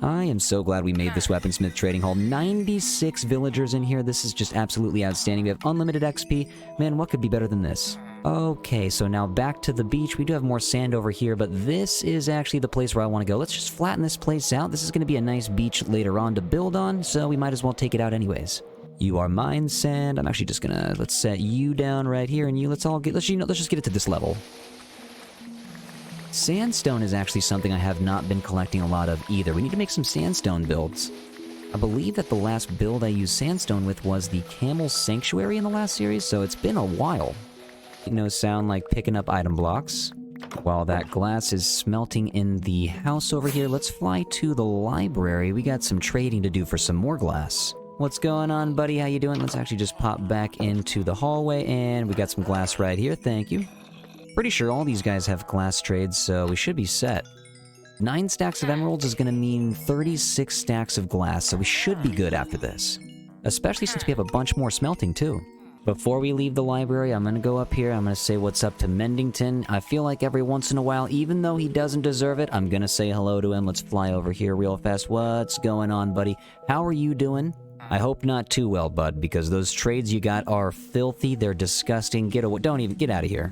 I am so glad we made this weaponsmith trading hall. 96 villagers in here. This is just absolutely outstanding. We have unlimited XP. Man, what could be better than this? Okay, so now back to the beach. We do have more sand over here, but this is actually the place where I want to go. Let's just flatten this place out. This is going to be a nice beach later on to build on, so we might as well take it out anyways. You are mine, sand. I'm actually just gonna, let's set you down right here, and you, let's just get it to this level. Sandstone is actually something I have not been collecting a lot of either. We need to make some sandstone builds. I believe that the last build I used sandstone with was the Camel Sanctuary in the last series, so it's been a while. No sound like picking up item blocks. While that glass is smelting in the house over here, let's fly to the library. We got some trading to do for some more glass. What's going on, buddy? How you doing? Let's actually just pop back into the hallway, and we got some glass right here. Thank you. Pretty sure all these guys have glass trades, so we should be set. 9 stacks of emeralds is going to mean 36 stacks of glass, so we should be good after this. Especially since we have a bunch more smelting, too. Before we leave the library, I'm going to go up here. I'm going to say what's up to Mendington. I feel like every once in a while, even though he doesn't deserve it, I'm going to say hello to him. Let's fly over here real fast. What's going on, buddy? How are you doing? I hope not too well, bud, because those trades you got are filthy. They're disgusting. Get out of here.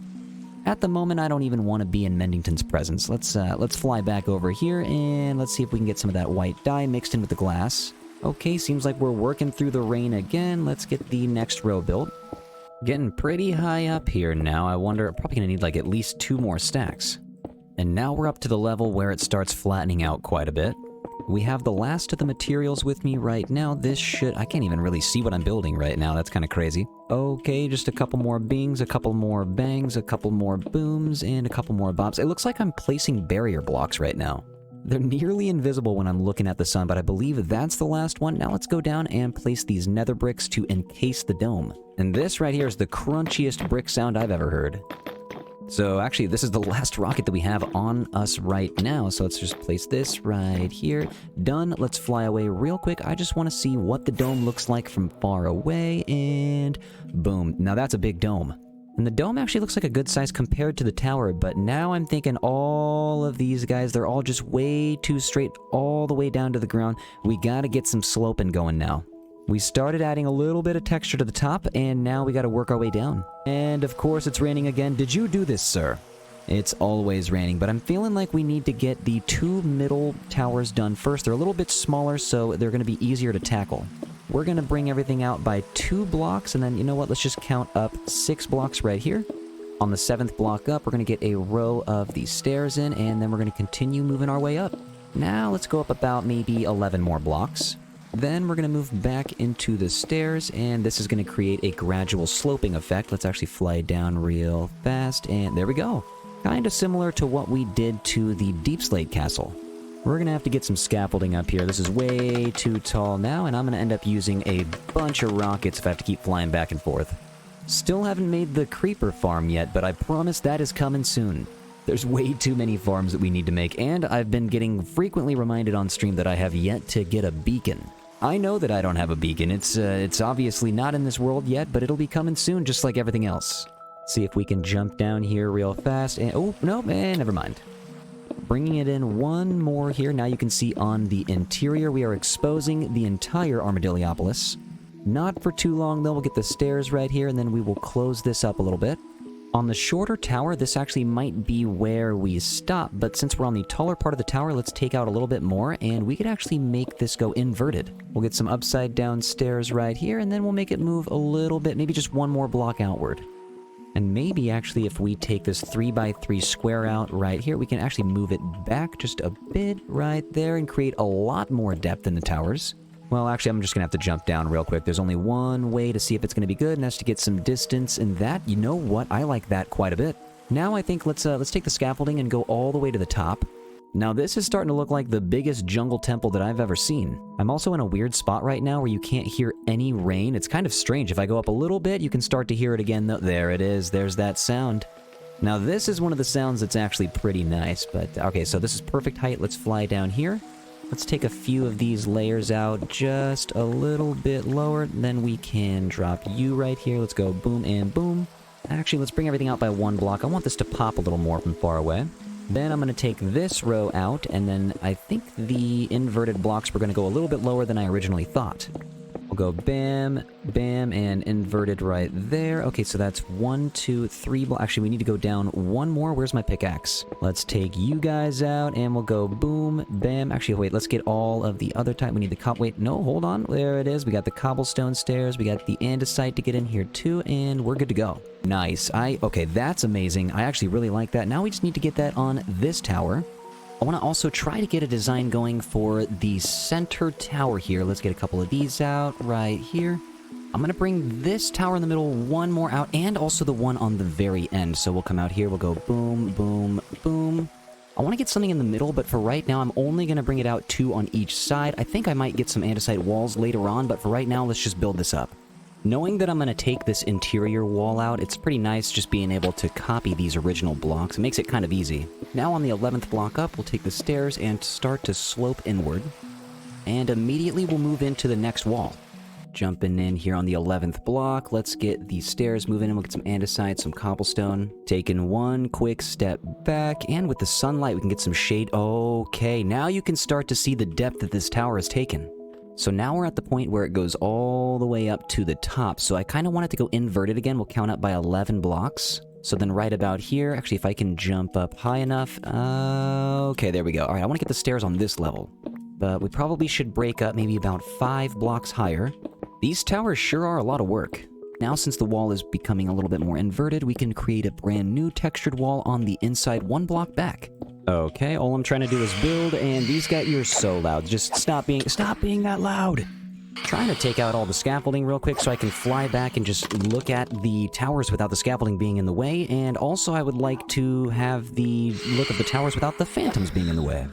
At the moment, I don't even want to be in Mendington's presence. Let's fly back over here, and let's see if we can get some of that white dye mixed in with the glass. Okay, seems like we're working through the rain again. Let's get the next row built. Getting pretty high up here now. I wonder, probably gonna need like at least 2 more stacks. And now we're up to the level where it starts flattening out quite a bit. We have the last of the materials with me right now. I can't even really see what I'm building right now. That's kind of crazy. Okay, just a couple more bings, a couple more bangs, a couple more booms, and a couple more bops. It looks like I'm placing barrier blocks right now. They're nearly invisible when I'm looking at the sun, but I believe that's the last one. Now let's go down and place these nether bricks to encase the dome. And this right here is the crunchiest brick sound I've ever heard. So actually, this is the last rocket that we have on us right now. So let's just place this right here. Done. Let's fly away real quick. I just want to see what the dome looks like from far away. And boom. Now that's a big dome. And the dome actually looks like a good size compared to the tower. But now I'm thinking all of these guys, they're all just way too straight all the way down to the ground. We got to get some sloping going now. We started adding a little bit of texture to the top, and now we gotta work our way down. And of course it's raining again. Did you do this, sir? It's always raining, but I'm feeling like we need to get the 2 middle towers done first. They're a little bit smaller, so they're gonna be easier to tackle. We're gonna bring everything out by 2 blocks, and then, you know what, let's just count up 6 blocks right here. On the 7th block up, we're gonna get a row of these stairs in, and then we're gonna continue moving our way up. Now let's go up about maybe 11 more blocks. Then we're going to move back into the stairs, and this is going to create a gradual sloping effect. Let's actually fly down real fast, and there we go. Kind of similar to what we did to the Deep Slate Castle. We're going to have to get some scaffolding up here. This is way too tall now, and I'm going to end up using a bunch of rockets if I have to keep flying back and forth. Still haven't made the creeper farm yet, but I promise that is coming soon. There's way too many farms that we need to make, and I've been getting frequently reminded on stream that I have yet to get a beacon. I know that I don't have a beacon. It's obviously not in this world yet, but it'll be coming soon, just like everything else. See if we can jump down here real fast, and oh, no, never mind. Bringing it in one more here. Now you can see on the interior, we are exposing the entire Armadilliopolis. Not for too long, though. We'll get the stairs right here, and then we will close this up a little bit. On the shorter tower, this actually might be where we stop, but since we're on the taller part of the tower, let's take out a little bit more, and we could actually make this go inverted. We'll get some upside down stairs right here, and then we'll make it move a little bit, maybe just one more block outward. And maybe actually if we take this 3x3 square out right here, we can actually move it back just a bit right there and create a lot more depth in the towers. Well, actually, I'm just going to have to jump down real quick. There's only one way to see if it's going to be good, and that's to get some distance. And that, you know what? I like that quite a bit. Now I think let's take the scaffolding and go all the way to the top. Now this is starting to look like the biggest jungle temple that I've ever seen. I'm also in a weird spot right now where you can't hear any rain. It's kind of strange. If I go up a little bit, you can start to hear it again. There it is. There's that sound. Now this is one of the sounds that's actually pretty nice. But okay, so this is perfect height. Let's fly down here. Let's take a few of these layers out just a little bit lower. Then we can drop you right here. Let's go boom and boom. Actually, let's bring everything out by one block. I want this to pop a little more from far away. Then I'm going to take this row out, and then I think the inverted blocks were going to go a little bit lower than I originally thought. We'll go bam, bam, and inverted right there. Okay, so that's 1, 2, 3. Actually, we need to go down one more. Where's my pickaxe? Let's take you guys out, and we'll go boom, bam. Actually, wait, let's get all of the other type. We need the wait, no, hold on. There it is. We got the cobblestone stairs. We got the andesite to get in here too, and we're good to go. Nice. Okay, that's amazing. I actually really like that. Now we just need to get that on this tower. I want to also try to get a design going for the center tower here. Let's get a couple of these out right here. I'm going to bring this tower in the middle, one more out, and also the one on the very end. So we'll come out here, we'll go boom, boom, boom. I want to get something in the middle, but for right now, I'm only going to bring it out 2 on each side. I think I might get some andesite walls later on, but for right now, let's just build this up. Knowing that I'm going to take this interior wall out, it's pretty nice just being able to copy these original blocks. It makes it kind of easy. Now on the 11th block up, we'll take the stairs and start to slope inward. And immediately we'll move into the next wall. Jumping in here on the 11th block, let's get the stairs moving in. We'll get some andesite, some cobblestone. Taking one quick step back, and with the sunlight we can get some shade. Okay, now you can start to see the depth that this tower has taken. So now we're at the point where it goes all the way up to the top. So I kind of want it to go inverted again. We'll count up by 11 blocks. So then right about here, actually if I can jump up high enough. Okay, there we go. All right, I want to get the stairs on this level. But we probably should break up maybe about 5 blocks higher. These towers sure are a lot of work. Now since the wall is becoming a little bit more inverted, we can create a brand new textured wall on the inside 1 block back. Okay, all I'm trying to do is build, and these guys, you're so loud. Just stop being that loud. Trying to take out all the scaffolding real quick so I can fly back and just look at the towers without the scaffolding being in the way, and also I would like to have the look of the towers without the phantoms being in the way.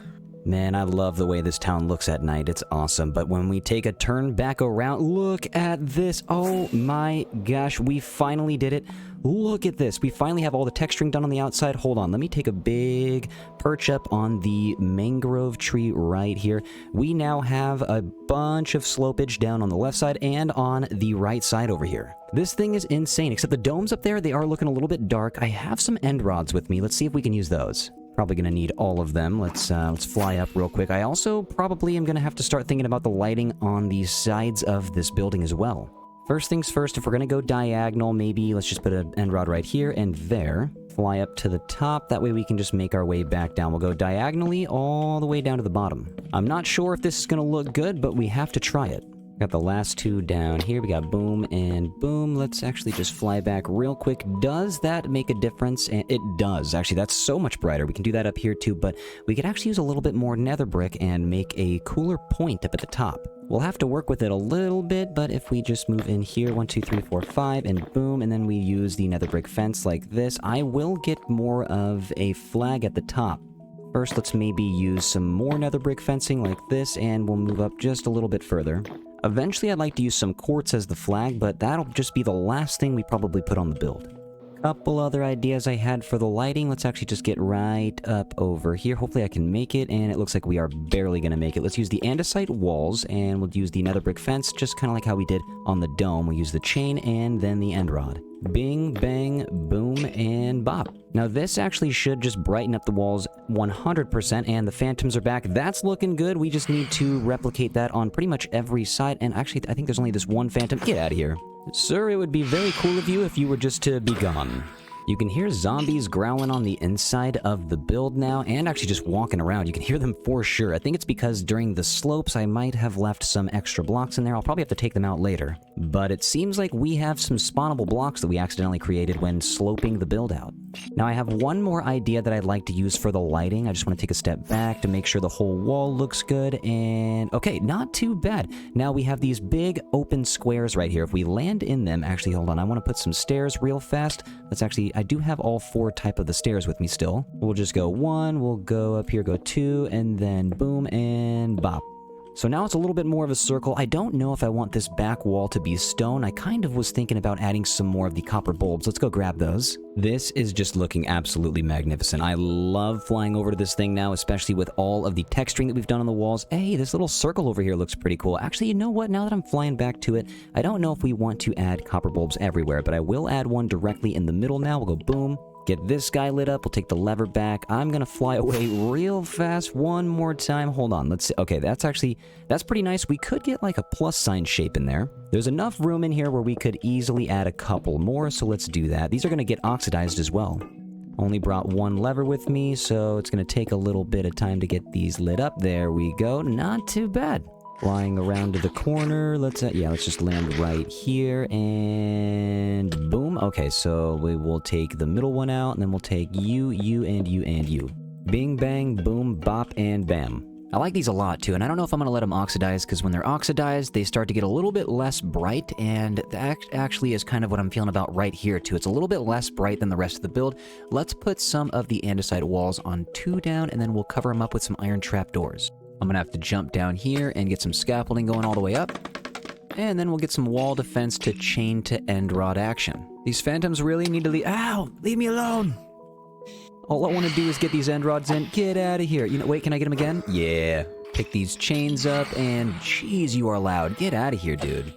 Man, I love the way this town looks at night. It's awesome. But when we take a turn back around, look at this. Oh my gosh, we finally did it. Look at this. We finally have all the texturing done on the outside. Hold on, let me take a big perch up on the mangrove tree right here. We now have a bunch of slopage down on the left side and on the right side over here. This thing is insane, except the domes up there, they are looking a little bit dark. I have some end rods with me. Let's see if we can use those. Probably going to need all of them. Let's fly up real quick. I also probably am going to have to start thinking about the lighting on the sides of this building as well. First things first, if we're going to go diagonal, maybe let's just put an end rod right here and there. Fly up to the top. That way we can just make our way back down. We'll go diagonally all the way down to the bottom. I'm not sure if this is going to look good, but we have to try it. Got the last 2 down here. We got boom and boom. Let's actually just fly back real quick. Does that make a difference? And it does. Actually, that's so much brighter. We can do that up here too, but we could actually use a little bit more nether brick and make a cooler point up at the top. We'll have to work with it a little bit, but if we just move in here, 1, 2, 3, 4, 5, and boom, and then we use the nether brick fence like this, I will get more of a flag at the top. First, let's maybe use some more nether brick fencing like this, and we'll move up just a little bit further. Eventually, I'd like to use some quartz as the flag, but that'll just be the last thing we probably put on the build. Couple other ideas I had for the lighting. Let's actually just get right up over here. Hopefully I can make it, and it looks like we are barely going to make it. Let's use the andesite walls, and we'll use the nether brick fence, just kind of like how we did on the dome. We'll use the chain and then the end rod. Bing, bang, boom, and bop. Now this actually should just brighten up the walls 100%, and the phantoms are back. That's looking good. We just need to replicate that on pretty much every side, and actually I think there's only this one phantom. Get out of here. Sir, it would be very cool of you if you were just to be gone. You can hear zombies growling on the inside of the build now, and actually just walking around. You can hear them for sure. I think it's because during the slopes, I might have left some extra blocks in there. I'll probably have to take them out later. But it seems like we have some spawnable blocks that we accidentally created when sloping the build out. Now, I have one more idea that I'd like to use for the lighting. I just want to take a step back to make sure the whole wall looks good, and okay, not too bad. Now, we have these big open squares right here. If we land in them, actually, hold on, I want to put some stairs real fast. Let's actually, I do have all 4 type of the stairs with me still. We'll just go 1, we'll go up here, go 2, and then boom and bop. So now it's a little bit more of a circle. I don't know if I want this back wall to be stone. I kind of was thinking about adding some more of the copper bulbs. Let's go grab those. This is just looking absolutely magnificent. I love flying over to this thing now, especially with all of the texturing that we've done on the walls. Hey, this little circle over here looks pretty cool. Actually, you know what? Now that I'm flying back to it, I don't know if we want to add copper bulbs everywhere, but I will add one directly in the middle now. We'll go boom. Get this guy lit up. We'll take the lever back. I'm gonna fly away real fast one more time. Hold on. Let's see. Okay, that's pretty nice. We could get like a plus sign shape in there. There's enough room in here where we could easily add a couple more, so let's do that. These are gonna get oxidized as well. Only brought one lever with me, so it's gonna take a little bit of time to get these lit up. There we go. Not too bad. Flying around to the corner. Let's just land right here, and boom. Okay, so we will take the middle one out, and then we'll take you, and you, and you. Bing, bang, boom, bop, and bam. I like these a lot, too, and I don't know if I'm going to let them oxidize, because when they're oxidized, they start to get a little bit less bright, and that actually is kind of what I'm feeling about right here, too. It's a little bit less bright than the rest of the build. Let's put some of the andesite walls on 2 down, and then we'll cover them up with some iron trapdoors. I'm gonna have to jump down here and get some scaffolding going all the way up. And then we'll get some wall defense to chain to end rod action. These phantoms really need to leave. Ow! Leave me alone! All I want to do is get these end rods in. Get out of here. You know, wait, can I get them again? Yeah. Pick these chains up, and jeez, you are loud. Get out of here, dude.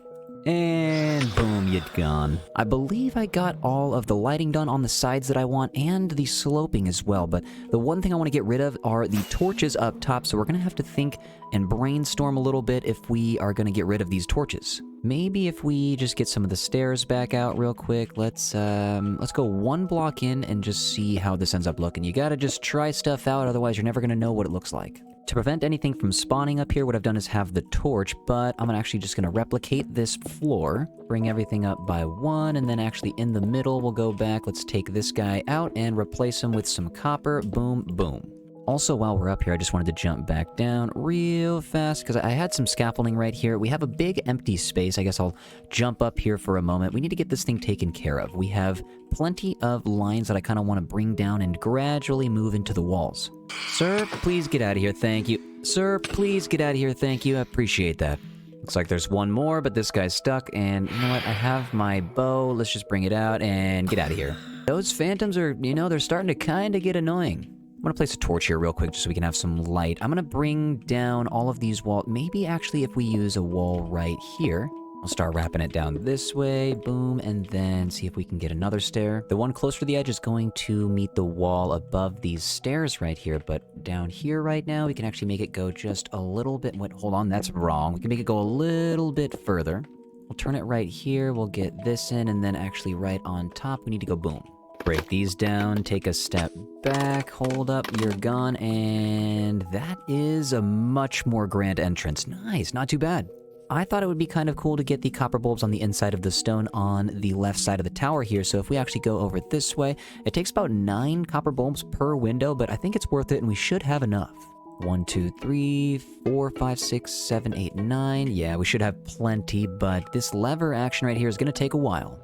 And boom, you're gone. I believe I got all of the lighting done on the sides that I want, and the sloping as well, but the one thing I want to get rid of are the torches up top, so we're going to have to think and brainstorm a little bit if we are going to get rid of these torches. Maybe if we just get some of the stairs back out real quick. Let's go 1 block in and just see how this ends up looking. You gotta just try stuff out, otherwise you're never going to know what it looks like. To prevent anything from spawning up here, what I've done is have the torch, but I'm actually just going to replicate this floor, bring everything up by 1, and then actually in the middle, we'll go back. Let's take this guy out and replace him with some copper. Boom, boom. Also, while we're up here, I just wanted to jump back down real fast because I had some scaffolding right here. We have a big empty space. I guess I'll jump up here for a moment. We need to get this thing taken care of. We have plenty of lines that I kind of want to bring down and gradually move into the walls. Sir, please get out of here. Thank you. Sir, please get out of here. Thank you. I appreciate that. Looks like there's one more, but this guy's stuck. And you know what? I have my bow. Let's just bring it out and get out of here. Those phantoms are, they're starting to kind of get annoying. I'm going to place a torch here real quick just so we can have some light. I'm going to bring down all of these walls. Maybe actually if we use a wall right here, I'll start wrapping it down this way. Boom. And then see if we can get another stair. The one closer to the edge is going to meet the wall above these stairs right here. But down here right now, we can actually make it go just a little bit. Wait, hold on. That's wrong. We can make it go a little bit further. We'll turn it right here. We'll get this in. And then actually right on top, we need to go boom. Break these down, take a step back, hold up, you're gone, and that is a much more grand entrance. Nice, not too bad. I thought it would be kind of cool to get the copper bulbs on the inside of the stone on the left side of the tower here, so if we actually go over this way, it takes about 9 copper bulbs per window, but I think it's worth it, and we should have enough. 1, 2, 3, 4, 5, 6, 7, 8, 9. Yeah, we should have plenty, but this lever action right here is going to take a while.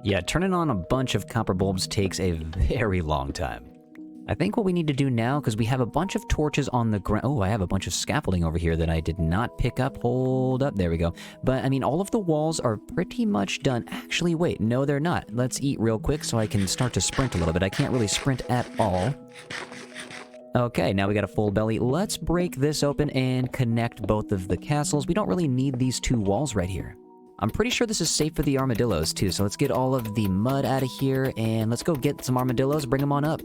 Yeah, turning on a bunch of copper bulbs takes a very long time. I think what we need to do now, because we have a bunch of torches on the ground. Oh, I have a bunch of scaffolding over here that I did not pick up. Hold up. There we go. But, I mean, all of the walls are pretty much done. Actually, wait. No, they're not. Let's eat real quick so I can start to sprint a little bit. I can't really sprint at all. Okay, now we got a full belly. Let's break this open and connect both of the castles. We don't really need these two walls right here. I'm pretty sure this is safe for the armadillos, too. So let's get all of the mud out of here, and let's go get some armadillos. Bring them on up.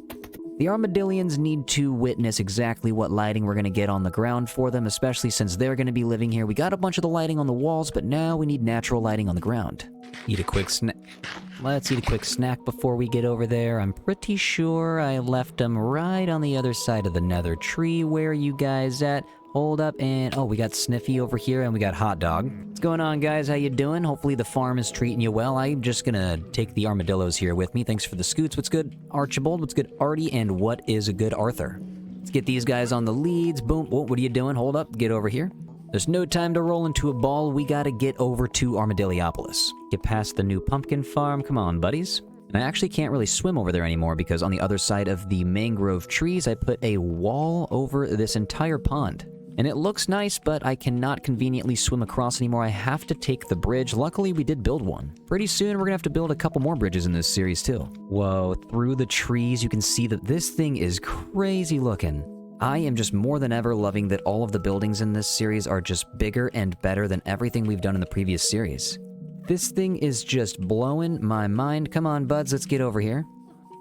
The armadillions need to witness exactly what lighting we're going to get on the ground for them, especially since they're going to be living here. We got a bunch of the lighting on the walls, but now we need natural lighting on the ground. Eat a quick snack. Let's eat a quick snack before we get over there. I'm pretty sure I left them right on the other side of the nether tree. Where are you guys at? Hold up, and oh, we got Sniffy over here, and we got Hot Dog. What's going on, guys? How you doing? Hopefully the farm is treating you well. I'm just gonna take the armadillos here with me. Thanks for the scoots. What's good, Archibald? What's good, Artie? And what is a good Arthur? Let's get these guys on the leads. Boom. Whoa, what are you doing? Hold up. Get over here. There's no time to roll into a ball. We gotta get over to Armadilliopolis. Get past the new pumpkin farm. Come on, buddies. And I actually can't really swim over there anymore because on the other side of the mangrove trees, I put a wall over this entire pond. And it looks nice, but I cannot conveniently swim across anymore. I have to take the bridge. Luckily, we did build one. Pretty soon, we're gonna have to build a couple more bridges in this series, too. Whoa, through the trees, you can see that this thing is crazy looking. I am just more than ever loving that all of the buildings in this series are just bigger and better than everything we've done in the previous series. This thing is just blowing my mind. Come on, buds, let's get over here.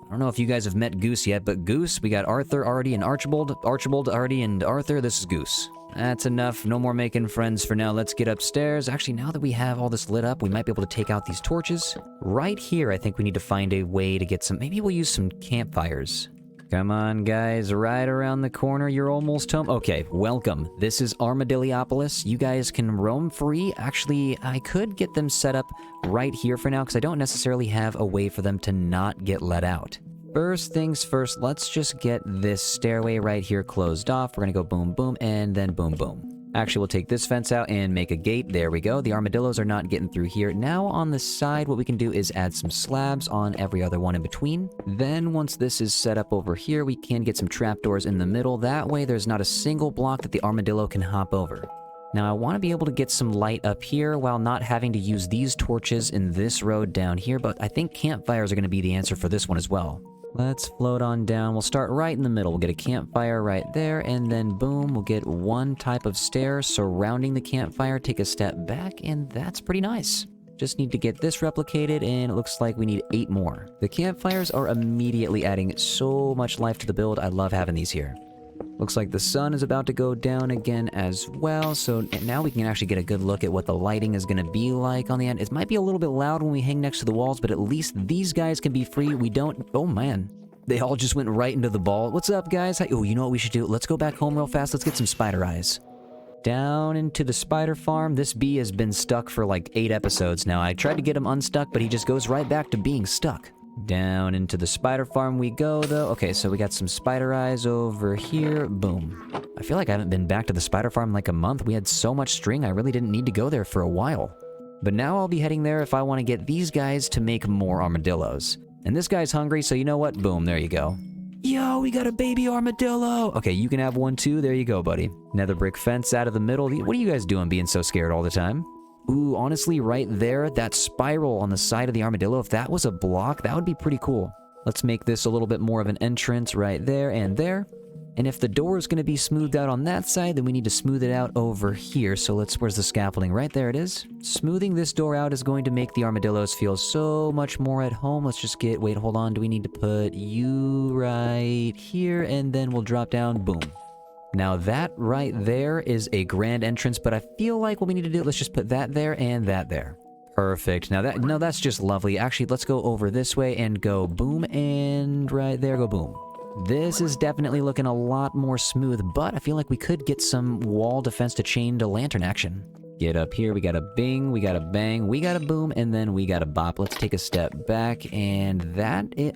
I don't know if you guys have met Goose yet, but Goose, we got Arthur, Artie, and Archibald. Archibald, Artie, and Arthur. This is Goose. That's enough. No more making friends for now. Let's get upstairs. Actually, now that we have all this lit up, we might be able to take out these torches. Right here, I think we need to find a way to get some... Maybe we'll use some campfires. Come on, guys. Right around the corner. You're almost home. Okay, welcome. This is Armadilliopolis. You guys can roam free. Actually, I could get them set up right here for now because I don't necessarily have a way for them to not get let out. First things first, let's just get this stairway right here closed off. We're gonna go boom, boom, and then boom, boom. Actually, we'll take this fence out and make a gate. There we go. The armadillos are not getting through here. Now on the side, what we can do is add some slabs on every other one in between. Then once this is set up over here, we can get some trapdoors in the middle. That way there's not a single block that the armadillo can hop over. Now I want to be able to get some light up here while not having to use these torches in this road down here, but I think campfires are going to be the answer for this one as well. Let's float on down. We'll start right in the middle. We'll get a campfire right there, and then boom, we'll get one type of stair surrounding the campfire. Take a step back, and that's pretty nice. Just need to get this replicated, and it looks like we need 8 more. The campfires are immediately adding so much life to the build. I love having these here. Looks like the sun is about to go down again as well, so now we can actually get a good look at what the lighting is going to be like on the end. It might be a little bit loud when we hang next to the walls, but at least these guys can be free. We don't... Oh, man. They all just went right into the ball. What's up, guys? Oh, you know what we should do? Let's go back home real fast. Let's get some spider eyes. Down into the spider farm. This bee has been stuck for like 8 episodes now. I tried to get him unstuck, but he just goes right back to being stuck. Down into the spider farm we go, though. Okay, so we got some spider eyes over here. Boom. I feel like I haven't been back to the spider farm in like a month. We had so much string, I really didn't need to go there for a while. But now I'll be heading there if I want to get these guys to make more armadillos. And this guy's hungry, so you know what? Boom, there you go. Yo, we got a baby armadillo! Okay, you can have one too. There you go, buddy. Nether brick fence out of the middle. What are you guys doing being so scared all the time? Ooh, honestly, right there, that spiral on the side of the armadillo, if that was a block, that would be pretty cool. Let's make this a little bit more of an entrance right there and there. And if the door is going to be smoothed out on that side, then we need to smooth it out over here. So where's the scaffolding? Right there it is. Smoothing this door out is going to make the armadillos feel so much more at home. Let's just wait, hold on. Do we need to put you right here? And then we'll drop down, boom. Now that right there is a grand entrance, but I feel like what we need to do, let's just put that there and that there. Perfect. Now that's just lovely. Actually, let's go over this way and go boom, and right there, go boom. This is definitely looking a lot more smooth, but I feel like we could get some wall defense to chain to lantern action. Get up here, we got a bing, we got a bang, we got a boom, and then we got a bop. Let's take a step back, and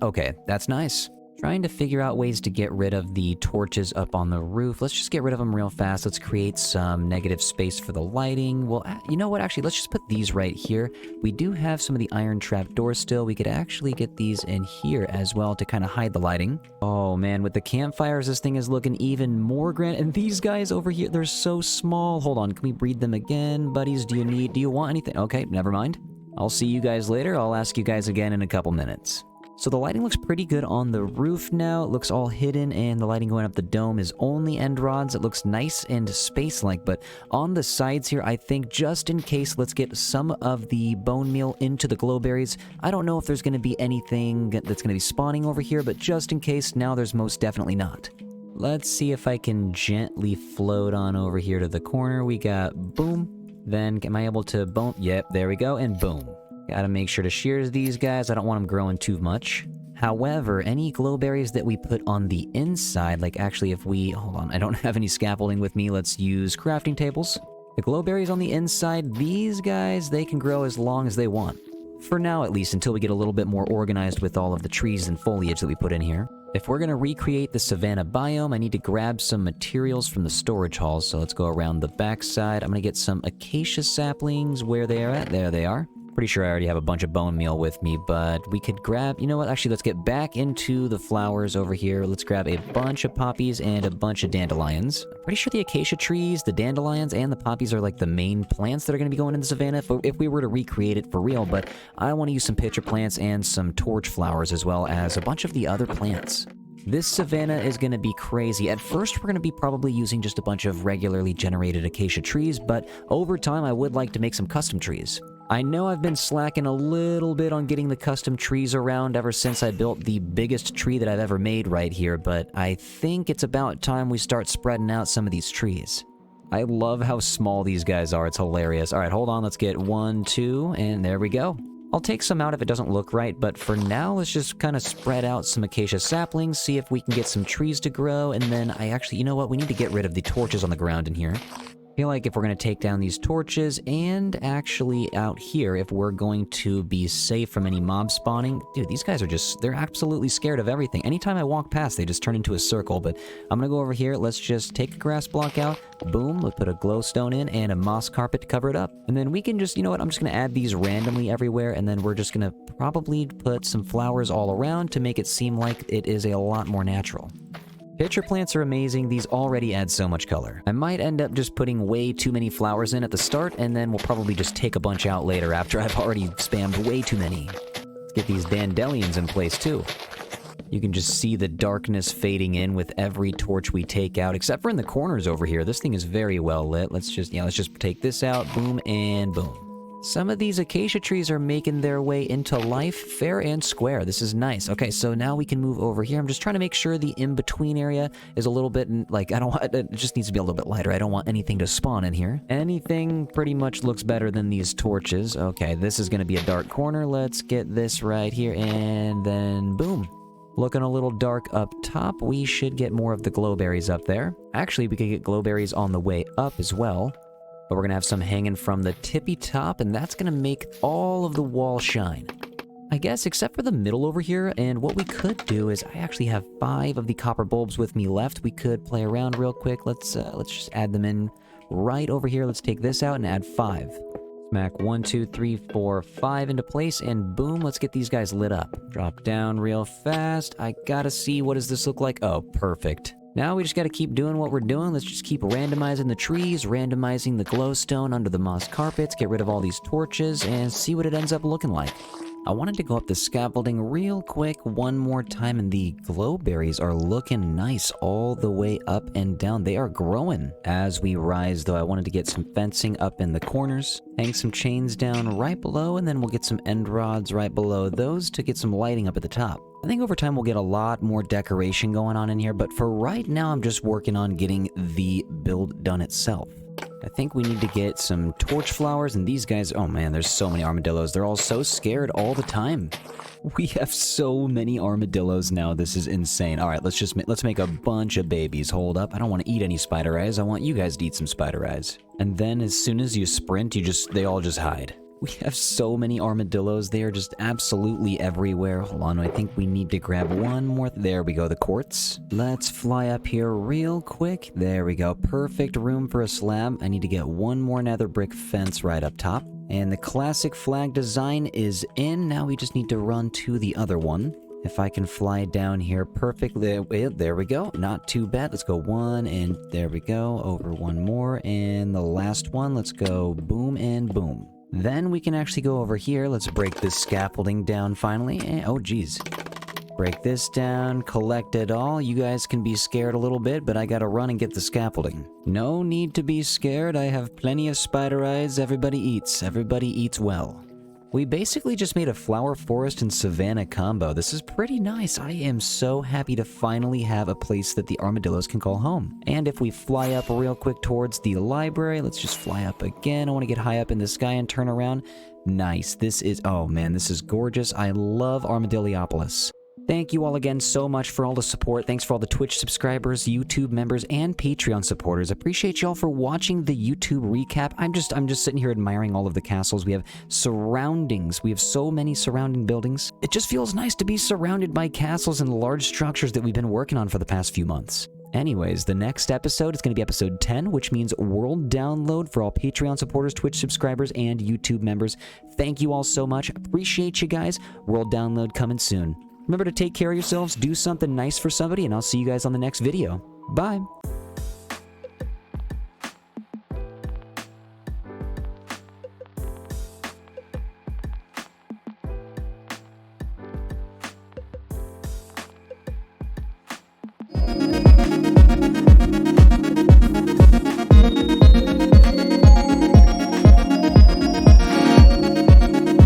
okay, that's nice. Trying to figure out ways to get rid of the torches up on the roof. Let's just get rid of them real fast. Let's create some negative space for the lighting. Well, you know what? Actually, let's just put these right here. We do have some of the iron trap doors still. We could actually get these in here as well to kind of hide the lighting. Oh man, with the campfires, this thing is looking even more grand. And these guys over here, they're so small. Hold on, can we breed them again? Buddies, do you want anything? Okay, never mind. I'll see you guys later. I'll ask you guys again in a couple minutes. So the lighting looks pretty good on the roof now. It looks all hidden, and the lighting going up the dome is only end rods. It looks nice and space-like, but on the sides here, I think just in case, let's get some of the bone meal into the glowberries. I don't know if there's going to be anything that's going to be spawning over here, but just in case, now there's most definitely not. Let's see if I can gently float on over here to the corner. We got boom. Then am I able to boom? Yep, there we go, and boom. Gotta make sure to shear these guys. I don't want them growing too much. However, any glowberries that we put on the inside, like actually if we... Hold on, I don't have any scaffolding with me. Let's use crafting tables. The glowberries on the inside, these guys, they can grow as long as they want. For now, at least, until we get a little bit more organized with all of the trees and foliage that we put in here. If we're going to recreate the savanna biome, I need to grab some materials from the storage halls. So let's go around the backside. I'm going to get some acacia saplings where they are at. There they are. Pretty sure I already have a bunch of bone meal with me, but we could grab... You know what? Actually, let's get back into the flowers over here. Let's grab a bunch of poppies and a bunch of dandelions. I'm pretty sure the acacia trees, the dandelions, and the poppies are like the main plants that are going to be going in the savannah if we were to recreate it for real, but I want to use some pitcher plants and some torch flowers as well as a bunch of the other plants. This savanna is going to be crazy. At first, we're going to be probably using just a bunch of regularly generated acacia trees, but over time, I would like to make some custom trees. I know I've been slacking a little bit on getting the custom trees around ever since I built the biggest tree that I've ever made right here, but I think it's about time we start spreading out some of these trees. I love how small these guys are. It's hilarious. All right, hold on. Let's get 1, 2, and there we go. I'll take some out if it doesn't look right, but for now, let's just kind of spread out some acacia saplings, see if we can get some trees to grow, and then you know what? We need to get rid of the torches on the ground in here. I feel like if we're going to take down these torches, and actually out here, if we're going to be safe from any mob spawning... Dude, these guys are they're absolutely scared of everything. Anytime I walk past, they just turn into a circle, but I'm going to go over here. Let's just take a grass block out. Boom, let's put a glowstone in and a moss carpet to cover it up. And then we can you know what, I'm just going to add these randomly everywhere, and then we're just going to probably put some flowers all around to make it seem like it is a lot more natural. Pitcher plants are amazing. These already add so much color. I might end up just putting way too many flowers in at the start, and then we'll probably just take a bunch out later after I've already spammed way too many. Let's get these dandelions in place too. You can just see the darkness fading in with every torch we take out, except for in the corners over here. This thing is very well lit. Let's just take this out. Boom and boom. Some of these acacia trees are making their way into life fair and square. This is nice. Okay, so now we can move over here. I'm just trying to make sure the in-between area is a little bit, it just needs to be a little bit lighter. I don't want anything to spawn in here. Anything pretty much looks better than these torches. Okay, this is going to be a dark corner. Let's get this right here, and then boom. Looking a little dark up top. We should get more of the glowberries up there. Actually, we could get glowberries on the way up as well. But we're going to have some hanging from the tippy top, and that's going to make all of the wall shine. I guess, except for the middle over here, and what we could do is, I actually have 5 of the copper bulbs with me left. We could play around real quick. Let's just add them in right over here. Let's take this out and add 5. Smack 1, 2, 3, 4, 5 into place, and boom, let's get these guys lit up. Drop down real fast. I gotta see, what does this look like? Oh, perfect. Now we just got to keep doing what we're doing. Let's just keep randomizing the trees, randomizing the glowstone under the moss carpets, get rid of all these torches, and see what it ends up looking like. I wanted to go up the scaffolding real quick one more time, and the glowberries are looking nice all the way up and down. They are growing as we rise, though. I wanted to get some fencing up in the corners, hang some chains down right below, and then we'll get some end rods right below those to get some lighting up at the top. I think over time we'll get a lot more decoration going on in here, but for right now I'm just working on getting the build done itself. I think we need to get some torch flowers, and these guys, oh man, there's so many armadillos. They're all so scared all the time. We have so many armadillos now. This is insane. All right, let's make a bunch of babies. Hold up. I don't want to eat any spider eyes. I want you guys to eat some spider eyes. And then as soon as you sprint, they all just hide. We have so many armadillos. They are just absolutely everywhere. Hold on, I think we need to grab one more. There we go, the quartz. Let's fly up here real quick. There we go. Perfect room for a slab. I need to get one more nether brick fence right up top. And the classic flag design is in. Now we just need to run to the other one. If I can fly down here perfectly. There we go. Not too bad. Let's go one, and there we go. Over one more, and the last one. Let's go boom and boom. Then we can actually go over here. Let's break this scaffolding down finally. And, oh, geez. Break this down, collect it all. You guys can be scared a little bit, but I gotta run and get the scaffolding. No need to be scared. I have plenty of spider eyes. Everybody eats. Everybody eats well. We basically just made a flower forest and savanna combo. This is pretty nice. I am so happy to finally have a place that the armadillos can call home. And if we fly up real quick towards the library, let's just fly up again. I want to get high up in the sky and turn around. Nice. This is, oh man, this is gorgeous. I love Armadilliopolis. Thank you all again so much for all the support. Thanks for all the Twitch subscribers, YouTube members, and Patreon supporters. Appreciate y'all for watching the YouTube recap. I'm just sitting here admiring all of the castles. We have surroundings. We have so many surrounding buildings. It just feels nice to be surrounded by castles and large structures that we've been working on for the past few months. Anyways, the next episode is going to be episode 10, which means world download for all Patreon supporters, Twitch subscribers, and YouTube members. Thank you all so much. Appreciate you guys. World download coming soon. Remember to take care of yourselves, do something nice for somebody, and I'll see you guys on the next video. Bye!